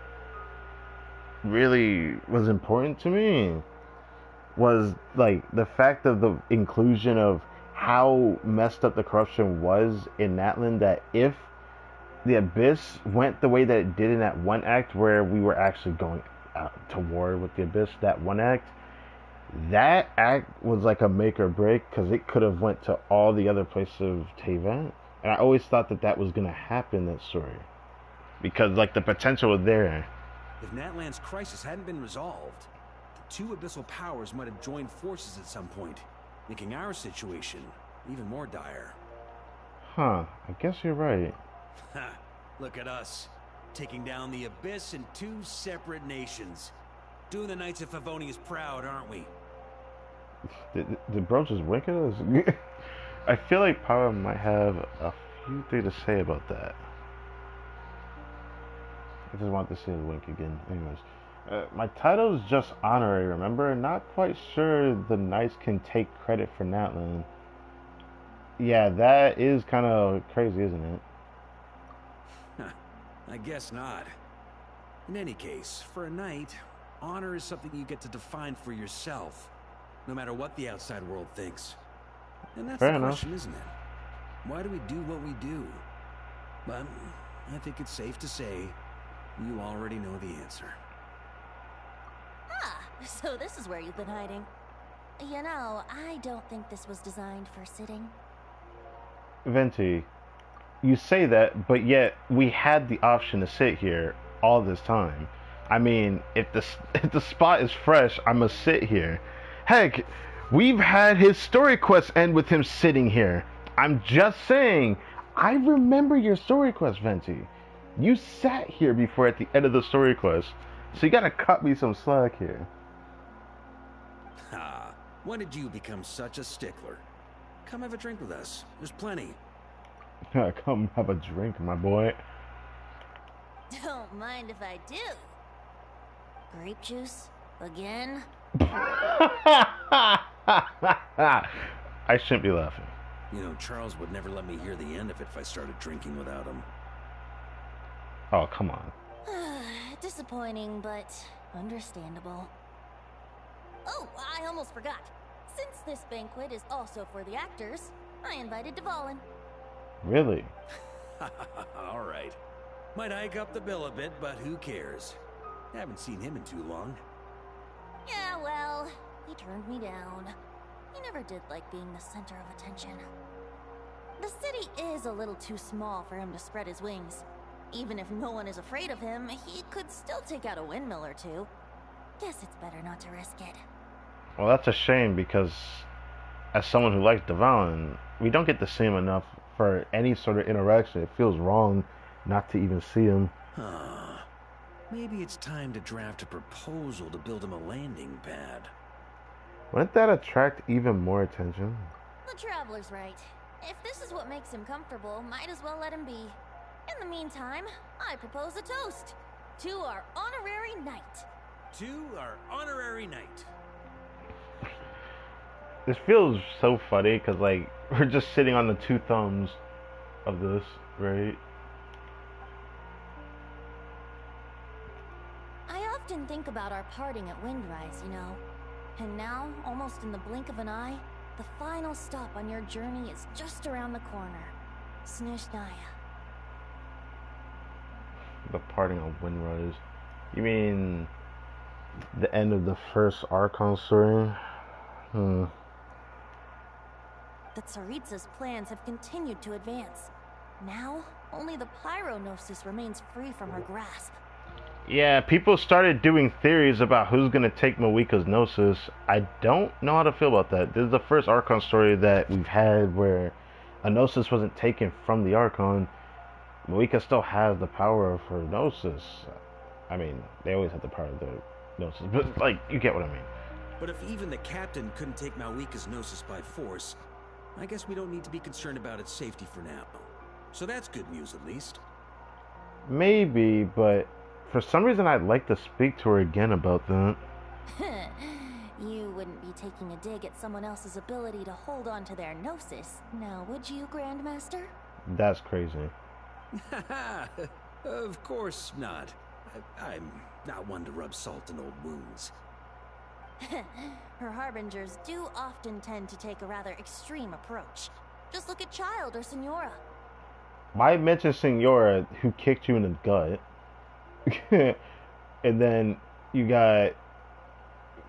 was important to me was like the fact of the inclusion of how messed up the corruption was in Natlan, that if the Abyss went the way that it did in that one act where we were actually going out to war with the Abyss, that one act, that act was like a make or break because it could have went to all the other places of Teyvat. And I always thought that that was going to happen in that story because like the potential was there. If Natlan's crisis hadn't been resolved, the two abyssal powers might have joined forces at some point, making our situation even more dire. Huh, I guess you're right. Ha! Look at us, taking down the Abyss in two separate nations. Doing the Knights of Favonius proud, aren't we? Did bro just wink at us? I feel like Power might have a few things to say about that. I just want to see the wink again. Anyways, my title is just honorary, remember? Not quite sure the Knights can take credit for Natlan. Yeah, that is kind of crazy, isn't it? I guess not. In any case, for a knight, honor is something you get to define for yourself, no matter what the outside world thinks. And that's Fair the enough. question, isn't it? Why do we do what we do? But I think it's safe to say you already know the answer. Ah, so this is where you've been hiding. You know, I don't think this was designed for sitting. Venti, you say that, but yet we had the option to sit here all this time. I mean, if the spot is fresh, I must sit here. Heck, we've had his story quest end with him sitting here. I'm just saying, I remember your story quest, Venti. You sat here before at the end of the story quest, so you gotta cut me some slack here. Ah, when did you become such a stickler? Come have a drink with us. There's plenty. Come have a drink, my boy. Don't mind if I do. Grape juice? Again? I shouldn't be laughing. You know, Charles would never let me hear the end of it if I started drinking without him. Oh, come on. Disappointing, but understandable. Oh, I almost forgot. Since this banquet is also for the actors, I invited Dvalin. Really? All right. Might hike up the bill a bit, but who cares? Haven't seen him in too long. Yeah, well, he turned me down. He never did like being the center of attention. The city is a little too small for him to spread his wings. Even if no one is afraid of him, he could still take out a windmill or two. Guess it's better not to risk it. Well, that's a shame because as someone who likes Dvalin, we don't get to see him enough for any sort of interaction. It feels wrong not to even see him. Huh. Maybe it's time to draft a proposal to build him a landing pad. Wouldn't that attract even more attention? The Traveler's right. If this is what makes him comfortable, might as well let him be. In the meantime, I propose a toast to our honorary knight. To our honorary knight. This feels so funny because, like, we're just sitting on the two thumbs of this, right? I often think about our parting at Windrise, you know. And now, almost in the blink of an eye, the final stop on your journey is just around the corner. Snushnaya. The parting of Windrise. You mean the end of the first Archon story? The Tsaritsa's plans have continued to advance. Now, only the Pyronosis remains free from her grasp. Yeah, people started doing theories about who's gonna take Moika's Gnosis. I don't know how to feel about that. This is the first Archon story that we've had where a Gnosis wasn't taken from the Archon. Moika still has the power of her Gnosis. I mean, they always have the power of the gnosis, but like you get what I mean. But if even the captain couldn't take Malika's gnosis by force, I guess we don't need to be concerned about its safety for now. So that's good news, at least. Maybe, but for some reason I'd like to speak to her again about that. You wouldn't be taking a dig at someone else's ability to hold on to their gnosis, now would you, Grandmaster? That's crazy. Of course not. I'm not one to rub salt in old wounds. Her harbingers do often tend to take a rather extreme approach. Just look at Child or Senora. Why mention Senora, who kicked you in the gut? And then you got,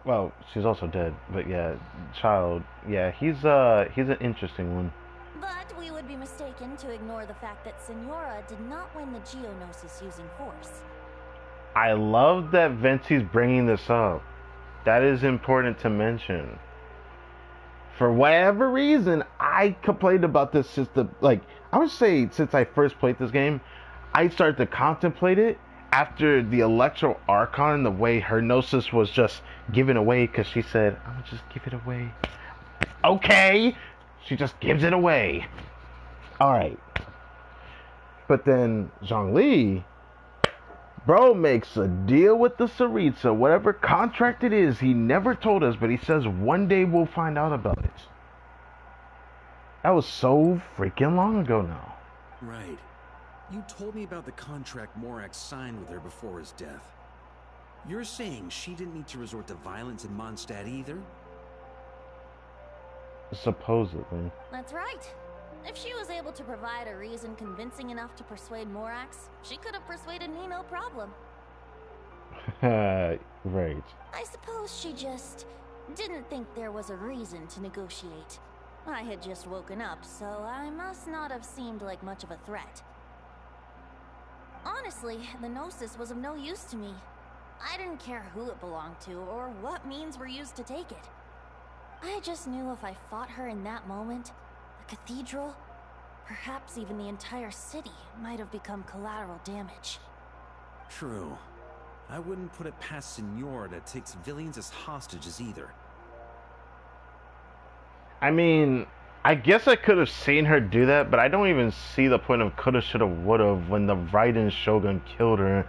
well, she's also dead, but yeah, Child, yeah, he's an interesting one. But we would be mistaken to ignore the fact that Senora did not win the Geonosis using force. I love that Venti's bringing this up. That is important to mention. For whatever reason, I complained about this since I would say since I first played this game, I started to contemplate it after the Electro Archon, the way her Gnosis was just given away because she said, I'm gonna just give it away. Okay! She just gives it away. Alright. But then Zhongli, bro, makes a deal with the Tsaritsa, whatever contract it is. He never told us, but he says one day we'll find out about it. That was so freaking long ago now. Right. You told me about the contract Morax signed with her before his death. You're saying she didn't need to resort to violence in Mondstadt either? Supposedly. That's right. If she was able to provide a reason convincing enough to persuade Morax, she could have persuaded me no problem. Right. I suppose she just didn't think there was a reason to negotiate. I had just woken up, so I must not have seemed like much of a threat. Honestly, the Gnosis was of no use to me. I didn't care who it belonged to or what means were used to take it. I just knew if I fought her in that moment, the cathedral, perhaps even the entire city, might have become collateral damage. True. I wouldn't put it past Senora to take civilians as hostages either. I mean, I guess I could have seen her do that, but I don't even see the point of coulda, shoulda, woulda when the Raiden Shogun killed her.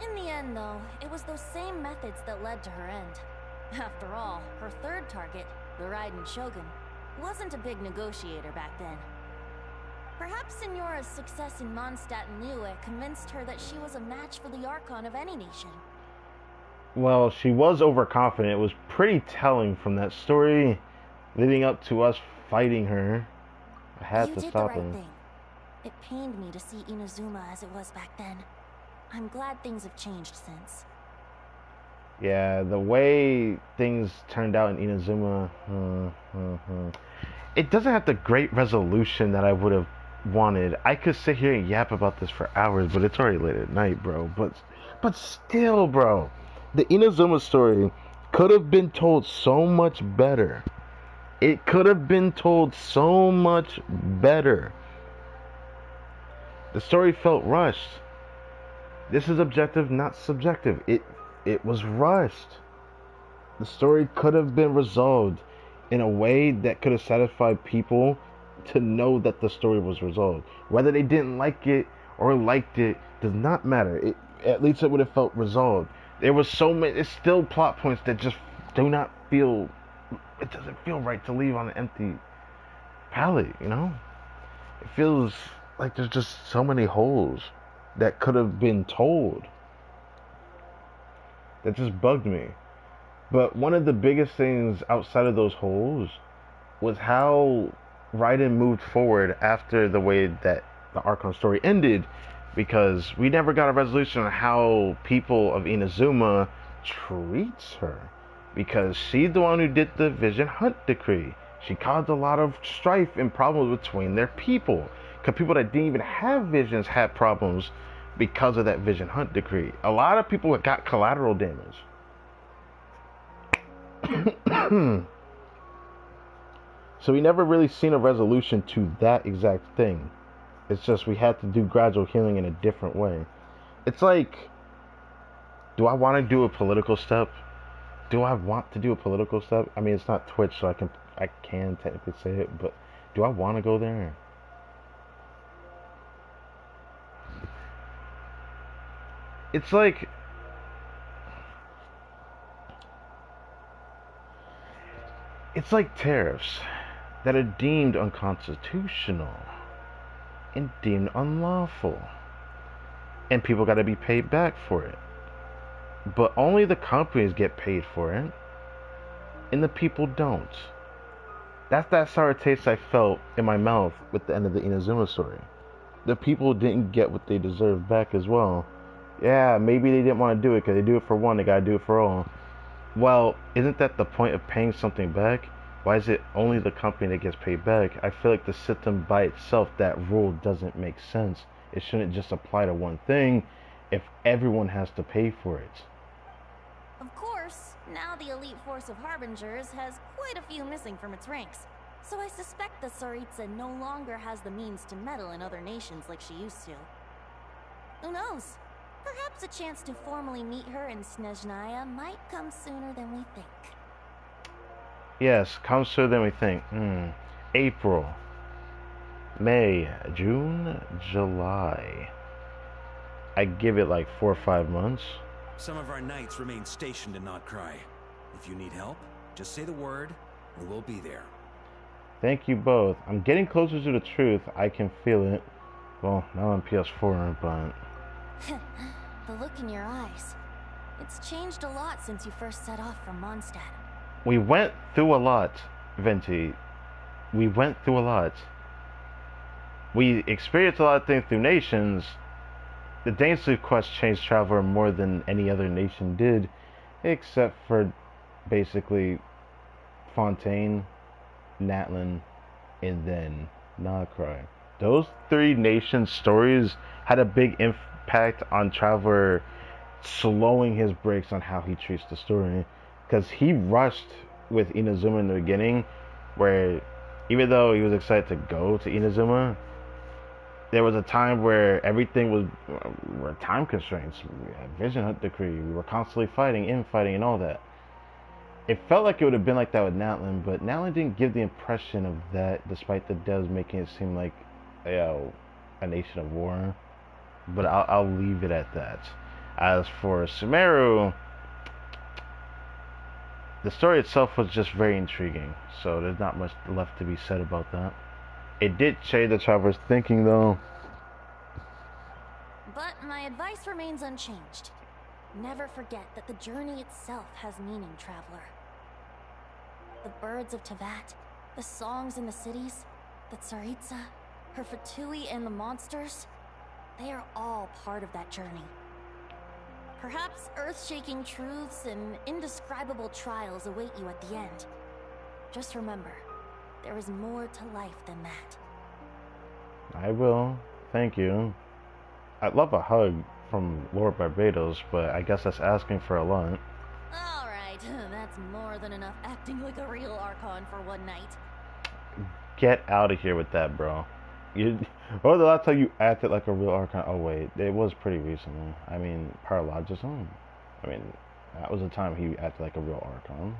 In the end, though, it was those same methods that led to her end. After all, her third target, the Raiden Shogun, wasn't a big negotiator back then. Perhaps Senora's success in Mondstadt and Liyue convinced her that she was a match for the Archon of any nation. Well, she was overconfident. It was pretty telling from that story leading up to us fighting her. I had to stop her. You did the right thing. It pained me to see Inazuma as it was back then. I'm glad things have changed since. Yeah, the way things turned out in Inazuma, it doesn't have the great resolution that I would have wanted. I could sit here and yap about this for hours, but it's already late at night, bro. But still, bro, the Inazuma story could have been told so much better. It could have been told so much better. The story felt rushed. This is objective, not subjective. It was rushed. The story could have been resolved in a way that could have satisfied people to know that the story was resolved. Whether they didn't like it or liked it does not matter. At least it would have felt resolved. There was so many, it's still plot points that just do not feel, it doesn't feel right to leave on an empty palette, you know? It feels like there's just so many holes that could have been told. That just bugged me. But one of the biggest things outside of those holes was how Raiden moved forward after the way that the Archon story ended, because we never got a resolution on how people of Inazuma treats her, because she's the one who did the Vision Hunt decree. She caused a lot of strife and problems between their people, because people that didn't even have visions had problems because of that Vision Hunt decree. A lot of people got collateral damage. So we never really seen a resolution to that exact thing. It's just we had to do gradual healing in a different way. It's like Do I want to do a political step? Do I want to do a political step? I mean, it's not Twitch, so I can technically say it, but do I want to go there? It's like tariffs that are deemed unconstitutional and deemed unlawful, and people got to be paid back for it. But only the companies get paid for it, and the people don't. That's that sour taste I felt in my mouth with the end of the Inazuma story. The people didn't get what they deserved back as well. Yeah, maybe they didn't want to do it because they do it for one, they gotta do it for all. Well, isn't that the point of paying something back? Why is it only the company that gets paid back? I feel like the system by itself, that rule doesn't make sense. It shouldn't just apply to one thing if everyone has to pay for it. Of course, now the elite force of Harbingers has quite a few missing from its ranks. So I suspect the Tsaritsa no longer has the means to meddle in other nations like she used to. Who knows? Perhaps a chance to formally meet her in Snezhnaya might come sooner than we think. Yes, come sooner than we think. April, May, June, July. I give it like 4 or 5 months. Some of our knights remain stationed in Not Cry. If you need help, just say the word, and we'll be there. Thank you both. I'm getting closer to the truth. I can feel it. Well, not on PS4, but... The look in your eyes. It's changed a lot since you first set off from Mondstadt. We went through a lot, Venti. We went through a lot. We experienced a lot of things through nations. The Dainsleif quest changed Traveler more than any other nation did, except for basically Fontaine, Natlan, and then Nacry. Those 3 nations' stories had a big impact on Traveler, slowing his brakes on how he treats the story. Because he rushed with Inazuma in the beginning, where even though he was excited to go to Inazuma, there was a time where everything was were time constraints. We had Vision Hunt Decree, we were constantly fighting, infighting, and all that. It felt like it would have been like that with Natlan, but Natlan didn't give the impression of that, despite the devs making it seem like a nation of war. But I'll leave it at that. As for Sumeru, the story itself was just very intriguing, so there's not much left to be said about that. It did change the Traveler's thinking, though. But my advice remains unchanged. Never forget that the journey itself has meaning, Traveler. The birds of Tevat, the songs in the cities, the Tsaritsa, her Fatui, and the monsters, they are all part of that journey. Perhaps earth-shaking truths and indescribable trials await you at the end. Just remember, there is more to life than that. I will. Thank you. I'd love a hug from Lord Barbados, but I guess that's asking for a lot. Alright, that's more than enough acting like a real Archon for one night. Get out of here with that, bro. What was the last time you acted like a real Archon? Oh wait, it was pretty recently. I mean, Paralogism. I mean, that was the time he acted like a real Archon.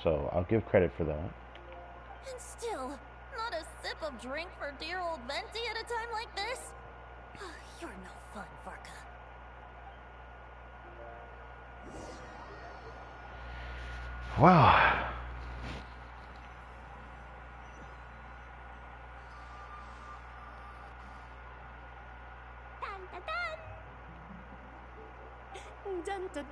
So, I'll give credit for that. And still, not a sip of drink for dear old Venti at a time like this? You're no fun, Varka. Well... Dun dun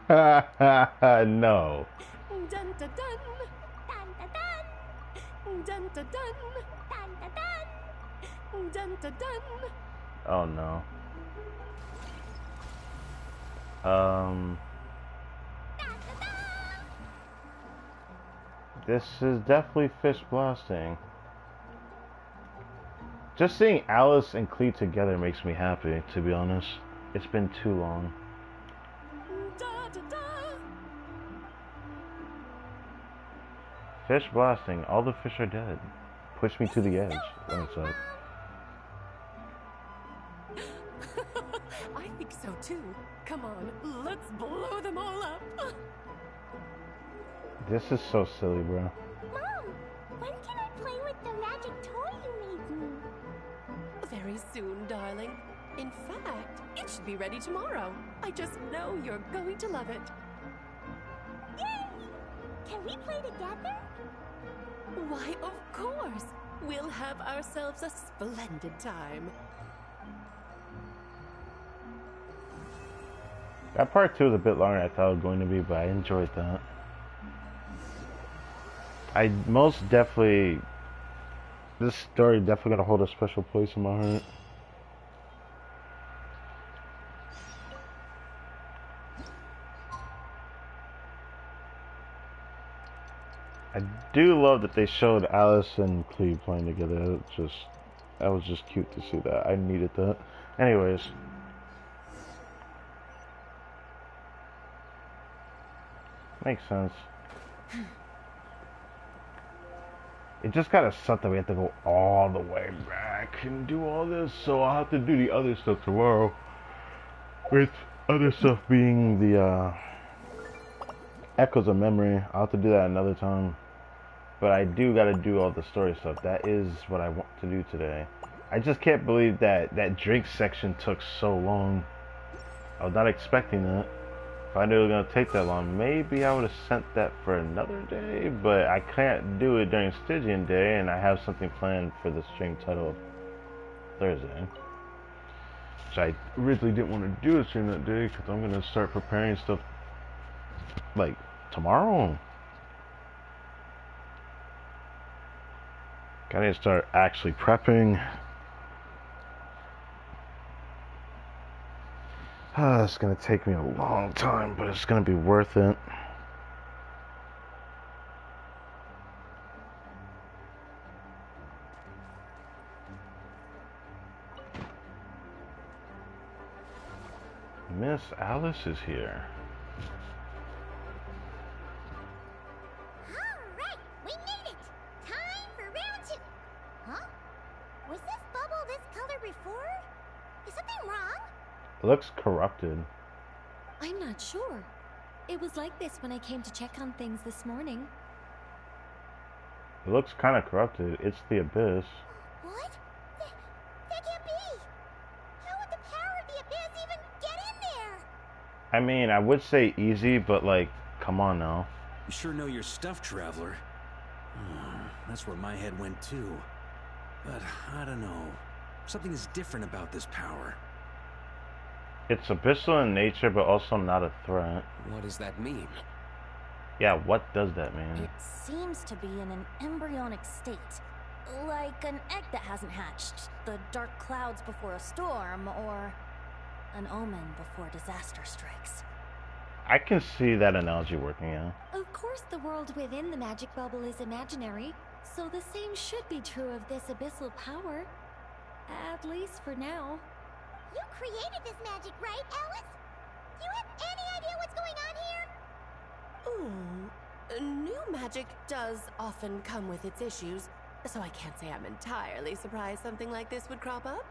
dun. No. Dun dun dun. Dun dun dun. Dun dun dun. Dun dun dun. Dun dun dun. Oh no. This is definitely fish blasting. Just seeing Alice and Clee together makes me happy, to be honest. It's been too long. Fish blasting. All the fish are dead. Push me to the edge. That's up. I think so too. Come on, let's blow them all up. This is so silly, bro. Mom, when can I play with the magic toy you made me? Very soon, darling. In fact, it should be ready tomorrow. I just know you're going to love it. Yay! Can we play together? Why, of course. We'll have ourselves a splendid time. That part 2 is a bit longer than I thought it was going to be, but I enjoyed that. I most definitely... This story definitely gonna hold a special place in my heart. I do love that they showed Alice and Cleve playing together. That was just cute to see that. I needed that. Anyways. Makes sense. It just kind of sucked that we have to go all the way back and do all this, so I'll have to do the other stuff tomorrow. With other stuff being the Echoes of Memory. I'll have to do that another time. But I do gotta do all the story stuff. That is what I want to do today. I just can't believe that that drink section took so long. I was not expecting that. If I knew it was gonna take that long, maybe I would have sent that for another day, but I can't do it during Stygian Day, and I have something planned for the stream title Thursday. Which I originally didn't want to do a stream that day, because I'm gonna start preparing stuff, like, tomorrow. I need to start actually prepping. It's gonna take me a long time, but it's gonna be worth it. Miss Alice is here. Alright, we made it! Time for round 2! Huh? Was this bubble this color before? Is something wrong? It looks corrupted. I'm not sure. It was like this when I came to check on things this morning. It looks kind of corrupted. It's the Abyss. What? That can't be! How would the power of the Abyss even get in there? I mean, I would say easy, but like, come on now. You sure know your stuff, Traveler. That's where my head went too. But I don't know. Something is different about this power. It's abyssal in nature, but also not a threat. What does that mean? Yeah, what does that mean? It seems to be in an embryonic state. Like an egg that hasn't hatched, the dark clouds before a storm, or an omen before disaster strikes. I can see that analogy working, yeah. Of course the world within the magic bubble is imaginary, so the same should be true of this abyssal power. At least for now. You created this magic, right, Alice? Do you have any idea what's going on here? New magic does often come with its issues, so I can't say I'm entirely surprised something like this would crop up.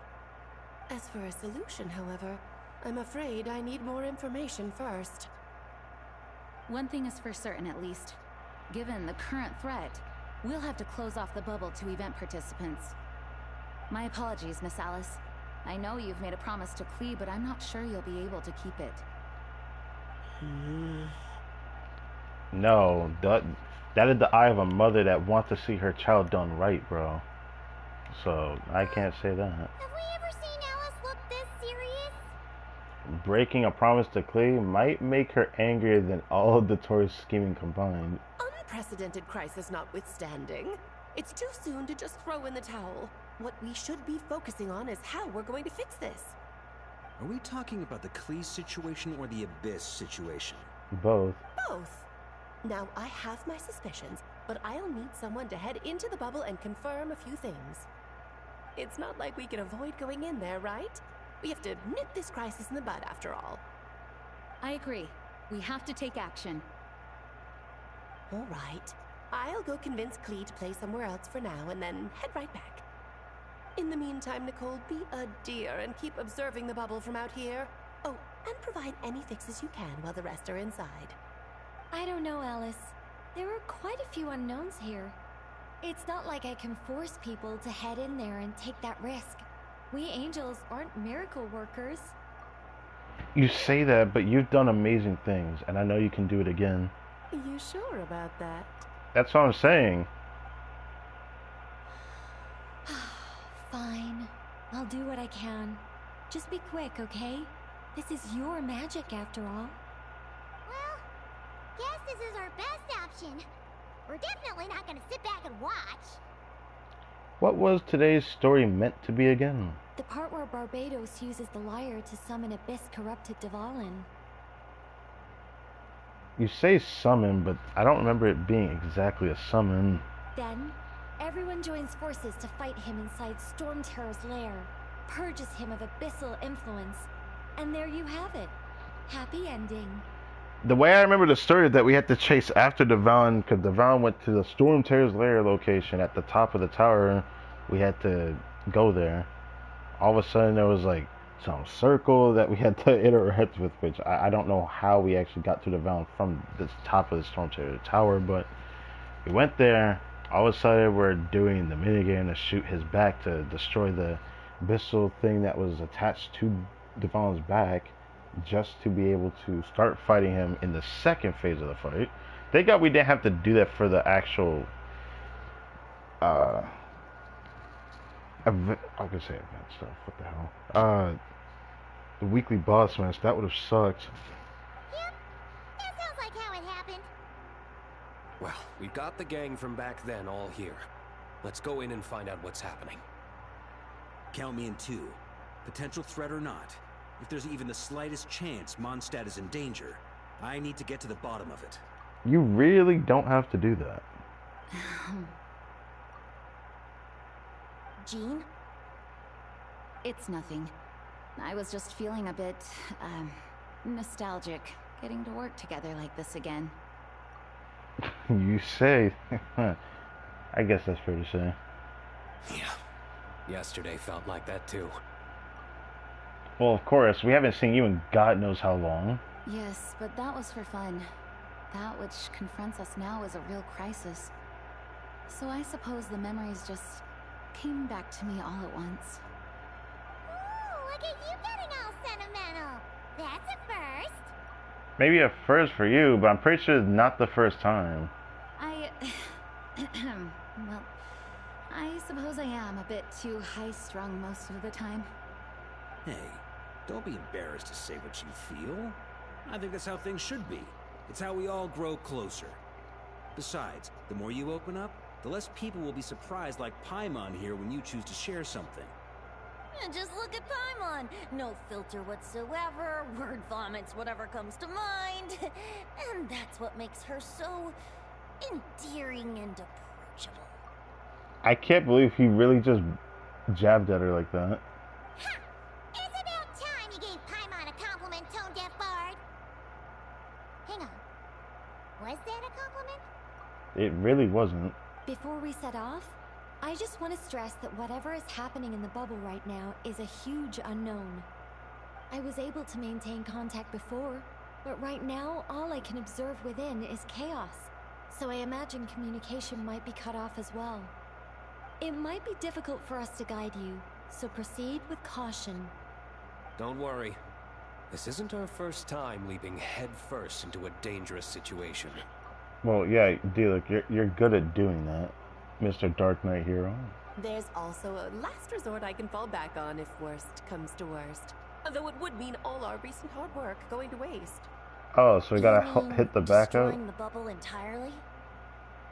As for a solution, however, I'm afraid I need more information first. One thing is for certain, at least. Given the current threat, we'll have to close off the bubble to event participants. My apologies, Miss Alice. I know you've made a promise to Clee, but I'm not sure you'll be able to keep it. No, that is the eye of a mother that wants to see her child done right, bro. So, I can't say that. Have we ever seen Alice look this serious? Breaking a promise to Clee might make her angrier than all of the tourist scheming combined. Unprecedented crisis notwithstanding, it's too soon to just throw in the towel. What we should be focusing on is how we're going to fix this. Are we talking about the Clee situation or the Abyss situation? Both. Both. Now, I have my suspicions, but I'll need someone to head into the bubble and confirm a few things. It's not like we can avoid going in there, right? We have to nip this crisis in the bud, after all. I agree. We have to take action. All right. I'll go convince Clee to play somewhere else for now and then head right back. In the meantime, Nicole, be a dear and keep observing the bubble from out here. Oh, and provide any fixes you can while the rest are inside. I don't know, Alice. There are quite a few unknowns here. It's not like I can force people to head in there and take that risk. We angels aren't miracle workers. You say that, but you've done amazing things, and I know you can do it again. You sure about that? That's what I'm saying. Fine. I'll do what I can. Just be quick, okay? This is your magic after all. Well, guess this is our best option. We're definitely not gonna sit back and watch. What was today's story meant to be again? The part where Barbados uses the lyre to summon abyss-corrupted Dvalin. You say summon, but I don't remember it being exactly a summon. Then, everyone joins forces to fight him inside Storm Terror's lair, purges him of abyssal influence, and there you have it. Happy ending. The way I remember the story is that we had to chase after Dvalin, because Dvalin went to the Storm Terror's lair location at the top of the tower. We had to go there. All of a sudden there was like some circle that we had to interact with, which I don't know how we actually got to Dvalin from the top of the Storm Terror tower, but we went there. All of a sudden we're doing the minigame to shoot his back to destroy the abyssal thing that was attached to Dvalin's back, just to be able to start fighting him in the second phase of the fight. Thank God we didn't have to do that for the actual I was gonna say event stuff, what the hell? The weekly boss match, that would have sucked. Yep, that sounds like how it happened. Well, we've got the gang from back then all here. Let's go in and find out what's happening. Count me in two. Potential threat or not. If there's even the slightest chance Mondstadt is in danger, I need to get to the bottom of it. You really don't have to do that. Jean? It's nothing. I was just feeling a bit, nostalgic, getting to work together like this again. You say. I guess that's fair to say. Yeah. Yesterday felt like that too. Well, of course, we haven't seen you in God knows how long. Yes, but that was for fun. That which confronts us now is a real crisis. So I suppose the memories just came back to me all at once. Ooh, look at you getting all sentimental. That's a first. Maybe a first for you, but I'm pretty sure it's not the first time. Well, I suppose I am a bit too high-strung most of the time. Hey, don't be embarrassed to say what you feel. I think that's how things should be. It's how we all grow closer. Besides, the more you open up, the less people will be surprised like Paimon here when you choose to share something. And just look at Paimon. No filter whatsoever, word vomits whatever comes to mind. And that's what makes her so endearing and approachable. I can't believe he really just jabbed at her like that. Ha! It's about time you gave Paimon a compliment, tone-deaf bard. Hang on. Was that a compliment? It really wasn't. Before we set off, I just want to stress that whatever is happening in the bubble right now is a huge unknown. I was able to maintain contact before, but right now all I can observe within is chaos. So I imagine communication might be cut off as well. It might be difficult for us to guide you, so proceed with caution. Don't worry. This isn't our first time leaping headfirst into a dangerous situation. Well, yeah, look, you're good at doing that, Mr. Dark Knight Hero. There's also a last resort I can fall back on if worst comes to worst. Although it would mean all our recent hard work going to waste. Oh, so we gotta hit the backup? Destroying the bubble entirely?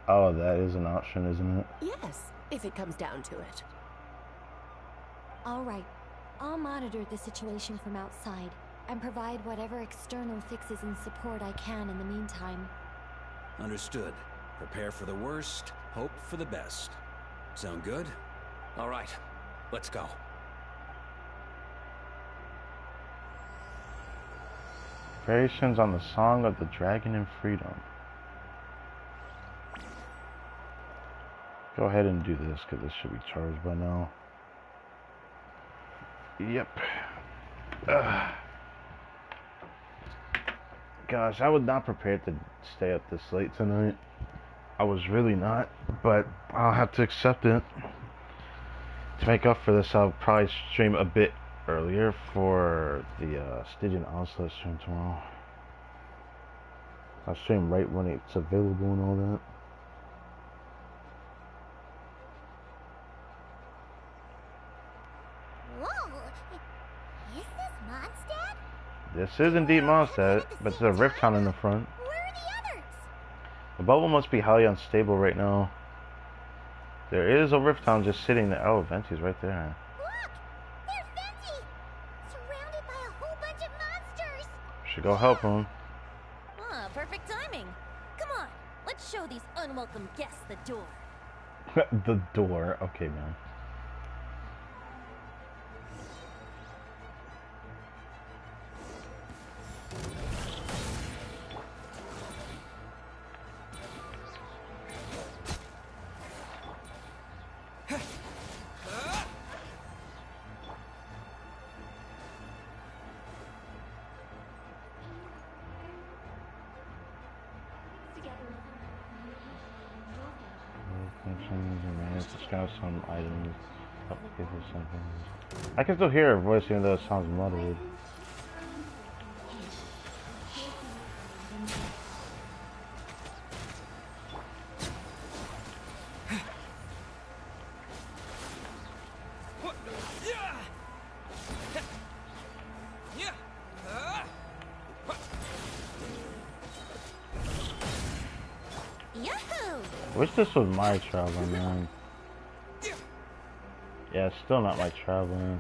Oh, that is an option, isn't it? Yes, if it comes down to it. All right, I'll monitor the situation from outside and provide whatever external fixes and support I can in the meantime. Understood. Prepare for the worst, hope for the best. Sound good? All right, let's go. Variations on the Song of the Dragon and Freedom. Go ahead and do this, because this should be charged by now. Yep. gosh, I was not prepared to stay up this late tonight. I was really not, but I'll have to accept it. To make up for this, I'll probably stream a bit earlier for the Stygian Onslaught stream tomorrow. I'll stream right when it's available and all that. Whoa! Is this Mondstadt? This is indeed Mondstadt, but there's a rift town in the front. Where are the others? The bubble must be highly unstable right now. There is a rift town just sitting there. Oh, Venti's right there. Look! There's Venti! Surrounded by a whole bunch of monsters! Should go help him. Ah, perfect timing. Come on, let's show these unwelcome guests the door. The door. Okay, man. Scout some items. Oh, give her something. I can still hear her voice even though it sounds muddled. Wish this was my traveler, man. Yeah, it's still not my traveler.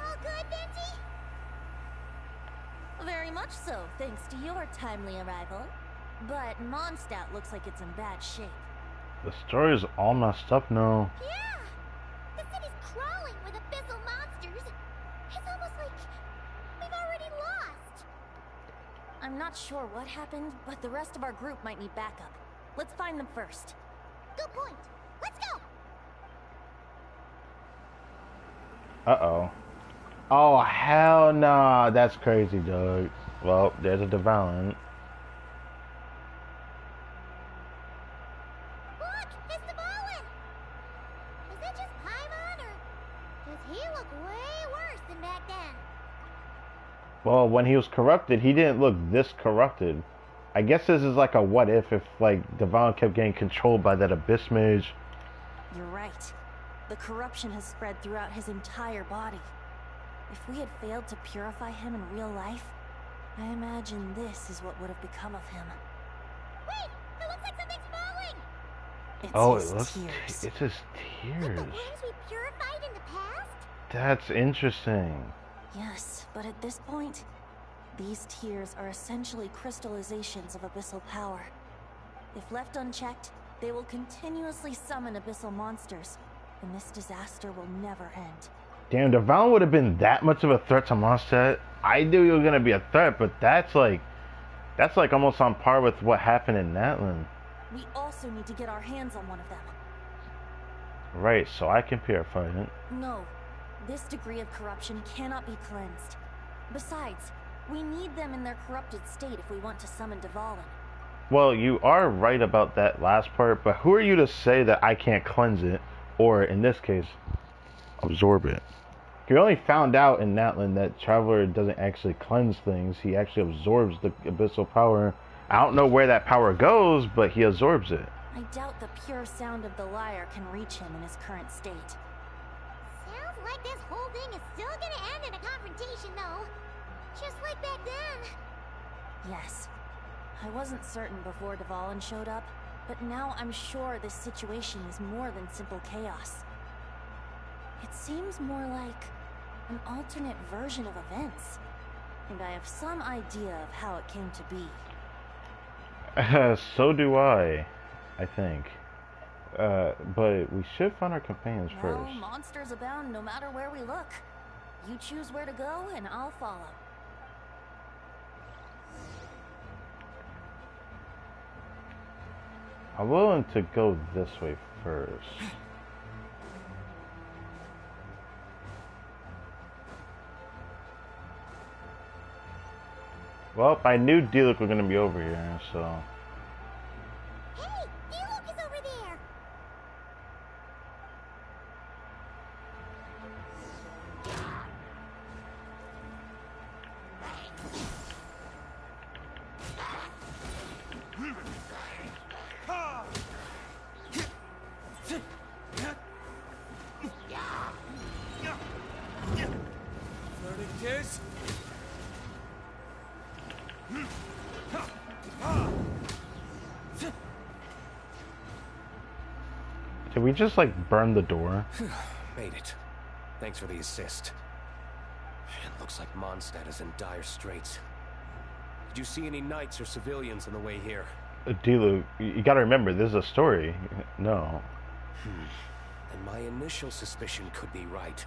All good, Venti? Very much so, thanks to your timely arrival. But Mondstadt looks like it's in bad shape. The story is all messed up now. Yeah! The city's crawling with abyssal monsters. It's almost like we've already lost. I'm not sure what happened, but the rest of our group might need backup. Let's find them first. Good point. Let's go! Uh-oh. Oh, hell nah. That's crazy, Doug. Well, there's a Devalent. Look! It's Devalent! Is it just Paimon, or does he look way worse than back then? Well, when he was corrupted, he didn't look this corrupted. I guess this is like a what if like Devalent kept getting controlled by that Abyss Mage. You're right. The corruption has spread throughout his entire body. If we had failed to purify him in real life, I imagine this is what would have become of him. Wait! It looks like something's falling! It's Oh, his it looks. tears. It's his Like tears. the ones we purified in the past? That's interesting. Yes, but at this point, these tears are essentially crystallizations of abyssal power. If left unchecked, they will continuously summon abyssal monsters, and this disaster will never end. Damn, Devalent would have been that much of a threat to Mondstadt. I knew he was gonna be a threat, but that's like almost on par with what happened in Natlan. We also need to get our hands on one of them. Right, so I can purify it. No, this degree of corruption cannot be cleansed. Besides, we need them in their corrupted state if we want to summon Devalent. Well, you are right about that last part, but who are you to say that I can't cleanse it, or in this case, absorb it? We only found out in Natlan that Traveler doesn't actually cleanse things, he actually absorbs the abyssal power. I don't know where that power goes, but he absorbs it. I doubt the pure sound of the lyre can reach him in his current state. Sounds like this whole thing is still gonna end in a confrontation, though. Just like back then. Yes. I wasn't certain before Devalent showed up, but now I'm sure this situation is more than simple chaos. It seems more like an alternate version of events, and I have some idea of how it came to be. So do I think. But we should find our companions Well, first. monsters abound no matter where we look. You choose where to go, and I'll follow. I'm willing to go this way first. Well, I knew D-Look was gonna be over here, so. Hey, D-Look is over there. Did we just like burn the door? Made it. Thanks for the assist. It looks like Mondstadt is in dire straits. Did you see any knights or civilians on the way here? D-Look, you gotta remember, this is a story. No. And my initial suspicion could be right.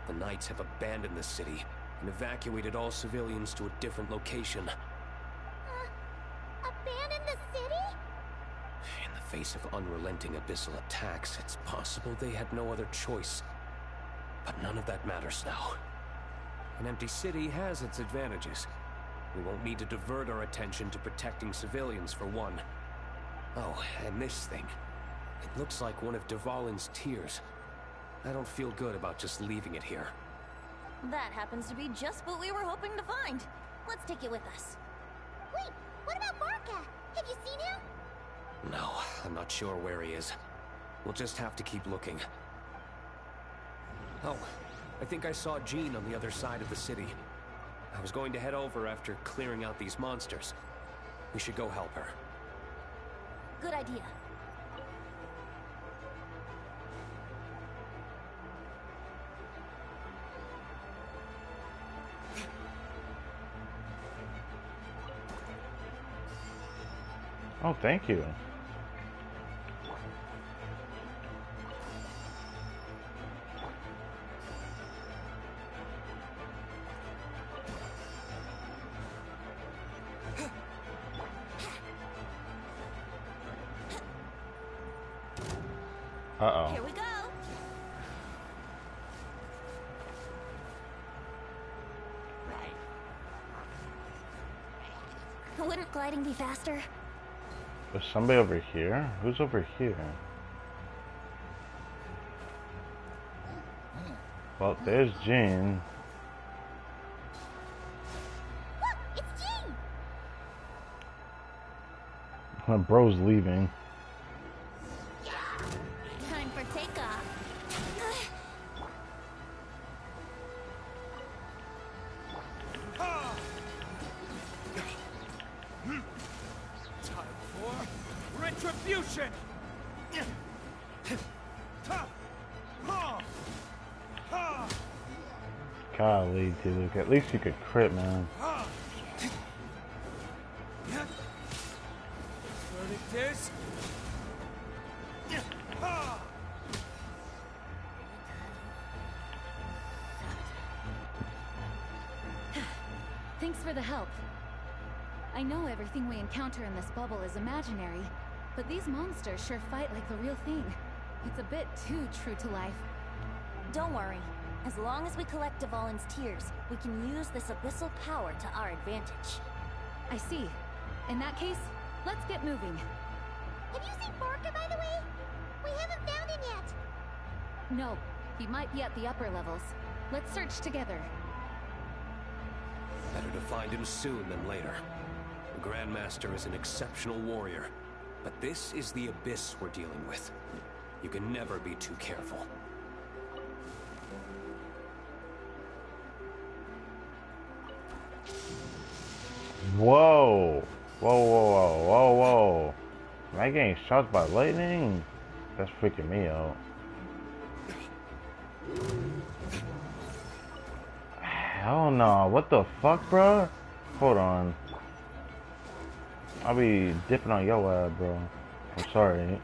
The knights have abandoned the city and evacuated all civilians to a different location. Abandon the city? In the face of unrelenting abyssal attacks, it's possible they had no other choice. But none of that matters now. An empty city has its advantages. We won't need to divert our attention to protecting civilians, for one. Oh, and this thing. It looks like one of Dvalin's tears. I don't feel good about just leaving it here. That happens to be just what we were hoping to find. Let's take it with us. Wait, what about Barca? Have you seen him? No, I'm not sure where he is. We'll just have to keep looking. Oh, I think I saw Jean on the other side of the city. I was going to head over after clearing out these monsters. We should go help her. Good idea. Oh, thank you. Uh-oh. Here we go. Wouldn't gliding be faster? There's somebody over here? Who's over here? Well, there's Jean. Look, it's Jean! My bro's leaving. Time for takeoff. Time for retribution! Golly, dude. At least you could crit, man. Verdict is... Thanks for the help. I know everything we encounter in this bubble is imaginary, but these monsters sure fight like the real thing. It's a bit too true to life. Don't worry. As long as we collect Dvalin's tears, we can use this abyssal power to our advantage. I see. In that case, let's get moving. Have you seen Barca, by the way? We haven't found him yet. No, he might be at the upper levels. Let's search together. Better to find him soon than later. The Grandmaster is an exceptional warrior, but this is the abyss we're dealing with. You can never be too careful. Whoa! Whoa, whoa, whoa, whoa, whoa. Am I getting shot by lightning? That's freaking me out. Hell no. What the fuck, bro? Hold on. I'll be dipping on your ass, bro. I'm sorry.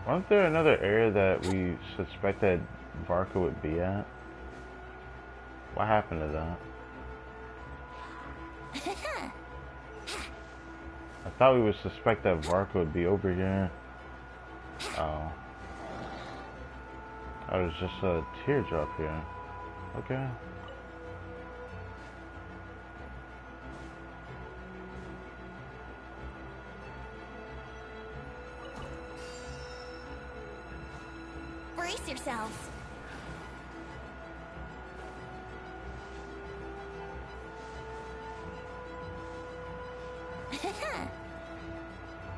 Wasn't there another area that we suspected Barca would be at? What happened to that? I thought we would suspect that Varka would be over here. Oh. Oh, there's just a teardrop here. Okay. Brace yourselves.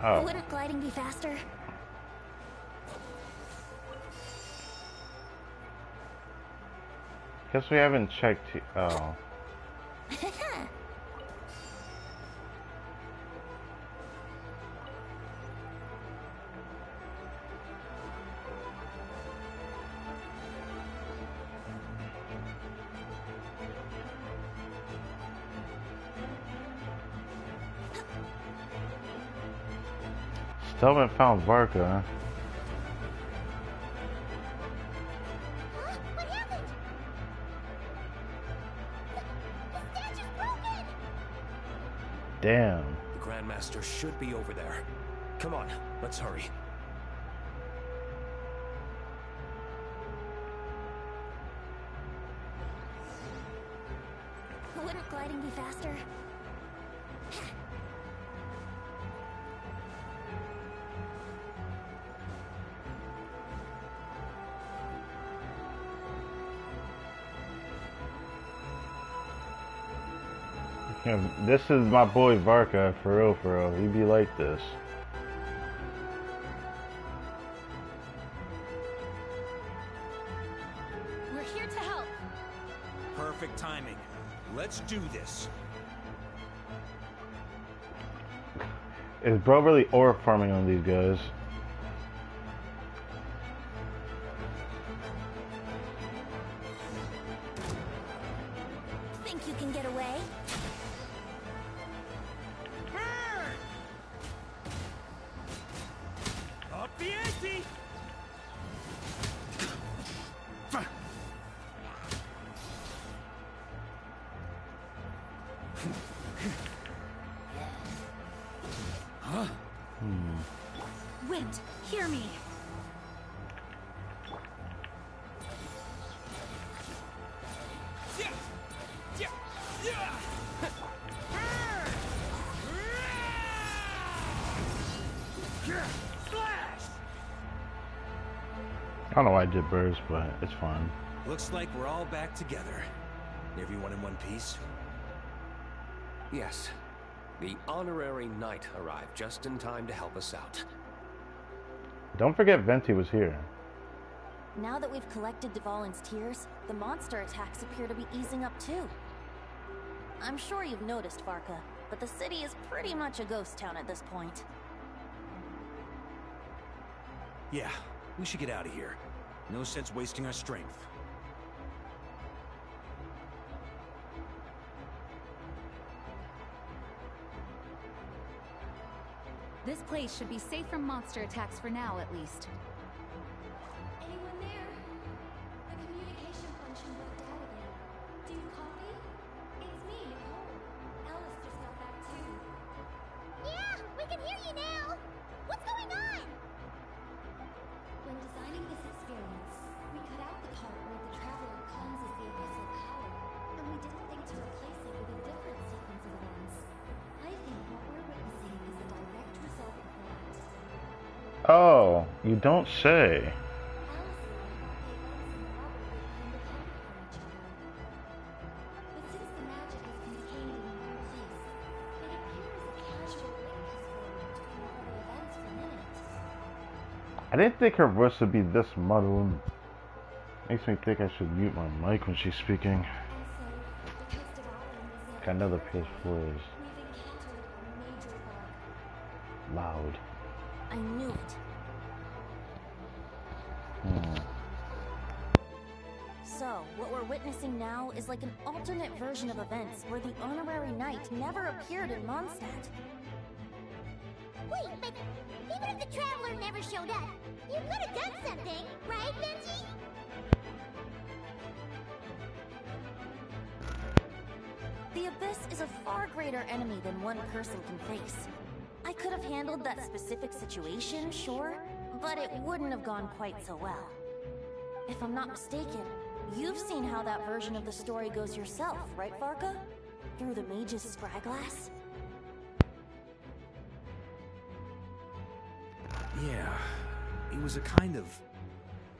Oh. Wouldn't gliding be faster? Guess we haven't checked. Oh. Still haven't found Varka. What happened? The statue's broken! Damn. The Grandmaster should be over there. Come on, let's hurry. Wouldn't gliding be faster? Yeah, this is my boy Varka, for real, for real. He be like this. We're here to help. Perfect timing. Let's do this. Is bro really ore farming on these guys? Think you can get away? Up the ante! Huh? Wind, hear me. I don't know why I did burst, but it's fine. Looks like we're all back together. Everyone in one piece? Yes. The honorary knight arrived just in time to help us out. Don't forget Venti was here. Now that we've collected Dvalin's tears, the monster attacks appear to be easing up too. I'm sure you've noticed, Varka, but the city is pretty much a ghost town at this point. Yeah, we should get out of here. No sense wasting our strength. This place should be safe from monster attacks for now, at least. Anyone there? The communication function broke down again. Do you copy? It's me, Nicole. Alice just got back too. Yeah, we can hear you now! What's going on? When designing this experience, we cut out the part where the traveler comes as the abyssal power, and we didn't think to replace it with a different sequence of events. I think what we're witnessing is a direct result of that. Oh, you don't say. But since the magic is contained in one place, it appears a casual link has formed between all the events for minutes. I didn't think her voice would be this muddled. Makes me think I should mute my mic when she's speaking. Got another PS4 is We've encountered a major bug. loud. I knew it. So, what we're witnessing now is like an alternate version of events where the honorary knight never appeared in Mondstadt. Wait, but even if the Traveler never showed up, you could have done something, right, Benji? The Abyss is a far greater enemy than one person can face. I could have handled that specific situation, sure, but it wouldn't have gone quite so well. If I'm not mistaken, you've seen how that version of the story goes yourself, right, Varka? Through the mage's spyglass? Yeah, it was a kind of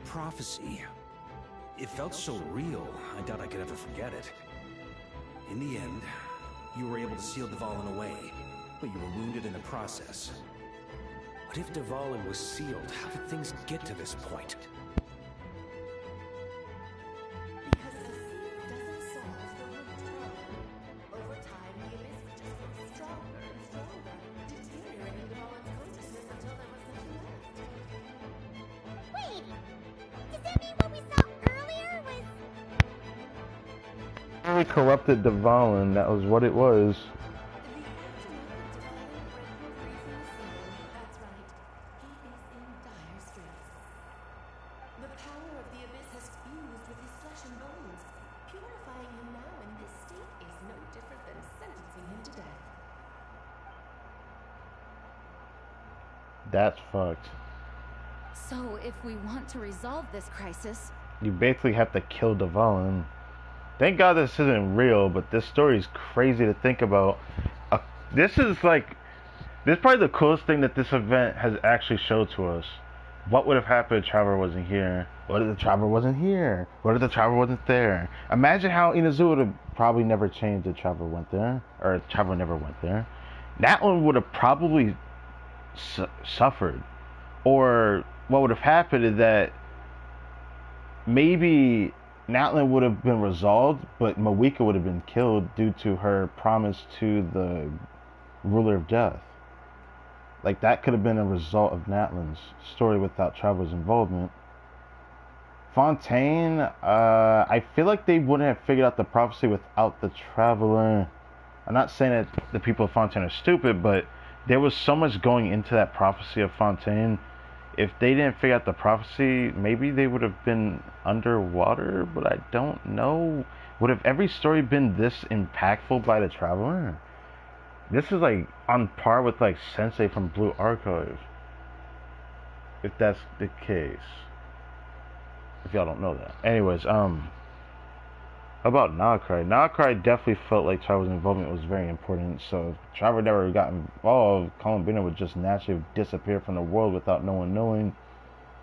prophecy. It felt so real, I doubt I could ever forget it. In the end, you were able to seal Dvalin away, but you were wounded in the process. But if Dvalin was sealed, how did things get to this point? Because the seal doesn't solve the root problem. Over time, the abyss would just grow stronger and stronger, deteriorating Dvalin's consciousness until there was nothing left. Wait! Does that mean what we saw earlier was... Really corrupted Dvalin, that was what it was. That's fucked. So, if we want to resolve this crisis, You basically have to kill Dvalin. Thank God this isn't real, but this story is crazy to think about. This is probably the coolest thing that this event has actually showed to us. What would have happened if Traveler wasn't here? What if the Traveler wasn't here? What if the Traveler wasn't there? Imagine how Inazu would have probably never changed if Traveler went there, or if Traveler never went there. That one would have probably suffered. Or what would have happened is that maybe Natlan would have been resolved, but Mawika would have been killed due to her promise to the Ruler of Death. Like, that could have been a result of Natlan's story without Traveler's involvement. Fontaine, I feel like they wouldn't have figured out the prophecy without the Traveler. I'm not saying that the people of Fontaine are stupid, but there was so much going into that prophecy of Fontaine. If they didn't figure out the prophecy, maybe they would have been underwater, but I don't know. Would have every story been this impactful by the Traveler? This is like on par with like Sensei from Blue Archive. If that's the case. If y'all don't know that. Anyways, about Nacrai. Nacrai definitely felt like Traveler's involvement was very important, so if Traveler never got involved, Columbina would just naturally disappear from the world without no one knowing.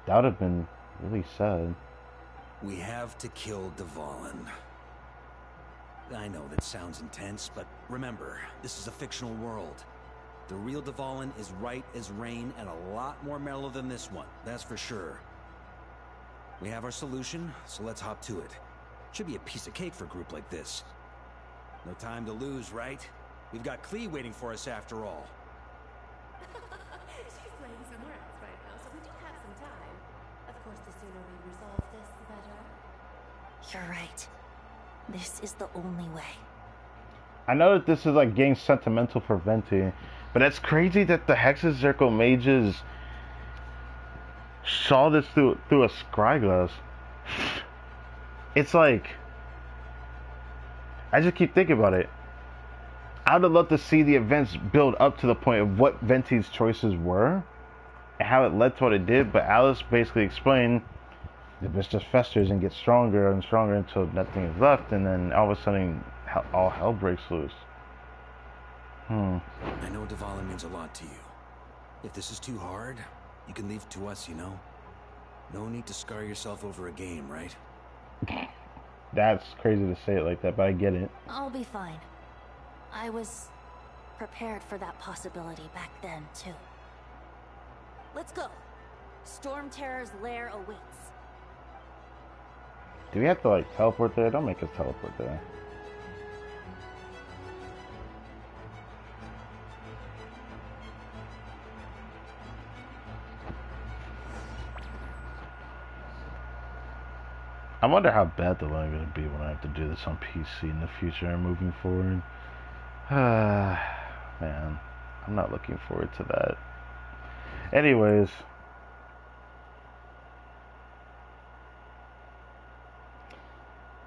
That would have been really sad. We have to kill Dvalin. I know that sounds intense, but remember, this is a fictional world. The real Dvalin is right as rain and a lot more mellow than this one, that's for sure. We have our solution, so let's hop to it. Should be a piece of cake for a group like this. No time to lose, right? We've got Klee waiting for us after all. She's playing somewhere else right now, so we do have some time. Of course, the sooner we resolve this, the better. You're right. This is the only way. I know that this is like getting sentimental for Venti, but it's crazy that the Hexazircle mages saw this through a scryglass. It's like, I just keep thinking about it. I would have loved to see the events build up to the point of what Venti's choices were and how it led to what it did, but Alice basically explained the abyss just festers and gets stronger and stronger until nothing is left, and then all of a sudden all hell breaks loose. I know Dvalin means a lot to you. If this is too hard, you can leave it to us, you know? No need to scar yourself over a game, right? That's crazy to say it like that, but I get it. I'll be fine. I was prepared for that possibility back then, too. Let's go. Storm Terror's lair awaits. Do we have to like teleport there? Don't make us teleport there. I wonder how bad the line is going to be when I have to do this on PC in the future and moving forward. Man, I'm not looking forward to that. Anyways.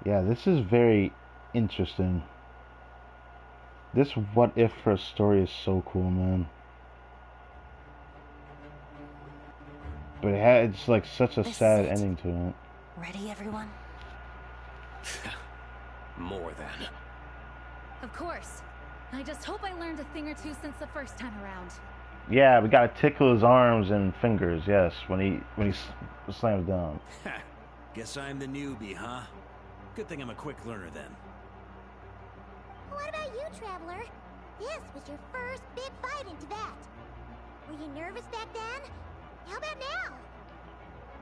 Yeah, this is very interesting. This what if for a story is so cool, man. But it's like such a sad ending to it. Ready, everyone? More than. Of course. I just hope I learned a thing or two since the first time around. Yeah, we gotta tickle his arms and fingers. Yes, when he slams down. Guess I'm the newbie, huh? Good thing I'm a quick learner then. What about you, Traveler? This was your first big fight in Tibet. Were you nervous back then? How about now?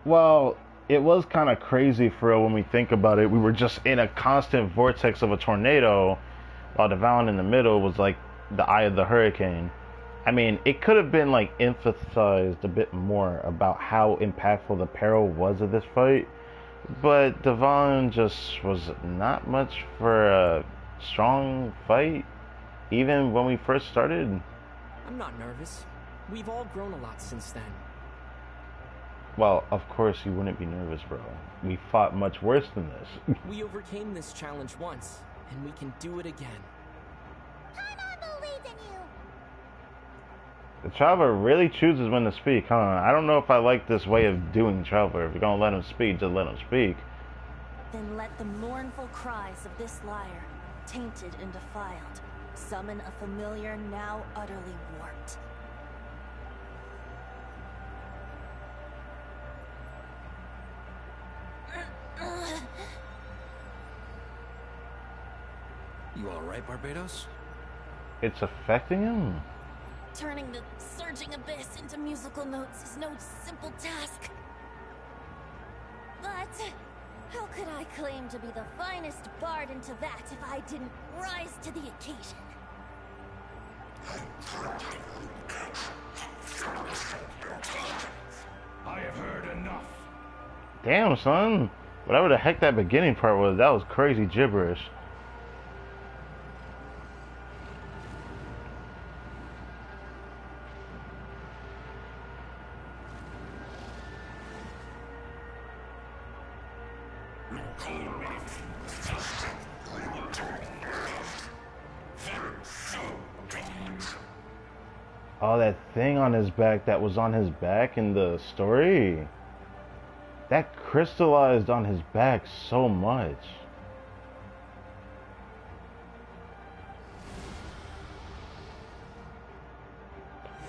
Well, it was kind of crazy for real when we think about it. We were just in a constant vortex of a tornado, while the valley in the middle was like the eye of the hurricane. I mean, it could have been like emphasized a bit more about how impactful the peril was of this fight, but Devon just was not much for a strong fight, even when we first started. I'm not nervous. We've all grown a lot since then. Well, of course you wouldn't be nervous, bro. We fought much worse than this. We overcame this challenge once, and we can do it again. Paimon believes in you! The Traveler really chooses when to speak, huh? I don't know if I like this way of doing Traveler. If you're gonna let him speak, just let him speak. Then let the mournful cries of this liar, tainted and defiled, summon a familiar now utterly warped. You alright, Barbados? It's affecting him? Turning the surging abyss into musical notes is no simple task. But how could I claim to be the finest bard in Tibet if I didn't rise to the occasion? I have heard enough. Damn, son. Whatever the heck that beginning part was, that was crazy gibberish. Oh, that thing on his back that was on his back in the story. That crystallized on his back so much.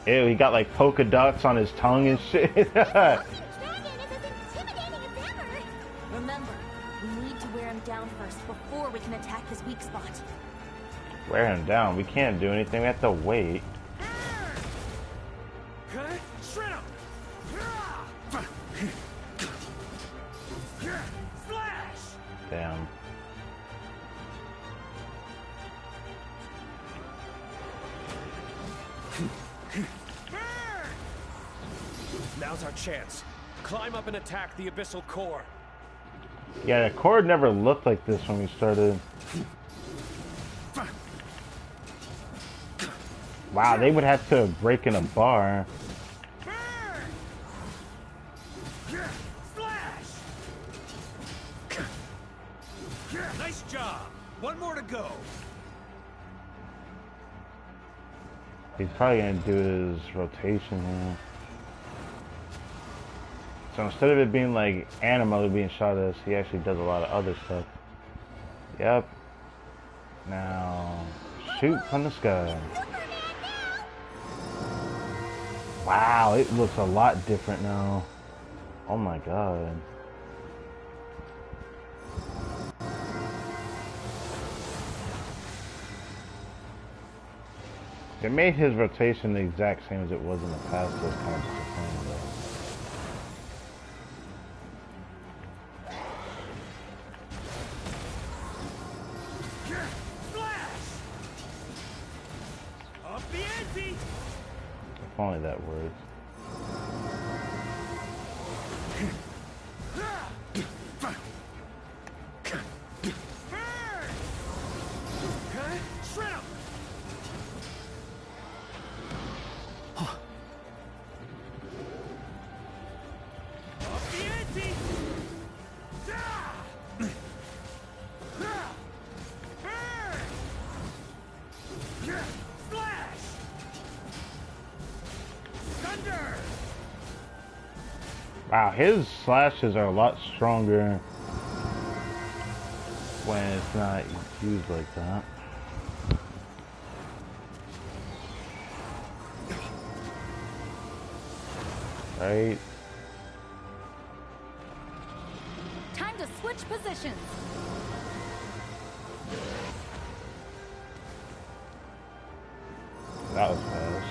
Ew, he got like polka dots on his tongue and shit. Remember, we need to wear him down first before we can attack his weak spot. Wear him down. We can't do anything. We have to wait. Shred him! Slash! Damn. Now's our chance. Climb up and attack the abyssal core. Yeah, the cord never looked like this when we started. Wow, they would have to break in a bar. Nice job. One more to go. He's probably gonna do his rotation here. So instead of it being like animals being shot at us, he actually does a lot of other stuff. Yep. Now, shoot from the sky. Wow, it looks a lot different now. Oh my god. They made his rotation the exact same as it was in the past, so it's kind of disappointing though. If only that works. Wow, his slashes are a lot stronger when it's not used like that. Right? Time to switch positions. That was fast.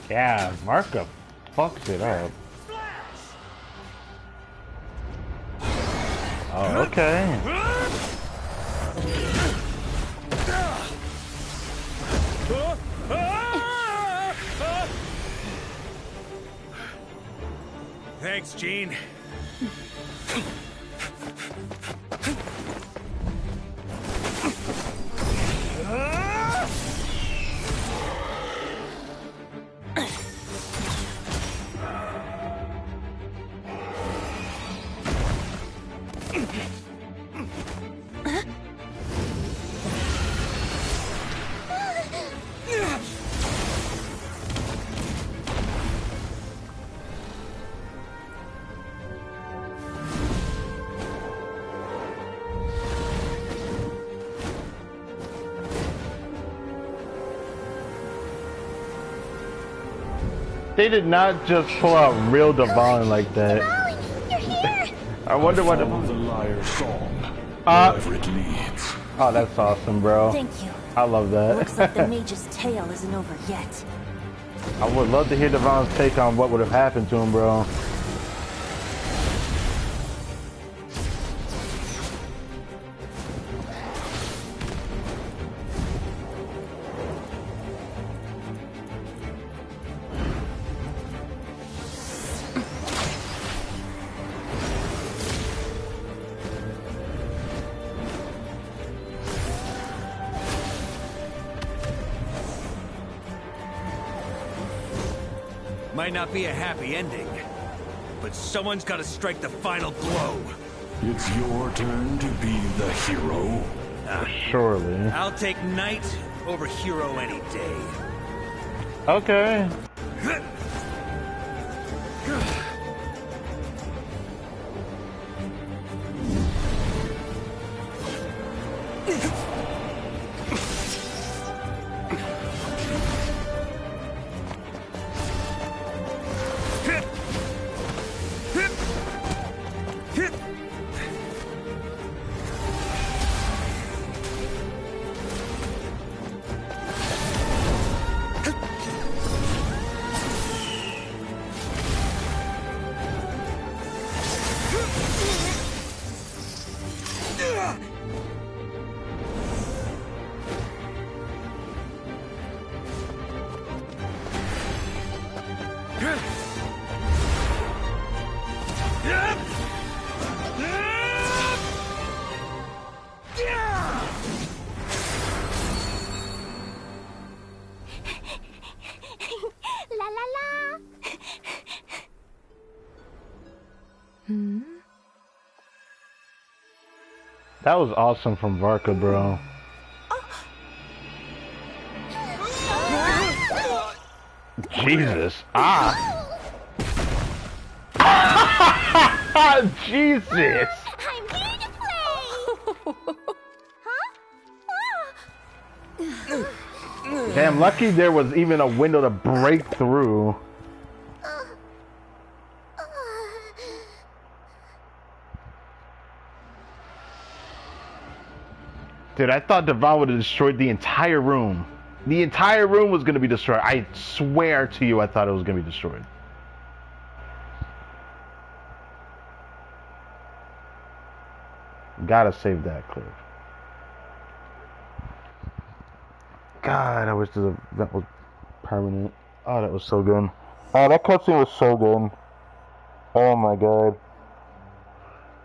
Yeah, Marka fucks it up. Oh, okay. Thanks, Gene. They did not just pull out real Devon like that. You're here! I wonder what the liar song, wherever it leads. Oh, that's awesome, bro. Thank you. I love that. Looks like the mage's tale isn't over yet. I would love to hear Devon's take on what would have happened to him, bro. Might not be a happy ending, but someone's got to strike the final blow. It's your turn to be the hero. Surely. I'll take knight over hero any day. Okay. La la la! That was awesome from Varka, bro. Jesus. Ah. Jesus. I'm here to play! Huh? Damn, lucky there was even a window to break through. Dude, I thought Devon would have destroyed the entire room. The entire room was gonna be destroyed. I swear to you, I thought it was gonna be destroyed. Gotta save that clip. God, I wish this event was permanent. Oh, that was so good. Oh, that cutscene was so good. Oh my god.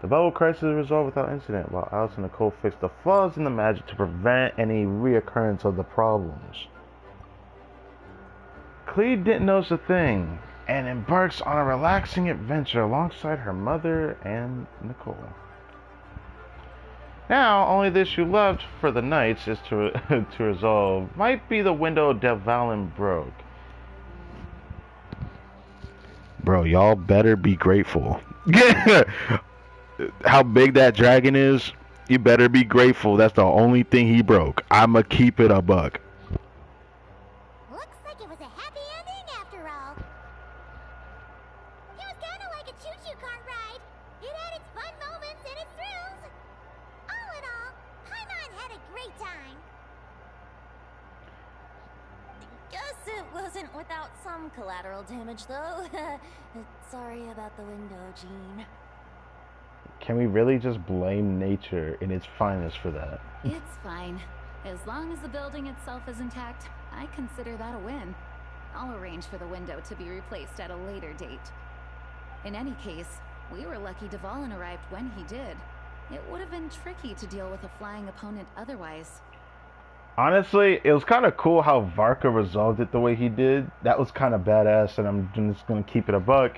The bubble crisis is resolved without incident, while Alice and Nicole fix the flaws in the magic to prevent any reoccurrence of the problems. Clea didn't notice a thing, and embarks on a relaxing adventure alongside her mother and Nicole. Now, only the issue left for the Knights is to resolve. Might be the window Devalin broke. Bro, y'all better be grateful. How big that dragon is, you better be grateful. That's the only thing he broke. I'ma keep it a buck. Looks like it was a happy ending after all. It was kind of like a choo-choo cart ride. It had its fun moments and its thrills. All in all, Paimon had a great time. Guess it wasn't without some collateral damage, though. Sorry about the window, Jean. Can we really just blame nature in its finest for that? It's fine. As long as the building itself is intact, I consider that a win. I'll arrange for the window to be replaced at a later date. In any case, we were lucky Devalin arrived when he did. It would have been tricky to deal with a flying opponent otherwise. Honestly, it was kind of cool how Varka resolved it the way he did. That was kind of badass, and I'm just going to keep it a buck.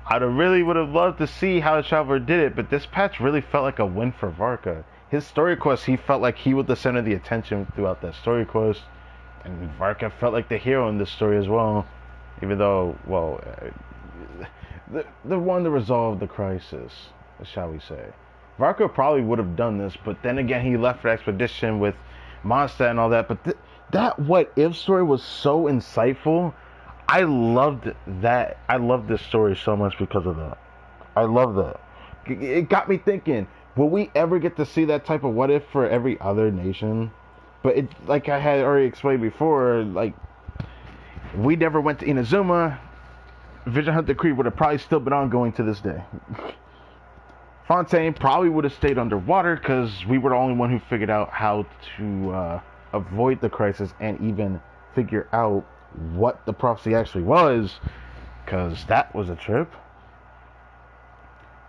I really would have loved to see how Traveler did it, but this patch really felt like a win for Varka. His story quest, he felt like he was the center of the attention throughout that story quest, and Varka felt like the hero in this story as well. Even though, well, the one to resolve the crisis, shall we say. Varka probably would have done this, but then again, he left for expedition with Mondstadt and all that. But that what if story was so insightful. I loved that. I loved this story so much because of that. I love that. It got me thinking, will we ever get to see that type of what if for every other nation? But it, like I had already explained before, like, we never went to Inazuma. Vision Hunt Decree would have probably still been ongoing to this day. Fontaine probably would have stayed underwater because we were the only one who figured out how to avoid the crisis and even figure out what the prophecy actually was, because that was a trip.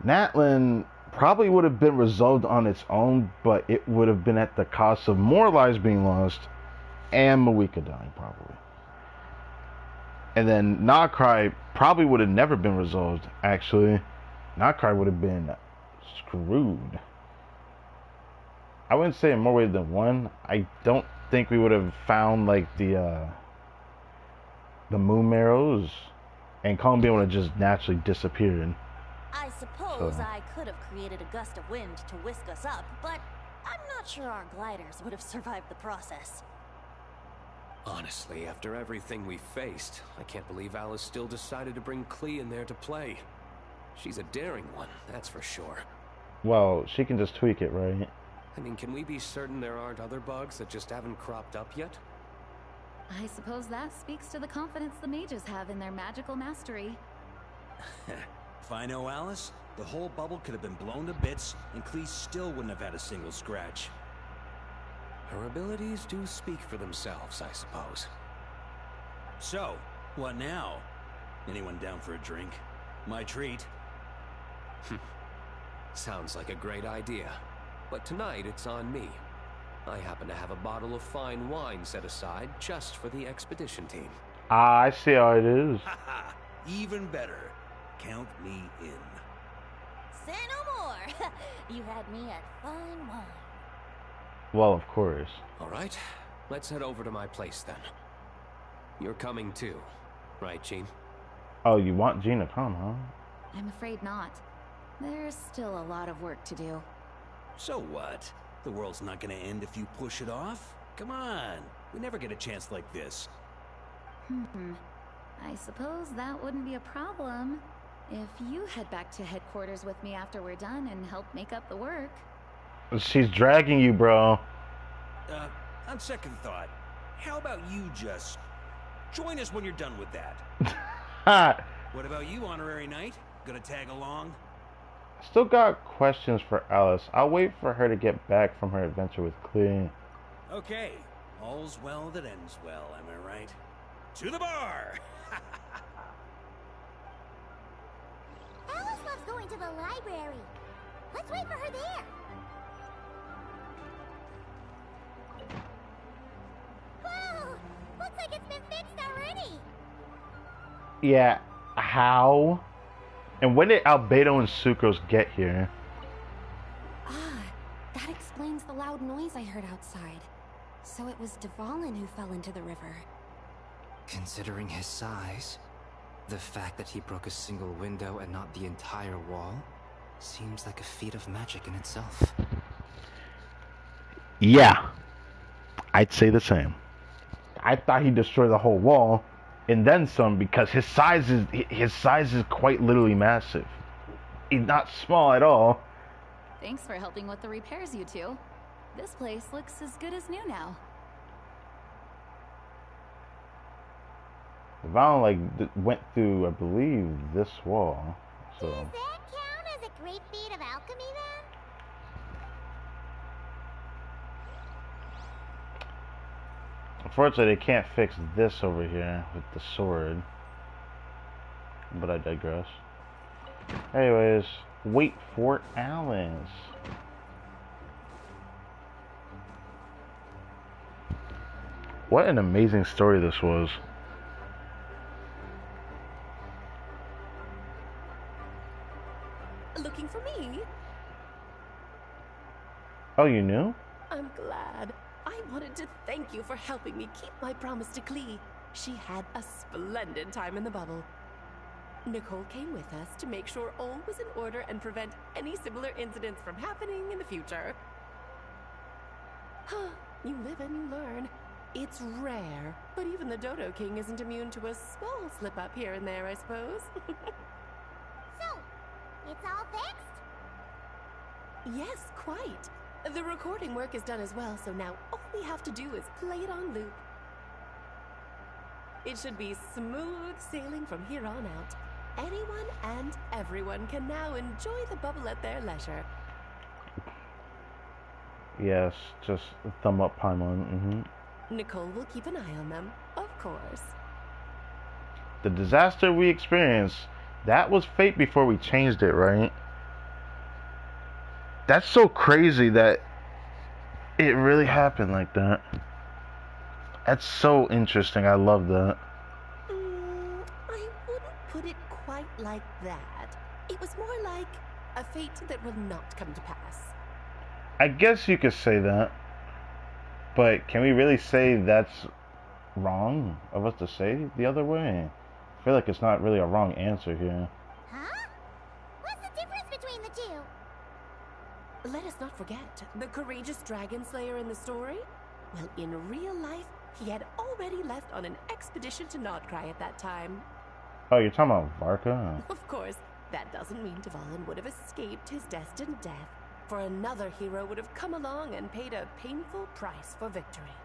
Natlan probably would have been resolved on its own, but it would have been at the cost of more lives being lost and Mawika dying probably. And then Nagcry probably would have never been resolved. Actually, Nagcry would have been screwed. I wouldn't say in more ways than one. I don't think we would have found like the moon marrows, and Columbia would have just naturally disappeared. I suppose I could have created a gust of wind to whisk us up, but I'm not sure our gliders would have survived the process. Honestly, after everything we faced, I can't believe Alice still decided to bring Clea in there to play. She's a daring one, that's for sure. Well, she can just tweak it, right? I mean, can we be certain there aren't other bugs that just haven't cropped up yet? I suppose that speaks to the confidence the mages have in their magical mastery. If I know Alice, the whole bubble could have been blown to bits, and Clea still wouldn't have had a single scratch. Her abilities do speak for themselves, I suppose. So, what now? Anyone down for a drink? My treat. Sounds like a great idea. But tonight it's on me. I happen to have a bottle of fine wine set aside just for the expedition team. Ah, I see how it is. Even better. Count me in. Say no more. You had me at fine wine. Well, of course. All right, let's head over to my place then. You're coming too, right, Jean? Oh, you want Jean to come, huh? I'm afraid not. There's still a lot of work to do. So what? The world's not gonna end if you push it off? Come on, we never get a chance like this. I suppose that wouldn't be a problem if you head back to headquarters with me after we're done and help make up the work. She's dragging you, bro. On second thought, how about you just join us when you're done with that? What about you, Honorary Knight? Gonna tag along? Still got questions for Alice. I'll wait for her to get back from her adventure with Clee. Okay, all's well that ends well, am I right? To the bar! Alice loves going to the library. Let's wait for her there. Whoa! Looks like it's been fixed already. Yeah, how? And when did Albedo and Sucrose get here? Ah, that explains the loud noise I heard outside. So it was Dvalin who fell into the river. Considering his size, the fact that he broke a single window and not the entire wall seems like a feat of magic in itself. Yeah, I'd say the same. I thought he destroyed the whole wall, and then some, because his size is quite literally massive. He's not small at all. Thanks for helping with the repairs, you two. This place looks as good as new now. Dvalin went through, I believe, this wall. So. Does that count as a great feat of alchemy then? Unfortunately, they can't fix this over here with the sword. But I digress. Anyways, wait for Alice. What an amazing story this was. Looking for me? Oh, you knew? I'm glad. I wanted to thank you for helping me keep my promise to Clee. She had a splendid time in the bubble. Nicole came with us to make sure all was in order and prevent any similar incidents from happening in the future. You live and you learn. It's rare, but even the Dodo King isn't immune to a small slip-up here and there, I suppose. So, it's all fixed? Yes, quite. The recording work is done as well, so now all we have to do is play it on loop. It should be smooth sailing from here on out. Anyone and everyone can now enjoy the bubble at their leisure. Yes, just thumb up Paimon. Nicole will keep an eye on them, of course. The disaster we experienced, that was fate before we changed it, right? That's so crazy that it really happened like that. That's so interesting. I love that. I wouldn't put it quite like that. It was more like a fate that will not come to pass. I guess you could say that. But can we really say that's wrong of us to say the other way? I feel like it's not really a wrong answer here. Huh? What's the difference between the two? Let us not forget the courageous dragon slayer in the story. Well, in real life, he had already left on an expedition to Nodcry at that time. Oh, you're talking about Varka? Of course, that doesn't mean Dvalin would have escaped his destined death, for another hero would have come along and paid a painful price for victory.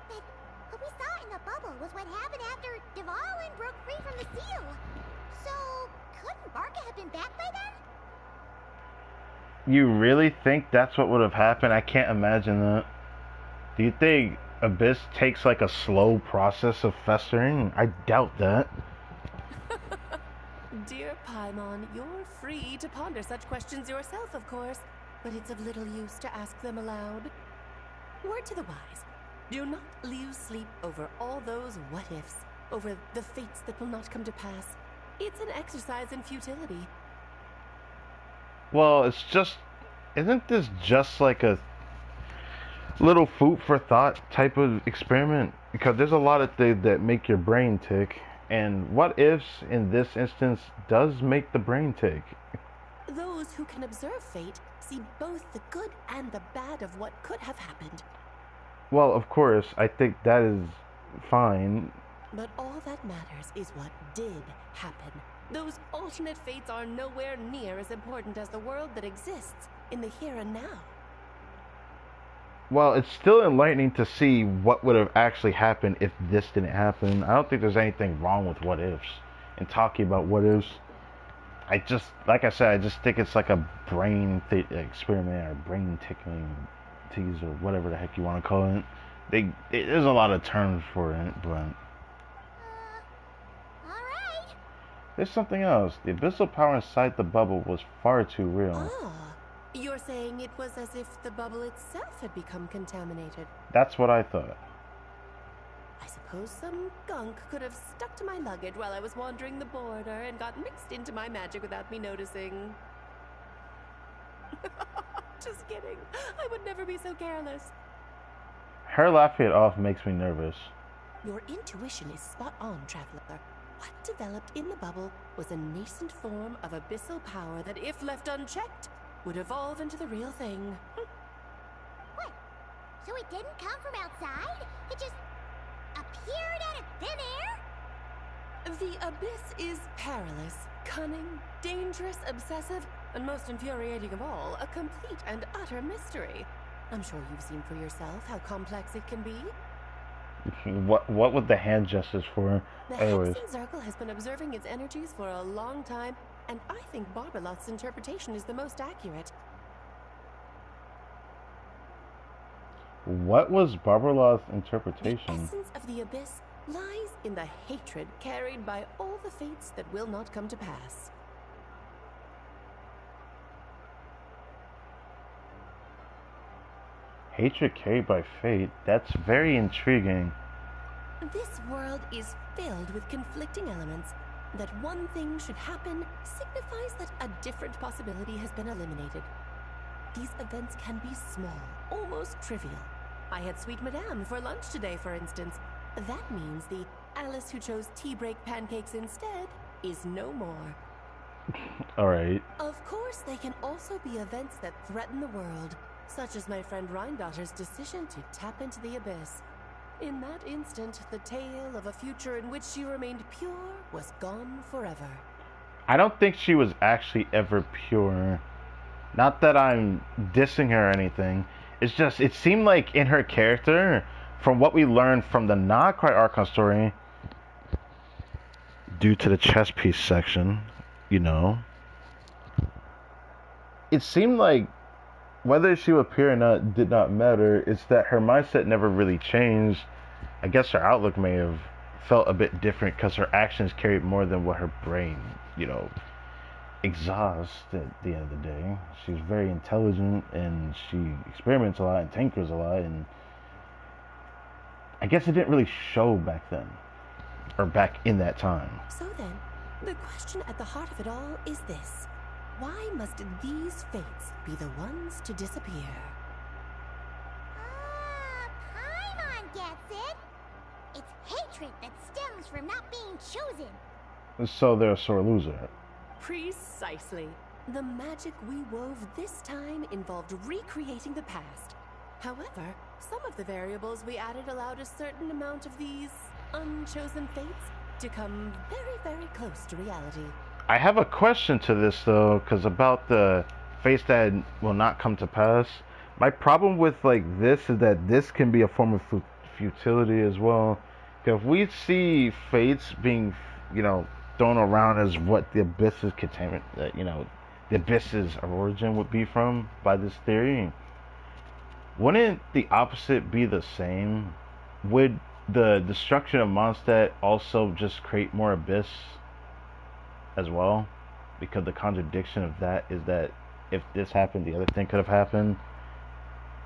But what we saw in the bubble was what happened after Dvalin broke free from the seal. So, couldn't Varka have been back by then? You really think that's what would have happened? I can't imagine that. Do you think Abyss takes like a slow process of festering? I doubt that. Dear Paimon, you're free to ponder such questions yourself, of course, but it's of little use to ask them aloud. Word to the wise, do not lose sleep over all those what-ifs, over the fates that will not come to pass. It's an exercise in futility. Well, it's just... Isn't this just like a little food for thought type of experiment? Because there's a lot of things that make your brain tick. And what ifs, in this instance, does make the brain tick. Those who can observe fate see both the good and the bad of what could have happened. Well, of course, I think that is fine. But all that matters is what did happen. Those alternate fates are nowhere near as important as the world that exists in the here and now. Well, it's still enlightening to see what would have actually happened if this didn't happen. I don't think there's anything wrong with what ifs. And talking about what ifs, I just, like I said, I just think it's like a brain experiment or brain tickling tease or whatever the heck you want to call it. There's a lot of terms for it, but Alright. there's something else. The abyssal power inside the bubble was far too real. Ah, you're saying it was as if the bubble itself had become contaminated. That's what I thought. I suppose some gunk could have stuck to my luggage while I was wandering the border and got mixed into my magic without me noticing. Just kidding. I would never be so careless. Her laughing it off makes me nervous. Your intuition is spot on, Traveler. What developed in the bubble was a nascent form of abyssal power that, if left unchecked, would evolve into the real thing. What? So it didn't come from outside? It just appeared out of thin air? The abyss is perilous, cunning, dangerous, obsessive, and most infuriating of all, a complete and utter mystery. I'm sure you've seen for yourself how complex it can be. What with the hand gestures for? The Anyways. Hexen Circle has been observing its energies for a long time, and I think Barbalot's interpretation is the most accurate. What was Barbalot's The interpretation? essence of the abyss lies in the hatred carried by all the fates that will not come to pass. Hatred carried by fate? That's very intriguing. This world is filled with conflicting elements. That one thing should happen signifies that a different possibility has been eliminated. These events can be small, almost trivial. I had Sweet Madame for lunch today, for instance. That means the Alice who chose tea break pancakes instead is no more. Alright. Of course, they can also be events that threaten the world, such as my friend Rhindotter's decision to tap into the abyss. In that instant, the tale of a future in which she remained pure was gone forever. I don't think she was actually ever pure. Not that I'm dissing her or anything. It's just, it seemed like in her character, from what we learned from the not quite Archon story, due to the chess piece section, you know, it seemed like whether she would appear or not did not matter. It's that her mindset never really changed. I guess her outlook may have felt a bit different because her actions carried more than what her brain, you know, exhausts at the end of the day. She's very intelligent and she experiments a lot and tinkers a lot, and I guess it didn't really show back then, or back in that time. So then, the question at the heart of it all is this. Why must these fates be the ones to disappear? Paimon gets it. It's hatred that stems from not being chosen. So they're a sore loser. Precisely. The magic we wove this time involved recreating the past. However, some of the variables we added allowed a certain amount of these unchosen fates to come very, very close to reality. I have a question to this though, because about the fates that will not come to pass. My problem with like this is that this can be a form of futility as well. If we see fates being, you know, thrown around as what the abyss's containment, you know, the abyss's origin would be from by this theory, wouldn't the opposite be the same? Would the destruction of Mondstadt also just create more abyss as well? Because the contradiction of that is that if this happened, the other thing could have happened.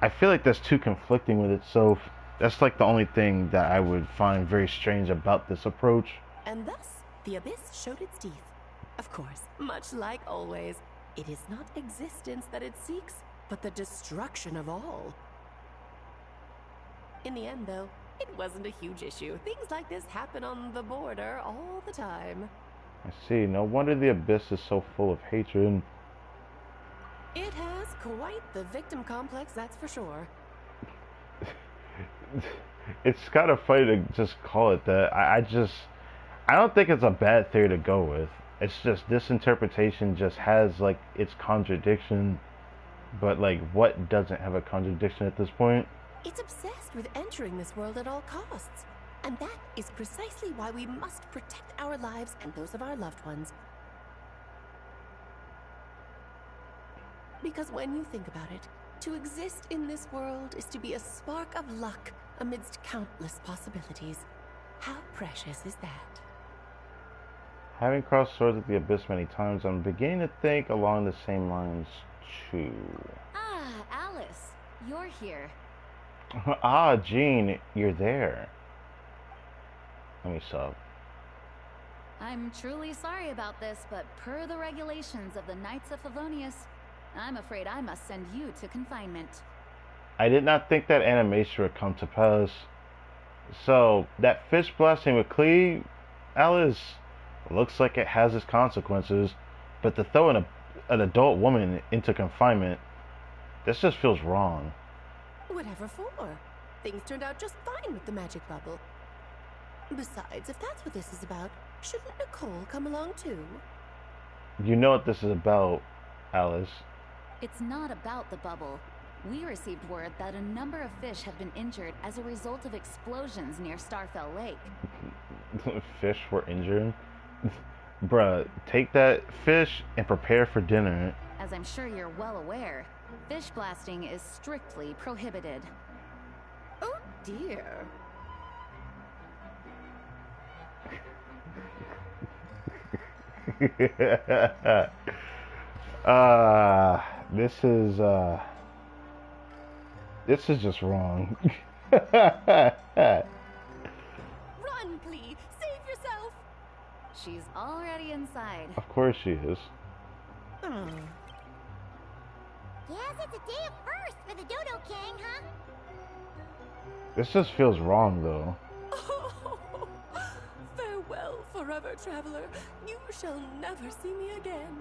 I feel like that's too conflicting with it, so that's like the only thing that I would find very strange about this approach. And thus, the abyss showed its teeth. Of course, much like always, it is not existence that it seeks, but the destruction of all. In the end, though, it wasn't a huge issue. Things like this happen on the border all the time. I see. No wonder the abyss is so full of hatred. It has quite the victim complex, that's for sure. It's kind of funny to just call it that. I don't think it's a bad theory to go with. It's just this interpretation just has like its contradiction But like, what doesn't have a contradiction at this point? It's obsessed with entering this world at all costs. And that is precisely why we must protect our lives and those of our loved ones. Because when you think about it, to exist in this world is to be a spark of luck amidst countless possibilities. How precious is that? Having crossed swords with the abyss many times, I'm beginning to think along the same lines too. Ah, Alice, you're here. Ah, Jean, you're there. Let me sub. I'm truly sorry about this, but per the regulations of the Knights of Favonius, I'm afraid I must send you to confinement. I did not think that animation would come to pass. So, that fish blasting with Clee, Alice, looks like it has its consequences, but to throw an adult woman into confinement, this just feels wrong. Whatever for. Things turned out just fine with the magic bubble. Besides, if that's what this is about, shouldn't Nicole come along too? You know what this is about, Alice. It's not about the bubble. We received word that a number of fish have been injured as a result of explosions near Starfell Lake. Fish were injured? Bruh, take that fish and prepare for dinner. As I'm sure you're well aware, fish blasting is strictly prohibited. Oh dear. This is just wrong. Run, Clee! Save yourself! She's already inside. Of course she is. Yes, it's a day of first for the Dodo King, huh? This just feels wrong, though. Oh, farewell, forever traveler. You shall never see me again.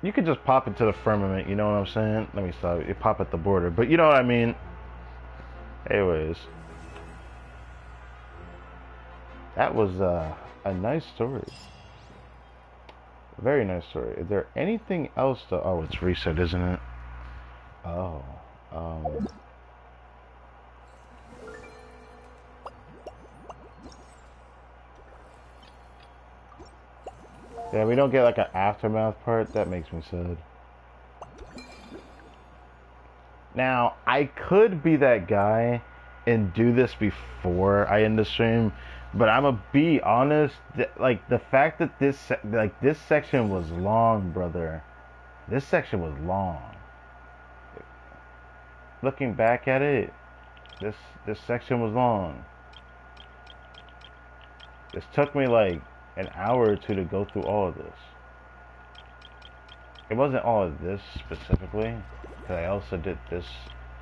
You could just pop into the firmament, you know what I'm saying? Let me stop. You pop at the border, but you know what I mean. Anyways. That was a nice story. Very nice story. Is there anything else to... Oh, it's reset, isn't it? Oh. Yeah, we don't get like an aftermath part. That makes me sad. Now, I could be that guy and do this before I end the stream, but I'm gonna be honest. Like the fact that this section was long, brother. This section was long. Looking back at it, this section was long. This took me like an hour or two to go through all of this. It wasn't all of this specifically, because I also did this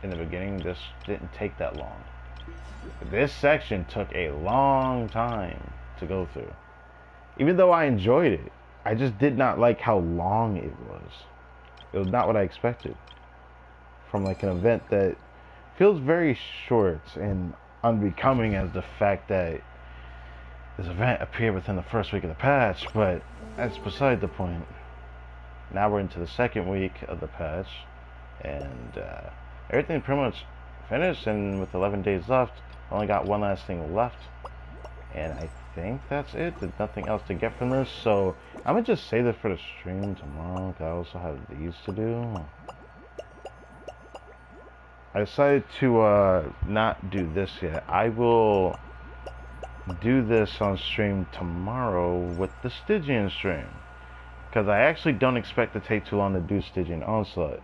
in the beginning. This didn't take that long. This section took a long time to go through. Even though I enjoyed it, I just did not like how long it was. It was not what I expected from like an event that feels very short and unbecoming as the fact that this event appeared within the first week of the patch, but that's beside the point. Now we're into the second week of the patch, and everything pretty much finished, and with 11 days left, I only got one last thing left, and I think that's it. There's nothing else to get from this, so I'm gonna just save this for the stream tomorrow, because I also have these to do. I decided to not do this yet. I will do this on stream tomorrow with the Stygian stream, because I actually don't expect to take too long to do Stygian Onslaught.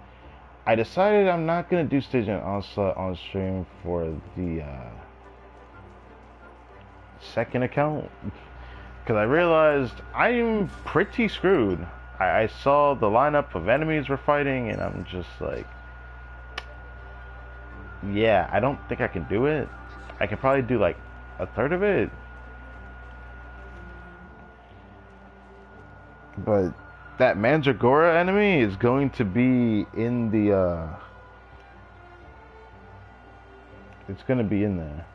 I decided I'm not going to do Stygian Onslaught on stream for the second account, because I realized I'm pretty screwed. I saw the lineup of enemies we're fighting, and I'm just like, yeah, I don't think I can do it. I can probably do like a third of it, but that Mandragora enemy is going to be in the it's going to be in there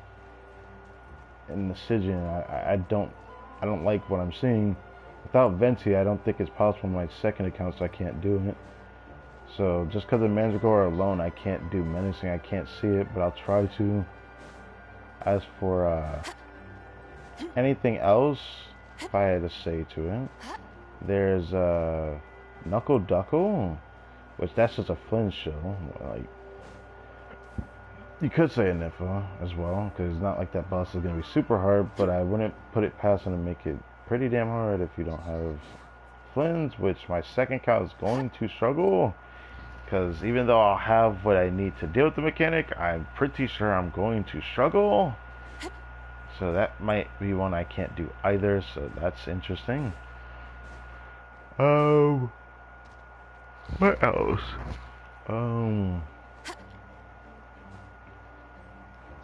in the Stygian. I don't like what I'm seeing. Without Venti, I don't think it's possible on my second account, so I can't do it. So just because of Mandragora alone, I can't do menacing. I can't see it, but I'll try to. As for anything else, if I had to say to it, there's Knuckle Duckle, which that's just a Flynn show. Like, you could say a Nifa as well, because it's not like that boss is going to be super hard, but I wouldn't put it past him to make it pretty damn hard if you don't have Flynn's, which my second count is going to struggle, because even though I'll have what I need to deal with the mechanic, I'm pretty sure I'm going to struggle. So that might be one I can't do either, so that's interesting. What else?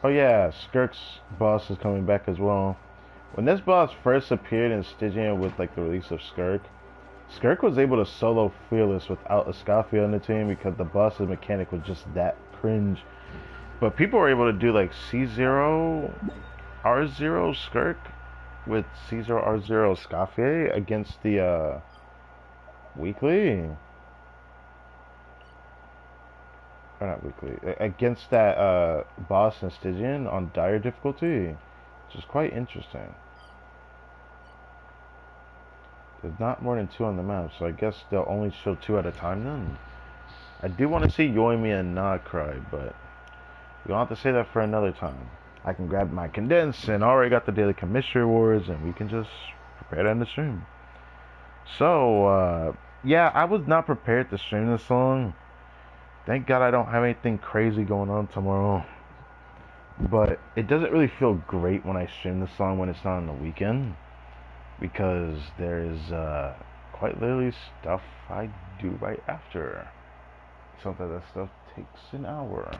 Oh yeah, Skirk's boss is coming back as well. When this boss first appeared in Stygian with like the release of Skirk, Skirk was able to solo Fearless without a Escafia on the team because the boss's mechanic was just that cringe. But people were able to do like C0, R0 Skirk with C0, R0 Escafia against the weekly. Or not weekly. Against that boss in Stygian on dire difficulty, which is quite interesting. There's not more than 2 on the map, so I guess they'll only show 2 at a time then. I do want to see Yoimi and Nodcry, but we'll have to say that for another time. I can grab my condense and already got the daily commission rewards, and we can just prepare to end the stream. So, yeah, I was not prepared to stream this long. Thank God I don't have anything crazy going on tomorrow. But it doesn't really feel great when I stream this song when it's not on the weekend, because there is quite literally stuff I do right after. Sometimes that stuff takes an hour.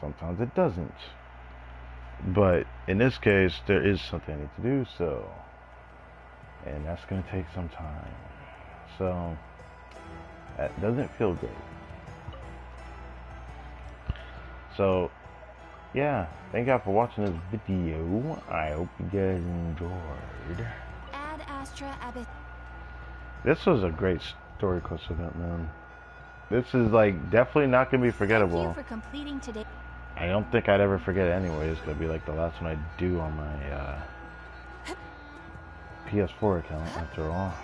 Sometimes it doesn't. But in this case, there is something I need to do, so. And that's going to take some time. So, that doesn't feel great. So, yeah, thank y'all for watching this video. I hope you guys enjoyed. Ad Astra Abyss. This was a great story quest event, man. This is like definitely not gonna be forgettable. Thank you for completing today. I don't think I'd ever forget it anyway. It's gonna be like the last one I do on my PS4 account after all.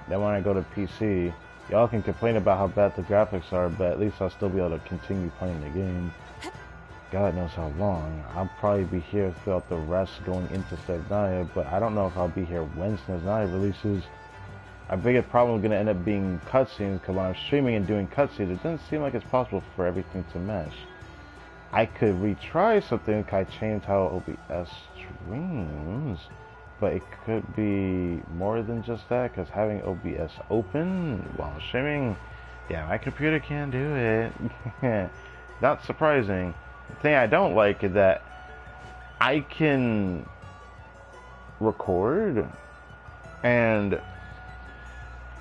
Then when I go to PC, y'all can complain about how bad the graphics are, but at least I'll still be able to continue playing the game. God knows how long. I'll probably be here throughout the rest going into Snezhnaya, but I don't know if I'll be here when Snezhnaya releases. My biggest problem is going to end up being cutscenes, because when I'm streaming and doing cutscenes, it doesn't seem like it's possible for everything to mesh. I could retry something if I change how OBS streams, but it could be more than just that, because having OBS open while streaming, yeah, my computer can't do it. Not surprising. The thing I don't like is that I can record and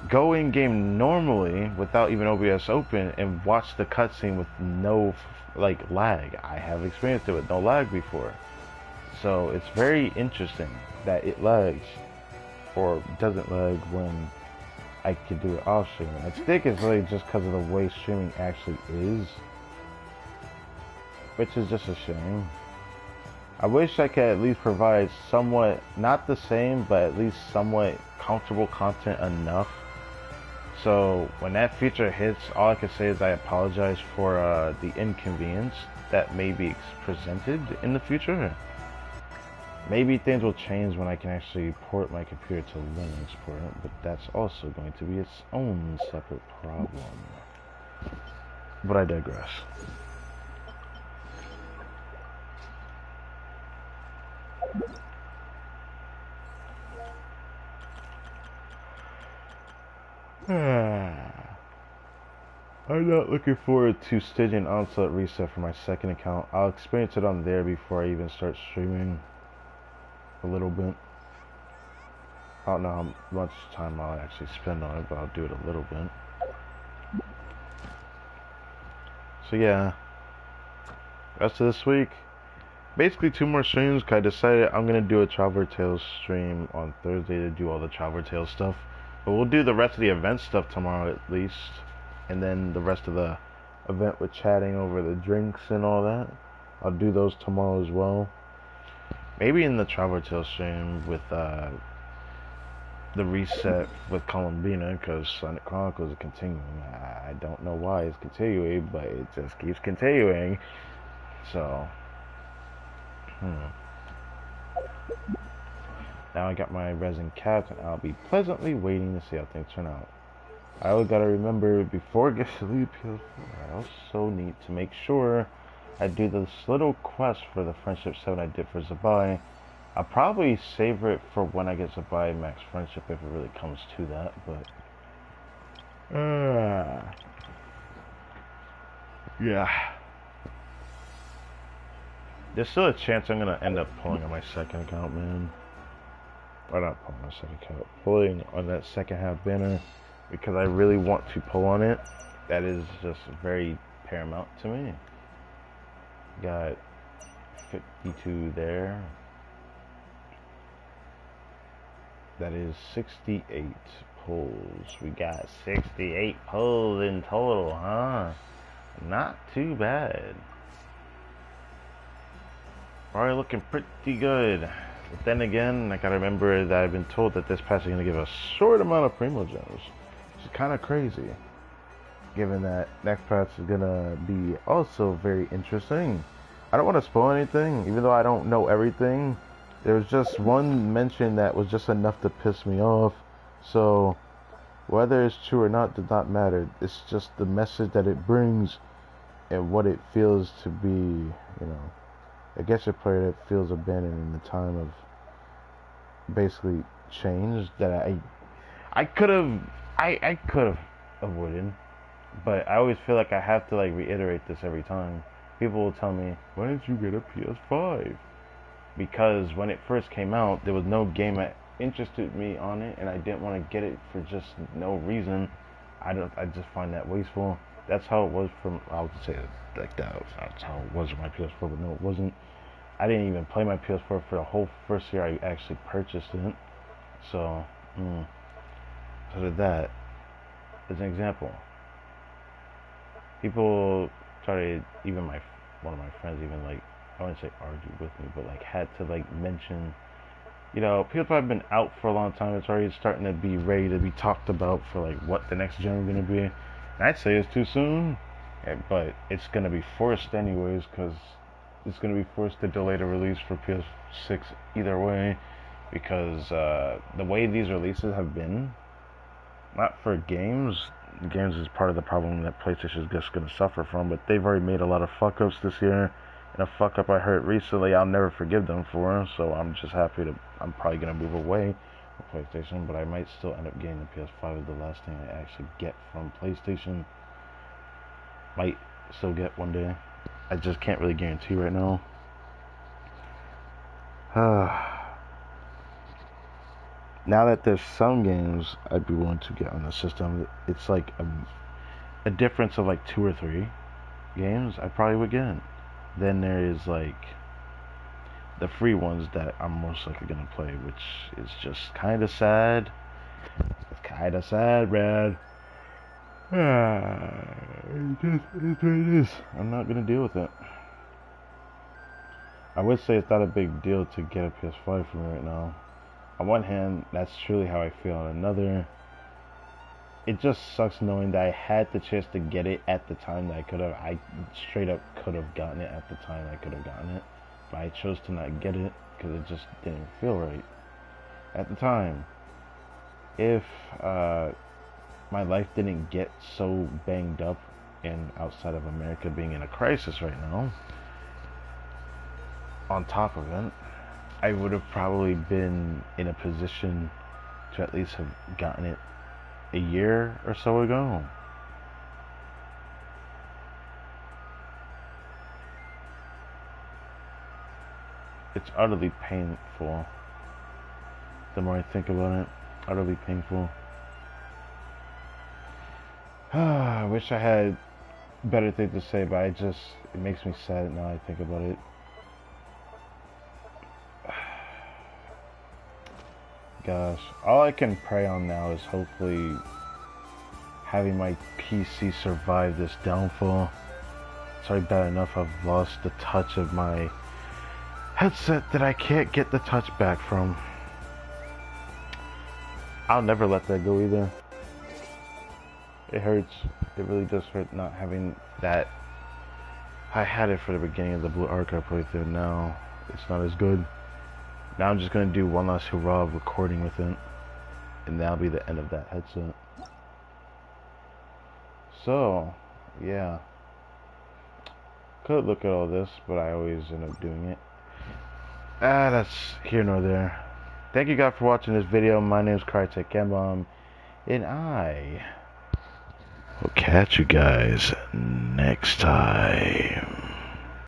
go in game normally without even OBS open and watch the cutscene with no like lag. I have experienced it with no lag before, so it's very interesting that it lags or doesn't lag when I can do it off streaming. I think it's really just because of the way streaming actually is, which is just a shame. I wish I could at least provide somewhat, not the same, but at least somewhat comfortable content enough. So when that feature hits, all I can say is I apologize for the inconvenience that may be presented in the future. Maybe things will change when I can actually port my computer to Linux for it, but that's also going to be its own separate problem. But I digress. I'm not looking forward to Stygian Onslaught reset for my second account. I'll experience it on there before I even start streaming a little bit. I don't know how much time I'll actually spend on it, but I'll do it a little bit. So yeah, rest of this week, basically 2 more streams, because I decided I'm going to do a Traveler Tales stream on Thursday to do all the Traveler Tales stuff. But we'll do the rest of the event stuff tomorrow at least. and then the rest of the event with chatting over the drinks and all that. I'll do those tomorrow as well. Maybe in the Traveler Tales stream with the reset with Columbina, because Sonic Chronicles is continuing. I don't know why it's continuing, but it just keeps continuing. So, now I got my resin capped, and I'll be pleasantly waiting to see how things turn out. I always gotta remember before I get to leave PS4, I also need to make sure I do this little quest for the Friendship 7 I did for Zabai. I'll probably save it for when I get Zabai Max Friendship if it really comes to that, but yeah. There's still a chance I'm gonna end up pulling on my second account, man. Or not pulling on my second account, pulling on that second half banner, because I really want to pull on it. That is just very paramount to me. Got 52 there. That is 68 pulls. We got 68 pulls in total, huh? Not too bad. Alright, looking pretty good. But then again, I gotta remember that I've been told that this patch is gonna give a short amount of Primo Gems, which is kind of crazy, given that next patch is gonna be also very interesting. I don't want to spoil anything, even though I don't know everything. There was just one mention that was just enough to piss me off, so whether it's true or not does not matter. It's just the message that it brings and what it feels to be, you know, a Genshin player that feels abandoned in the time of basically change that I could have avoided, but I always feel like I have to like reiterate this every time. People will tell me, why didn't you get a PS5? Because when it first came out, there was no game that interested me on it, and I didn't want to get it for just no reason. I just find that wasteful. That's how it was from, I'll say it like that. That's how it was with my PS4, but no, it wasn't. I didn't even play my PS4 for the whole first year I actually purchased it. So, so did that. As an example, people started, even one of my friends even like, I wouldn't say argue with me, but like had to like mention, you know, PS5 have been out for a long time. It's already starting to be ready to be talked about for like what the next gen is going to be. And I'd say it's too soon, but it's going to be forced anyways, because it's going to be forced to delay the release for PS6 either way, because the way these releases have been, not for games is part of the problem that PlayStation is just going to suffer from, but they've already made a lot of fuck-ups this year. And a fuck up I heard recently, I'll never forgive them for. So I'm just happy to. I'm probably gonna move away from PlayStation, but I might still end up getting the PS5 as the last thing I actually get from PlayStation. Might still get one day. I just can't really guarantee right now. Now that there's some games I'd be willing to get on the system, it's like a difference of like 2 or 3 games I probably would get. Then there is like the free ones that I'm most likely gonna play, which is just kind of sad. It's kind of sad, man. It just is what it is. I'm not gonna deal with it. I would say it's not a big deal to get a PS5 for me right now. On one hand, that's truly how I feel. On another, it just sucks knowing that I had the chance to get it at the time that I could have. I straight up could have gotten it at the time I could have gotten it. But I chose to not get it because it just didn't feel right at the time. If my life didn't get so banged up and outside of America being in a crisis right now, on top of it, I would have probably been in a position to at least have gotten it a year or so ago. It's utterly painful. The more I think about it, utterly painful. I wish I had better things to say, but it makes me sad now I think about it. Gosh, all I can pray on now is hopefully having my PC survive this downfall. It's already bad enough I've lost the touch of my headset that I can't get the touch back from. I'll never let that go either. It hurts. It really does hurt not having that. I had it for the beginning of the Blue Arc I played through. Now it's not as good. Now I'm just gonna do one last hurrah of recording with it, and that'll be the end of that headset. So, yeah. Could look at all this, but I always end up doing it. That's here nor there. Thank you guys for watching this video. My name is Crytek Kembom, and I will catch you guys next time.